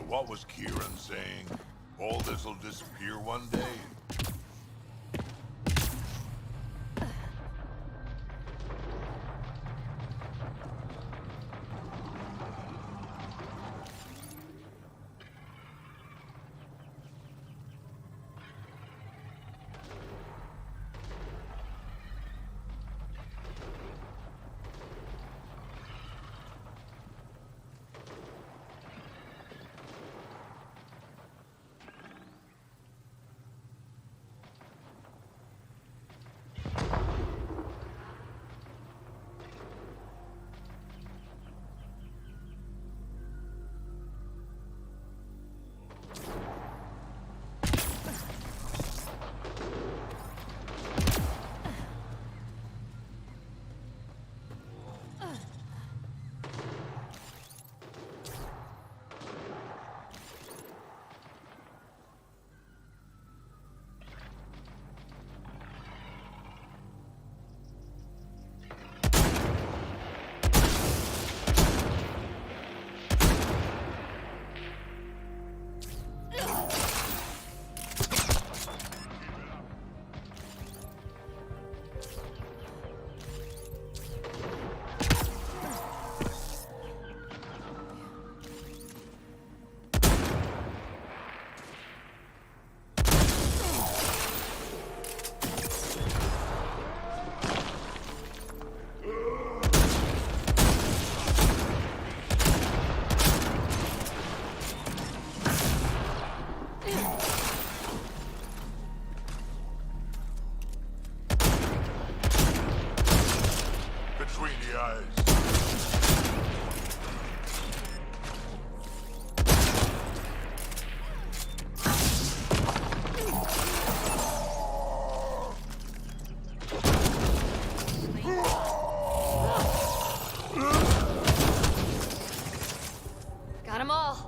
what was Kieran saying? All this'll disappear one day? Between the eyes. Got 'em all.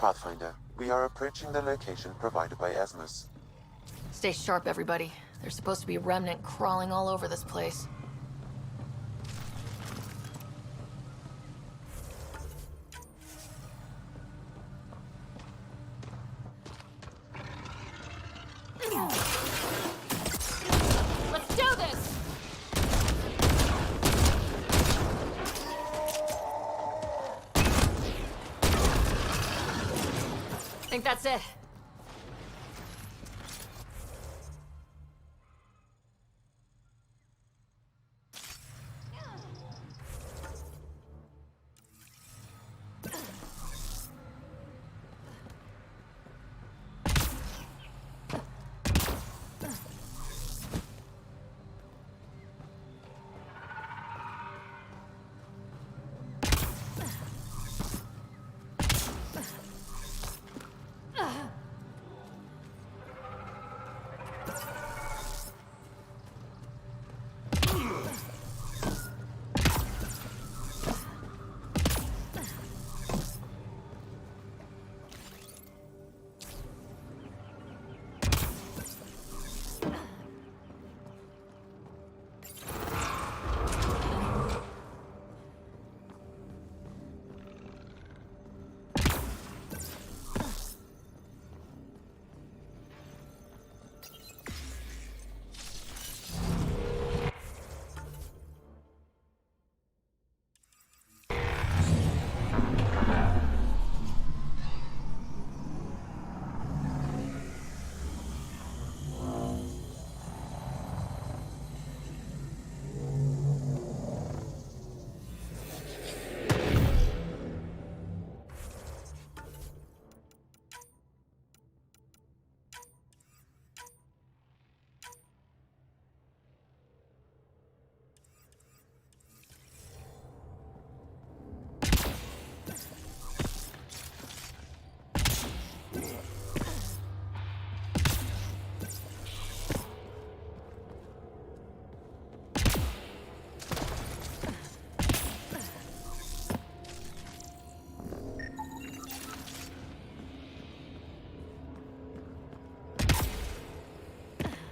Pathfinder, we are approaching the location provided by Esmus. Stay sharp, everybody. There's supposed to be remnant crawling all over this place. Let's do this! I think that's it.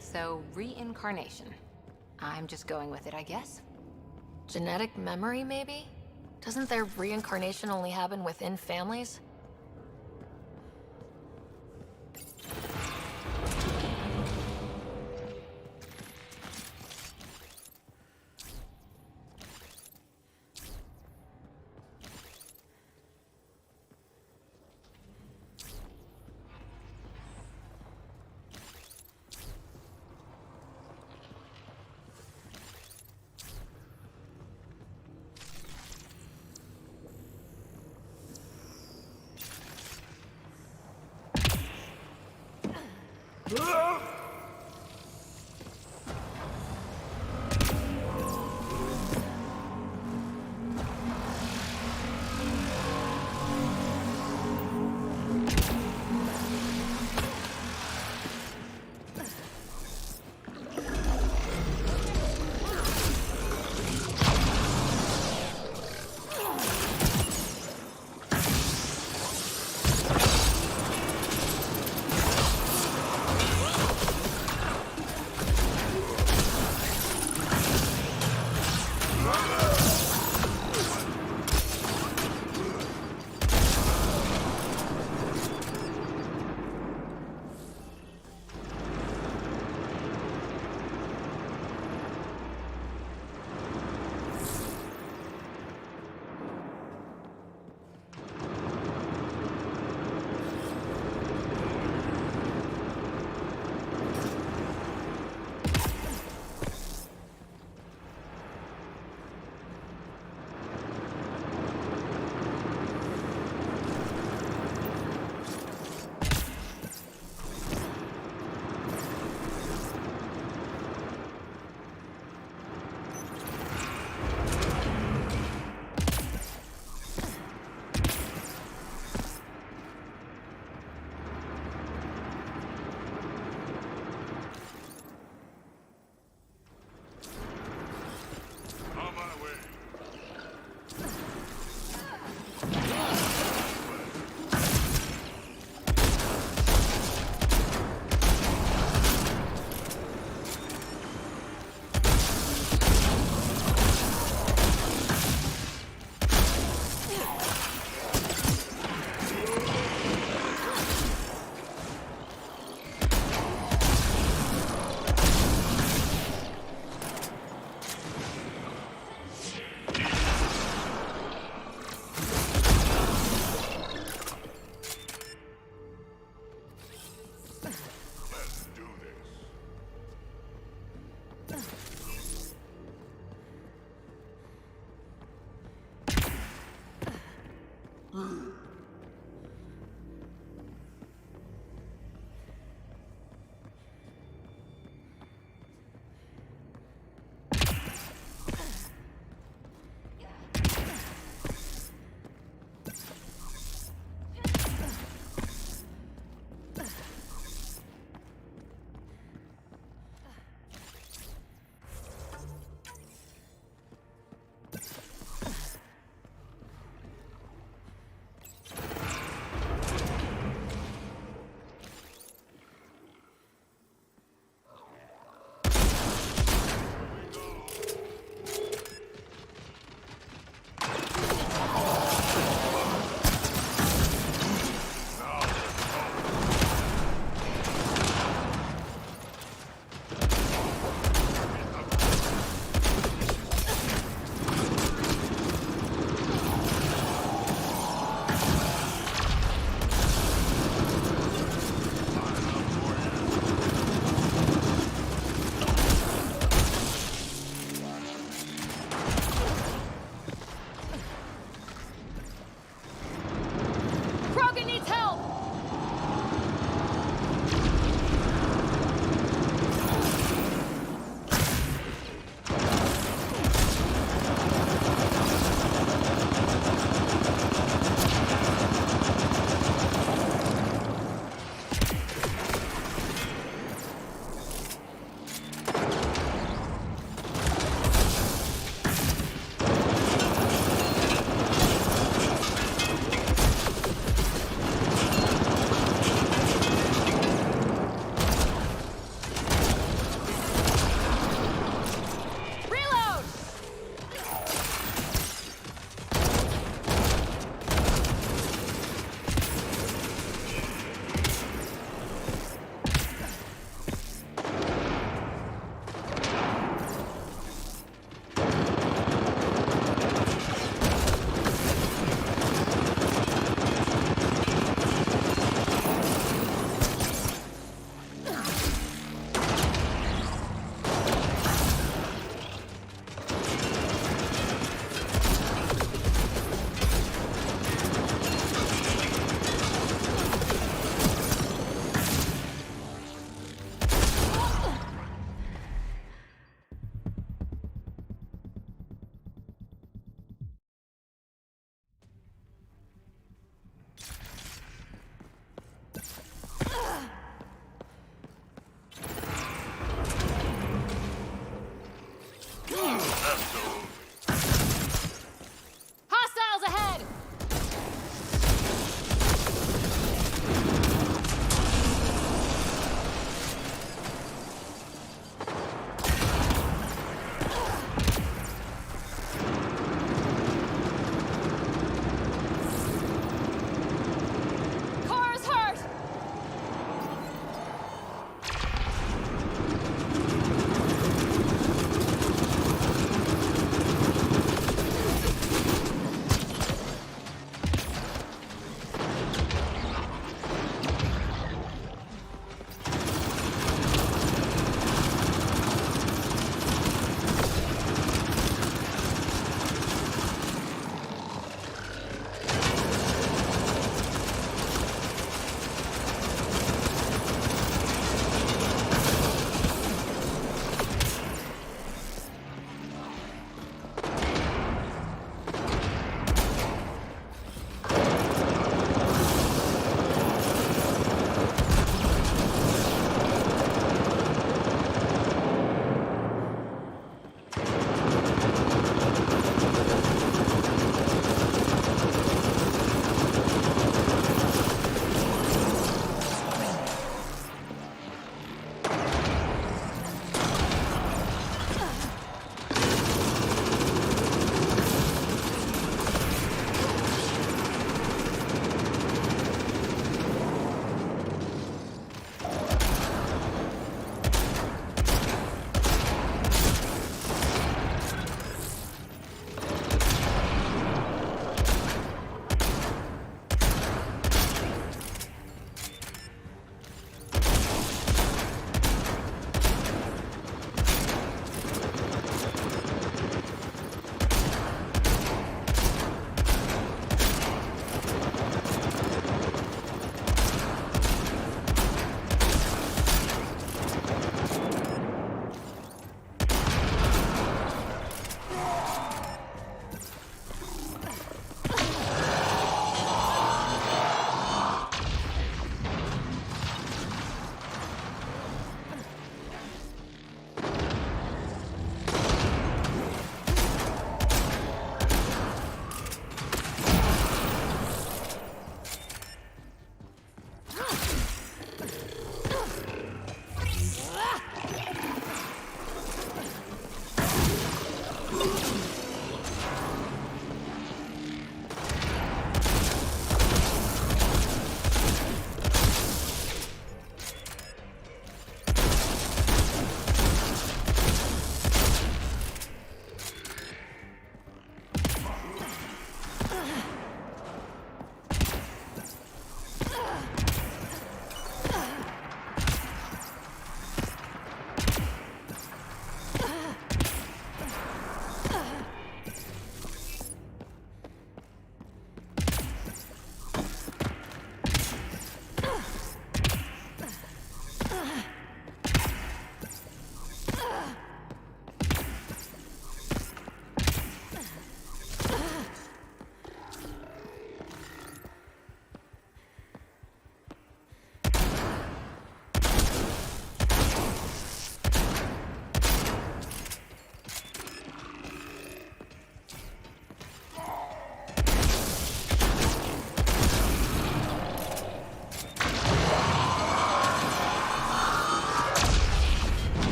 So, reincarnation. I'm just going with it, I guess. Genetic memory, maybe? Doesn't their reincarnation only happen within families?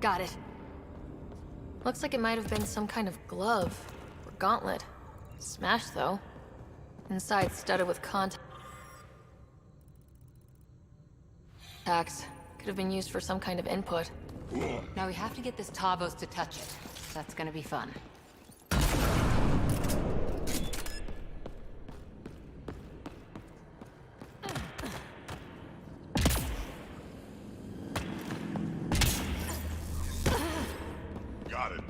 Got it. Looks like it might have been some kind of glove or gauntlet. Smashed, though. Inside studded with contacts. Could have been used for some kind of input. Now we have to get this Tavos to touch it. That's gonna be fun. Got it.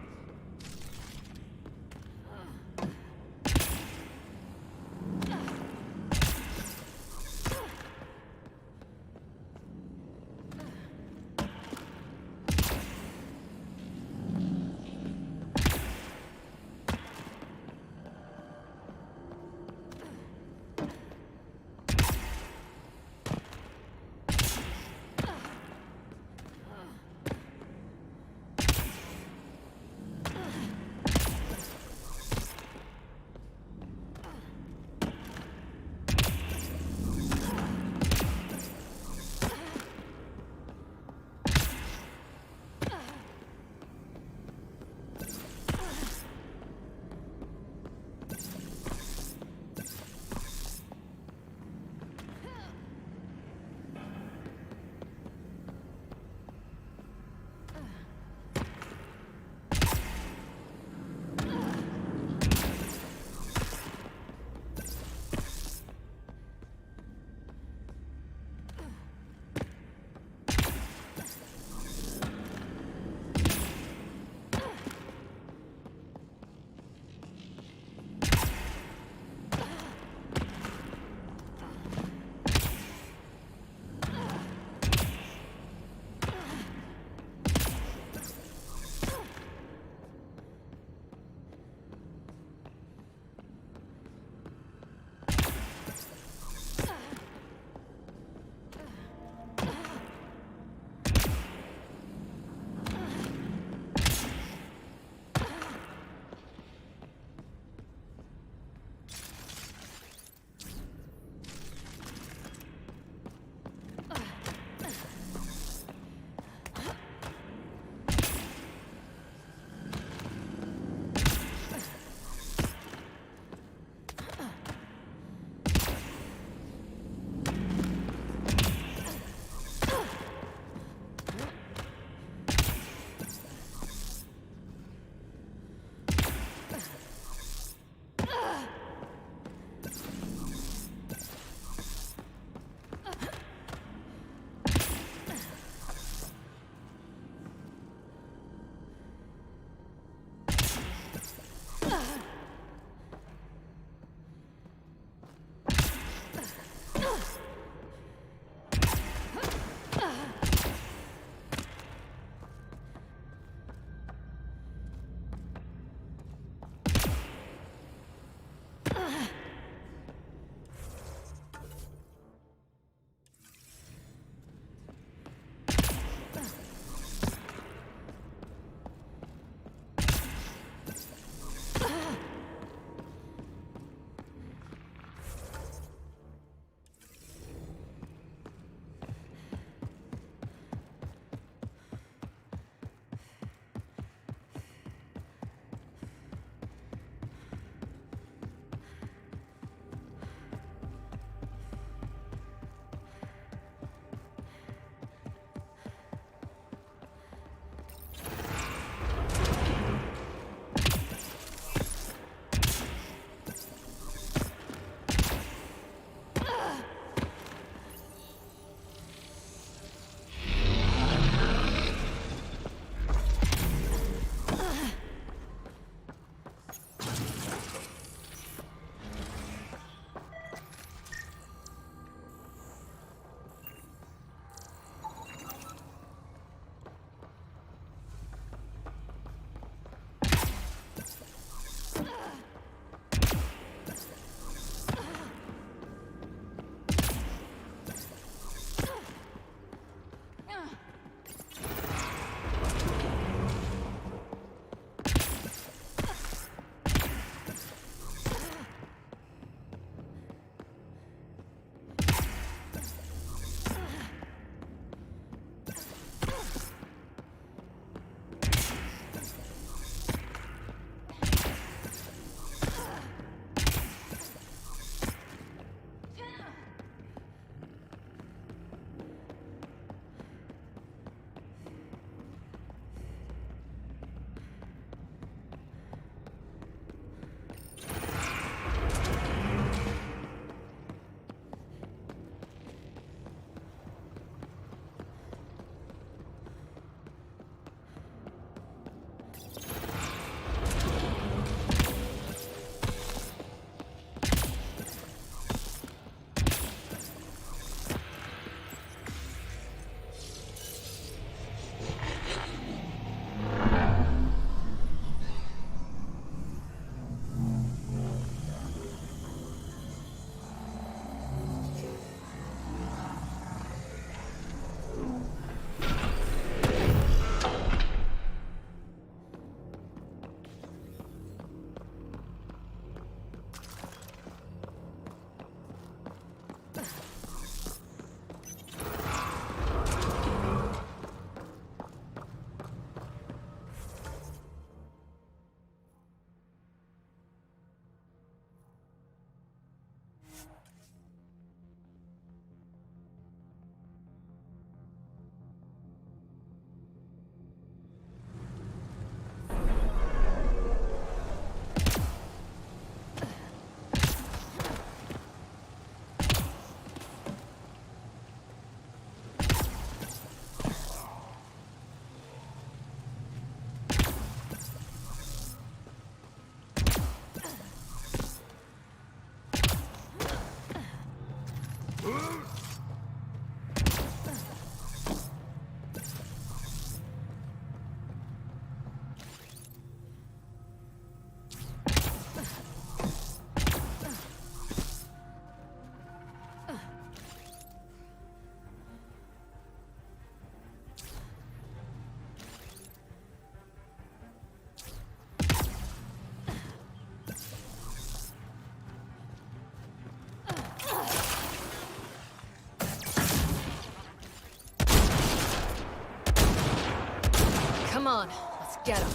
Come on, let's get him.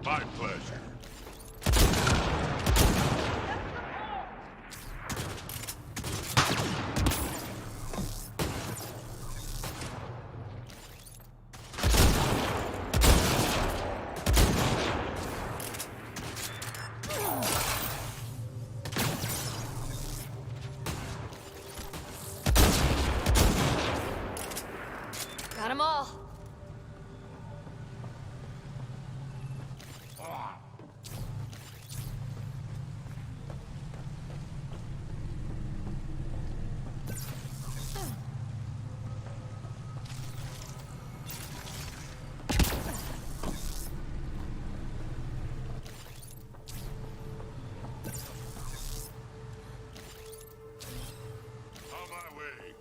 My pleasure. Got them all. On my way.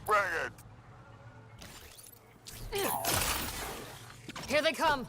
Bring it! Here they come.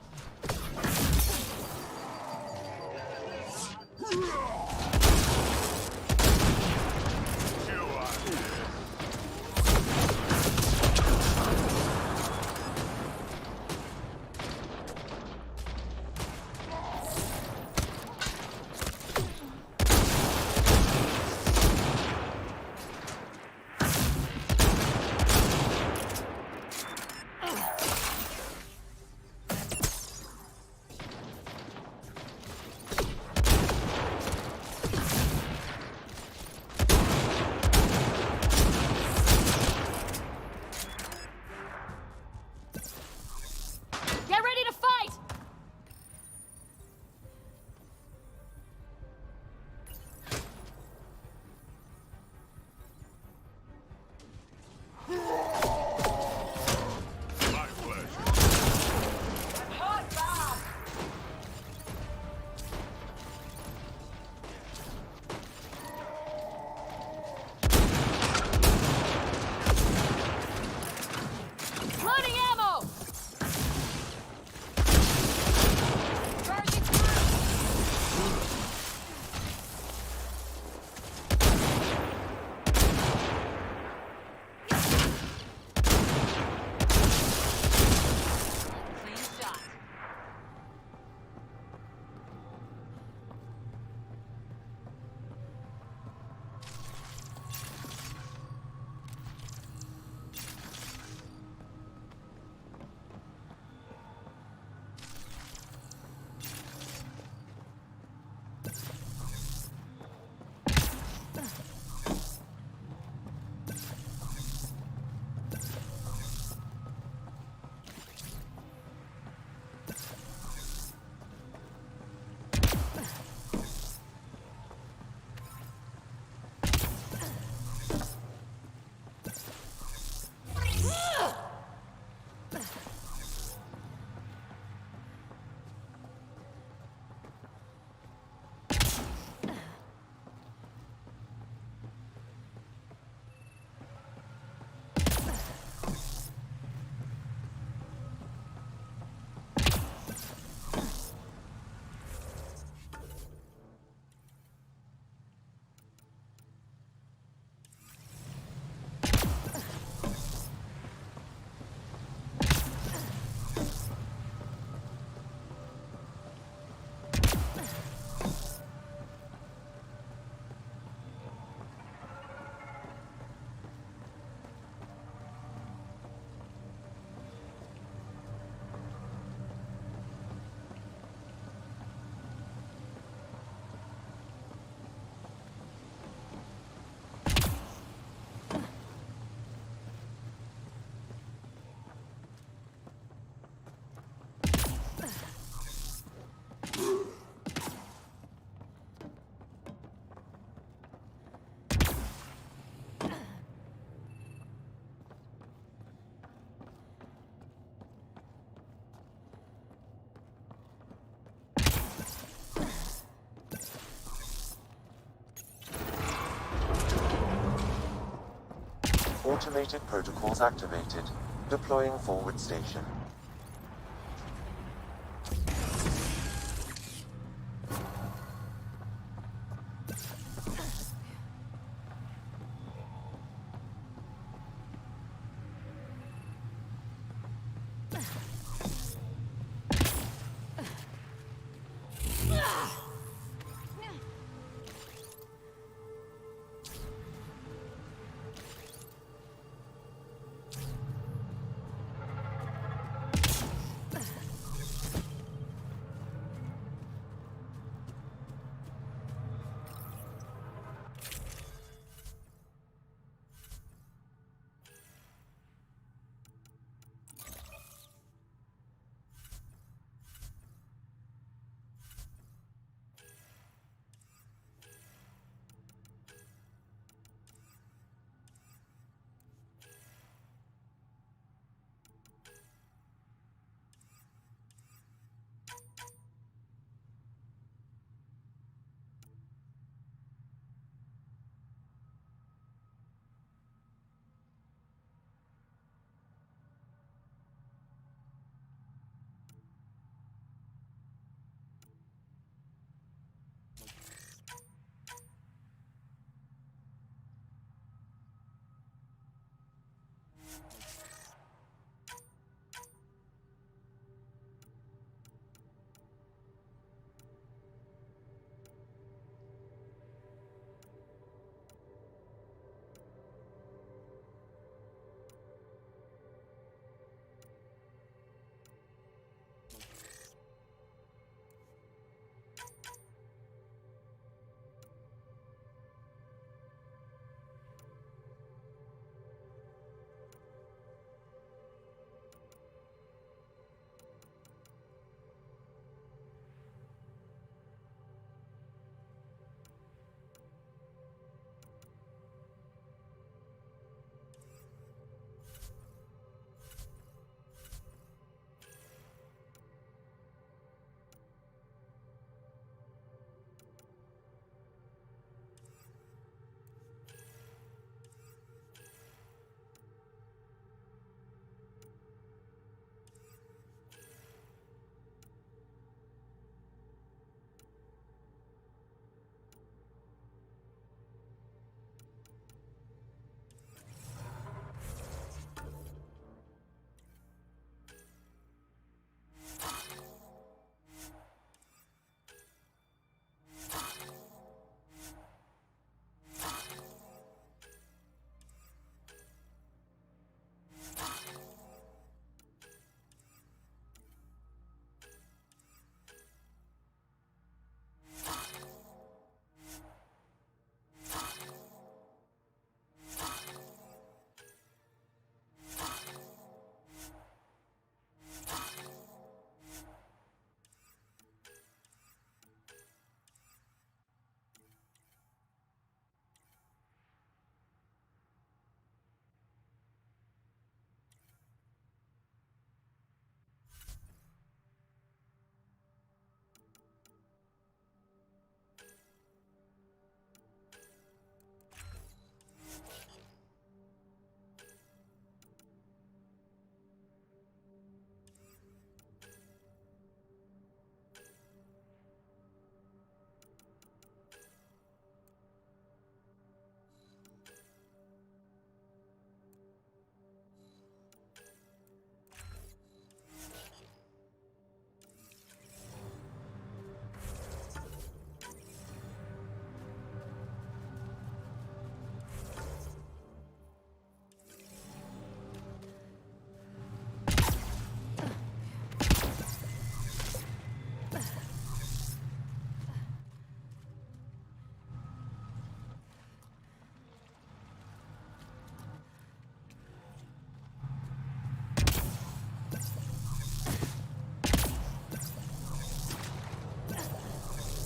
Automated protocols activated. Deploying forward station.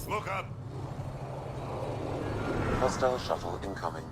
Look up! Hostile shuttle incoming.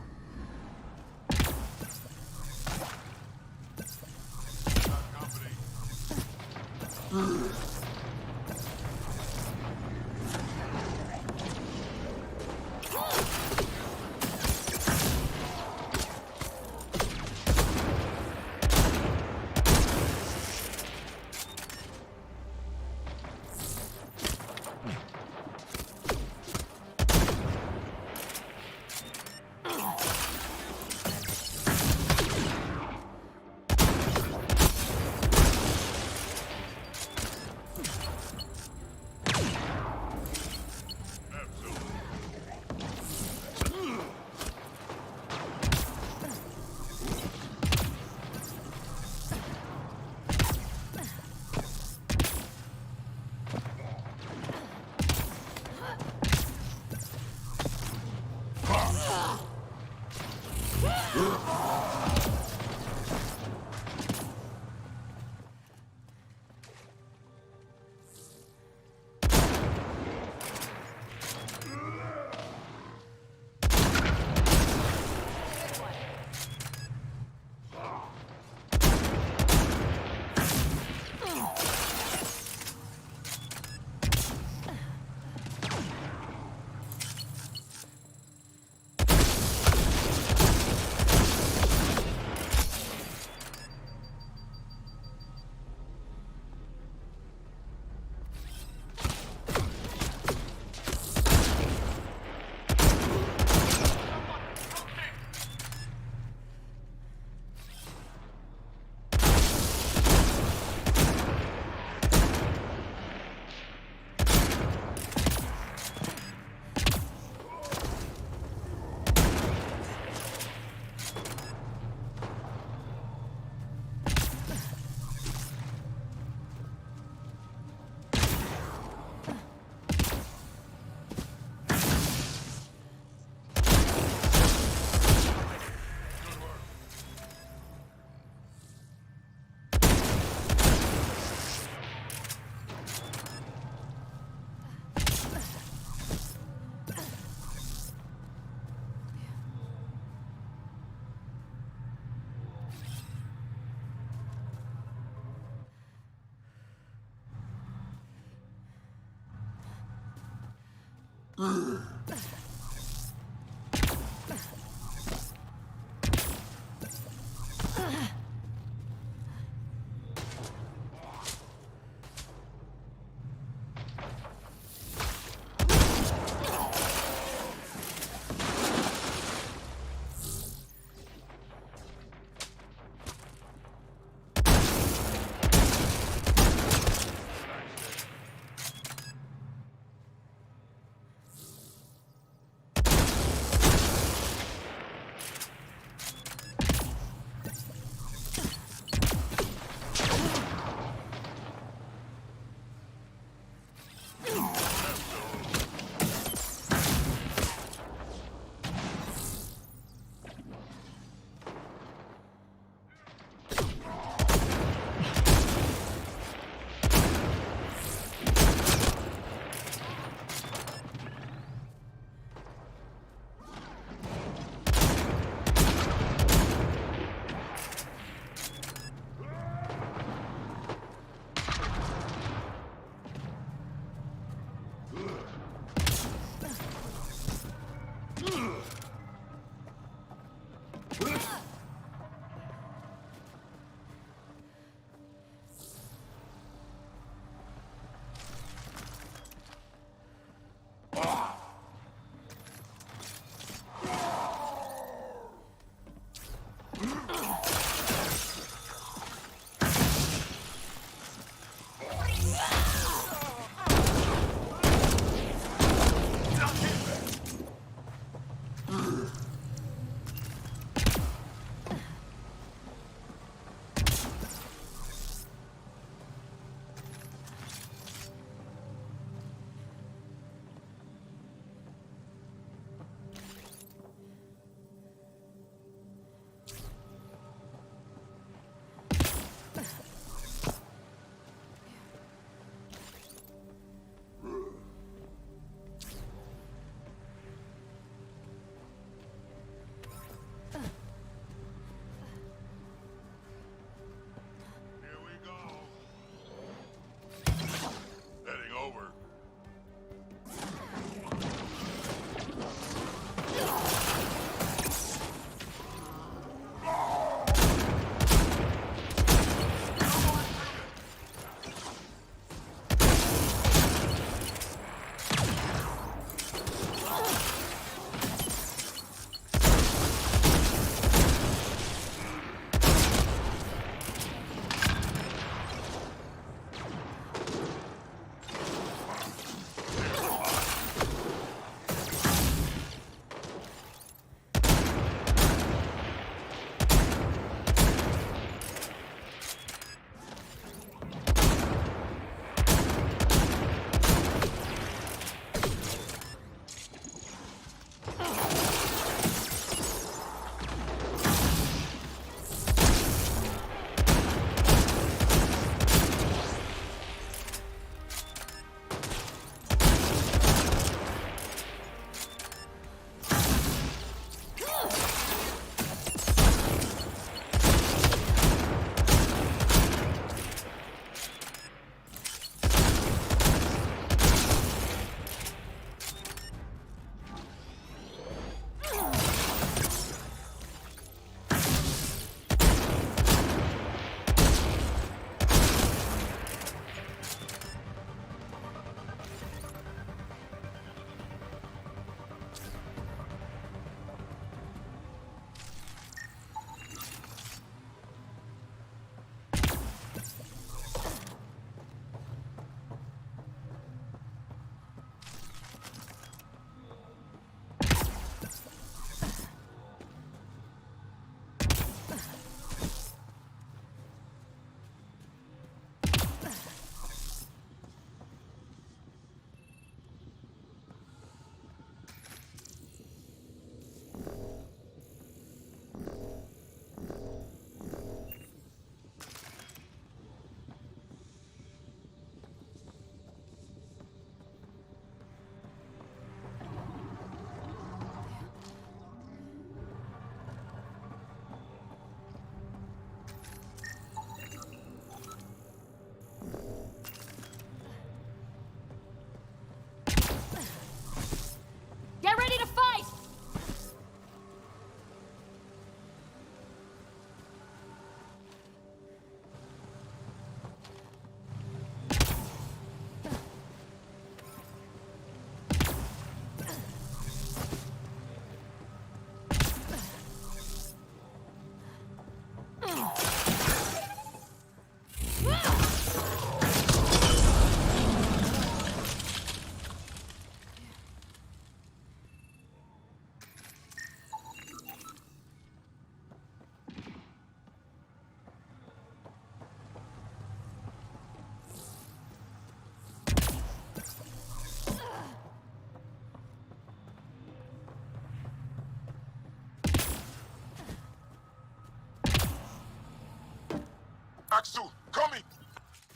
Axel, coming!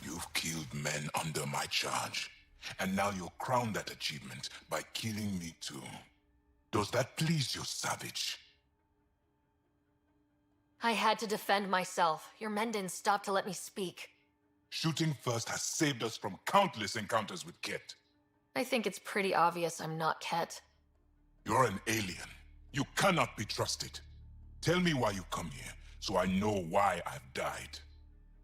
You've killed men under my charge, and now you'll crown that achievement by killing me too. Does that please you, savage? I had to defend myself. Your men didn't stop to let me speak. Shooting first has saved us from countless encounters with Ket. I think it's pretty obvious I'm not Ket. You're an alien. You cannot be trusted. Tell me why you come here, so I know why I've died.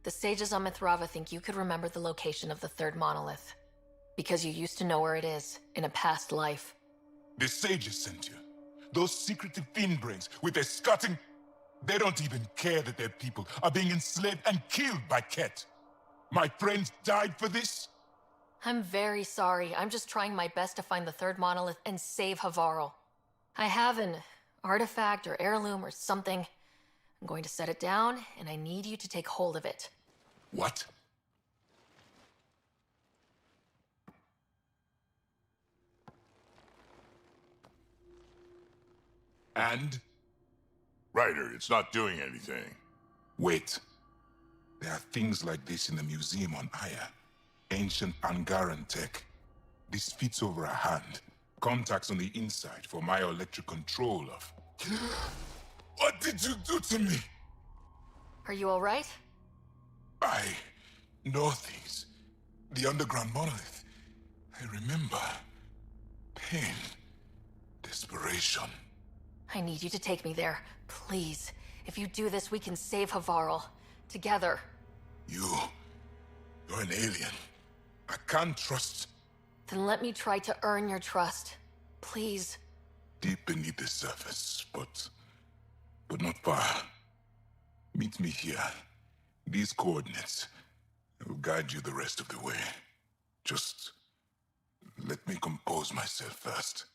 The sages on Mithrava think you could remember the location of the third monolith. Because you used to know where it is, in a past life. The sages sent you. Those secretive fiend brains with their scutting... They don't even care that their people are being enslaved and killed by Ket. My friends died for this? I'm very sorry. I'm just trying my best to find the third monolith and save Havarl. I have an artifact or heirloom or something. I'm going to set it down, and I need you to take hold of it. What? And? Ryder, it's not doing anything. Wait. There are things like this in the museum on Aya. Ancient Angaran tech. This fits over a hand. Contacts on the inside for myoelectric control of... What did you do to me? Are you all right? I know things. The underground monolith. I remember. Pain. Desperation. I need you to take me there. Please. If you do this, we can save Havarl. Together. You're an alien. I can't trust... Then let me try to earn your trust. Please. Deep beneath the surface, but not far. Meet me here. These coordinates. I will guide you the rest of the way. Just let me compose myself first.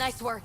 Nice work.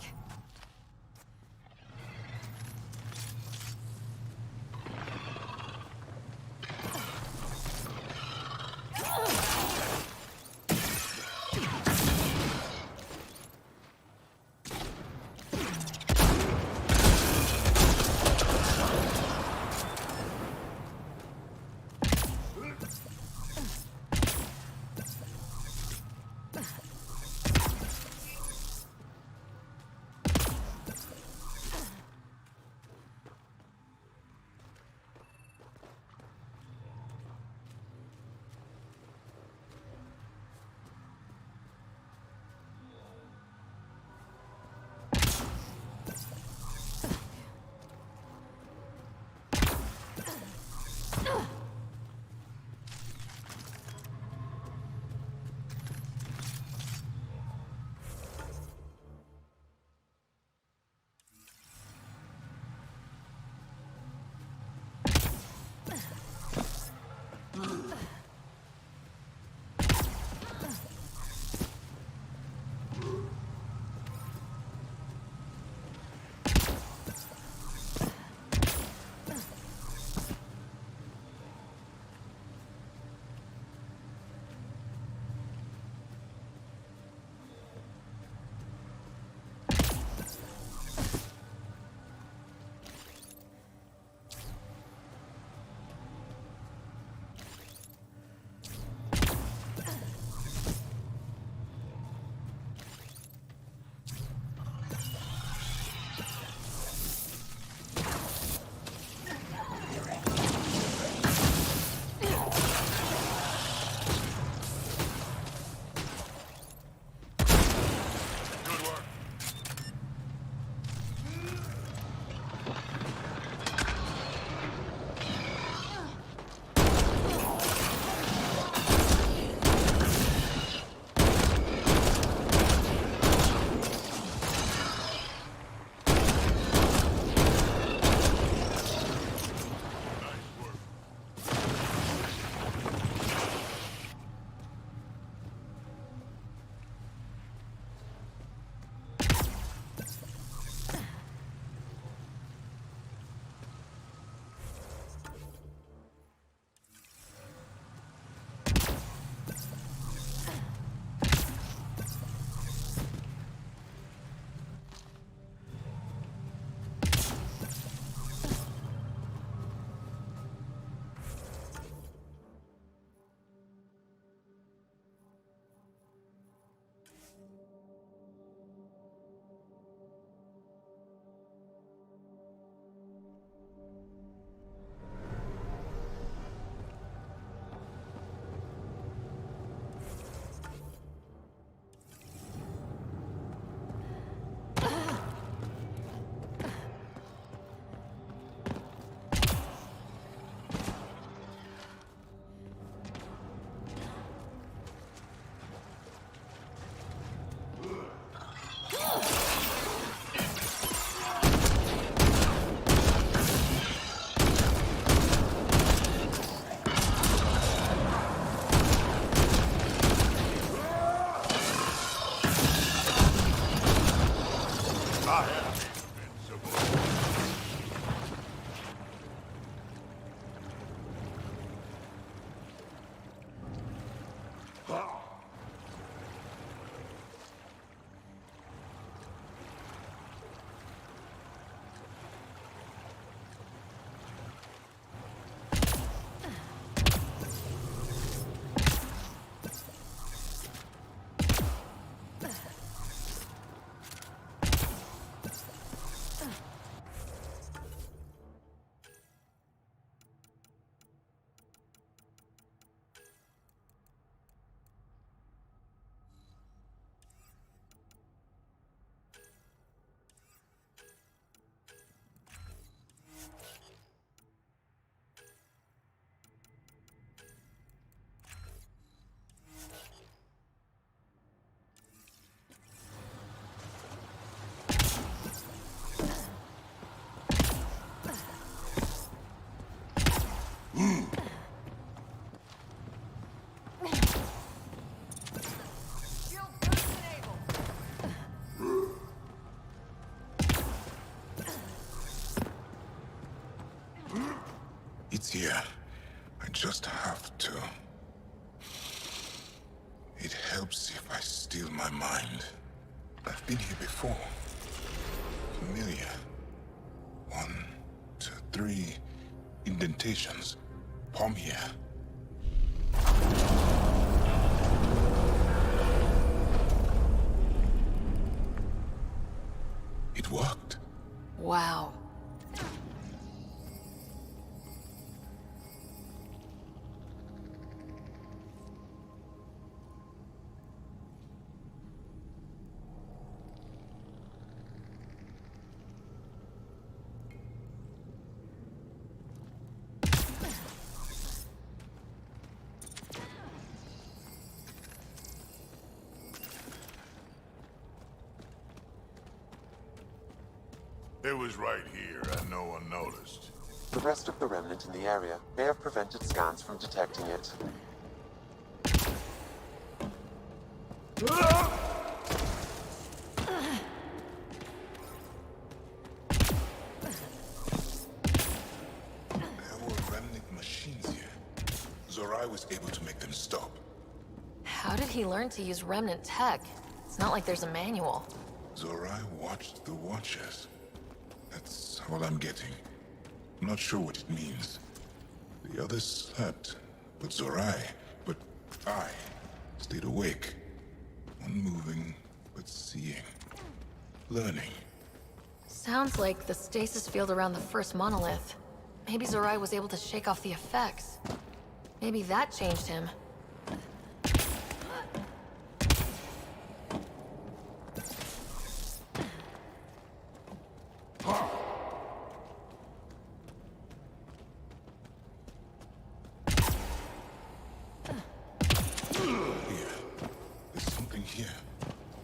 It's here. I just have to. It helps if I steal my mind. I've been here before. Familiar. 1, 2, 3 indentations. Palm here. It worked. Wow. It was right here and no one noticed. The rest of the remnant in the area may have prevented scans from detecting it. There were remnant machines here. Zorai was able to make them stop. How did he learn to use remnant tech? It's not like there's a manual. Zorai watched the Watchers. That's all I'm getting. I'm not sure what it means. The others slept, but I stayed awake. Unmoving, but seeing. Learning. Sounds like the stasis field around the first monolith. Maybe Zorai was able to shake off the effects. Maybe that changed him.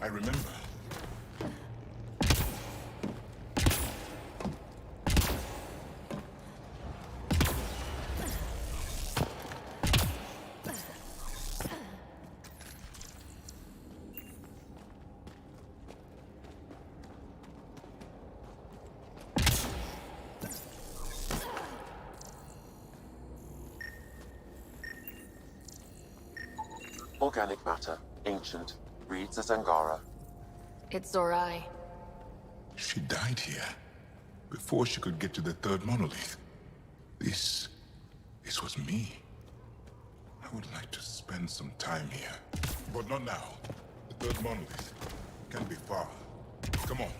I remember. Organic matter, ancient, reads as Angara. It's Zorai. She died here, before she could get to the third monolith. This was me. I would like to spend some time here. But not now. The third monolith can't be far. Come on.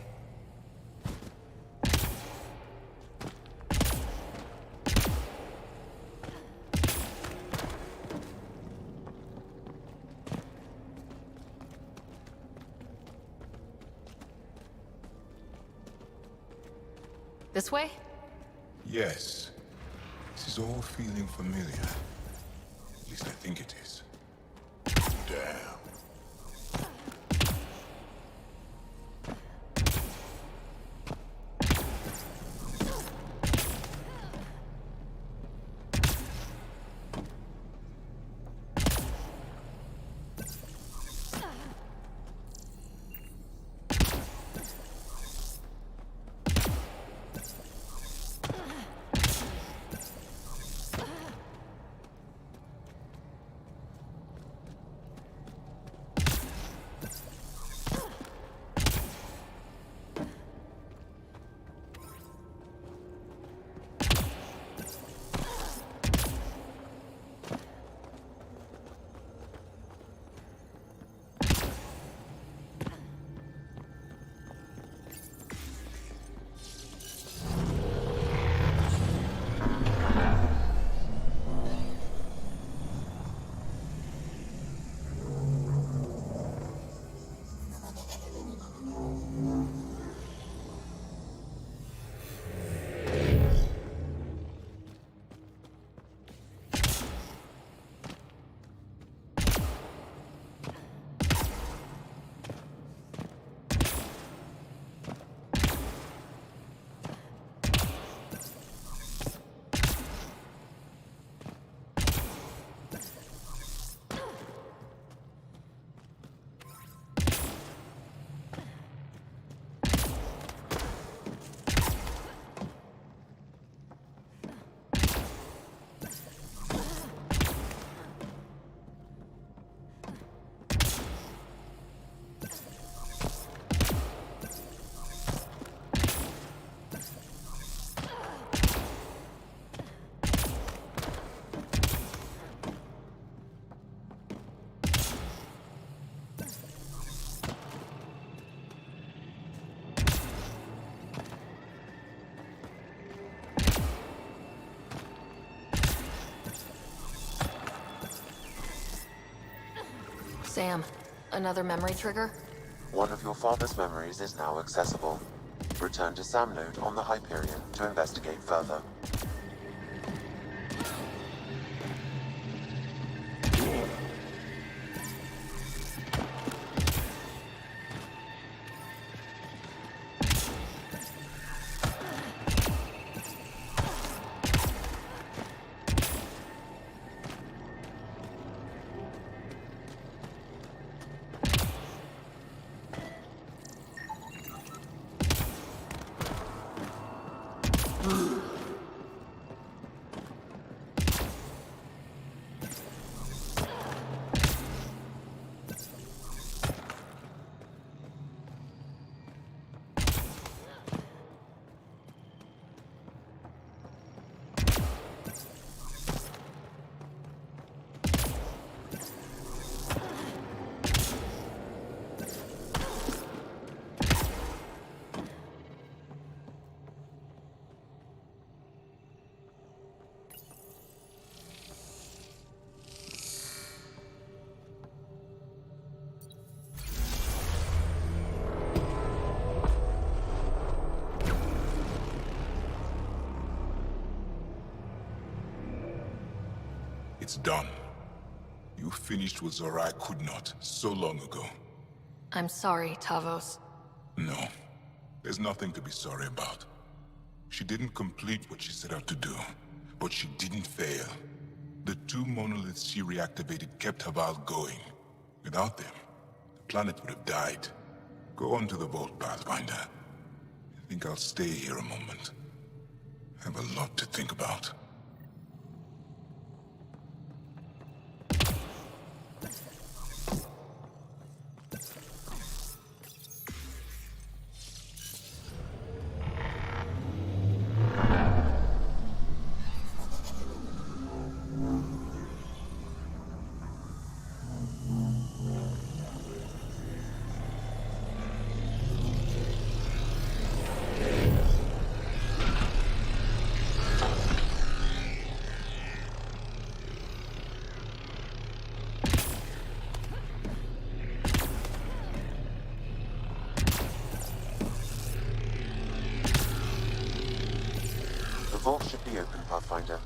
This way? Yes. This is all feeling familiar. At least I think it is. Damn. Sam, another memory trigger? One of your father's memories is now accessible. Return to Sam Node on the Hyperion to investigate further. It's done. You finished what Zorai could not so long ago. I'm sorry, Tavos. No, there's nothing to be sorry about. She didn't complete what she set out to do, but she didn't fail. The two monoliths she reactivated kept Haval going. Without them, the planet would have died. Go on to the vault, Pathfinder. I think I'll stay here a moment. I have a lot to think about. The vault should be open, Pathfinder.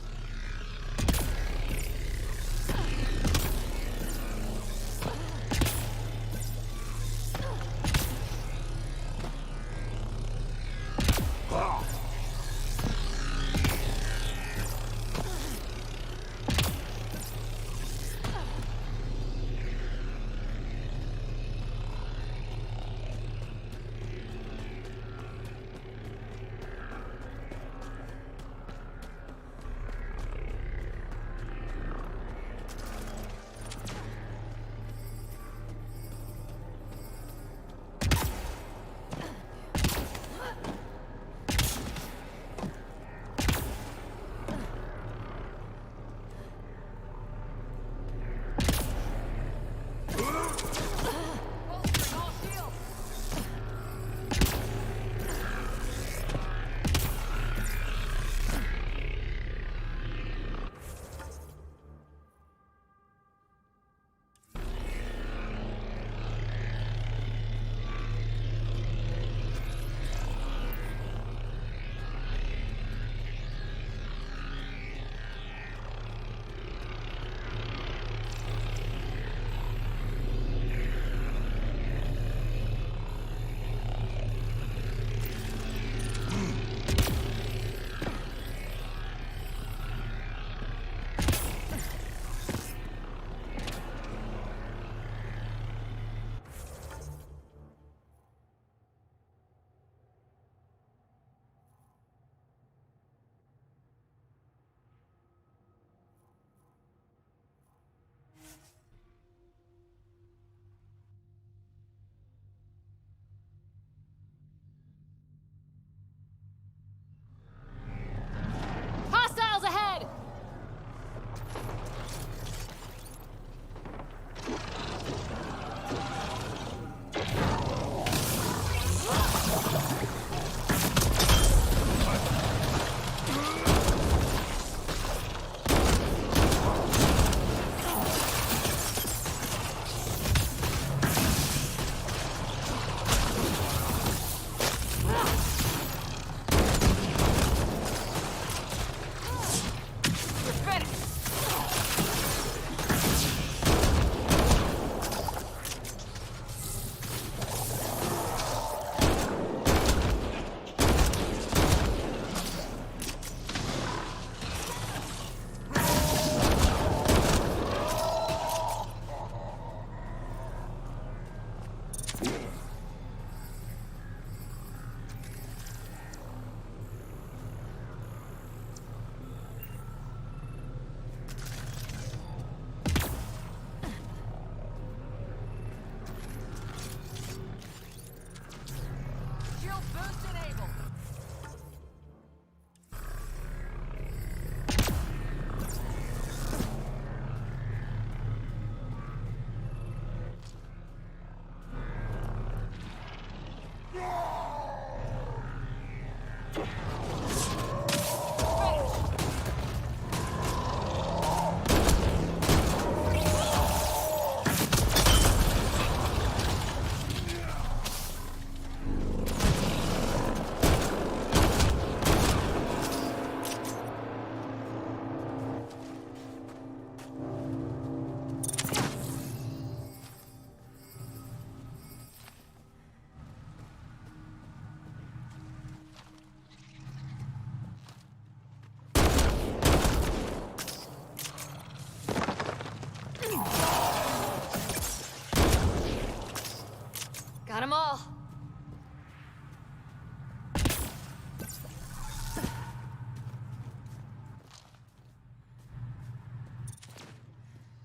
all.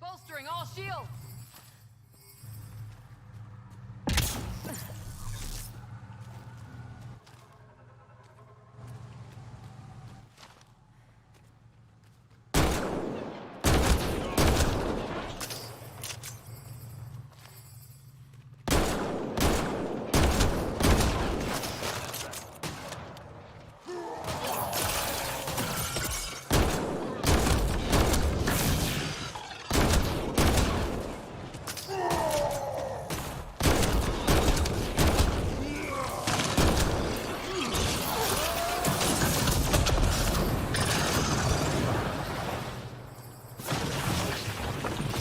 Bolstering all shields.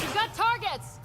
You've got targets!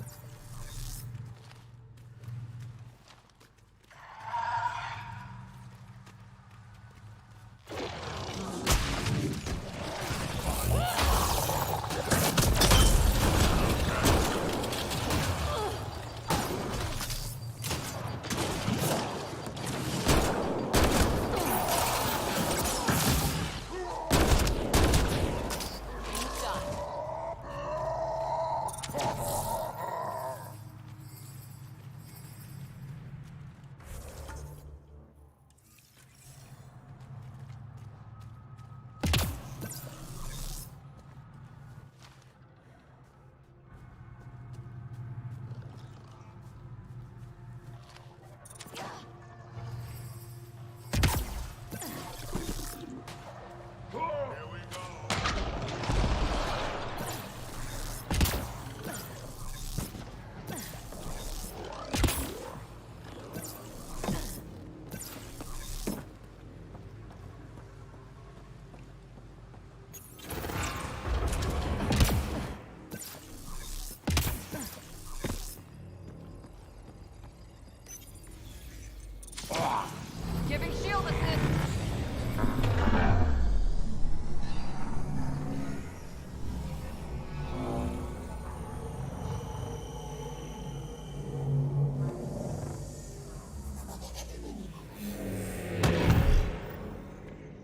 Giving shield assist.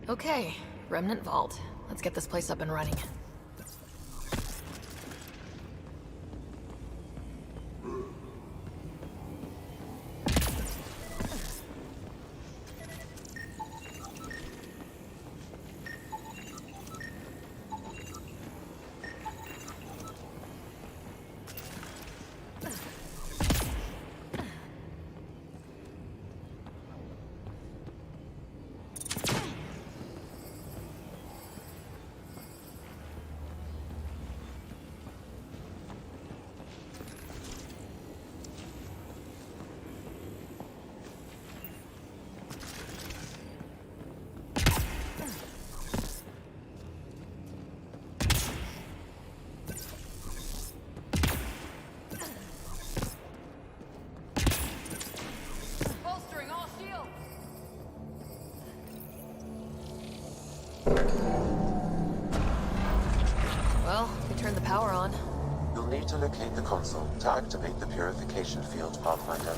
Okay, Remnant Vault. Let's get this place up and running. Bolstering all shields. Well, we turned the power on. You'll need to locate the console to activate the purification field, Pathfinder.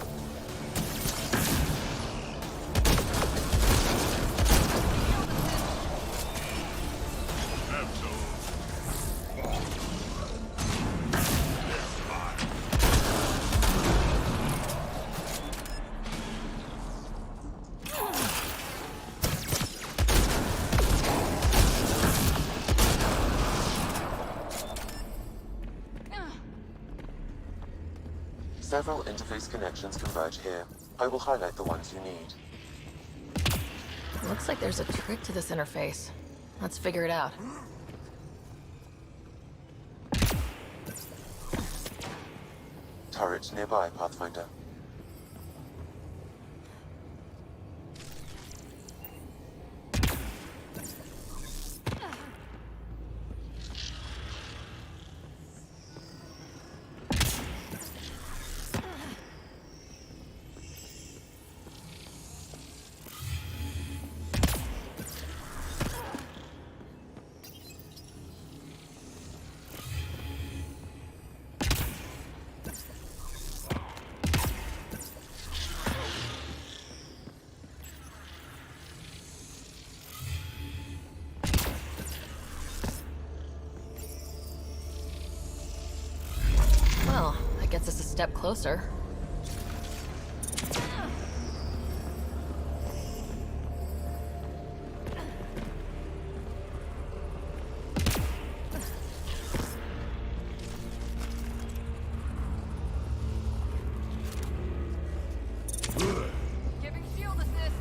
Several interface connections converge here. I will highlight the ones you need. Looks like there's a trick to this interface. Let's figure it out. Turret nearby, Pathfinder. step closer. Giving shield assist.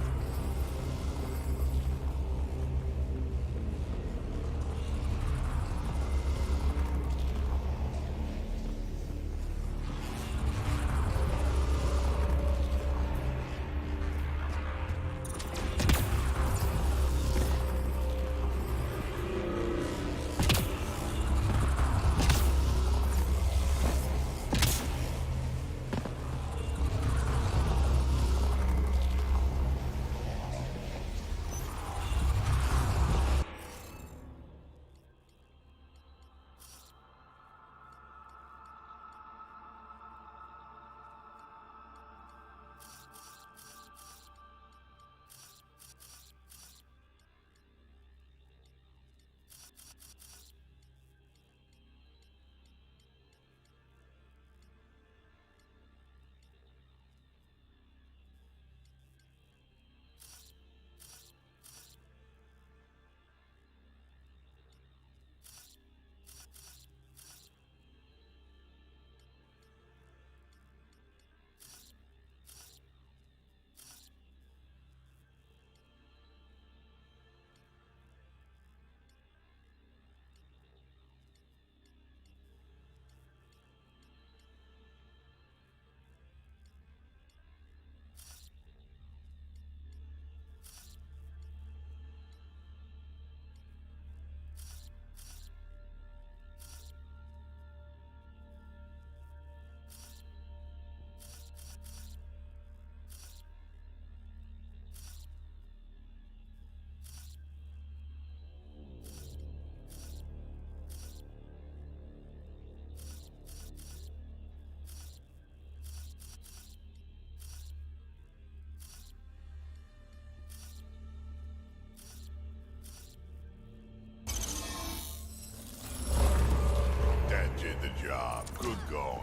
That did the job. Good going.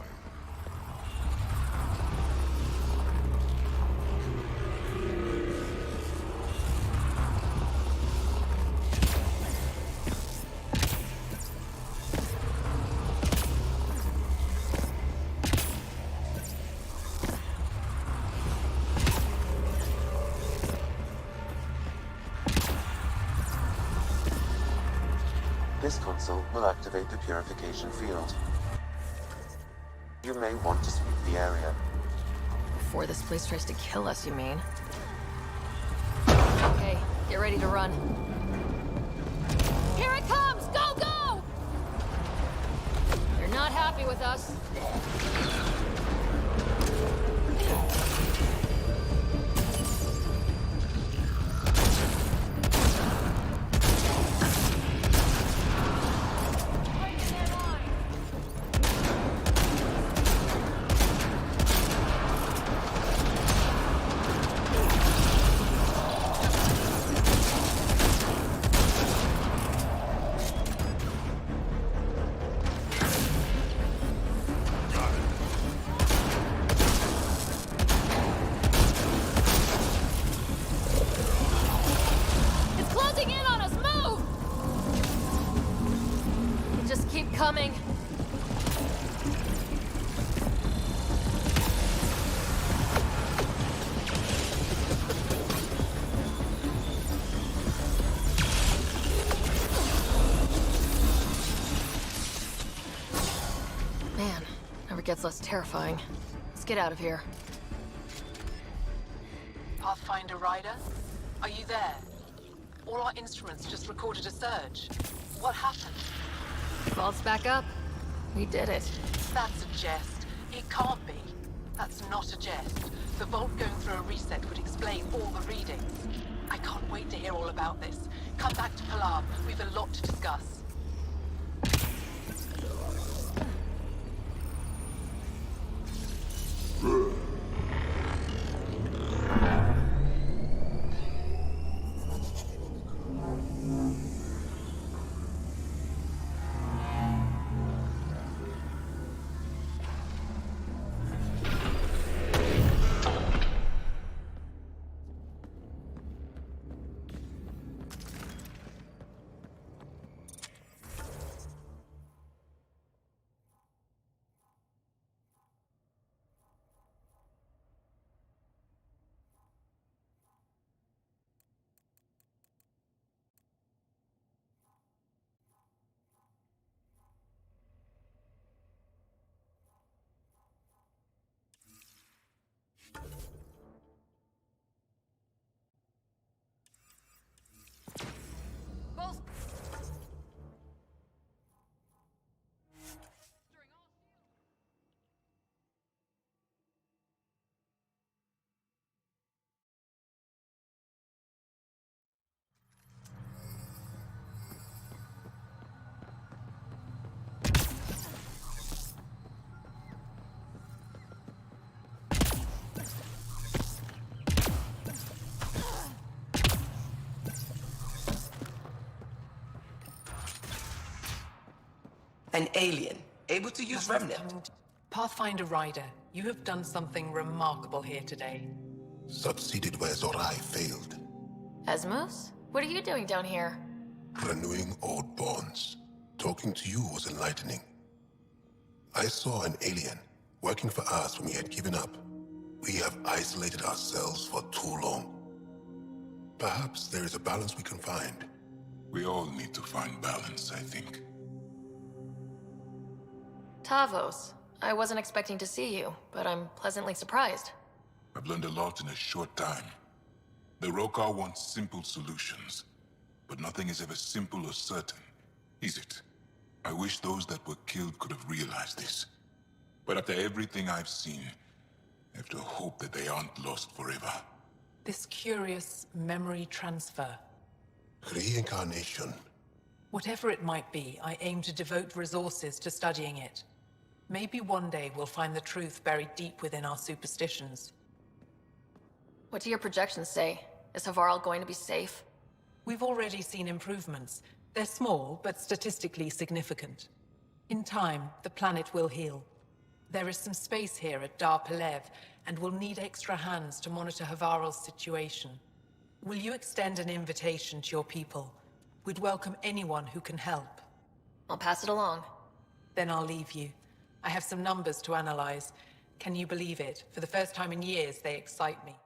This console will activate the purification field. You may want to sweep the area. Before this place tries to kill us, you mean? Okay, get ready to run. Here it comes! Go, go! They're not happy with us. Coming. Man, never gets less terrifying. Let's get out of here. Pathfinder Rider? Are you there? All our instruments just recorded a surge. What happened? Vault's back up. We did it. That's a jest. It can't be. That's not a jest. The vault going through a reset would explain all the readings. I can't wait to hear all about this. Come back to Palam. We've a lot to discuss. An alien, able to use Remnant. Pathfinder Ryder, you have done something remarkable here today. Succeeded where Zorai failed. Asmos? What are you doing down here? Renewing old bonds. Talking to you was enlightening. I saw an alien working for us when we had given up. We have isolated ourselves for too long. Perhaps there is a balance we can find. We all need to find balance, I think. Tavos. I wasn't expecting to see you, but I'm pleasantly surprised. I've learned a lot in a short time. The Rokar want simple solutions, but nothing is ever simple or certain, is it? I wish those that were killed could have realized this. But after everything I've seen, I have to hope that they aren't lost forever. This curious memory transfer. Reincarnation. Whatever it might be, I aim to devote resources to studying it. Maybe one day we'll find the truth buried deep within our superstitions. What do your projections say? Is Havarl going to be safe? We've already seen improvements. They're small, but statistically significant. In time, the planet will heal. There is some space here at Dar Pelev, and we'll need extra hands to monitor Havarl's situation. Will you extend an invitation to your people? We'd welcome anyone who can help. I'll pass it along. Then I'll leave you. I have some numbers to analyze. Can you believe it? For the first time in years, they excite me.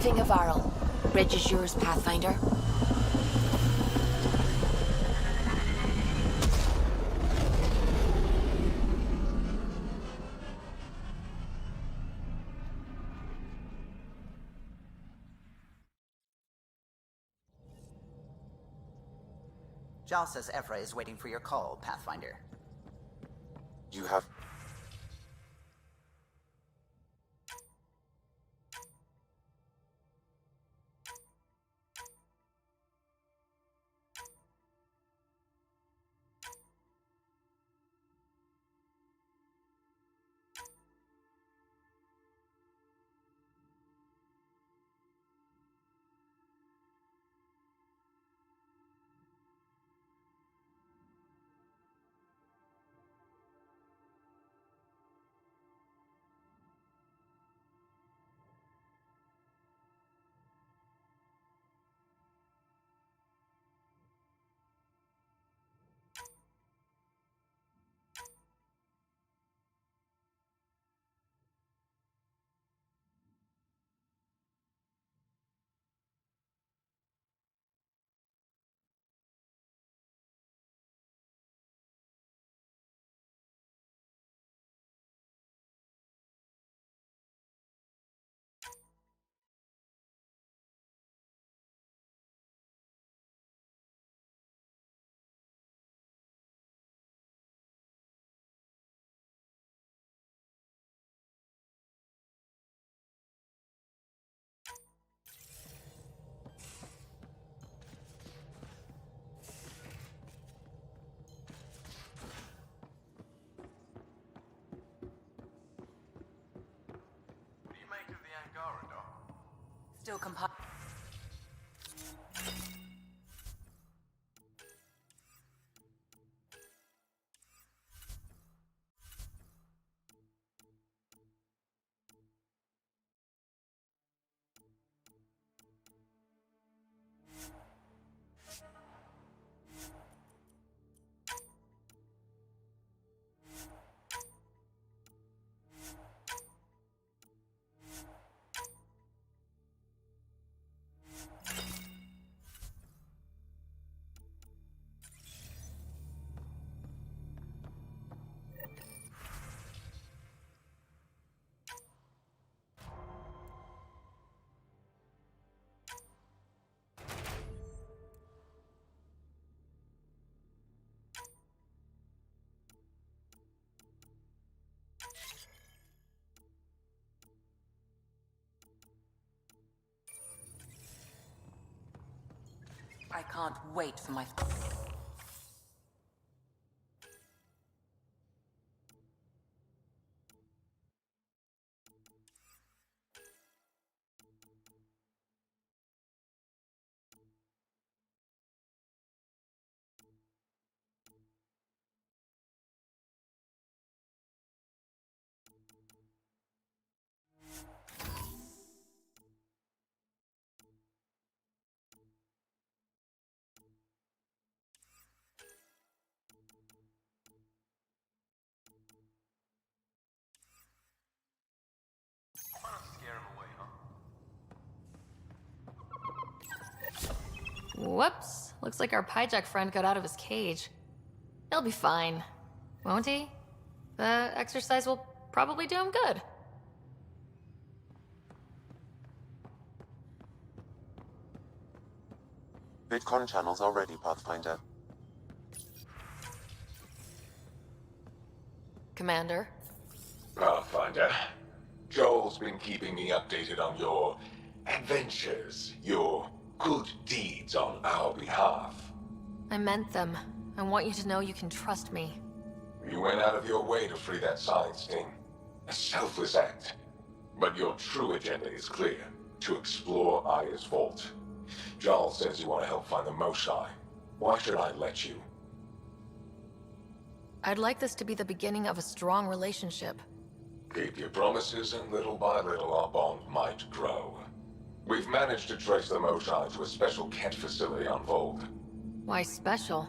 Receiving a Varl. Bridge is yours, Pathfinder. Jal says Evra is waiting for your call, Pathfinder. You have... Still compiling. I can't wait for my... Whoops. Looks like our Pyjack friend got out of his cage. He'll be fine, won't he? The exercise will probably do him good. VidCon channels are ready, Pathfinder. Commander. Pathfinder, Joel's been keeping me updated on your adventures, your good deeds on our behalf. I meant them. I want you to know you can trust me. You went out of your way to free that science team. A selfless act. But your true agenda is clear. To explore Aya's vault. Jarl says you want to help find the Mosai. Why should I let you? I'd like this to be the beginning of a strong relationship. Keep your promises, and little by little our bond might grow. We've managed to trace the Mosai to a special Kent facility on Vogue. Why special?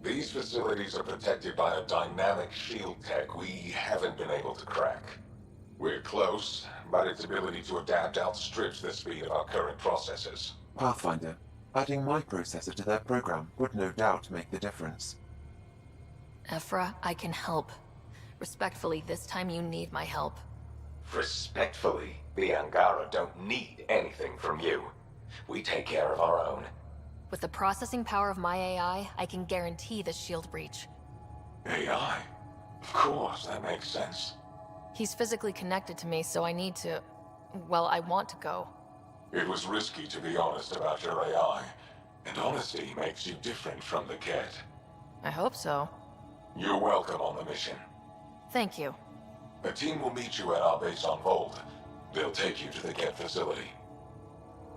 These facilities are protected by a dynamic shield tech we haven't been able to crack. We're close, but its ability to adapt outstrips the speed of our current processors. Pathfinder, adding my processor to their program would no doubt make the difference. Ephra, I can help. Respectfully, this time you need my help. Respectfully, the Angara don't need anything from you. We take care of our own. With the processing power of my AI, I can guarantee the shield breach. AI? Of course, that makes sense. He's physically connected to me, so I need to... well, I want to go. It was risky to be honest about your AI, and honesty makes you different from the Ket. I hope so. You're welcome on the mission. Thank you. A team will meet you at our base on Vold. They'll take you to the Ket facility.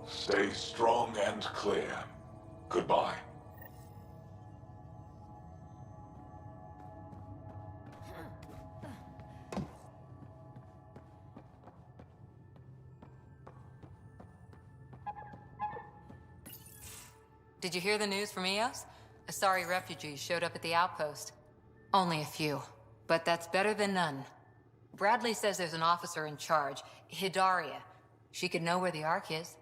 Stay strong and clear. Goodbye. Did you hear the news from Eos? Asari refugees showed up at the outpost. Only a few, but that's better than none. Bradley says there's an officer in charge, Hidaria. She could know where the Ark is.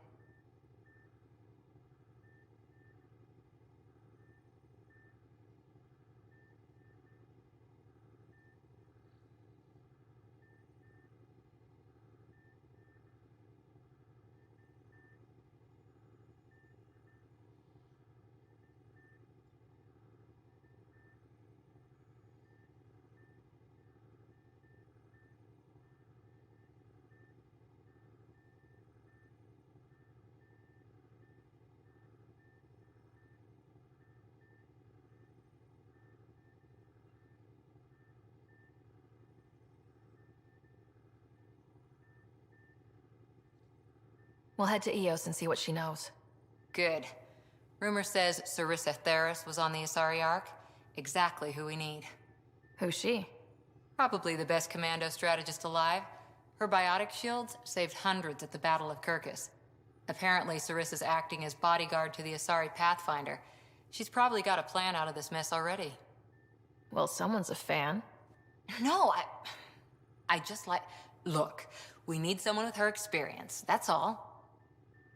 We'll head to Eos and see what she knows. Good. Rumor says Sarissa Theris was on the Asari Ark. Exactly who we need. Who's she? Probably the best commando strategist alive. Her biotic shields saved hundreds at the Battle of Kirkus. Apparently, Sarissa's acting as bodyguard to the Asari Pathfinder. She's probably got a plan out of this mess already. Well, someone's a fan. No, I just like... Look, we need someone with her experience, that's all.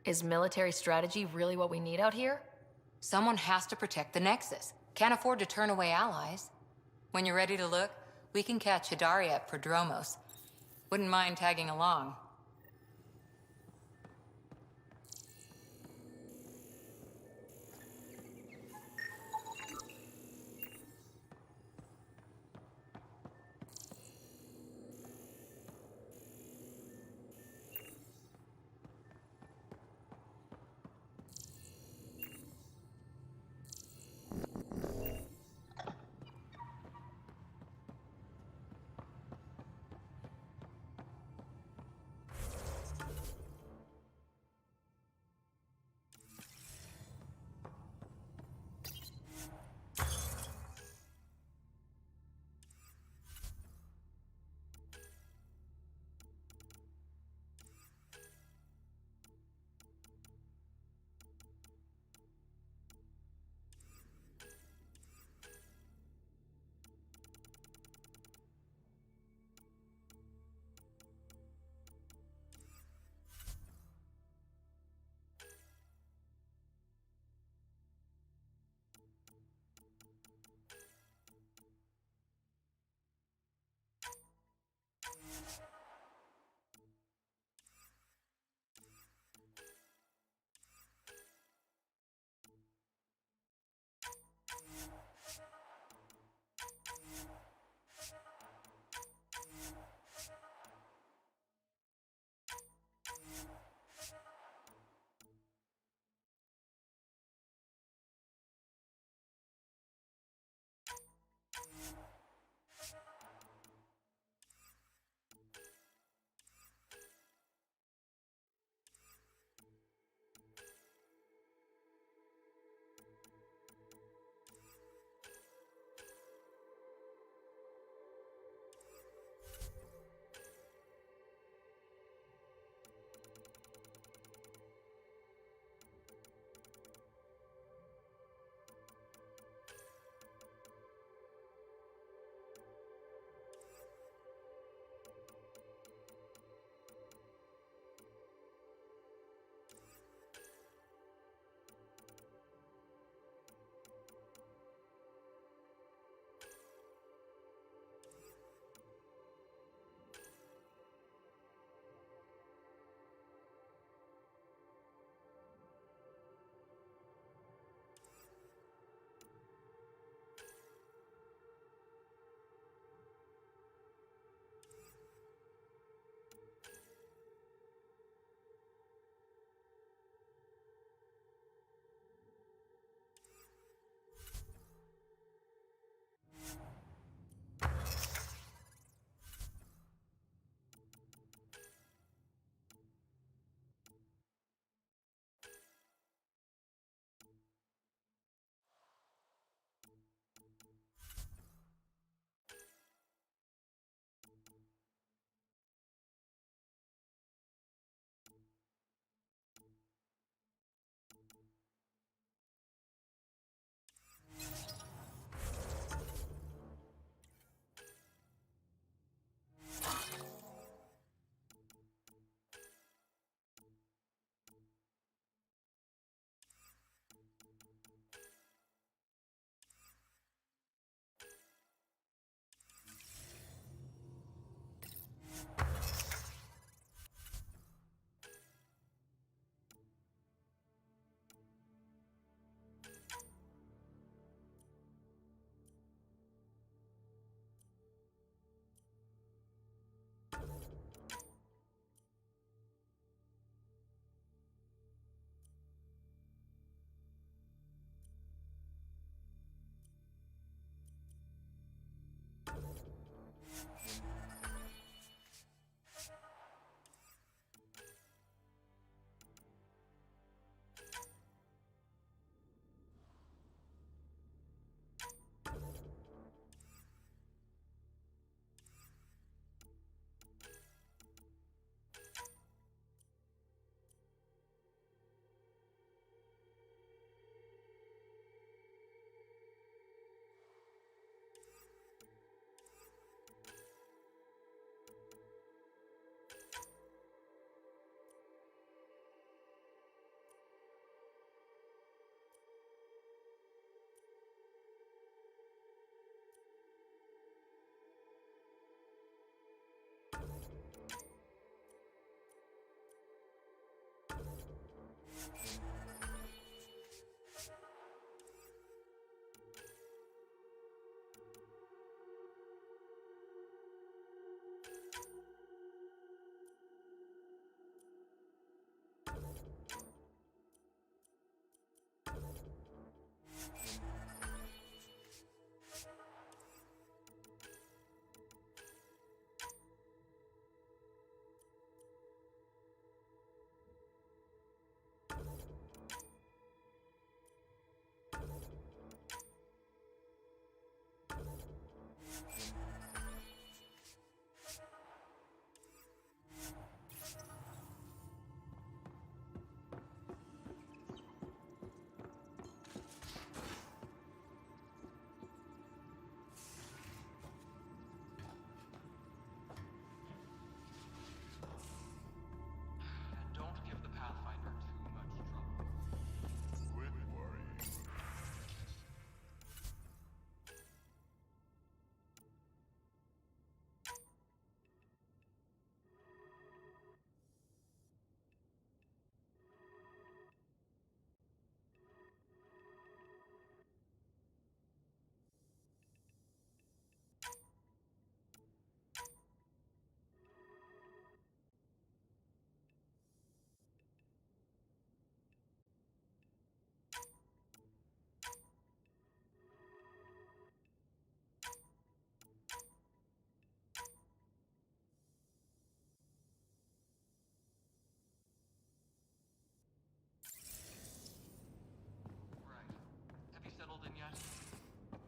Is military strategy really what we need out here? Someone has to protect the Nexus. Can't afford to turn away allies. When you're ready to look, we can catch Hidaria at Prodromos. Wouldn't mind tagging along.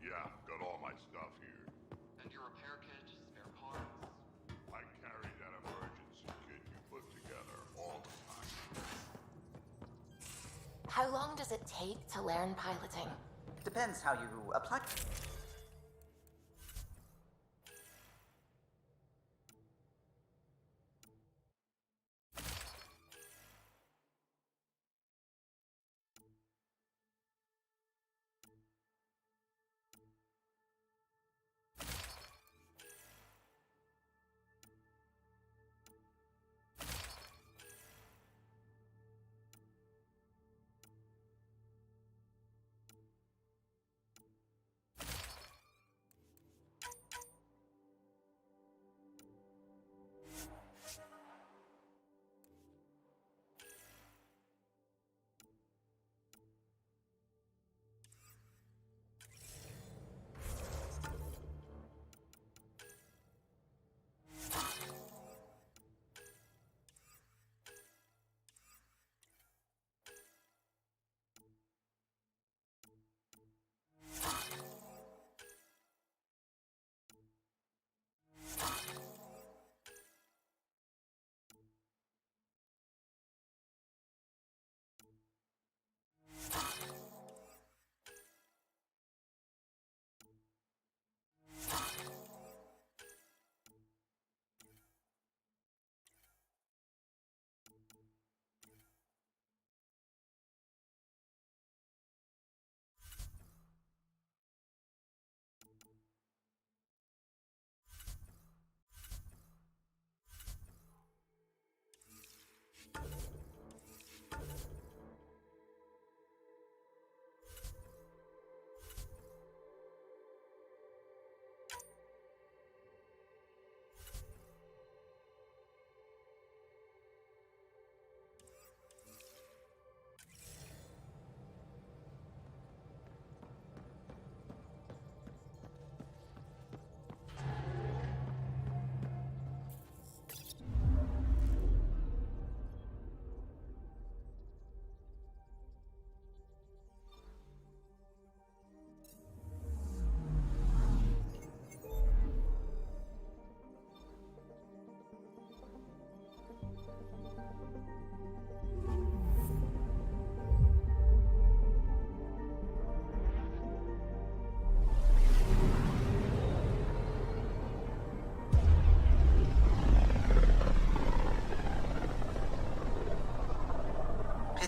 Yeah, got all my stuff here. And your repair kit, spare parts? I carry that emergency kit you put together all the time. How long does it take to learn piloting? Depends how you apply.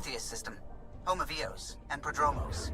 Prometheus system, home of Eos and Prodromos.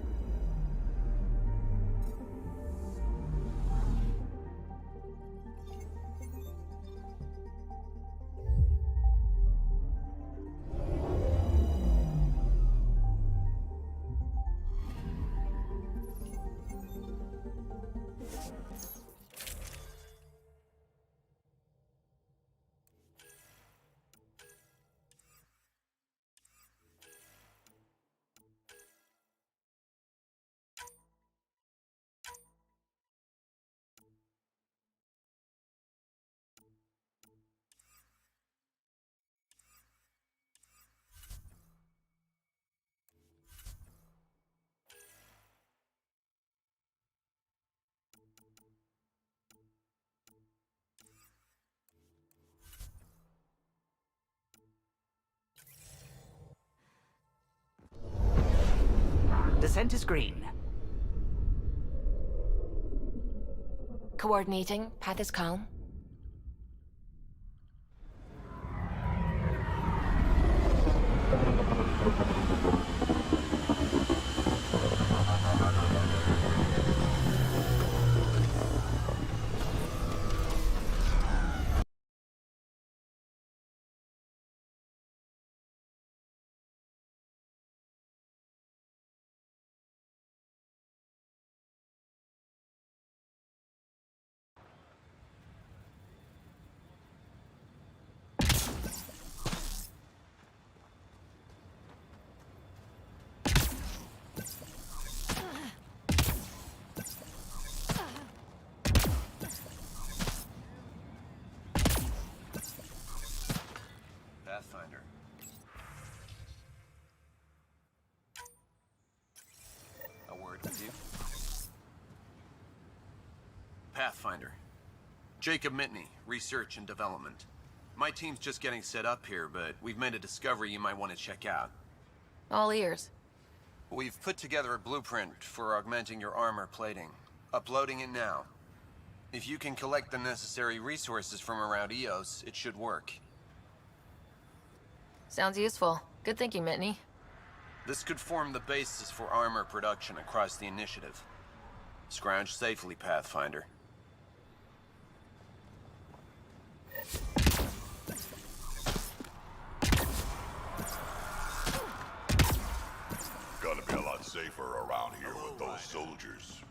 Descent is green. Coordinating. Path is calm. Pathfinder. A word with you. Pathfinder. Jacob Mitney, Research and Development. My team's just getting set up here, but we've made a discovery you might want to check out. All ears. We've put together a blueprint for augmenting your armor plating. Uploading it now. If you can collect the necessary resources from around Eos, it should work. Sounds useful. Good thinking, Mitney. This could form the basis for armor production across the initiative. Scrounge safely, Pathfinder. Gotta be a lot safer around here with those soldiers.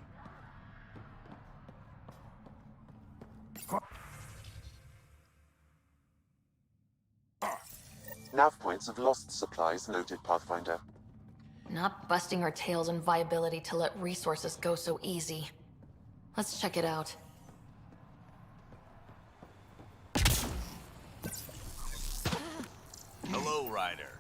Nav points of lost supplies noted, Pathfinder. Not busting our tails on viability to let resources go so easy. Let's check it out. Hello, Ryder.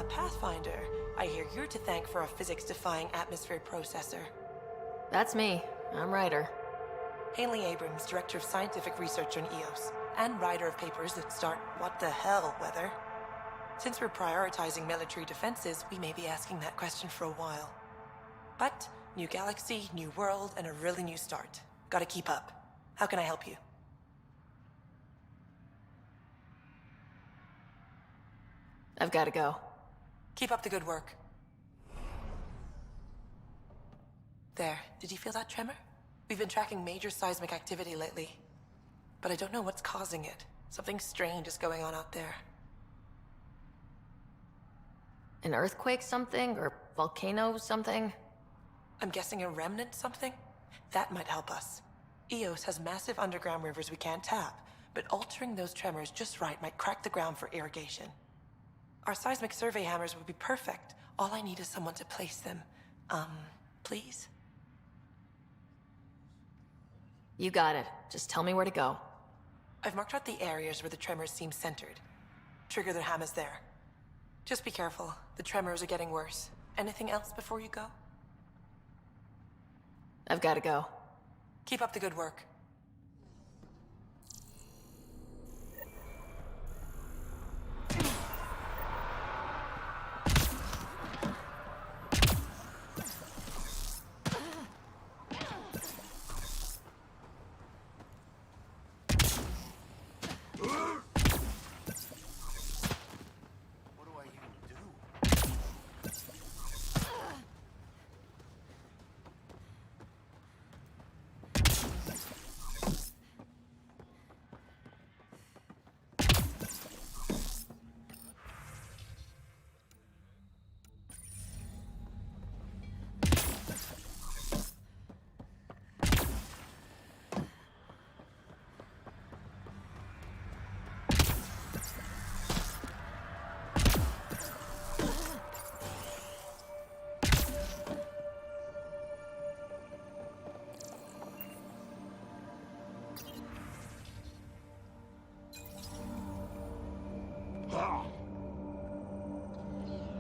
Pathfinder. I hear you're to thank for a physics-defying atmosphere processor. That's me. I'm Ryder. Haley Abrams, Director of Scientific Research on Eos, and writer of papers that start what the hell weather. Since we're prioritizing military defenses, we may be asking that question for a while. But new galaxy, new world, and a really new start. Gotta keep up. How can I help you? I've gotta go. Keep up the good work. There, did you feel that tremor? We've been tracking major seismic activity lately. But I don't know what's causing it. Something strange is going on out there. An earthquake something? Or volcano something? I'm guessing a remnant something? That might help us. Eos has massive underground rivers we can't tap, but altering those tremors just right might crack the ground for irrigation. Our seismic survey hammers would be perfect. All I need is someone to place them. Please? You got it. Just tell me where to go. I've marked out the areas where the tremors seem centered. Trigger the hammers there. Just be careful. The tremors are getting worse. Anything else before you go? I've got to go. Keep up the good work.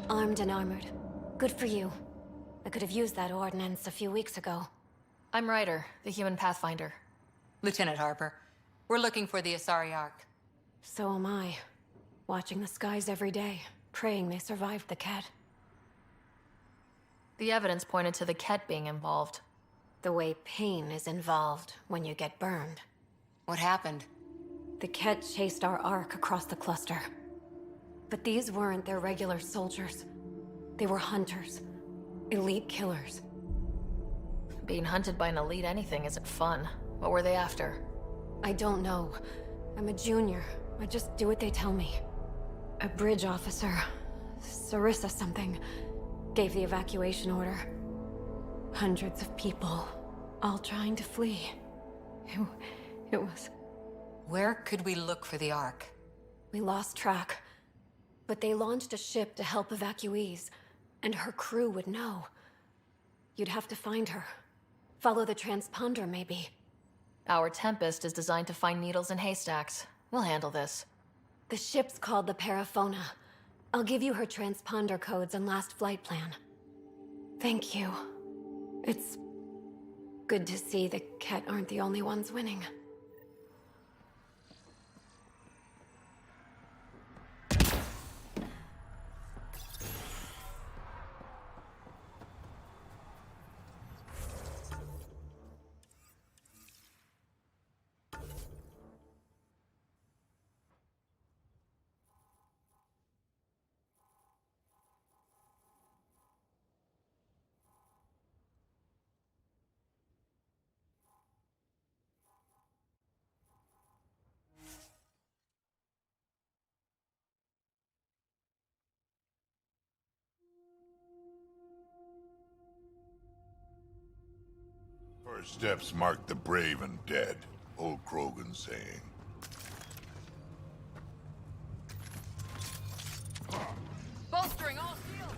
Armed and armored. Good for you. I could have used that ordnance a few weeks ago. I'm Ryder, the human pathfinder. Lieutenant Harper, we're looking for the Asari Ark. So am I. Watching the skies every day, praying they survived the Ket. The evidence pointed to the Ket being involved. The way pain is involved when you get burned. What happened? The Ket chased our Ark across the cluster. But these weren't their regular soldiers. They were hunters. Elite killers. Being hunted by an elite anything isn't fun. What were they after? I don't know. I'm a junior. I just do what they tell me. A bridge officer, Sarissa something, gave the evacuation order. Hundreds of people, all trying to flee. It was... Where could we look for the Ark? We lost track. But they launched a ship to help evacuees, and her crew would know. You'd have to find her. Follow the transponder, maybe. Our Tempest is designed to find needles in haystacks. We'll handle this. The ship's called the Paraphona. I'll give you her transponder codes and last flight plan. Thank you. It's good to see the Ket aren't the only ones winning. First steps mark the brave and dead, old Krogan saying. Bolstering all shields!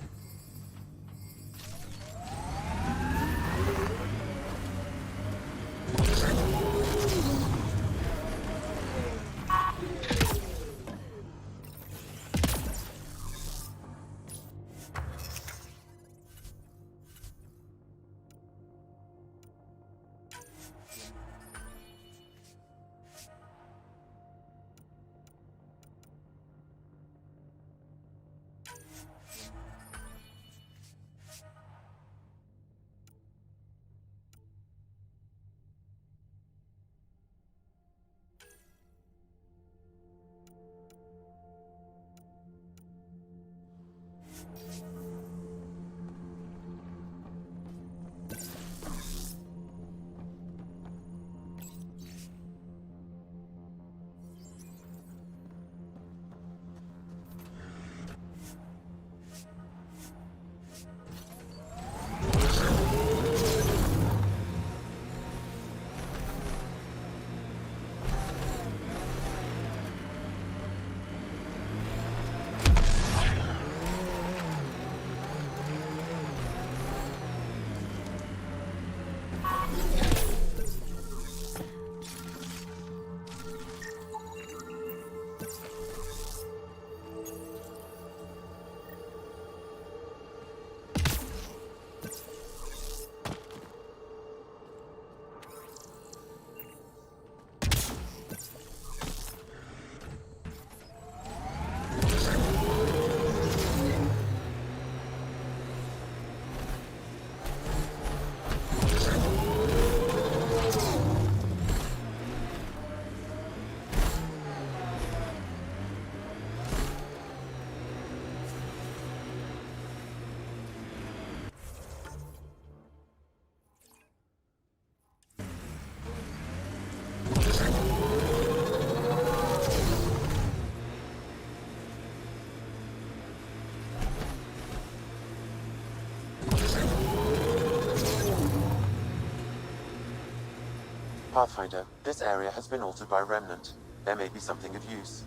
Pathfinder, this area has been altered by Remnant. There may be something of use.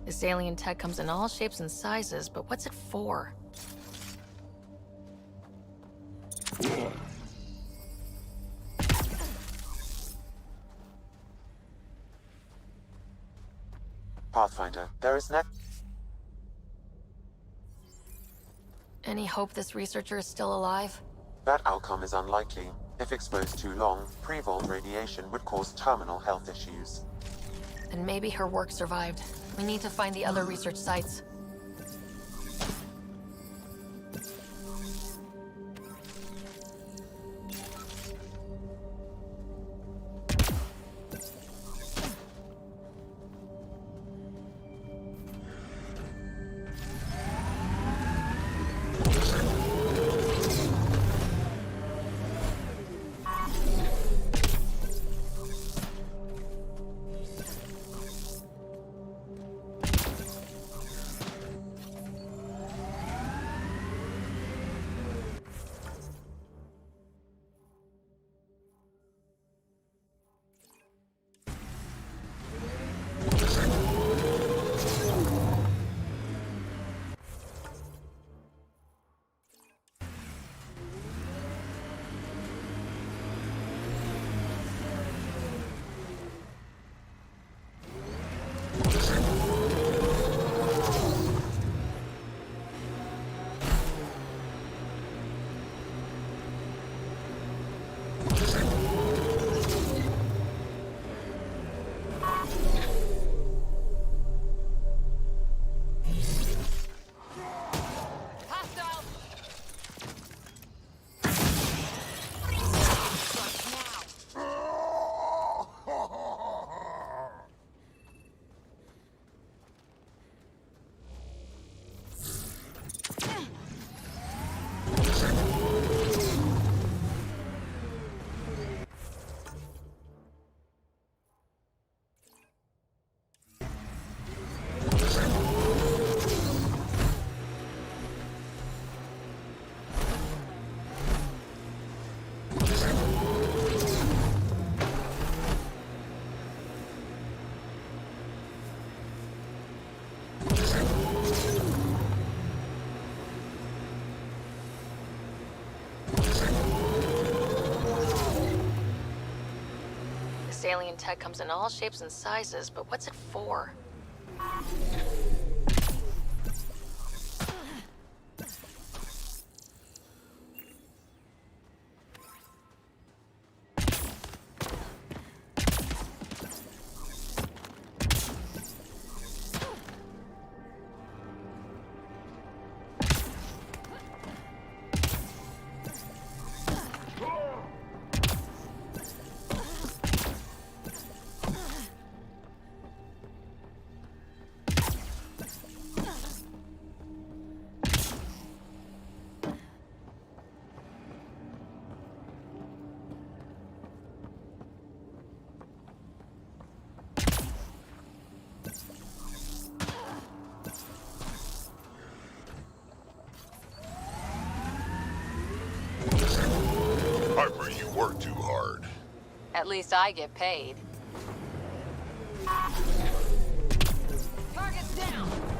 This alien tech comes in all shapes and sizes, but what's it for? Pathfinder, there is Any hope this researcher is still alive? That outcome is unlikely. If exposed too long, pre-vault radiation would cause terminal health issues. Then maybe her work survived. We need to find the other research sites. This alien tech comes in all shapes and sizes, but what's it for? Harper, you work too hard. At least I get paid. Target's down!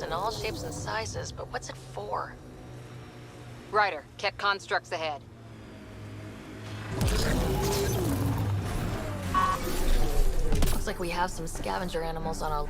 in all shapes and sizes, but what's it for? Ryder, Ket constructs ahead. Looks like we have some scavenger animals on our...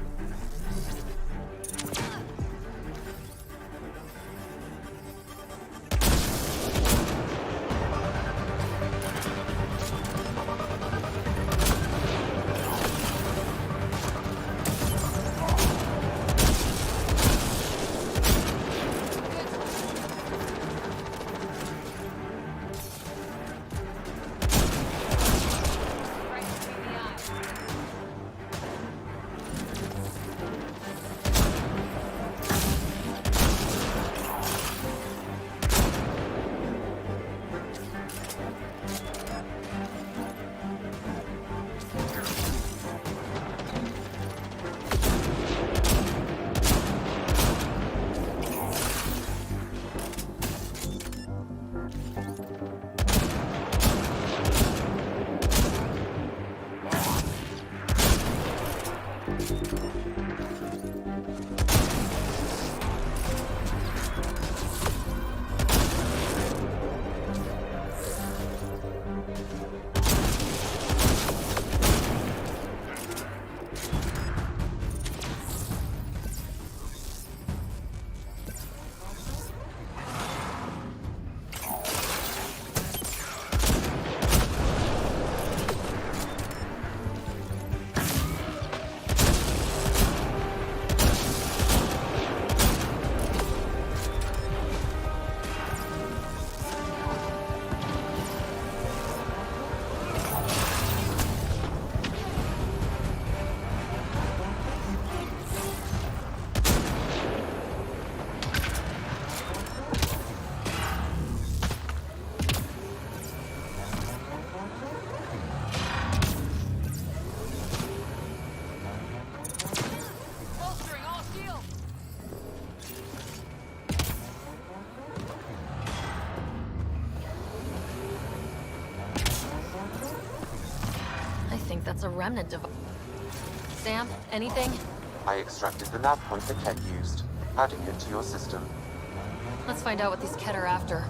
That's a remnant device. Sam, anything? I extracted the nav point that Ket used, adding it to your system. Let's find out what these Ket are after.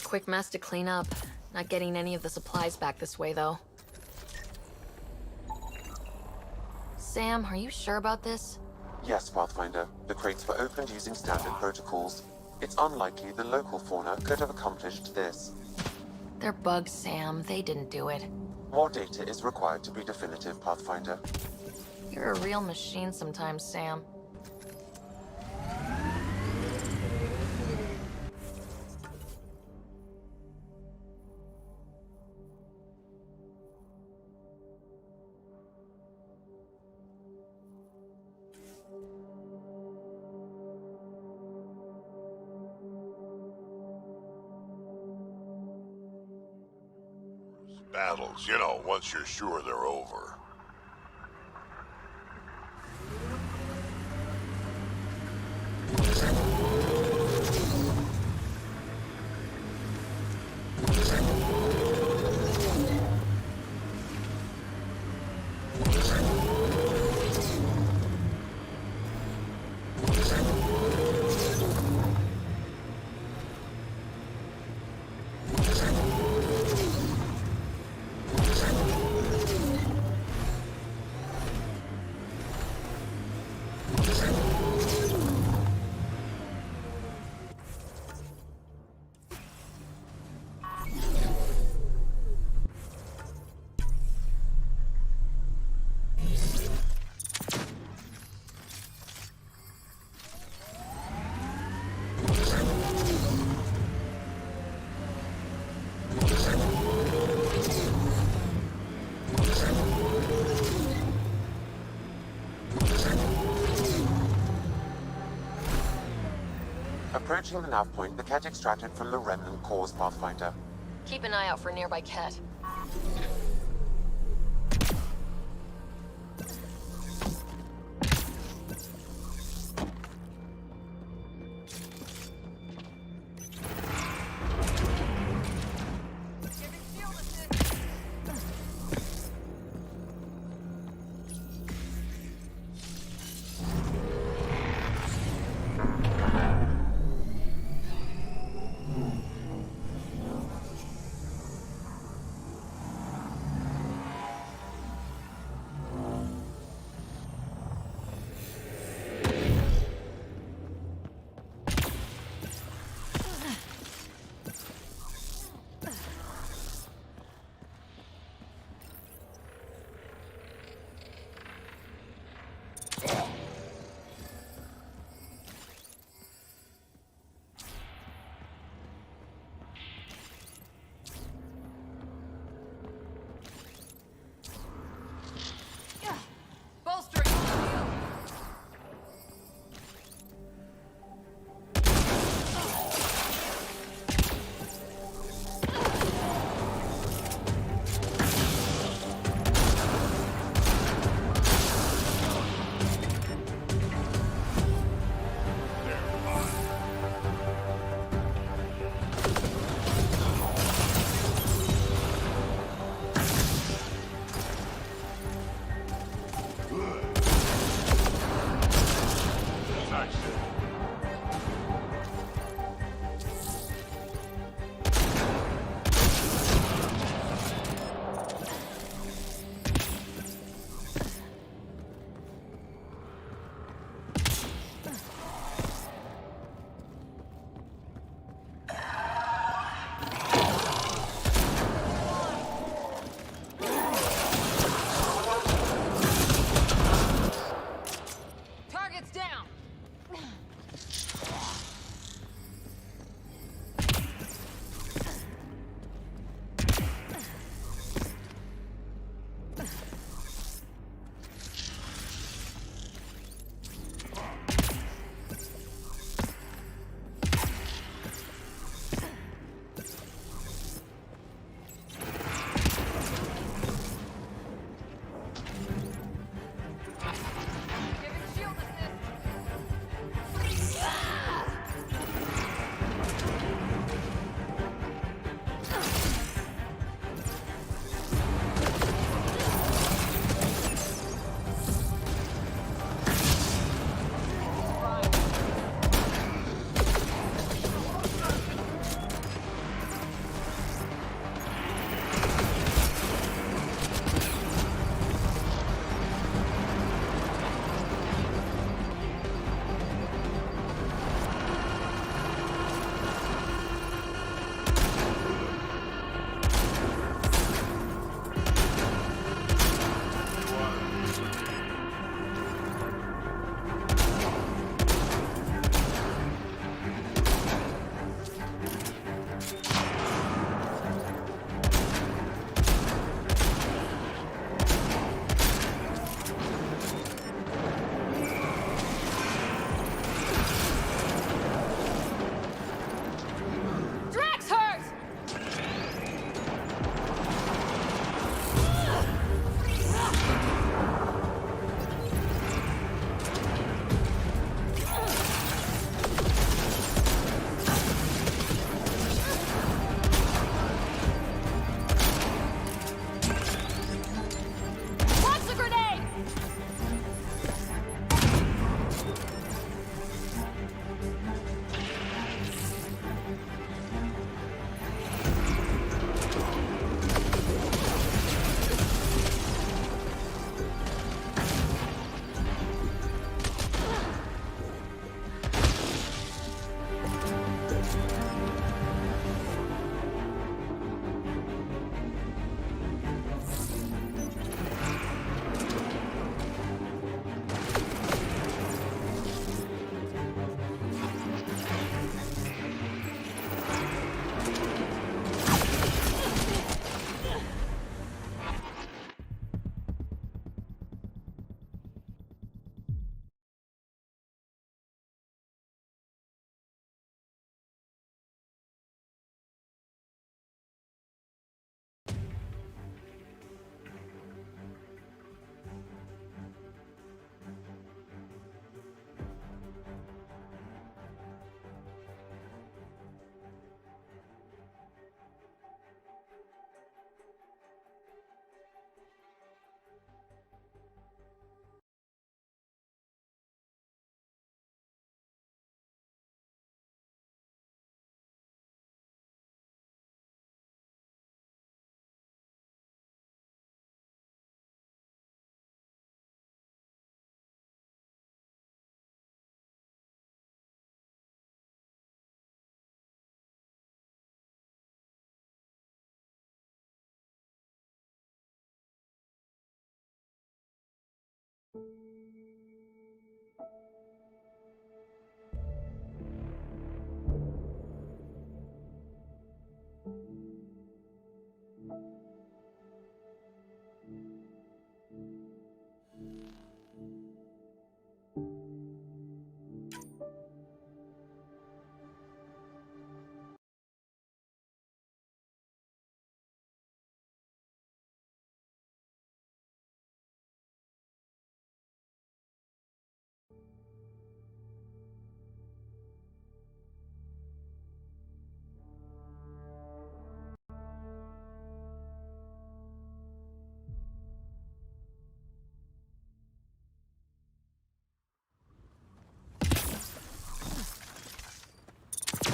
Quick mess to clean up. Not getting any of the supplies back this way, though. Sam, are you sure about this? Yes, Pathfinder. The crates were opened using standard protocols. It's unlikely the local fauna could have accomplished this. They're bugs, Sam. They didn't do it. More data is required to be definitive, Pathfinder. You're a real machine sometimes, Sam. Battles, you know, once you're sure they're over. Approaching the nav point, the Ket extracted from the remnant cores Pathfinder. Keep an eye out for nearby Ket.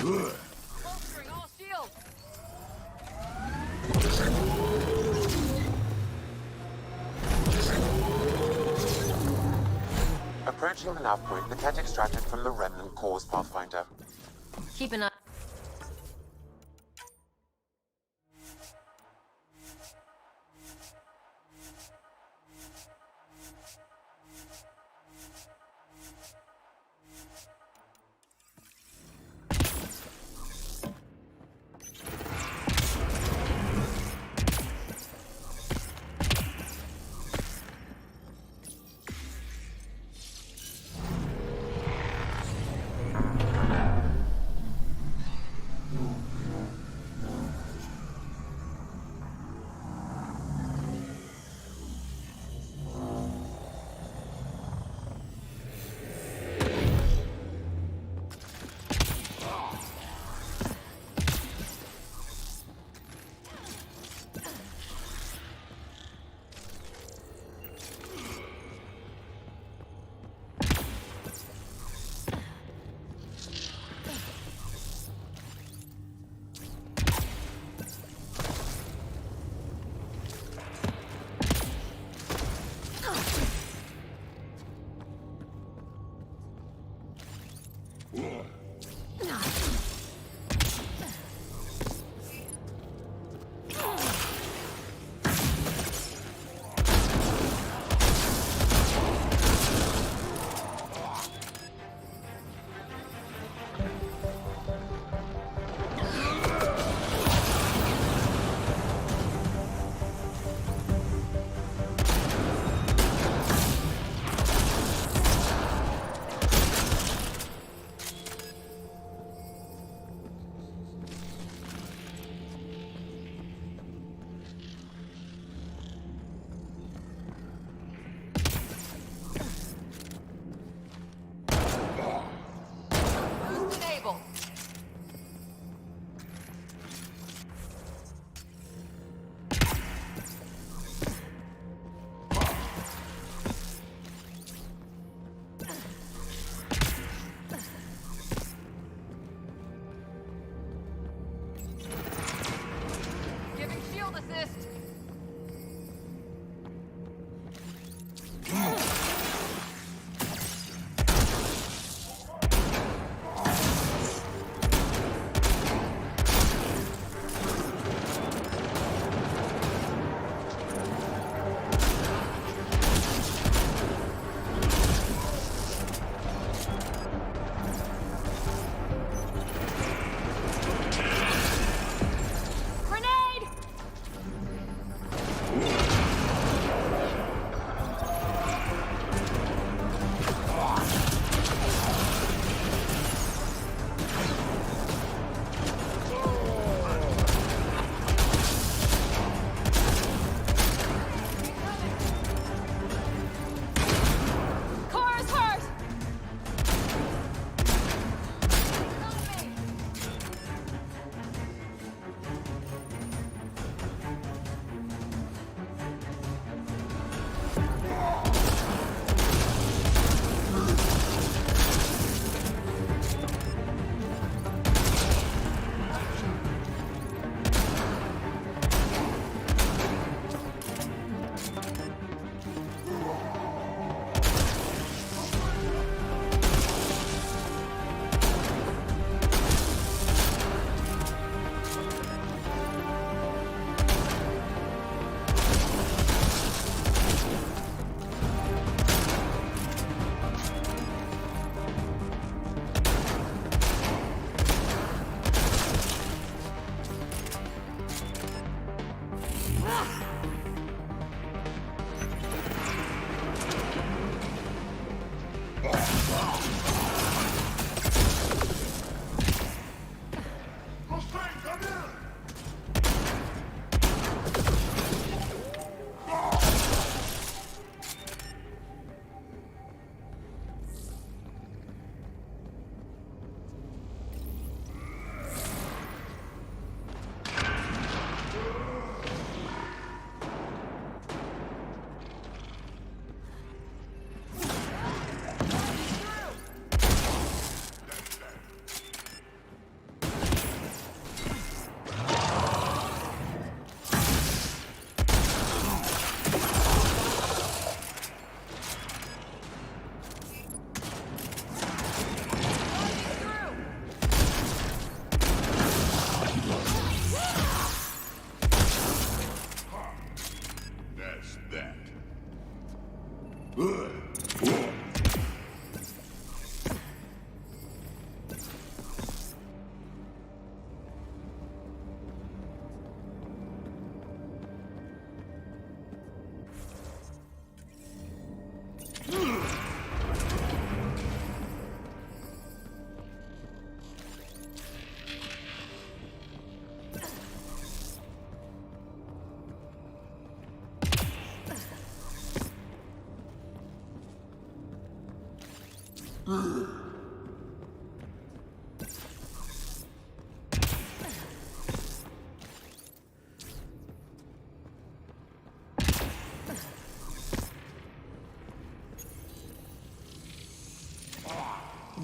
Bolstering all shields! Approaching the nav point, the Ket extracted from the remnant cores Pathfinder. Keep an eye.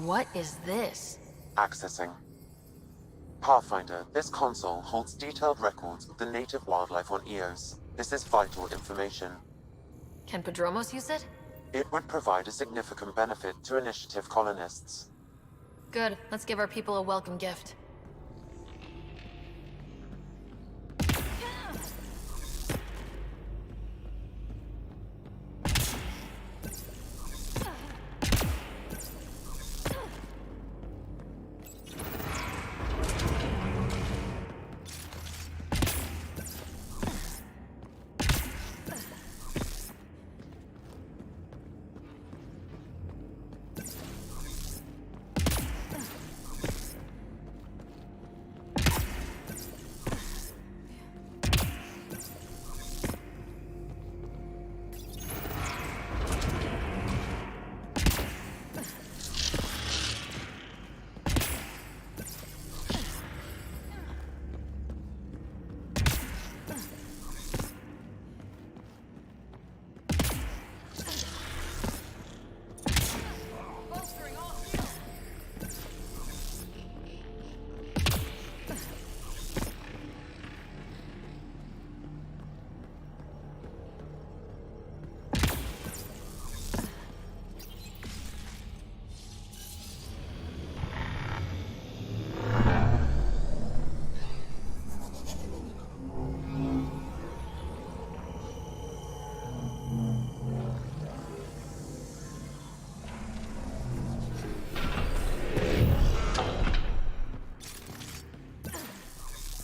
What is this? Accessing. Pathfinder, this console holds detailed records of the native wildlife on Eos. This is vital information. Can Padromos use it? It would provide a significant benefit to Initiative colonists. Good. Let's give our people a welcome gift.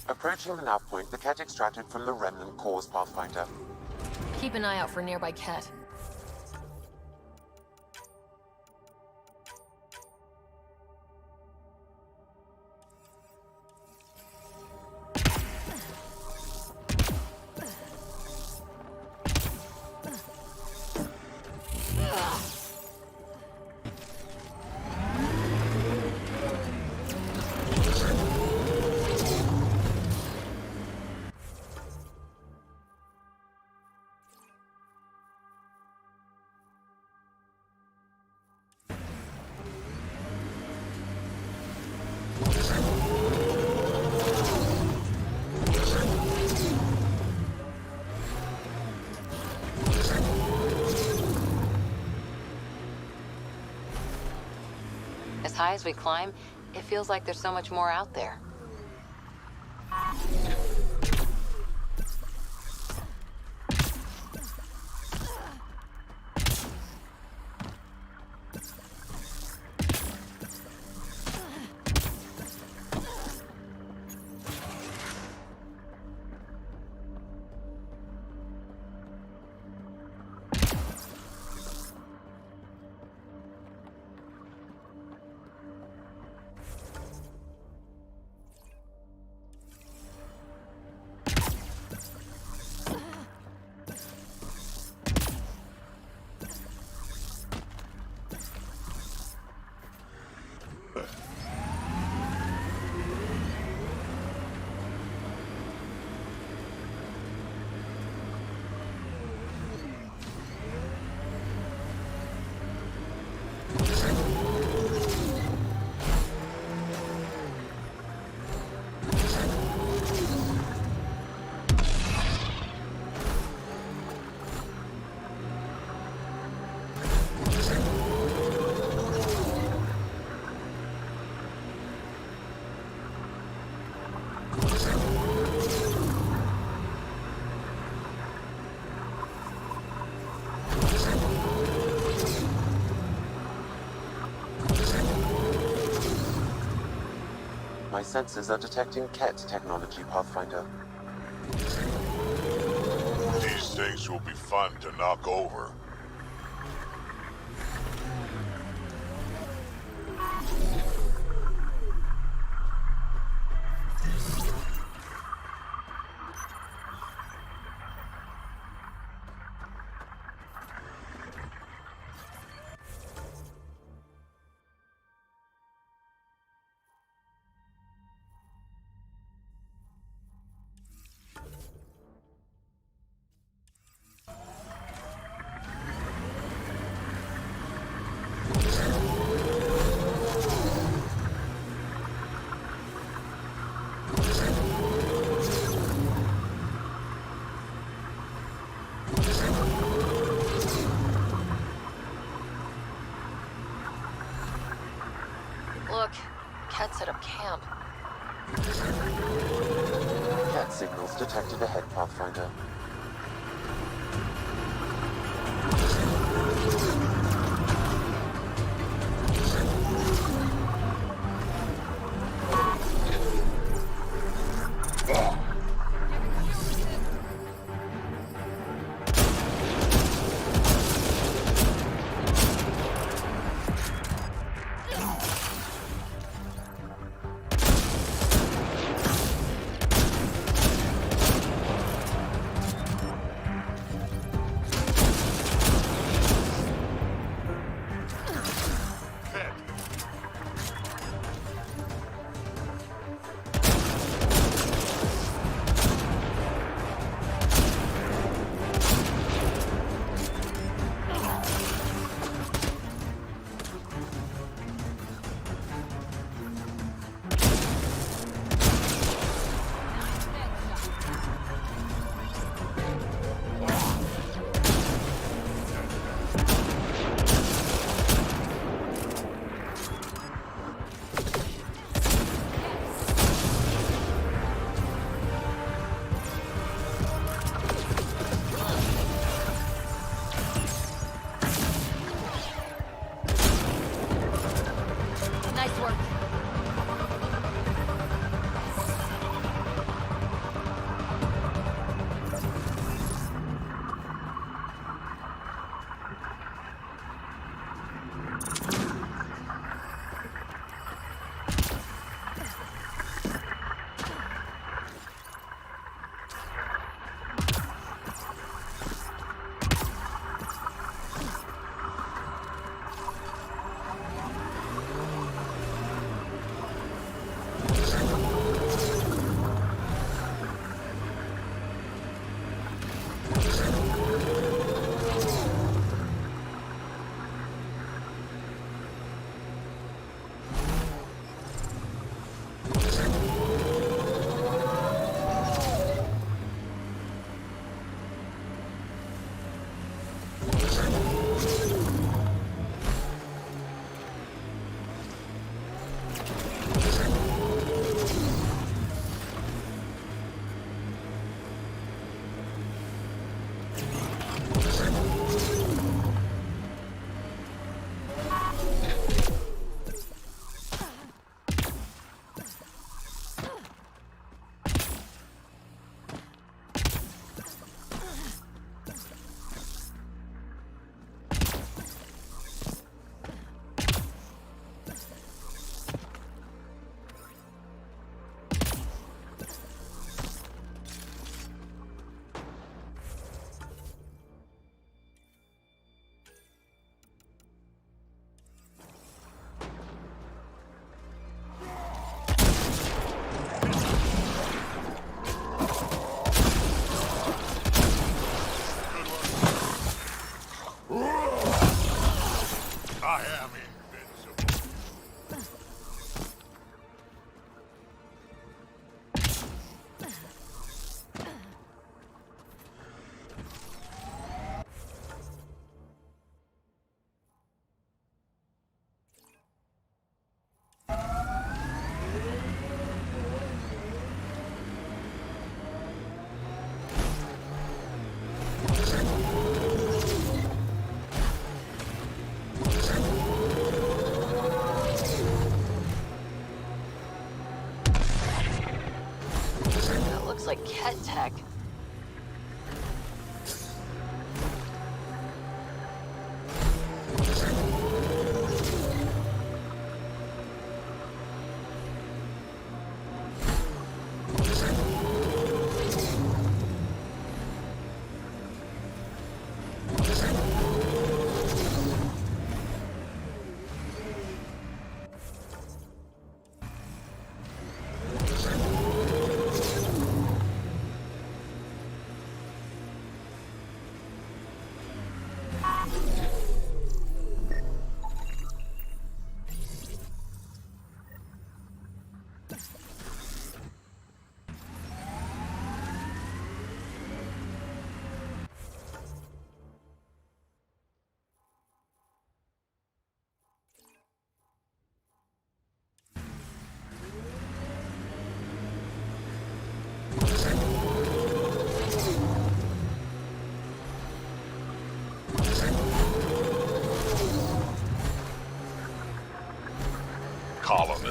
Approaching the nav point, the Ket extracted from the remnant cores, Pathfinder. Keep an eye out for nearby Ket. As high as we climb, it feels like there's so much more out there. My sensors are detecting Ket technology, Pathfinder. These things will be fun to knock over. Look, Ket set up camp. Ket signals detected ahead, Pathfinder. Nice work.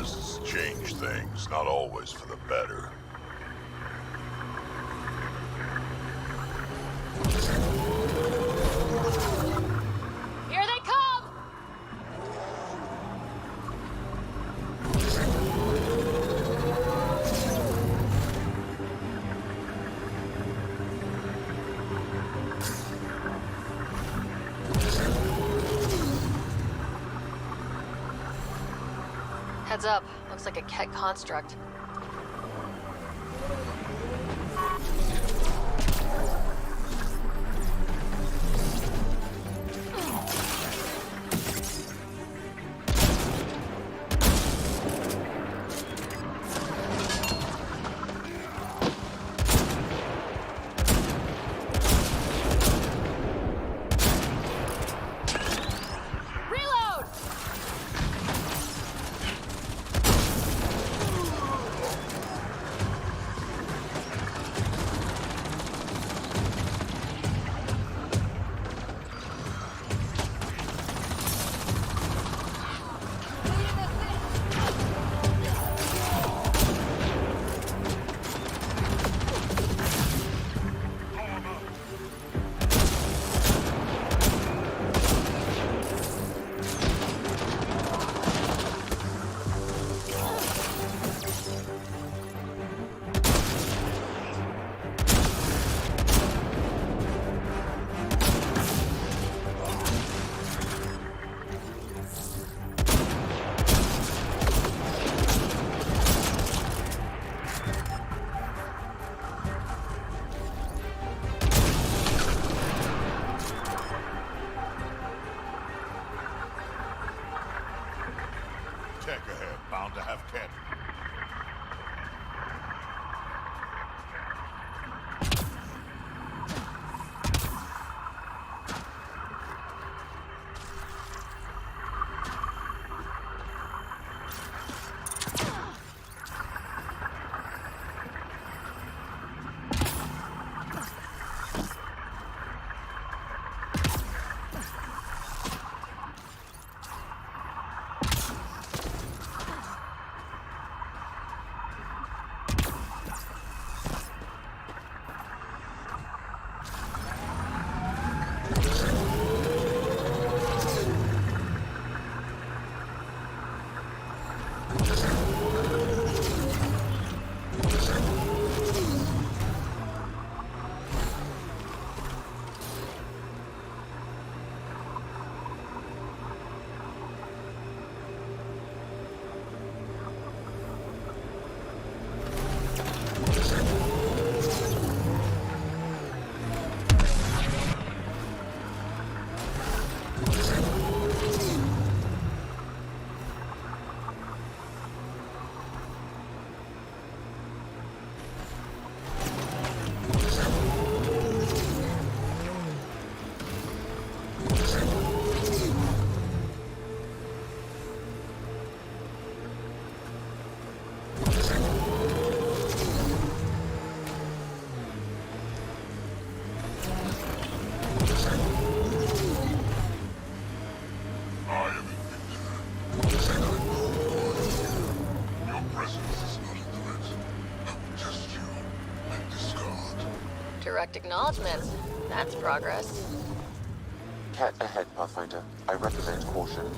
Has changed things, not always for the better. Here they come! Heads up. Looks like a Ket construct. Reload! Tech ahead, bound to have Ket. Direct acknowledgement. That's progress. Ket ahead, Pathfinder. I recommend caution.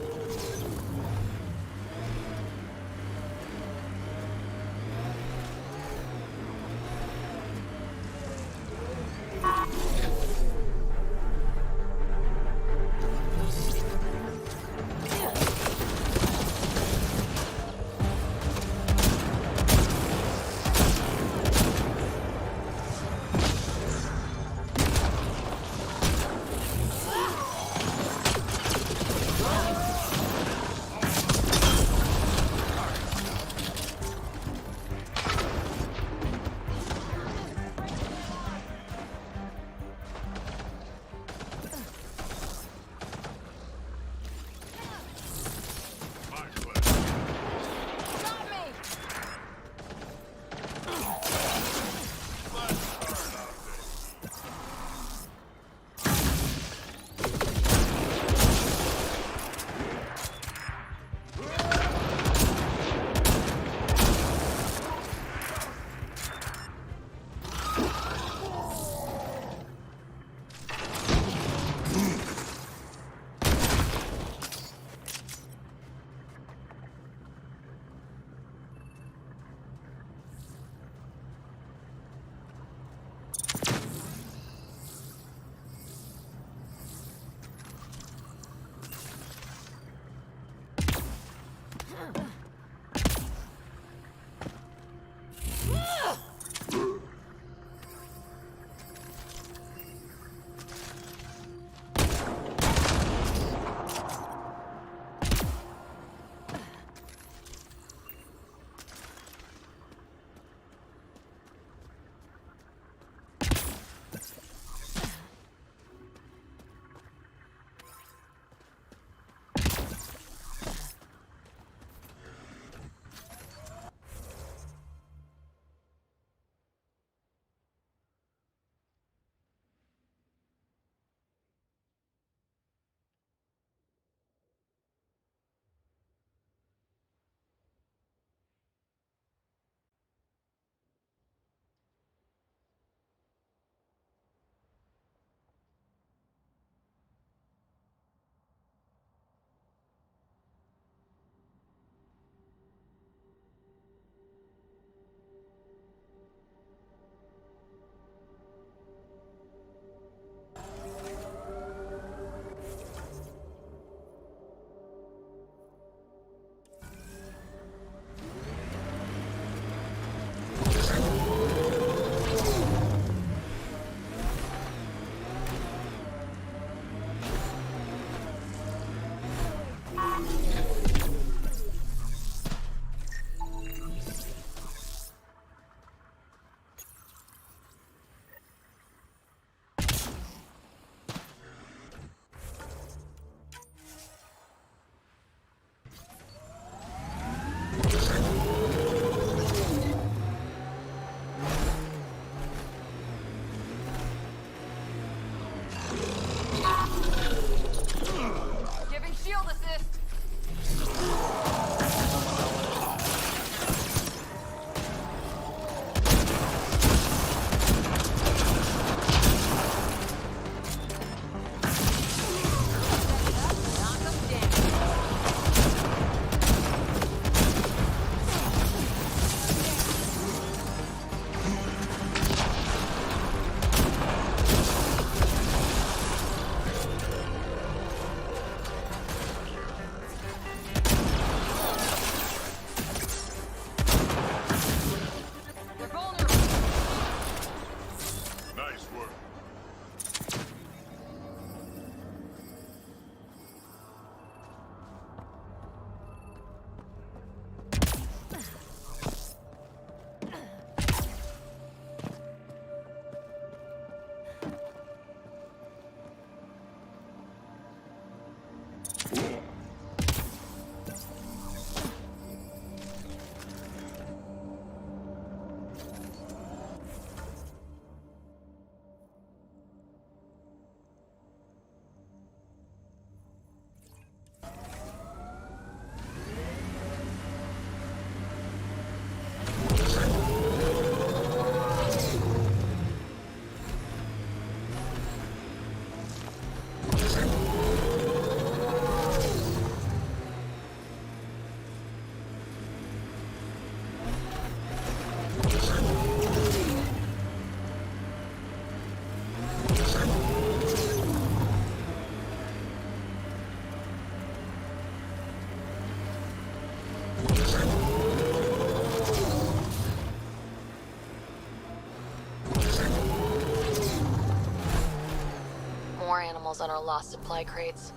More animals on our lost supply crates.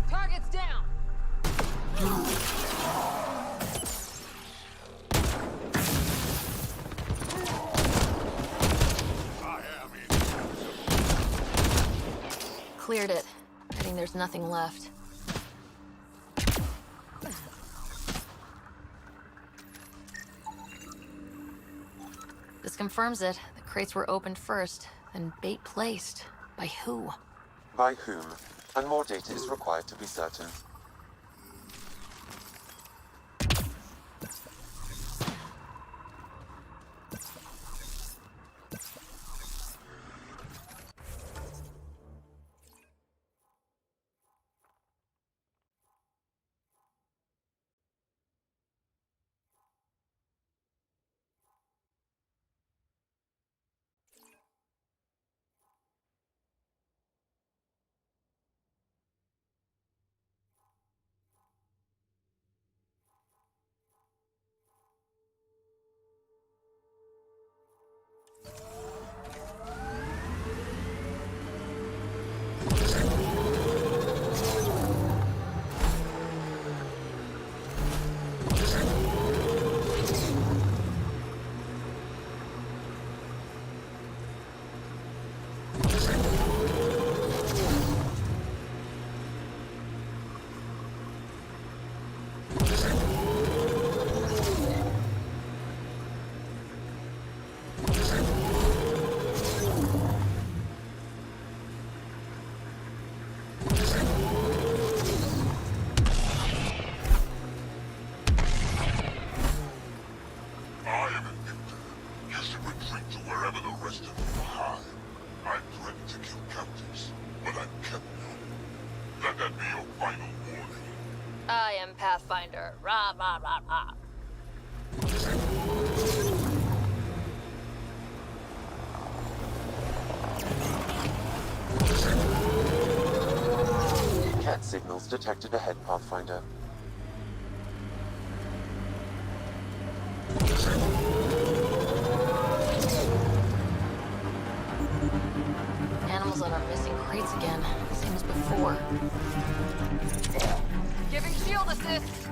Target's down! Cleared it. I think there's nothing left. This confirms it. The crates were opened first, then bait placed. By who? By whom? And more data is required to be certain. I am Pathfinder. Rah, rah, rah, rah. Cat signals detected ahead, Pathfinder. Animals on our missing crates again. Same as before. Giving shield assist!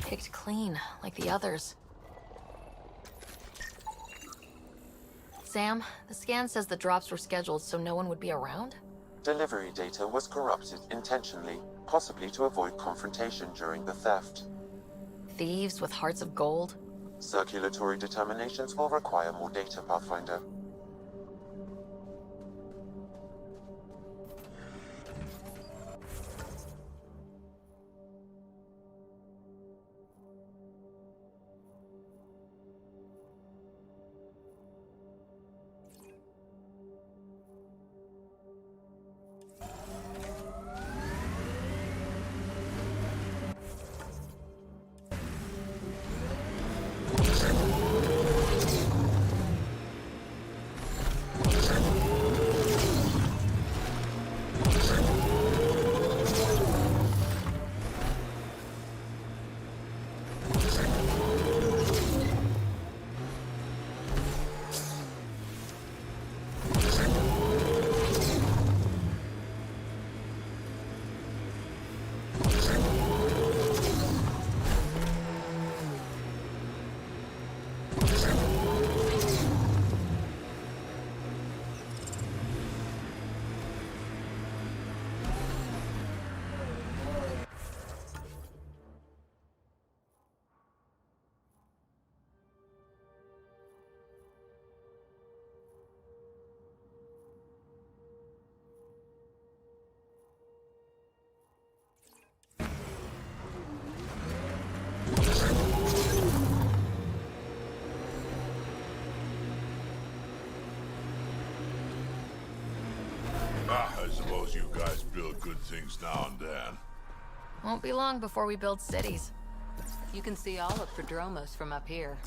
picked clean, like the others. Sam, the scan says the drops were scheduled so no one would be around? Delivery data was corrupted intentionally, possibly to avoid confrontation during the theft. Thieves with hearts of gold? Circulatory determinations will require more data, Pathfinder. I suppose you guys build good things now and then. Won't be long before we build cities. You can see all of Prodromos from up here.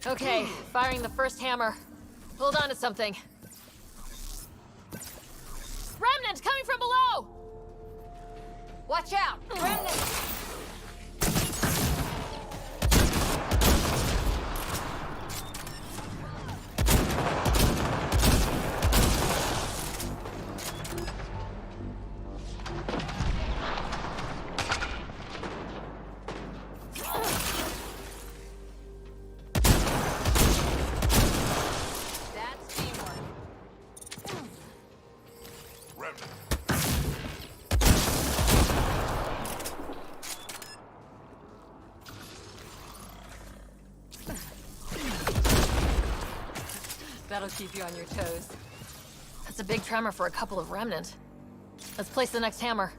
Okay, firing the first hammer. Hold on to something. Remnant coming from below! Watch out! Remnant! That'll keep you on your toes. That's a big tremor for a couple of remnant. Let's place the next hammer.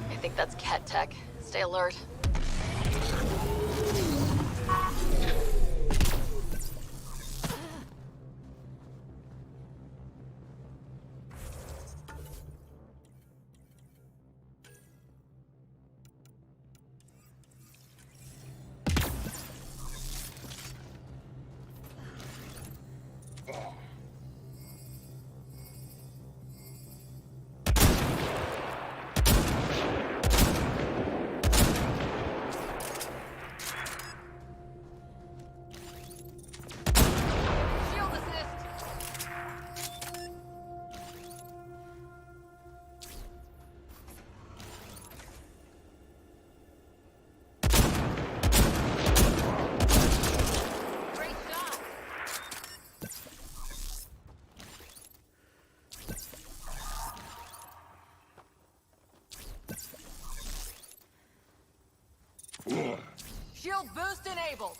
I think that's Ket tech. Stay alert. Shield boost enabled.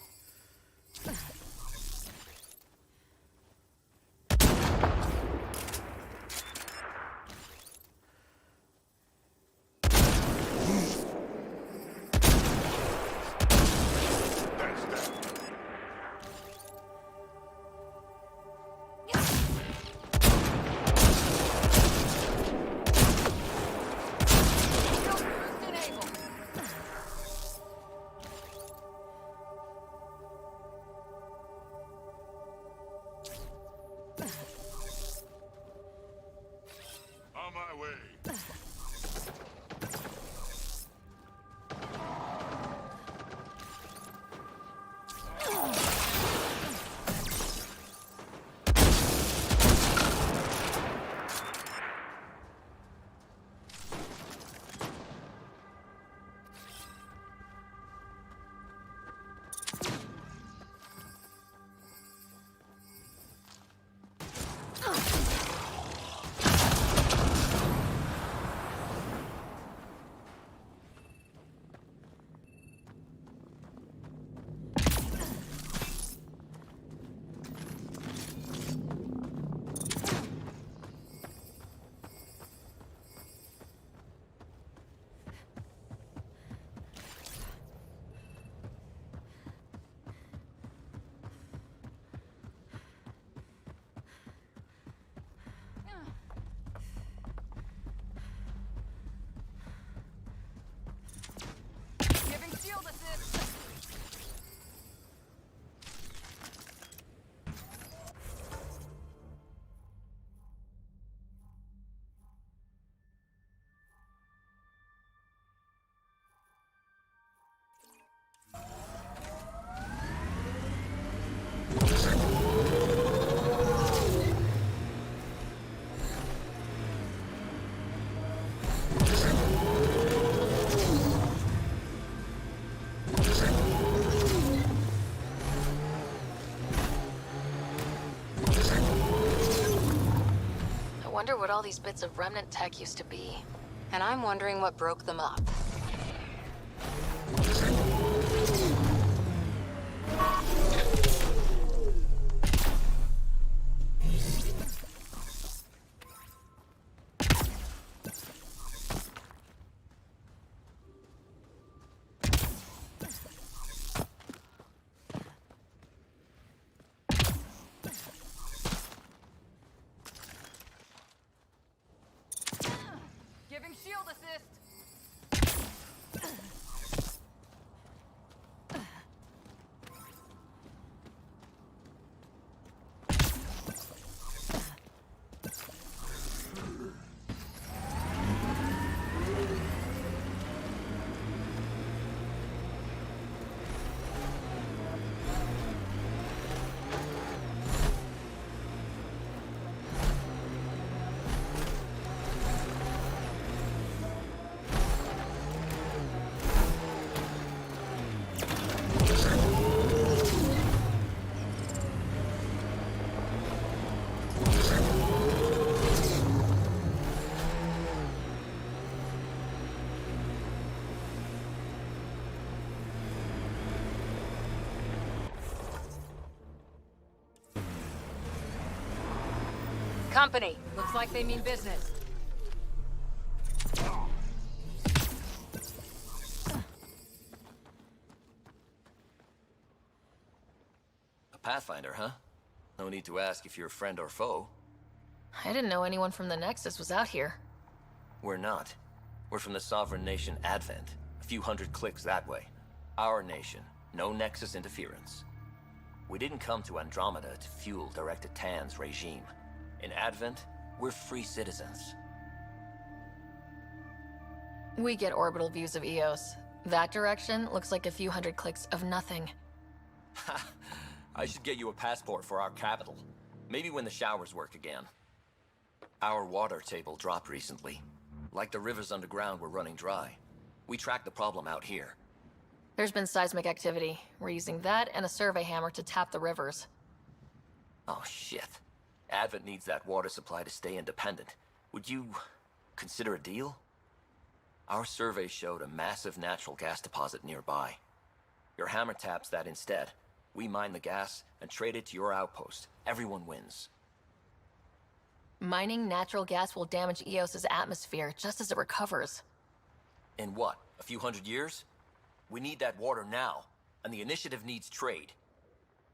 On my way. I wonder what all these bits of remnant tech used to be. And I'm wondering what broke them up. Giving shield assist. company. Looks like they mean business. A Pathfinder, huh? No need to ask if you're friend or foe. I didn't know anyone from the Nexus was out here. We're not. We're from the sovereign nation Advent. A few hundred clicks that way. Our nation. No Nexus interference. We didn't come to Andromeda to fuel Directed Tan's regime. In Advent, we're free citizens. We get orbital views of Eos. That direction looks like a few hundred clicks of nothing. Ha! I should get you a passport for our capital. Maybe when the showers work again. Our water table dropped recently. Like the rivers underground were running dry. We tracked the problem out here. There's been seismic activity. We're using that and a survey hammer to tap the rivers. Oh shit. Advent needs that water supply to stay independent. Would you consider a deal? Our survey showed a massive natural gas deposit nearby. Your hammer taps that instead. We mine the gas and trade it to your outpost. Everyone wins. Mining natural gas will damage Eos's atmosphere just as it recovers. In what? A few hundred years? We need that water now, and the initiative needs trade.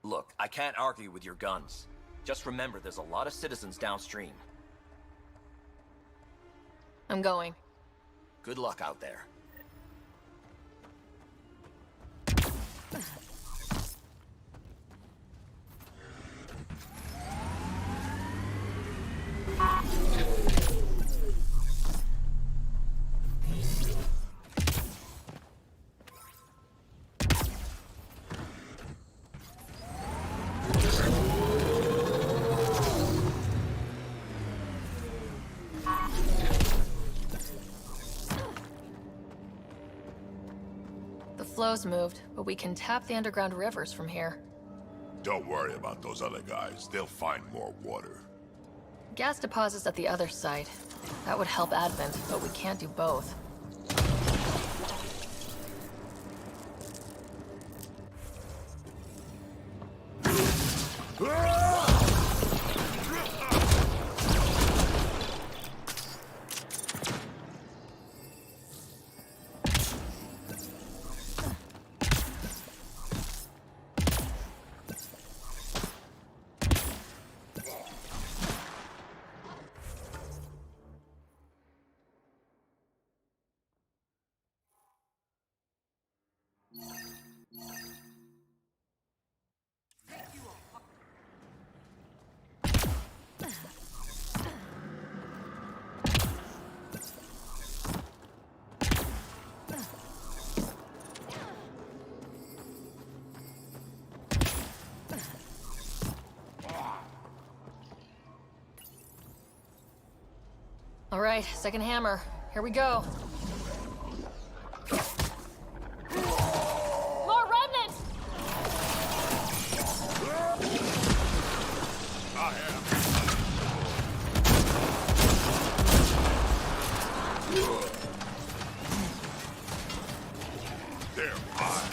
Look, I can't argue with your guns. Just remember there's a lot of citizens downstream. I'm going. Good luck out there. The flow's moved, but we can tap the underground rivers from here. Don't worry about those other guys. They'll find more water. Gas deposits at the other side. That would help Advent, but we can't do both. All right, second hammer. Here we go. More remnants! I am. They're mine.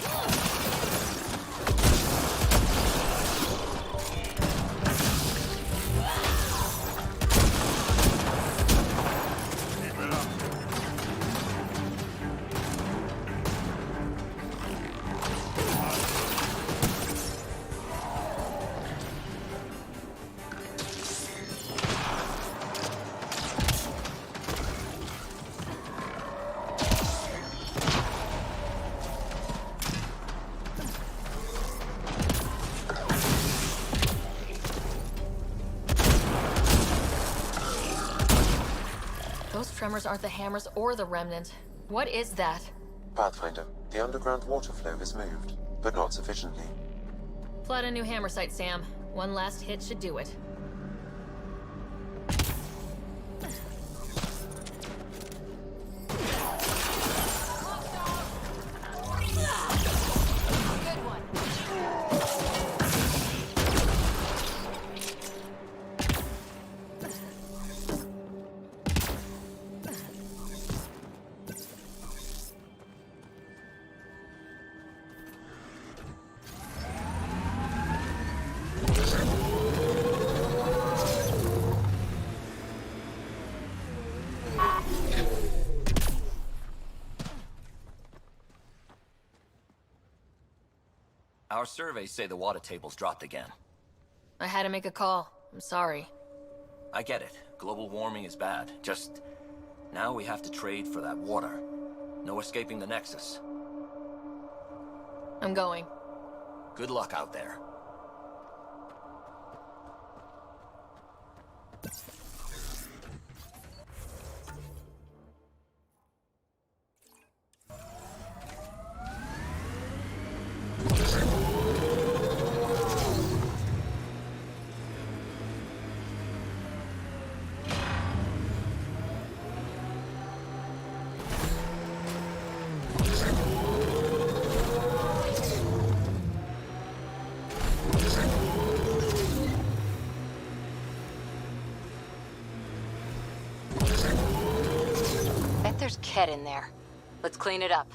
Those tremors aren't the hammers or the remnant. What is that? Pathfinder, the underground water flow has moved, but not sufficiently. Plot a new hammer site, Sam. One last hit should do it. Our surveys say the water table's dropped again. I had to make a call. I'm sorry. I get it. Global warming is bad. Just... now we have to trade for that water. No escaping the Nexus. I'm going. Good luck out there. Bet there's Ket in there. Let's clean it up.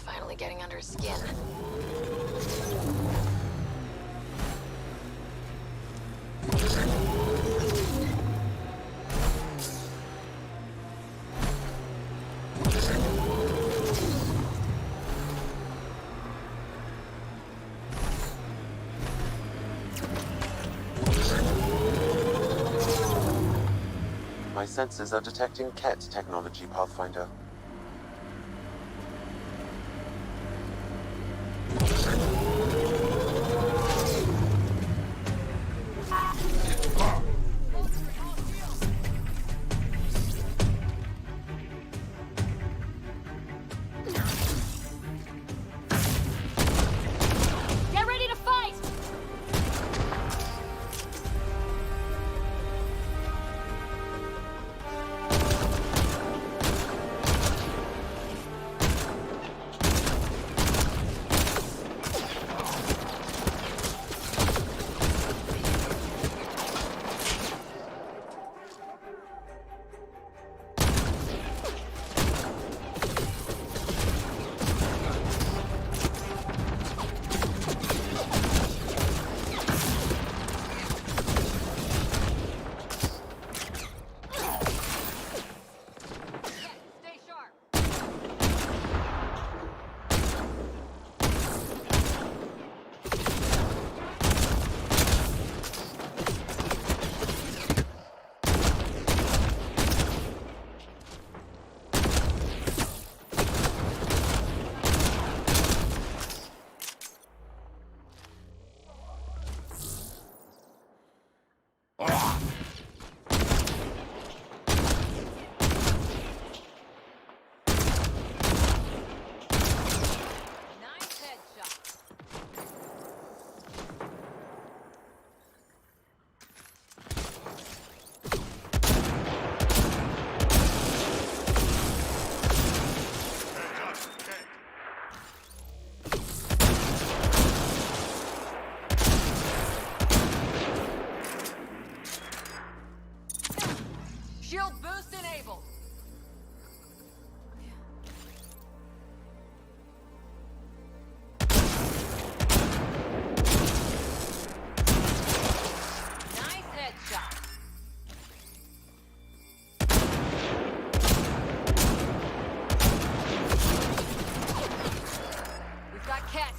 Finally getting under his skin. My sensors are detecting Ket technology, Pathfinder. Get ready to fight! Shield boost enabled. Nice headshot. We've got Ket.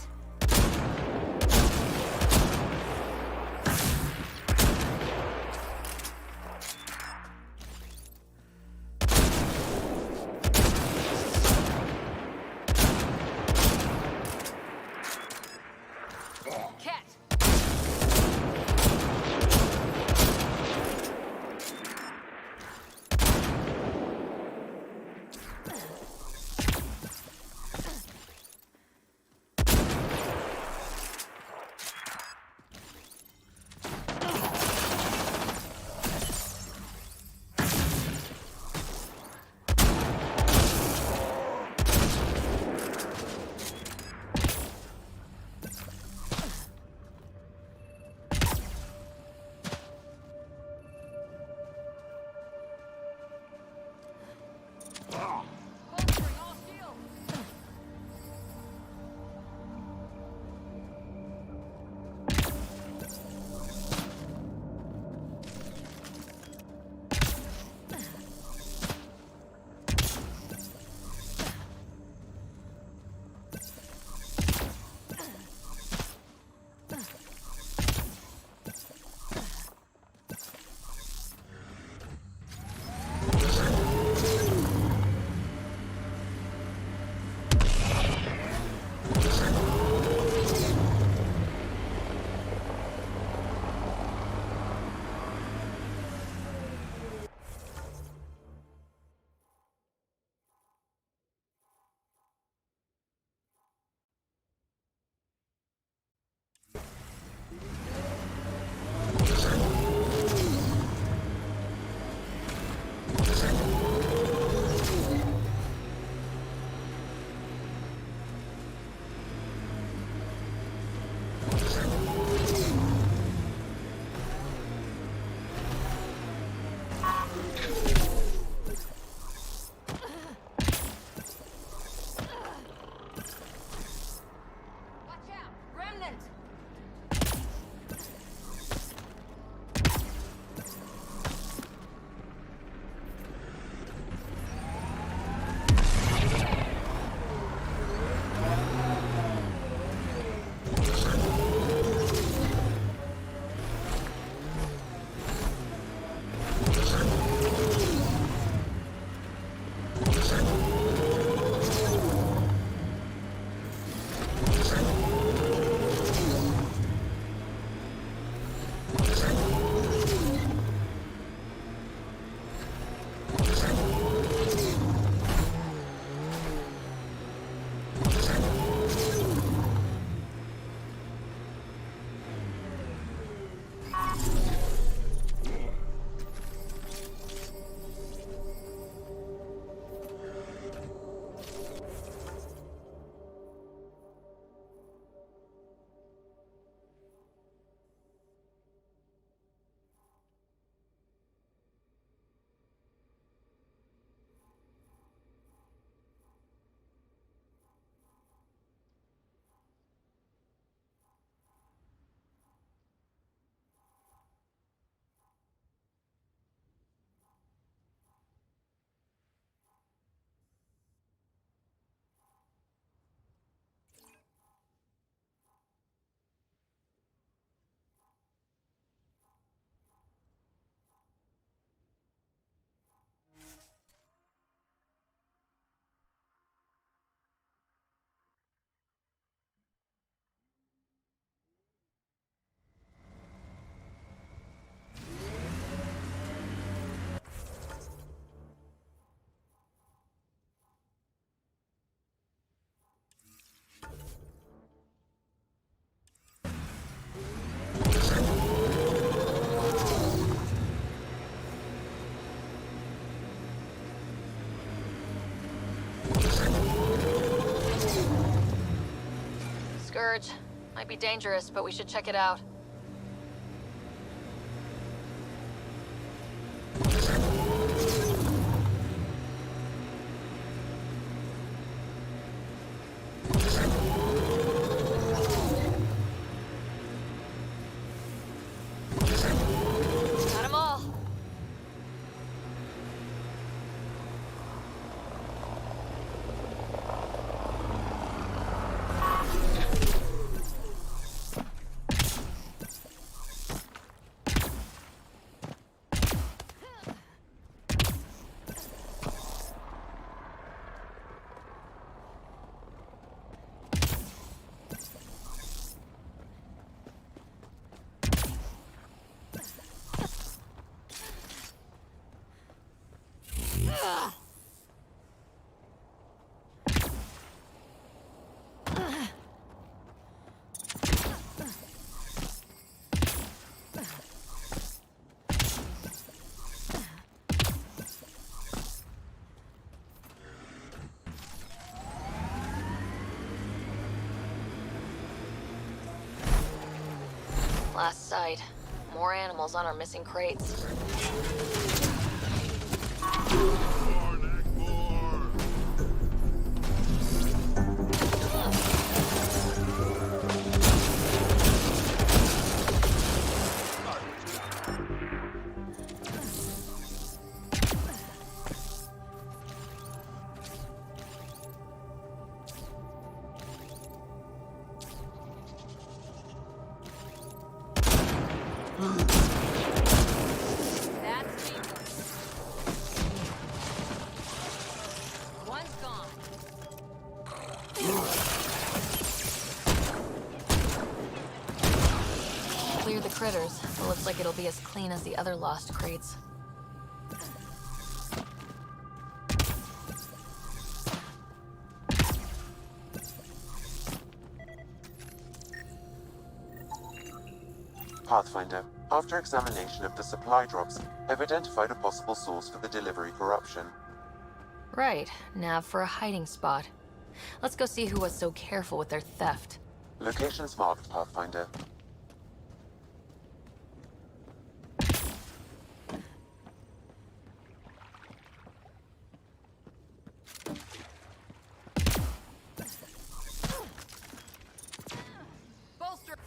Scourge. Might be dangerous, but we should check it out. Got 'em all. Last sight. More animals on our missing crates. One's gone. Clear the critters. It looks like it'll be as clean as the other lost crates. Pathfinder, after examination of the supply drops, I've identified a possible source for the delivery corruption. Right, nav for a hiding spot. Let's go see who was so careful with their theft. Locations marked, Pathfinder. Bolster!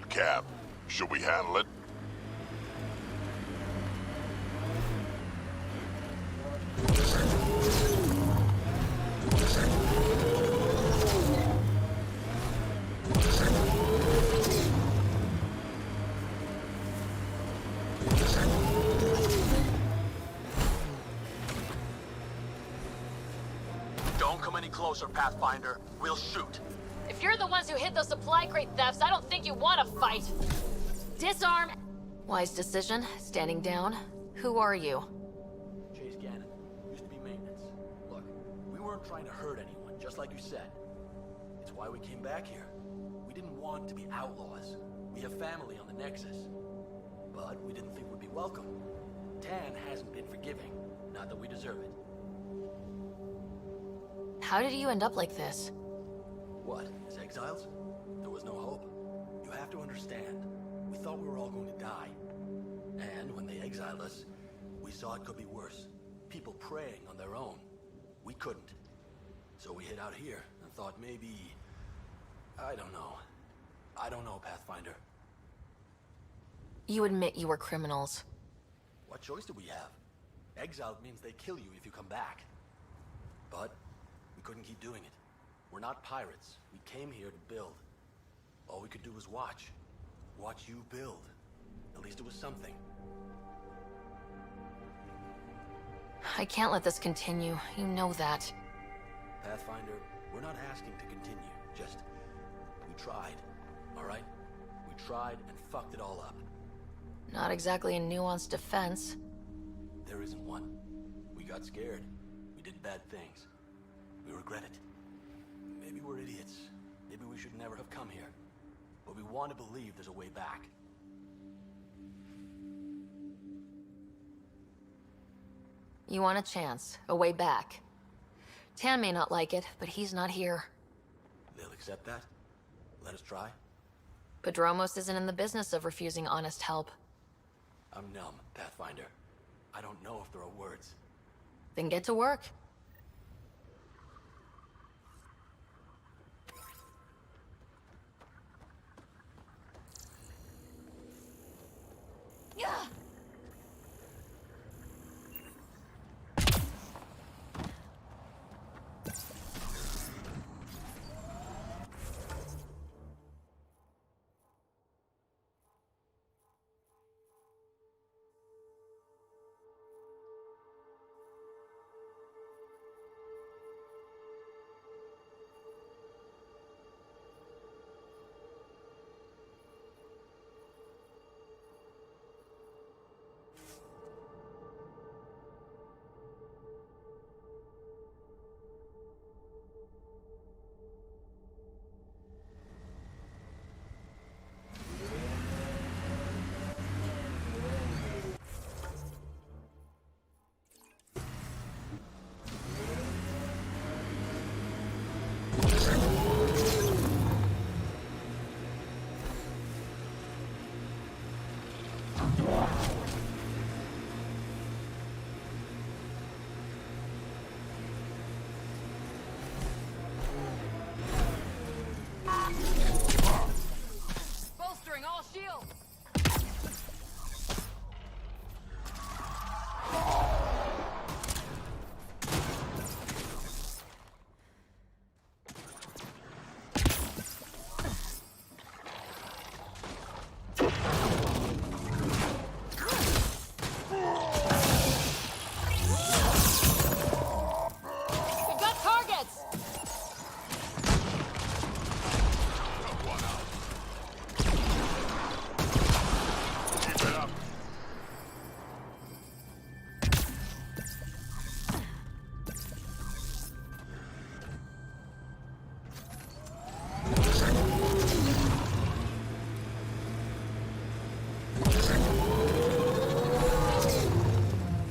Cap, should we handle it? Don't come any closer, Pathfinder. We'll shoot. If you're the ones who hid those supply crate thefts, I don't think you want to fight. Disarm. Wise decision. Standing down. Who are you? Chase Gannon. Used to be maintenance. Look, we weren't trying to hurt anyone, just like you said. It's why we came back here. We didn't want to be outlaws. We have family on the Nexus. But we didn't think we'd be welcome. Tan hasn't been forgiving. Not that we deserve it. How did you end up like this? What, as exiles? There was no hope. You have to understand, we thought we were all going to die. And when they exiled us, we saw it could be worse. People preying on their own. We couldn't. So we hid out here and thought maybe... I don't know, Pathfinder. You admit you were criminals. What choice do we have? Exiled means they kill you if you come back. But we couldn't keep doing it. We're not pirates. We came here to build. All we could do was watch. Watch you build. At least it was something. I can't let this continue. You know that. Pathfinder, we're not asking to continue. Just, we tried, all right? We tried and fucked it all up. Not exactly a nuanced defense. There isn't one. We got scared. We did bad things. We regret it. Maybe we're idiots. Maybe we should never have come here. But we want to believe there's a way back. You want a chance, a way back. Tan may not like it, but he's not here. They'll accept that? Let us try? Padromos isn't in the business of refusing honest help. I'm numb, Pathfinder. I don't know if there are words. Then get to work. Yeah. Bolstering all shields. We've got targets. Keep it up.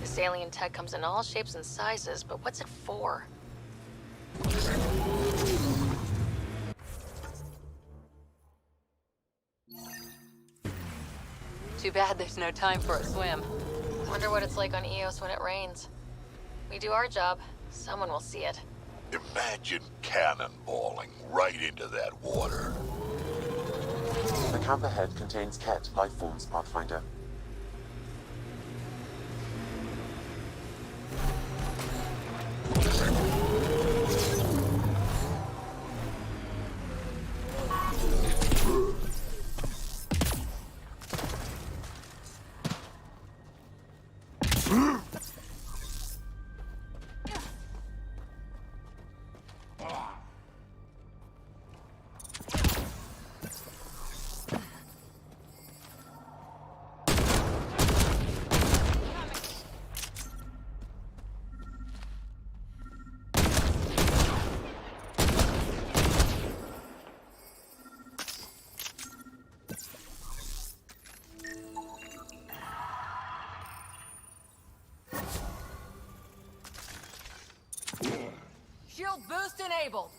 This alien tech comes in all shapes and sizes, but what's it for? Too bad there's no time for a swim. Wonder what it's like on Eos when it rains. We do our job, someone will see it. Imagine cannonballing right into that water. The camp ahead contains Ket life forms, Pathfinder. Shield boost enabled.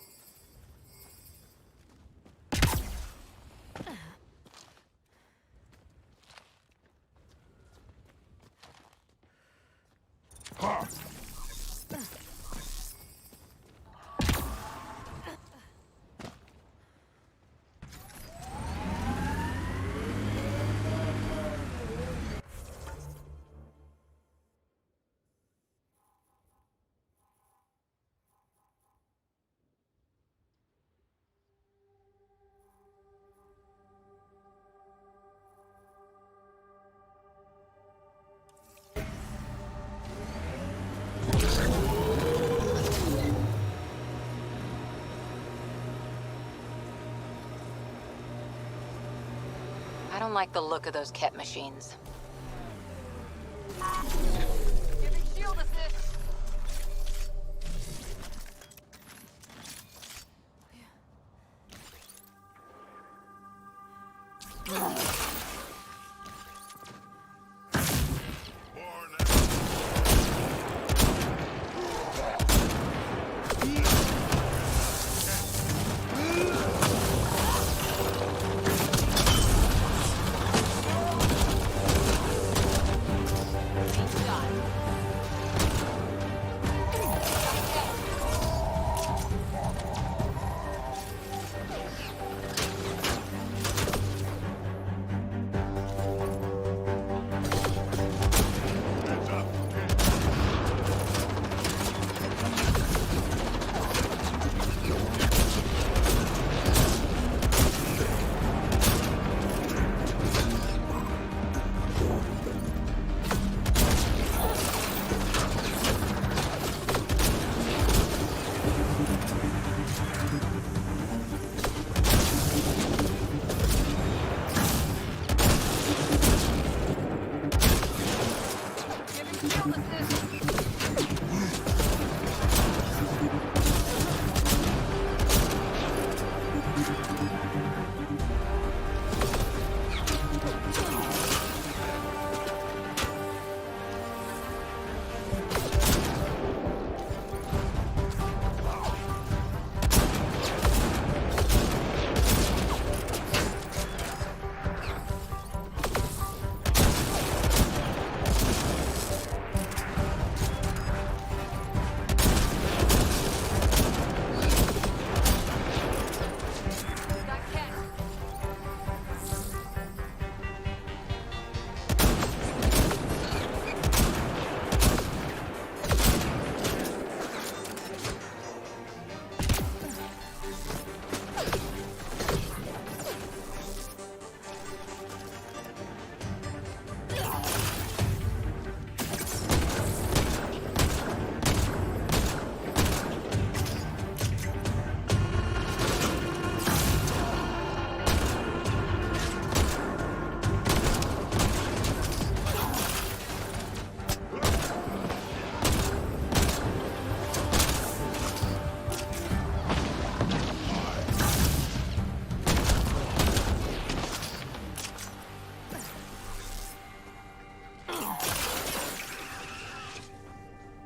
I don't like the look of those Ket machines. Giving shield assist.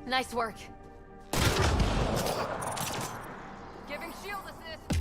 Nice work. Giving shield assist.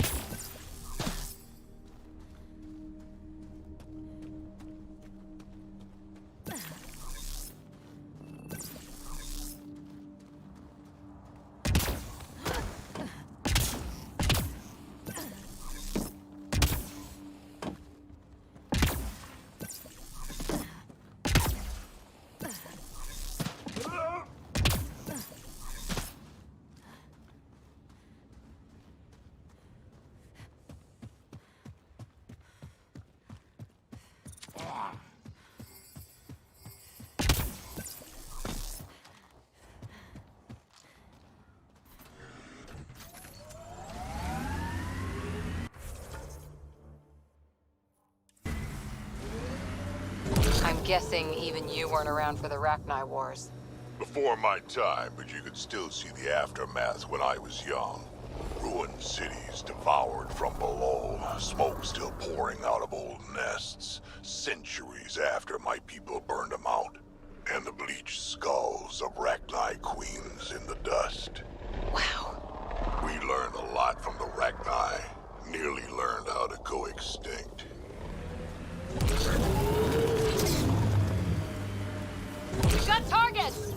I'm guessing even you weren't around for the Rachni Wars. Before my time, but you could still see the aftermath when I was young. Ruined cities devoured from below, smoke still pouring out of old nests, centuries after my people burned them out, and the bleached skulls of Rachni queens in the dust. Wow. We learned a lot from the Rachni, nearly learned how to go extinct. We've got targets!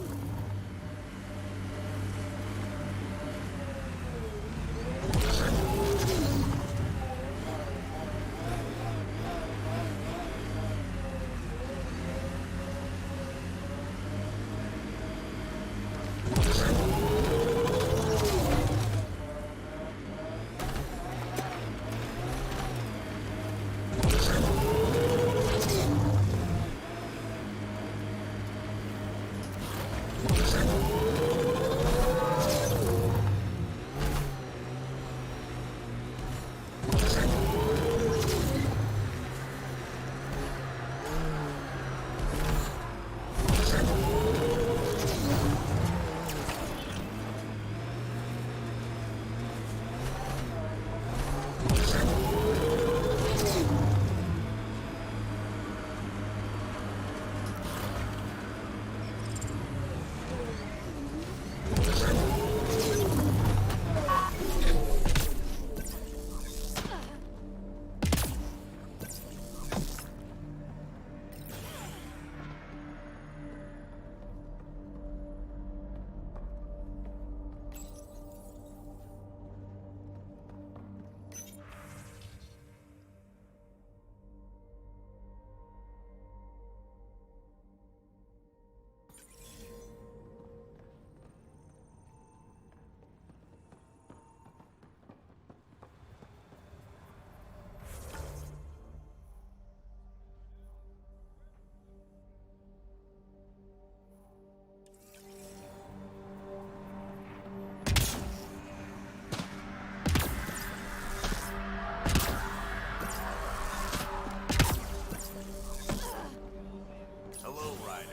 Hello, Ryder.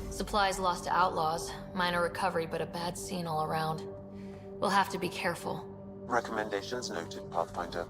Supplies lost to outlaws. Minor recovery, but a bad scene all around. We'll have to be careful. Recommendations noted, Pathfinder.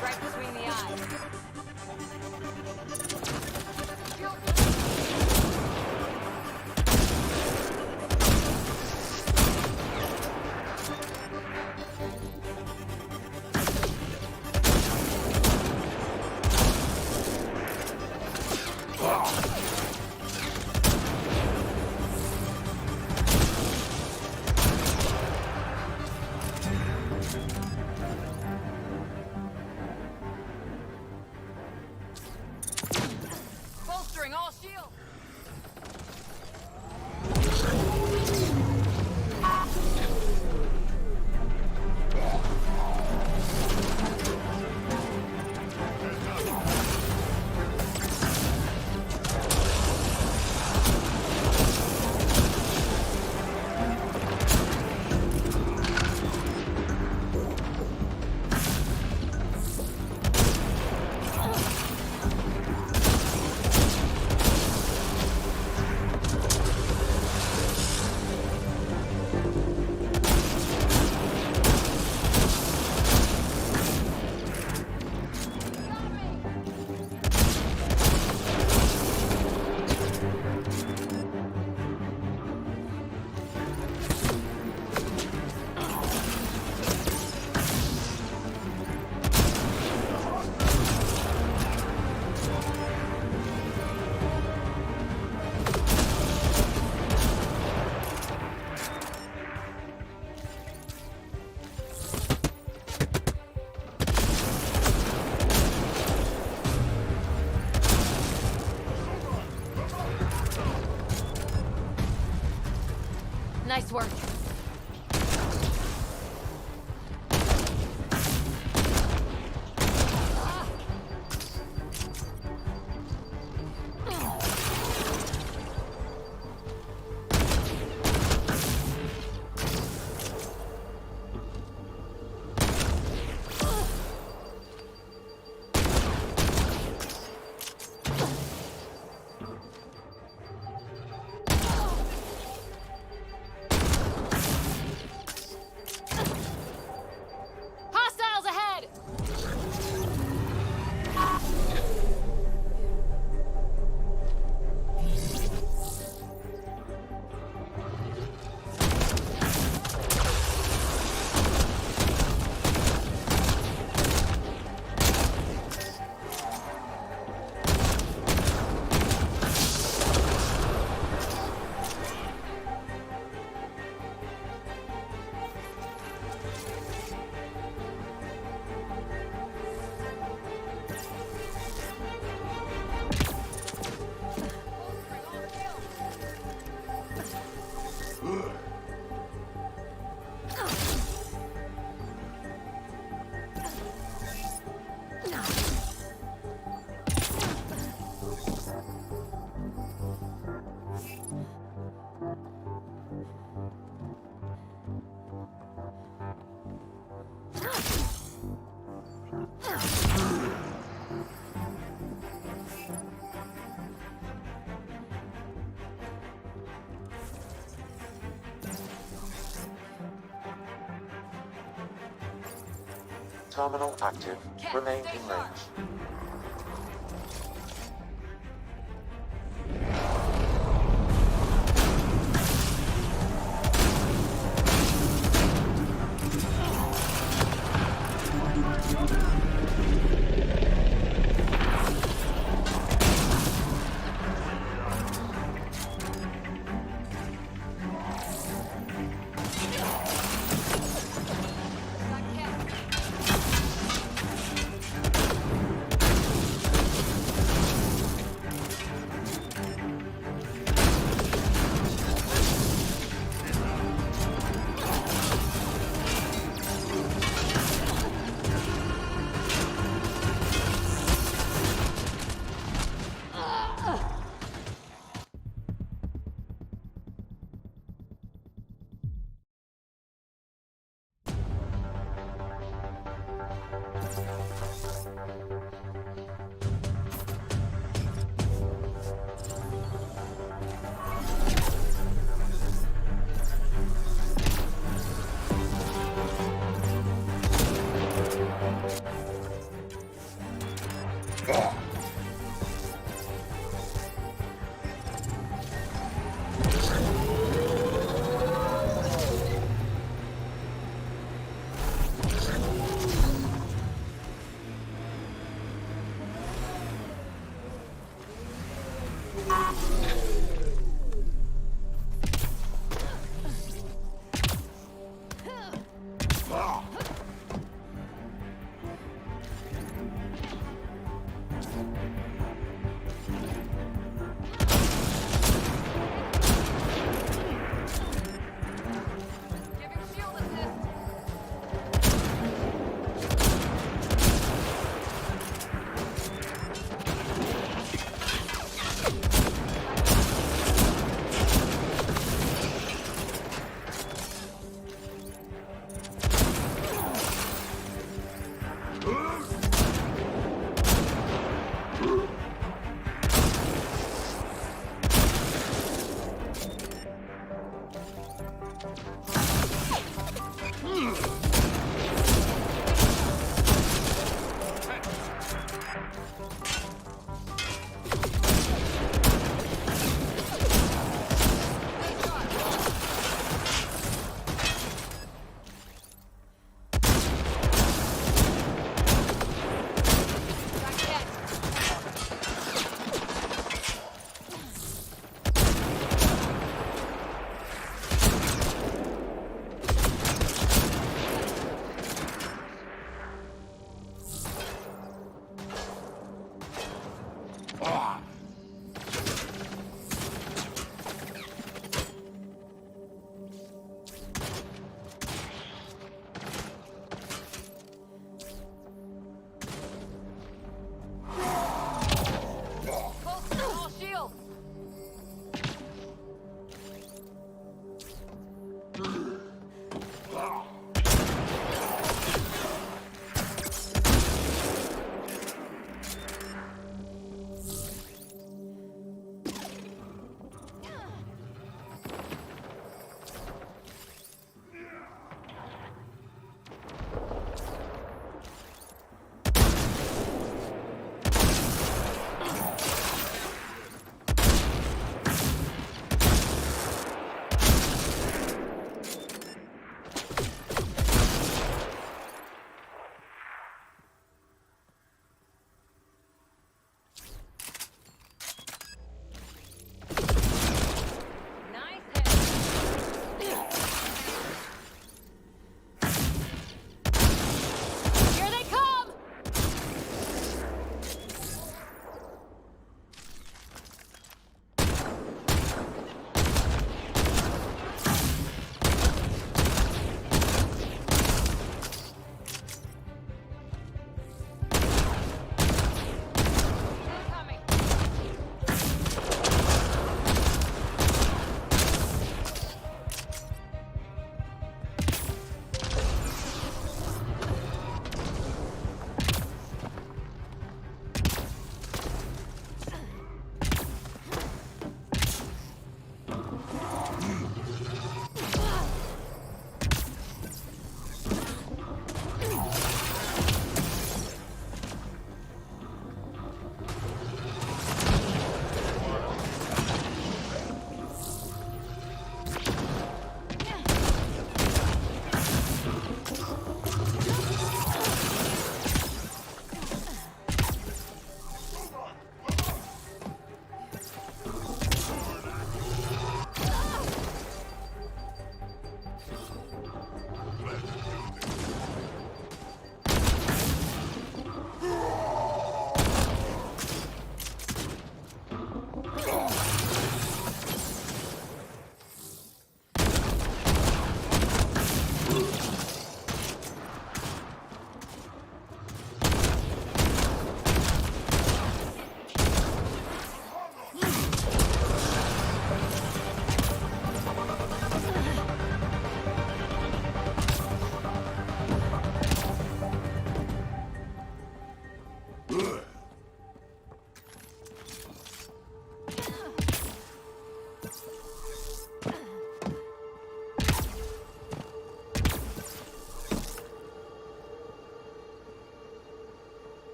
Right between the eyes. Bolstering all shields. Nice work. Hostiles ahead! Terminal active. Remain in range.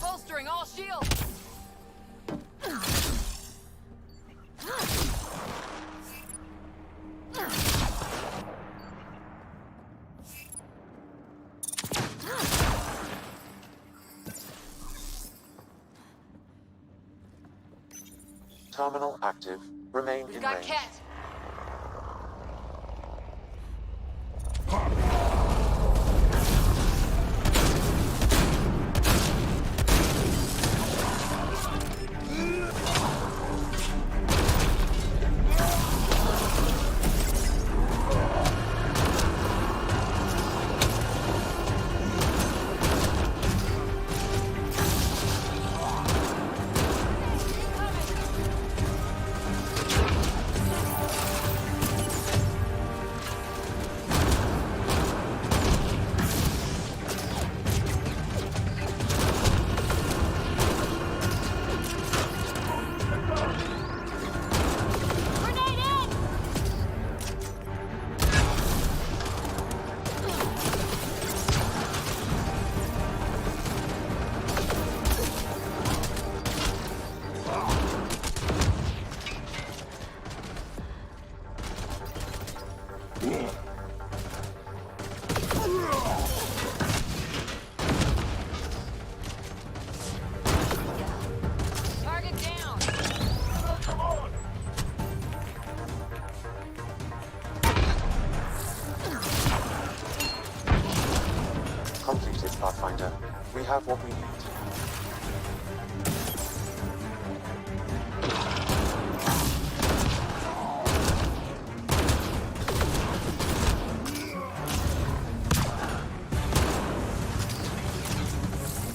Bolstering all shields! Terminal active. Remain in Got range. Ket! Target down! Completed, Pathfinder. We have what we need.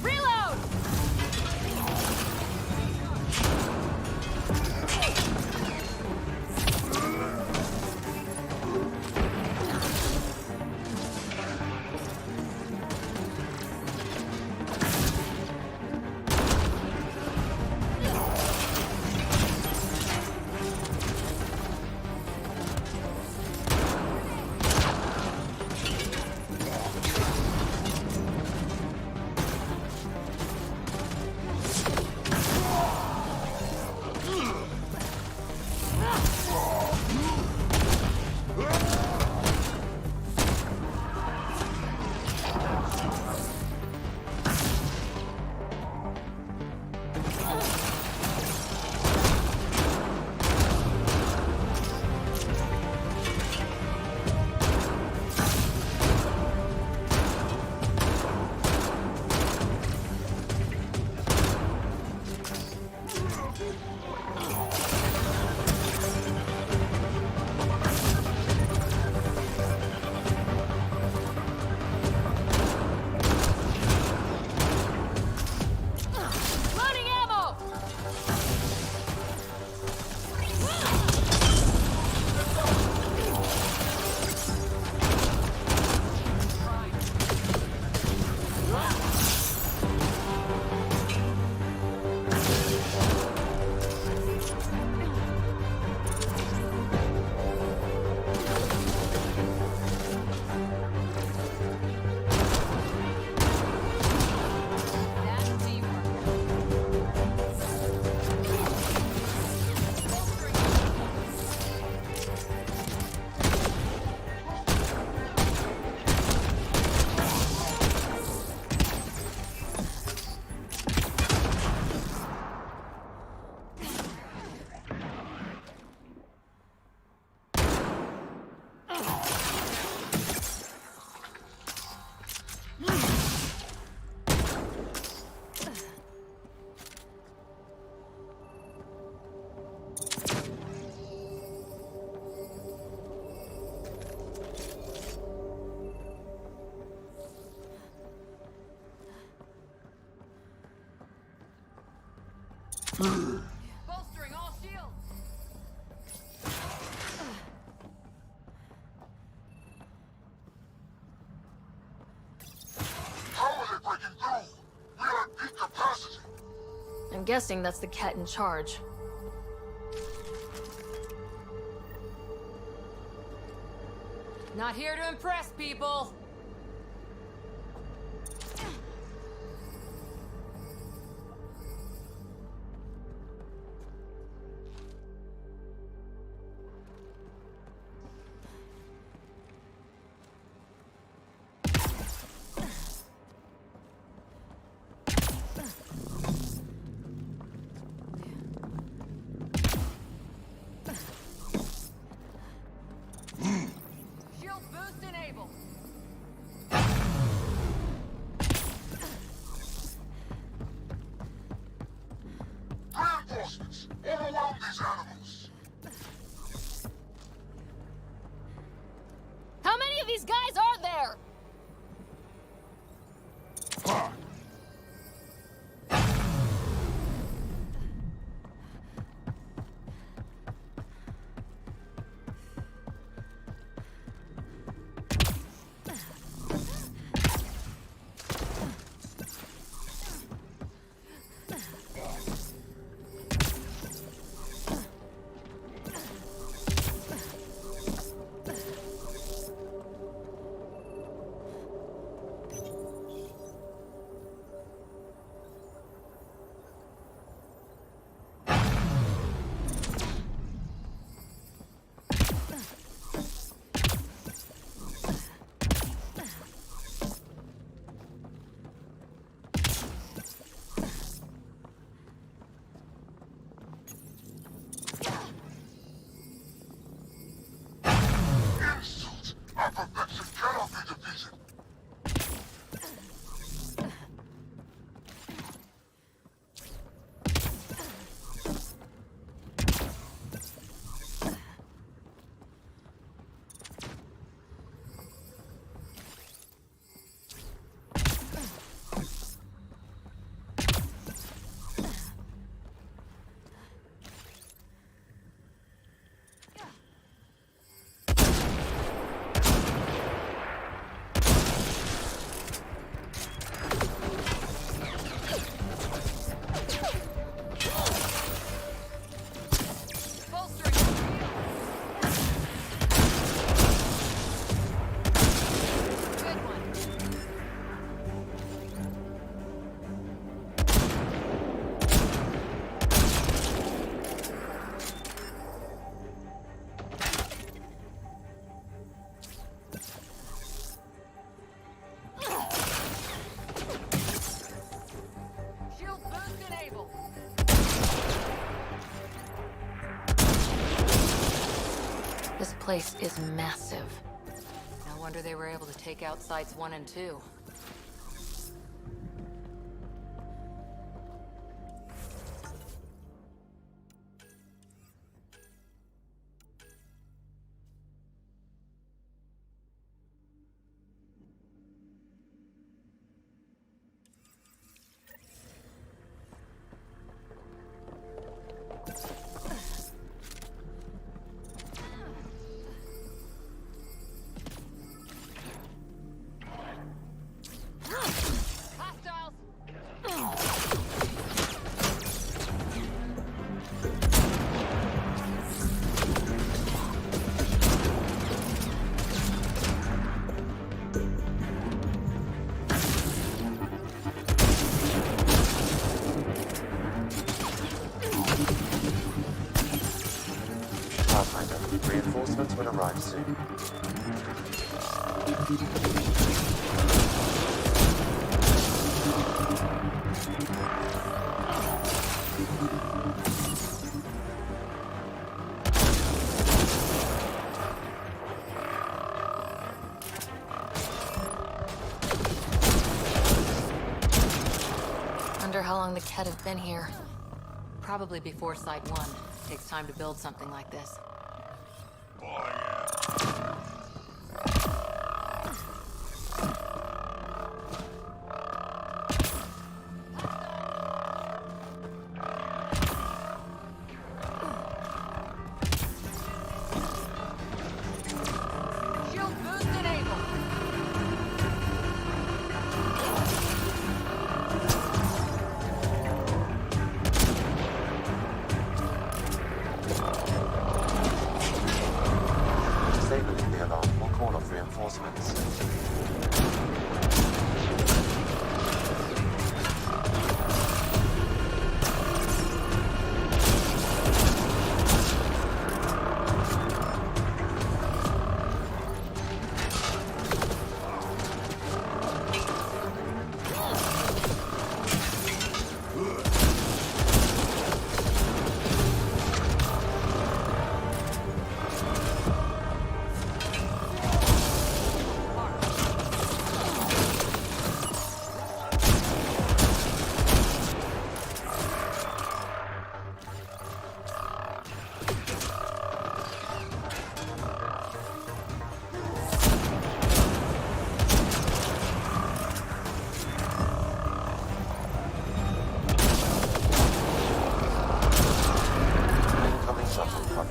Reload! Loading ammo! guessing that's the cat in charge. Not here to impress people. Shield boost enabled. Reinforcements! Overwhelm these animals! How many of these guys are there? Insult! Our perfection cannot be defeated! Shield boost enabled. This place is massive. No wonder they were able to take out sites 1 and 2. Hostiles! Pathfinder, reinforcements will arrive soon. Wonder how long the cat have been here. Probably before Site 1. Takes time to build something like this. Shield boost enabled.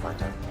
Pathfinder.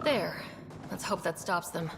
There. Let's hope that stops them.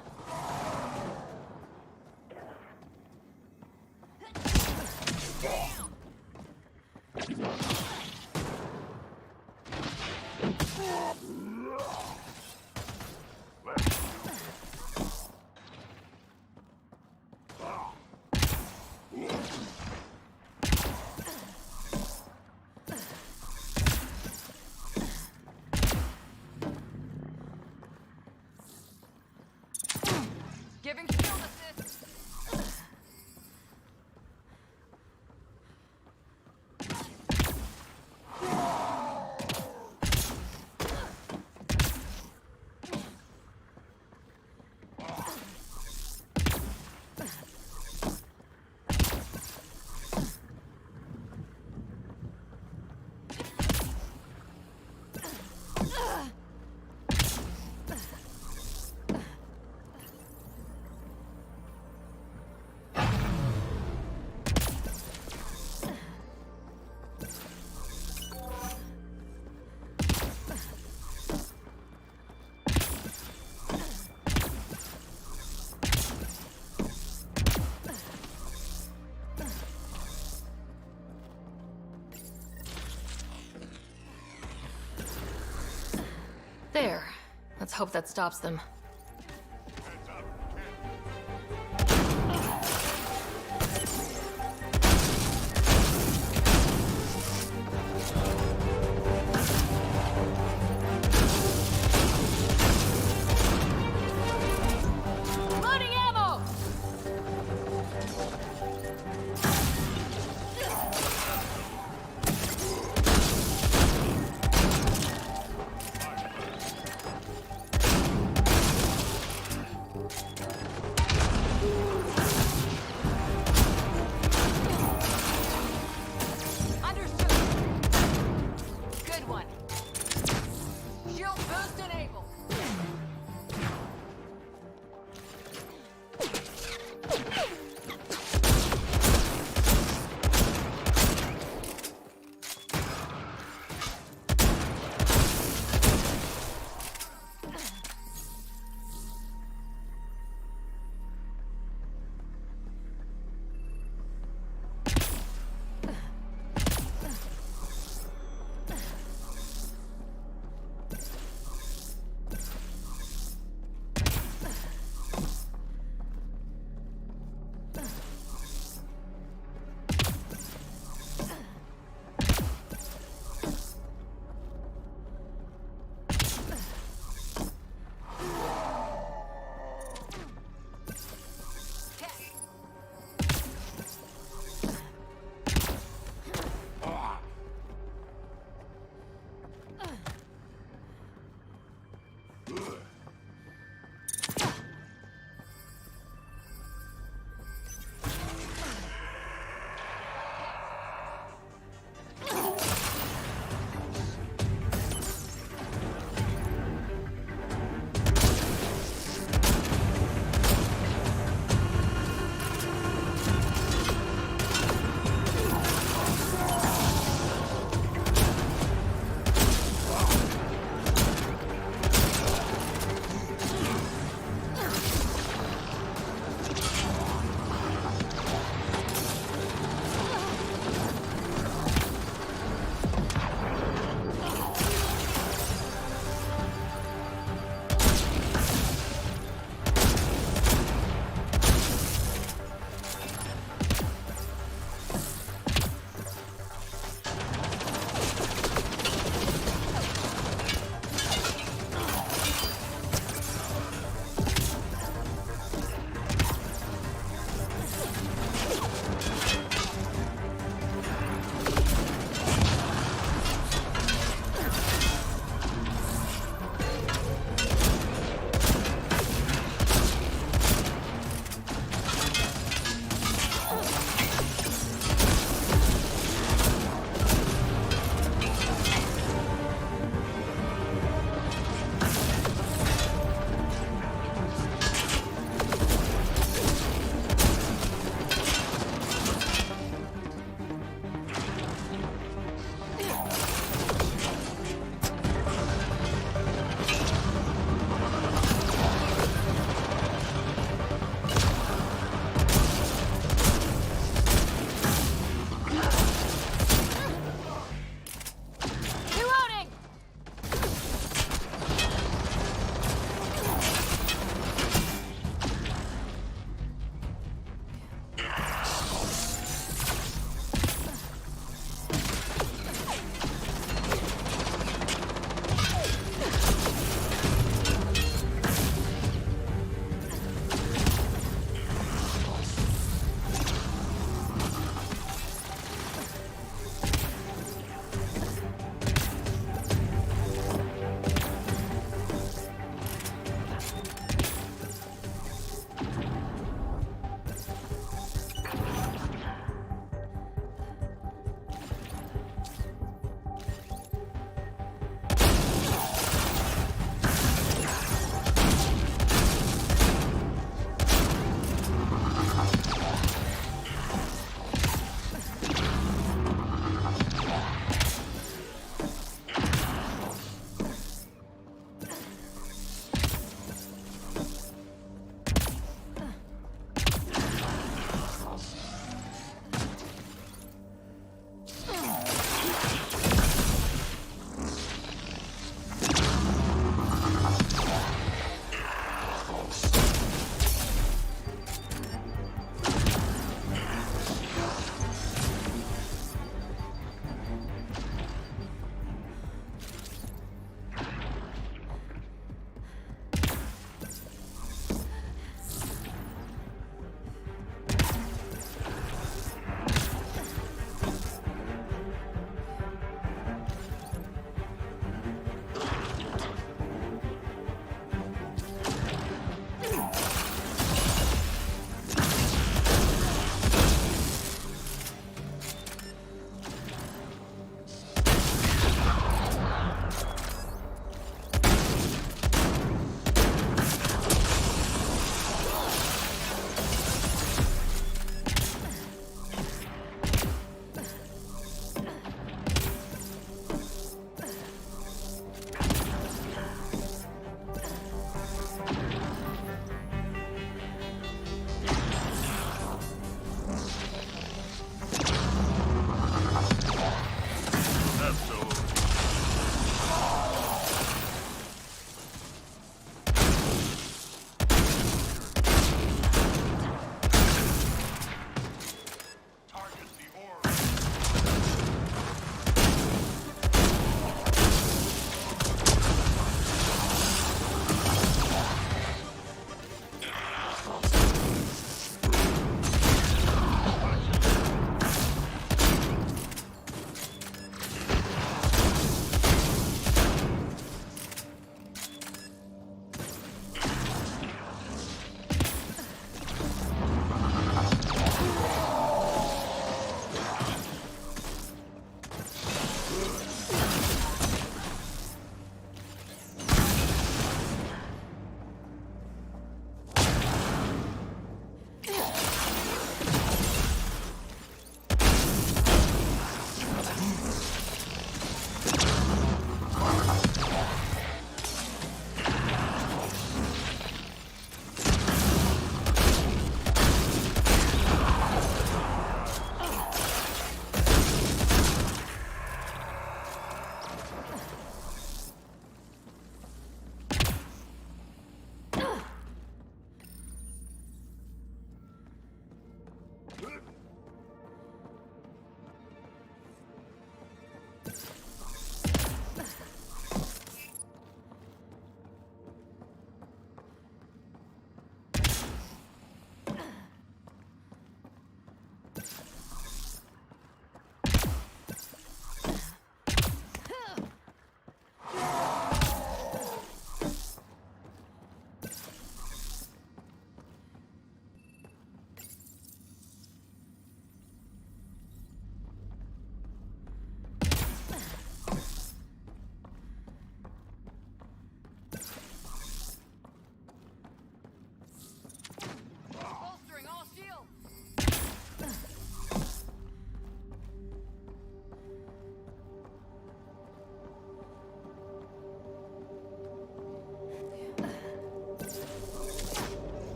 There. Let's hope that stops them. Loading ammo!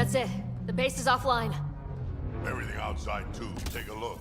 That's it. The base is offline. Everything outside too. Take a look.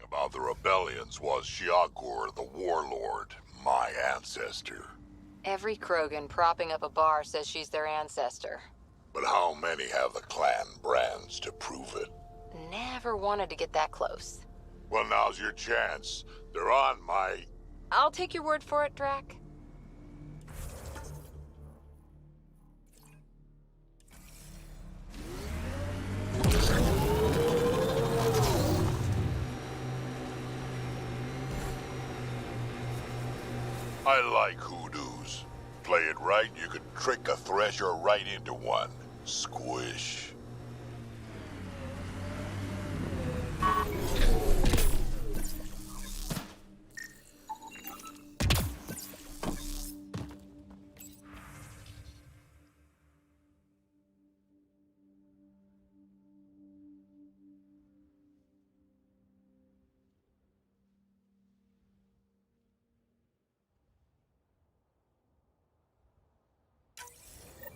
about the rebellions was Shiakur the Warlord, my ancestor. Every Krogan propping up a bar says she's their ancestor. But how many have the clan brands to prove it? Never wanted to get that close. Well, now's your chance. They're on my... I'll take your word for it, Drac. I like hoodoos. Play it right, you can trick a thresher right into one. Squish.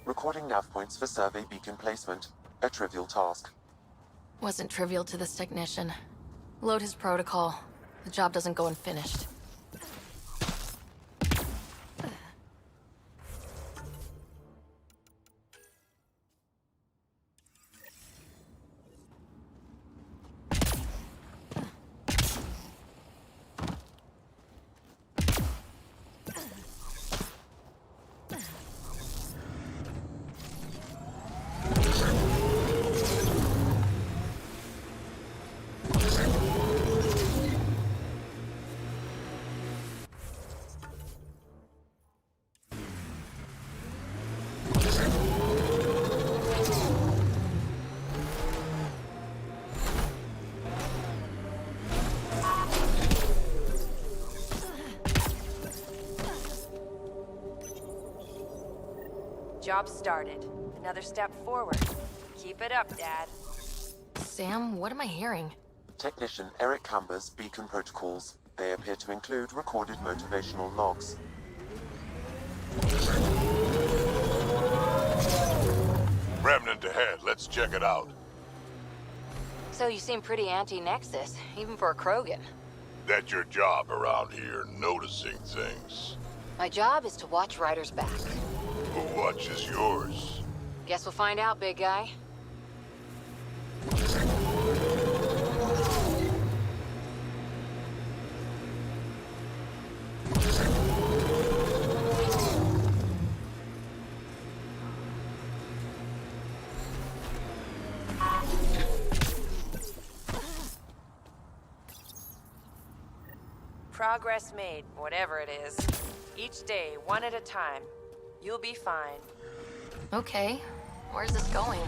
Recording nav points for survey beacon placement. A trivial task. Wasn't trivial to this technician. Load his protocol. The job doesn't go unfinished. Job started. Another step forward. Keep it up, Dad. Sam, what am I hearing? Technician Eric Camber's beacon protocols. They appear to include recorded motivational logs. Remnant ahead, let's check it out. So you seem pretty anti-Nexus, even for a Krogan. That's your job around here, noticing things. My job is to watch Ryder's back. Who watches yours? Guess we'll find out, big guy. Progress made, whatever it is. Each day, one at a time. You'll be fine. Okay. Where's this going?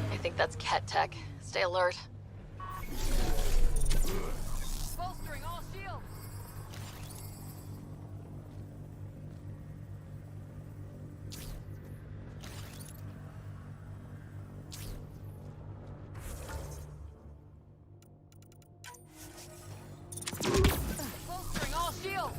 I think that's Ket Tech. Stay alert. Bolstering all shields. Bolstering all shields.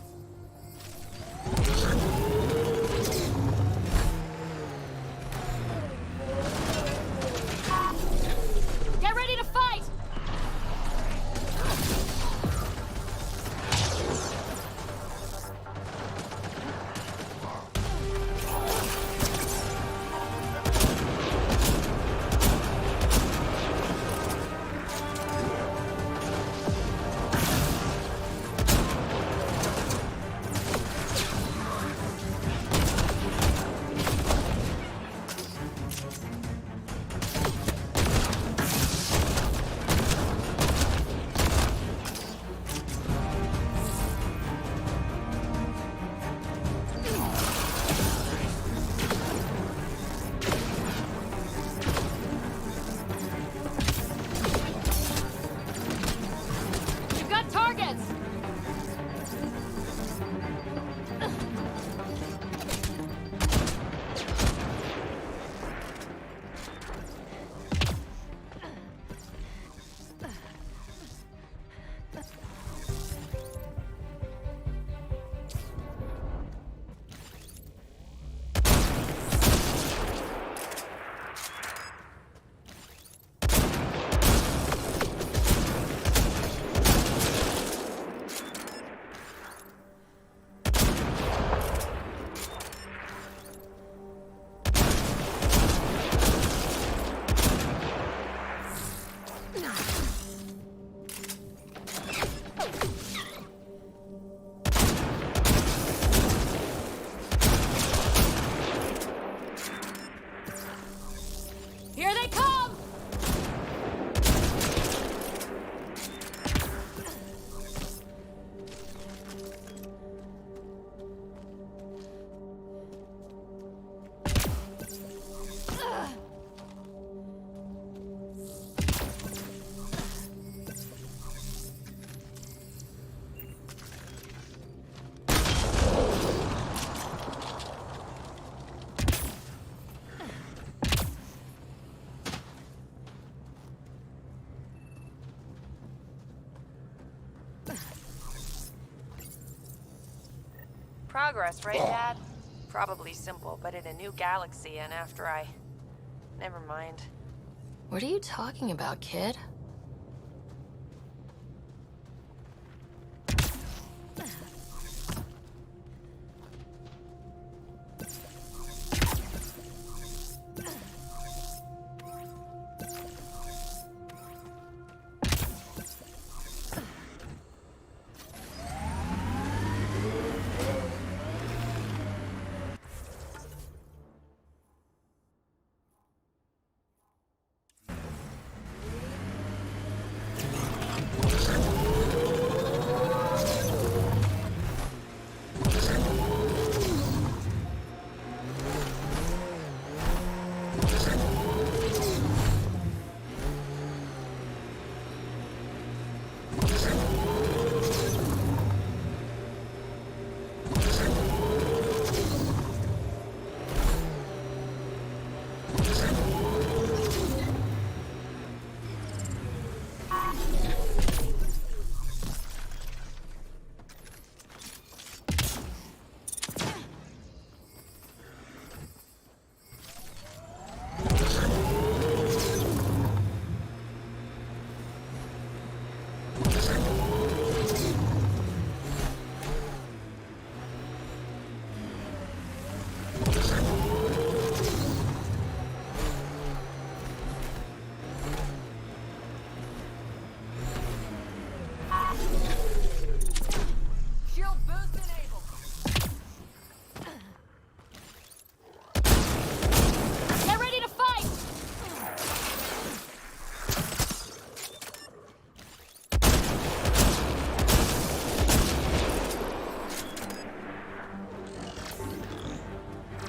progress, right, Dad? Probably simple, but in a new galaxy, and after I... Never mind. What are you talking about, kid?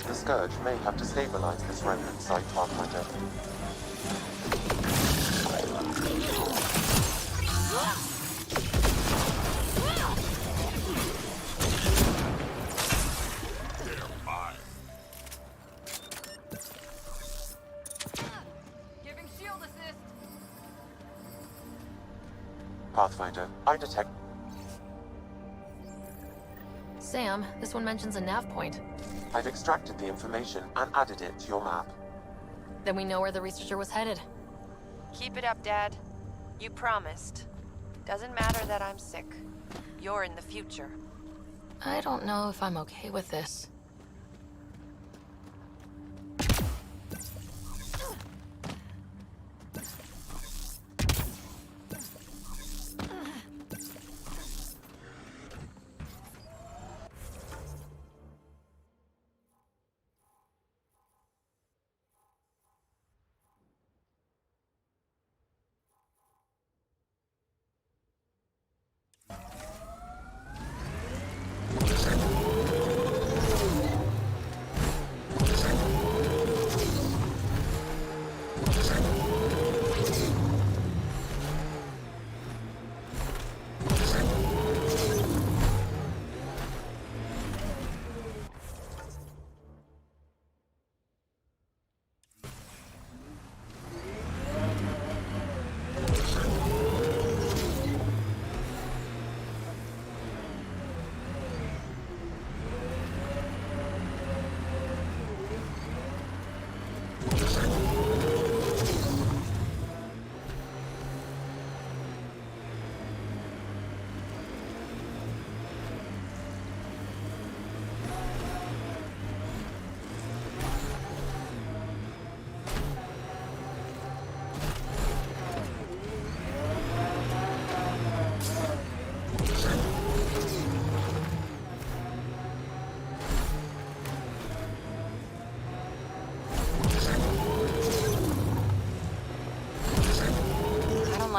The Scourge may have to stabilize this remnant site, Pathfinder. Giving shield assist. Pathfinder, I detect... Sam, this one mentions a nav point. I've extracted the information and added it to your map. Then we know where the researcher was headed. Keep it up, Dad. You promised. Doesn't matter that I'm sick. You're in the future. I don't know if I'm okay with this.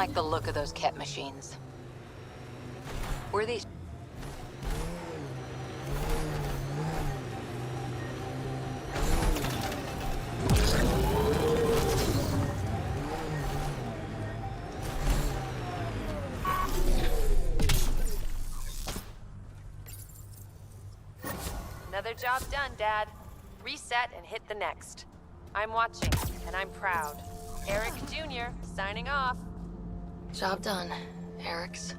I like the look of those Ket machines. Were these... Another job done, Dad. Reset and hit the next. I'm watching, and I'm proud. Eric Jr. signing off. Job done, Eric's.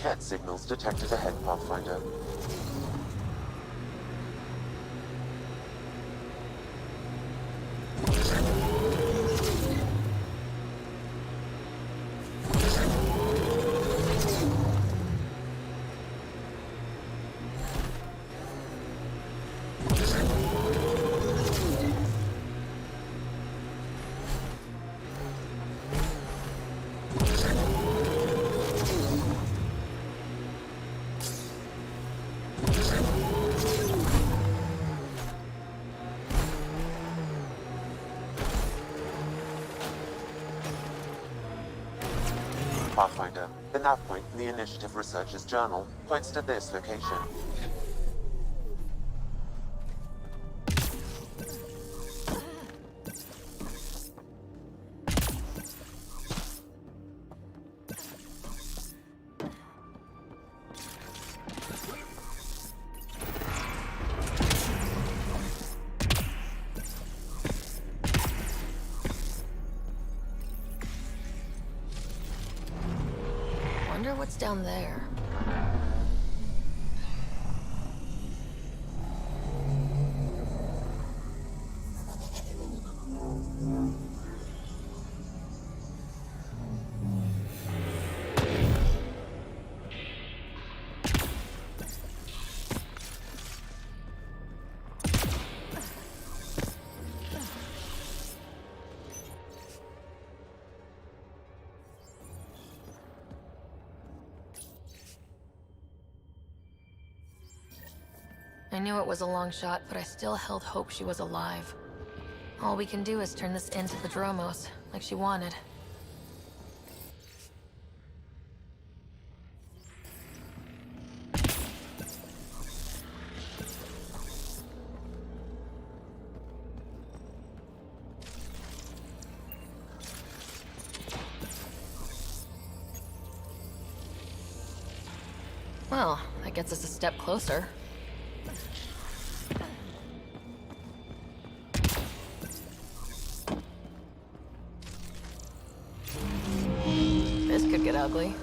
Ket signals detected ahead, Pathfinder. Pathfinder, the nav point in the Initiative Researcher's Journal points to this location. Wonder what's down there. I knew it was a long shot, but I still held hope she was alive. All we can do is turn this into the Dromos, like she wanted. Well, that gets us a step closer. This could get ugly.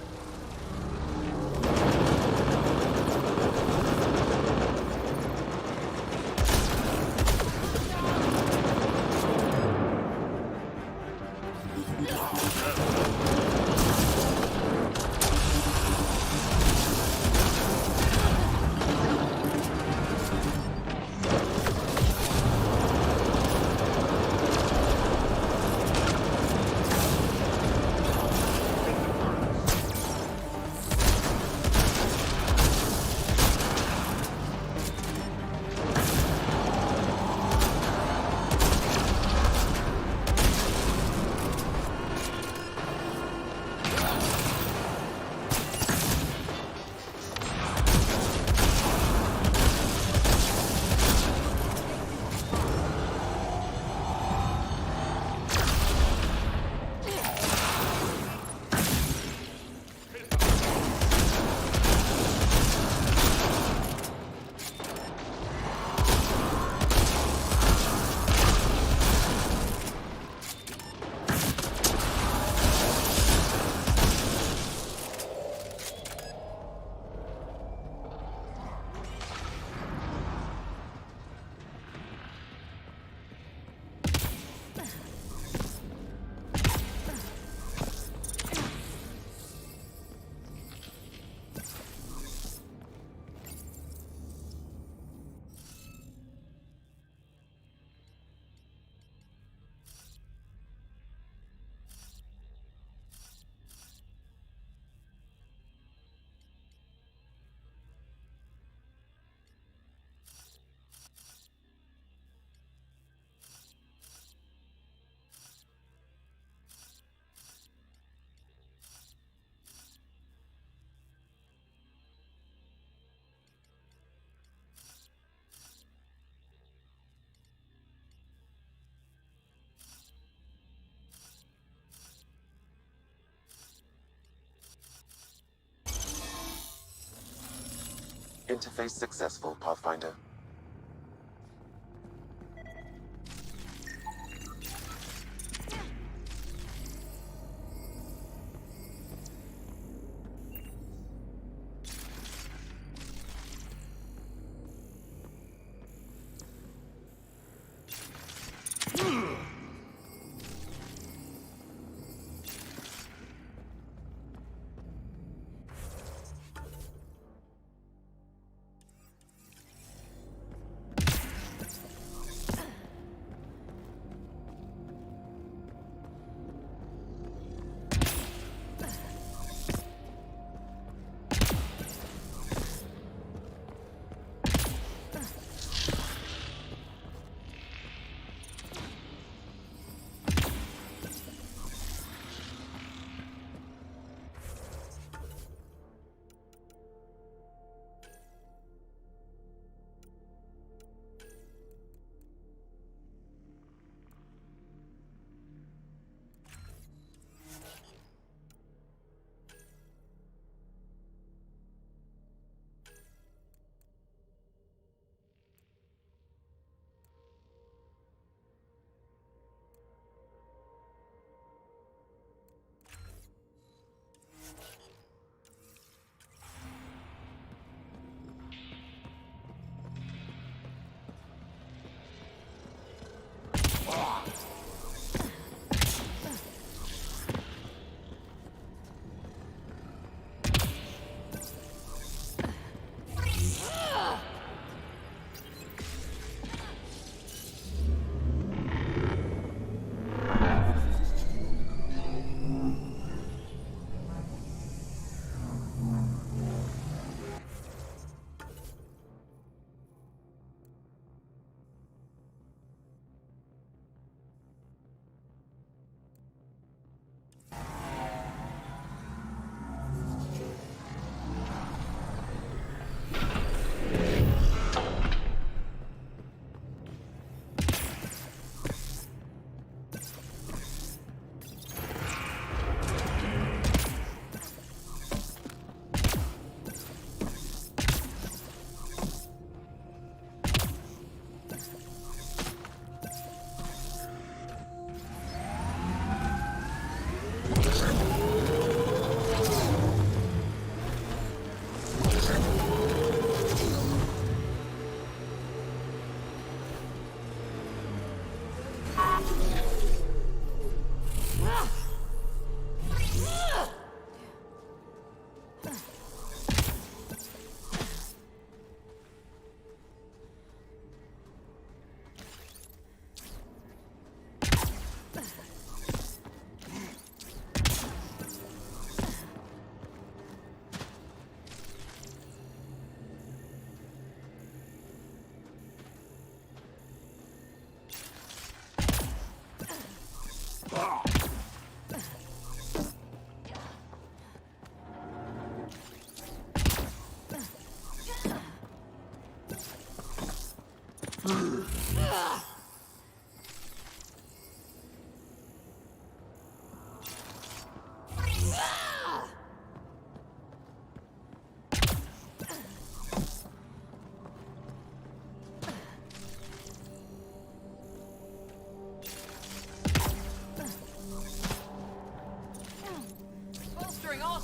Interface successful, Pathfinder.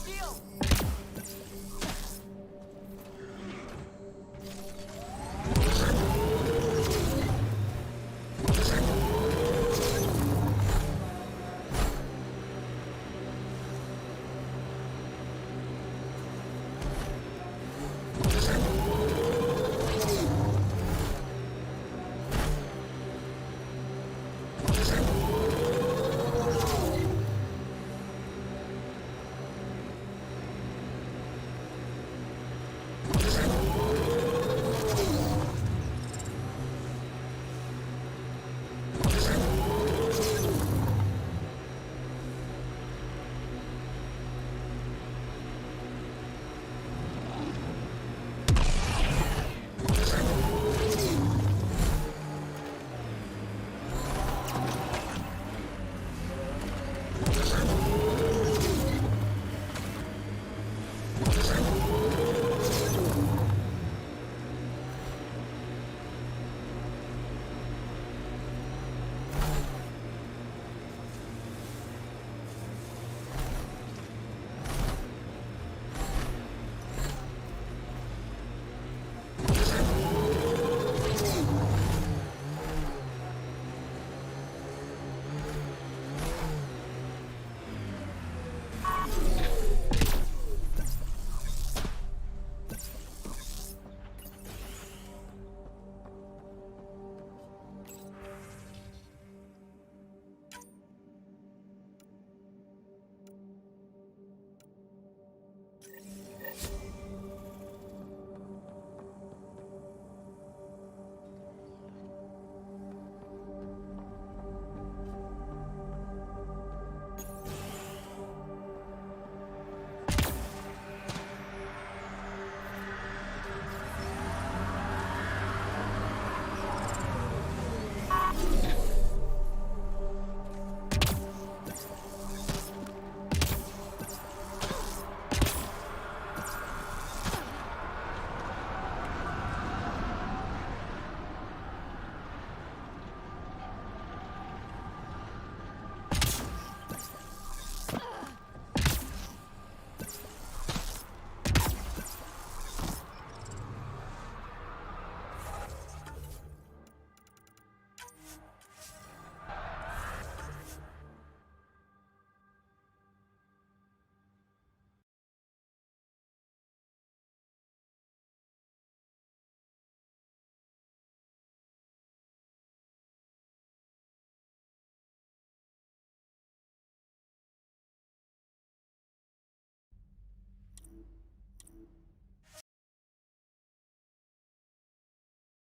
shields!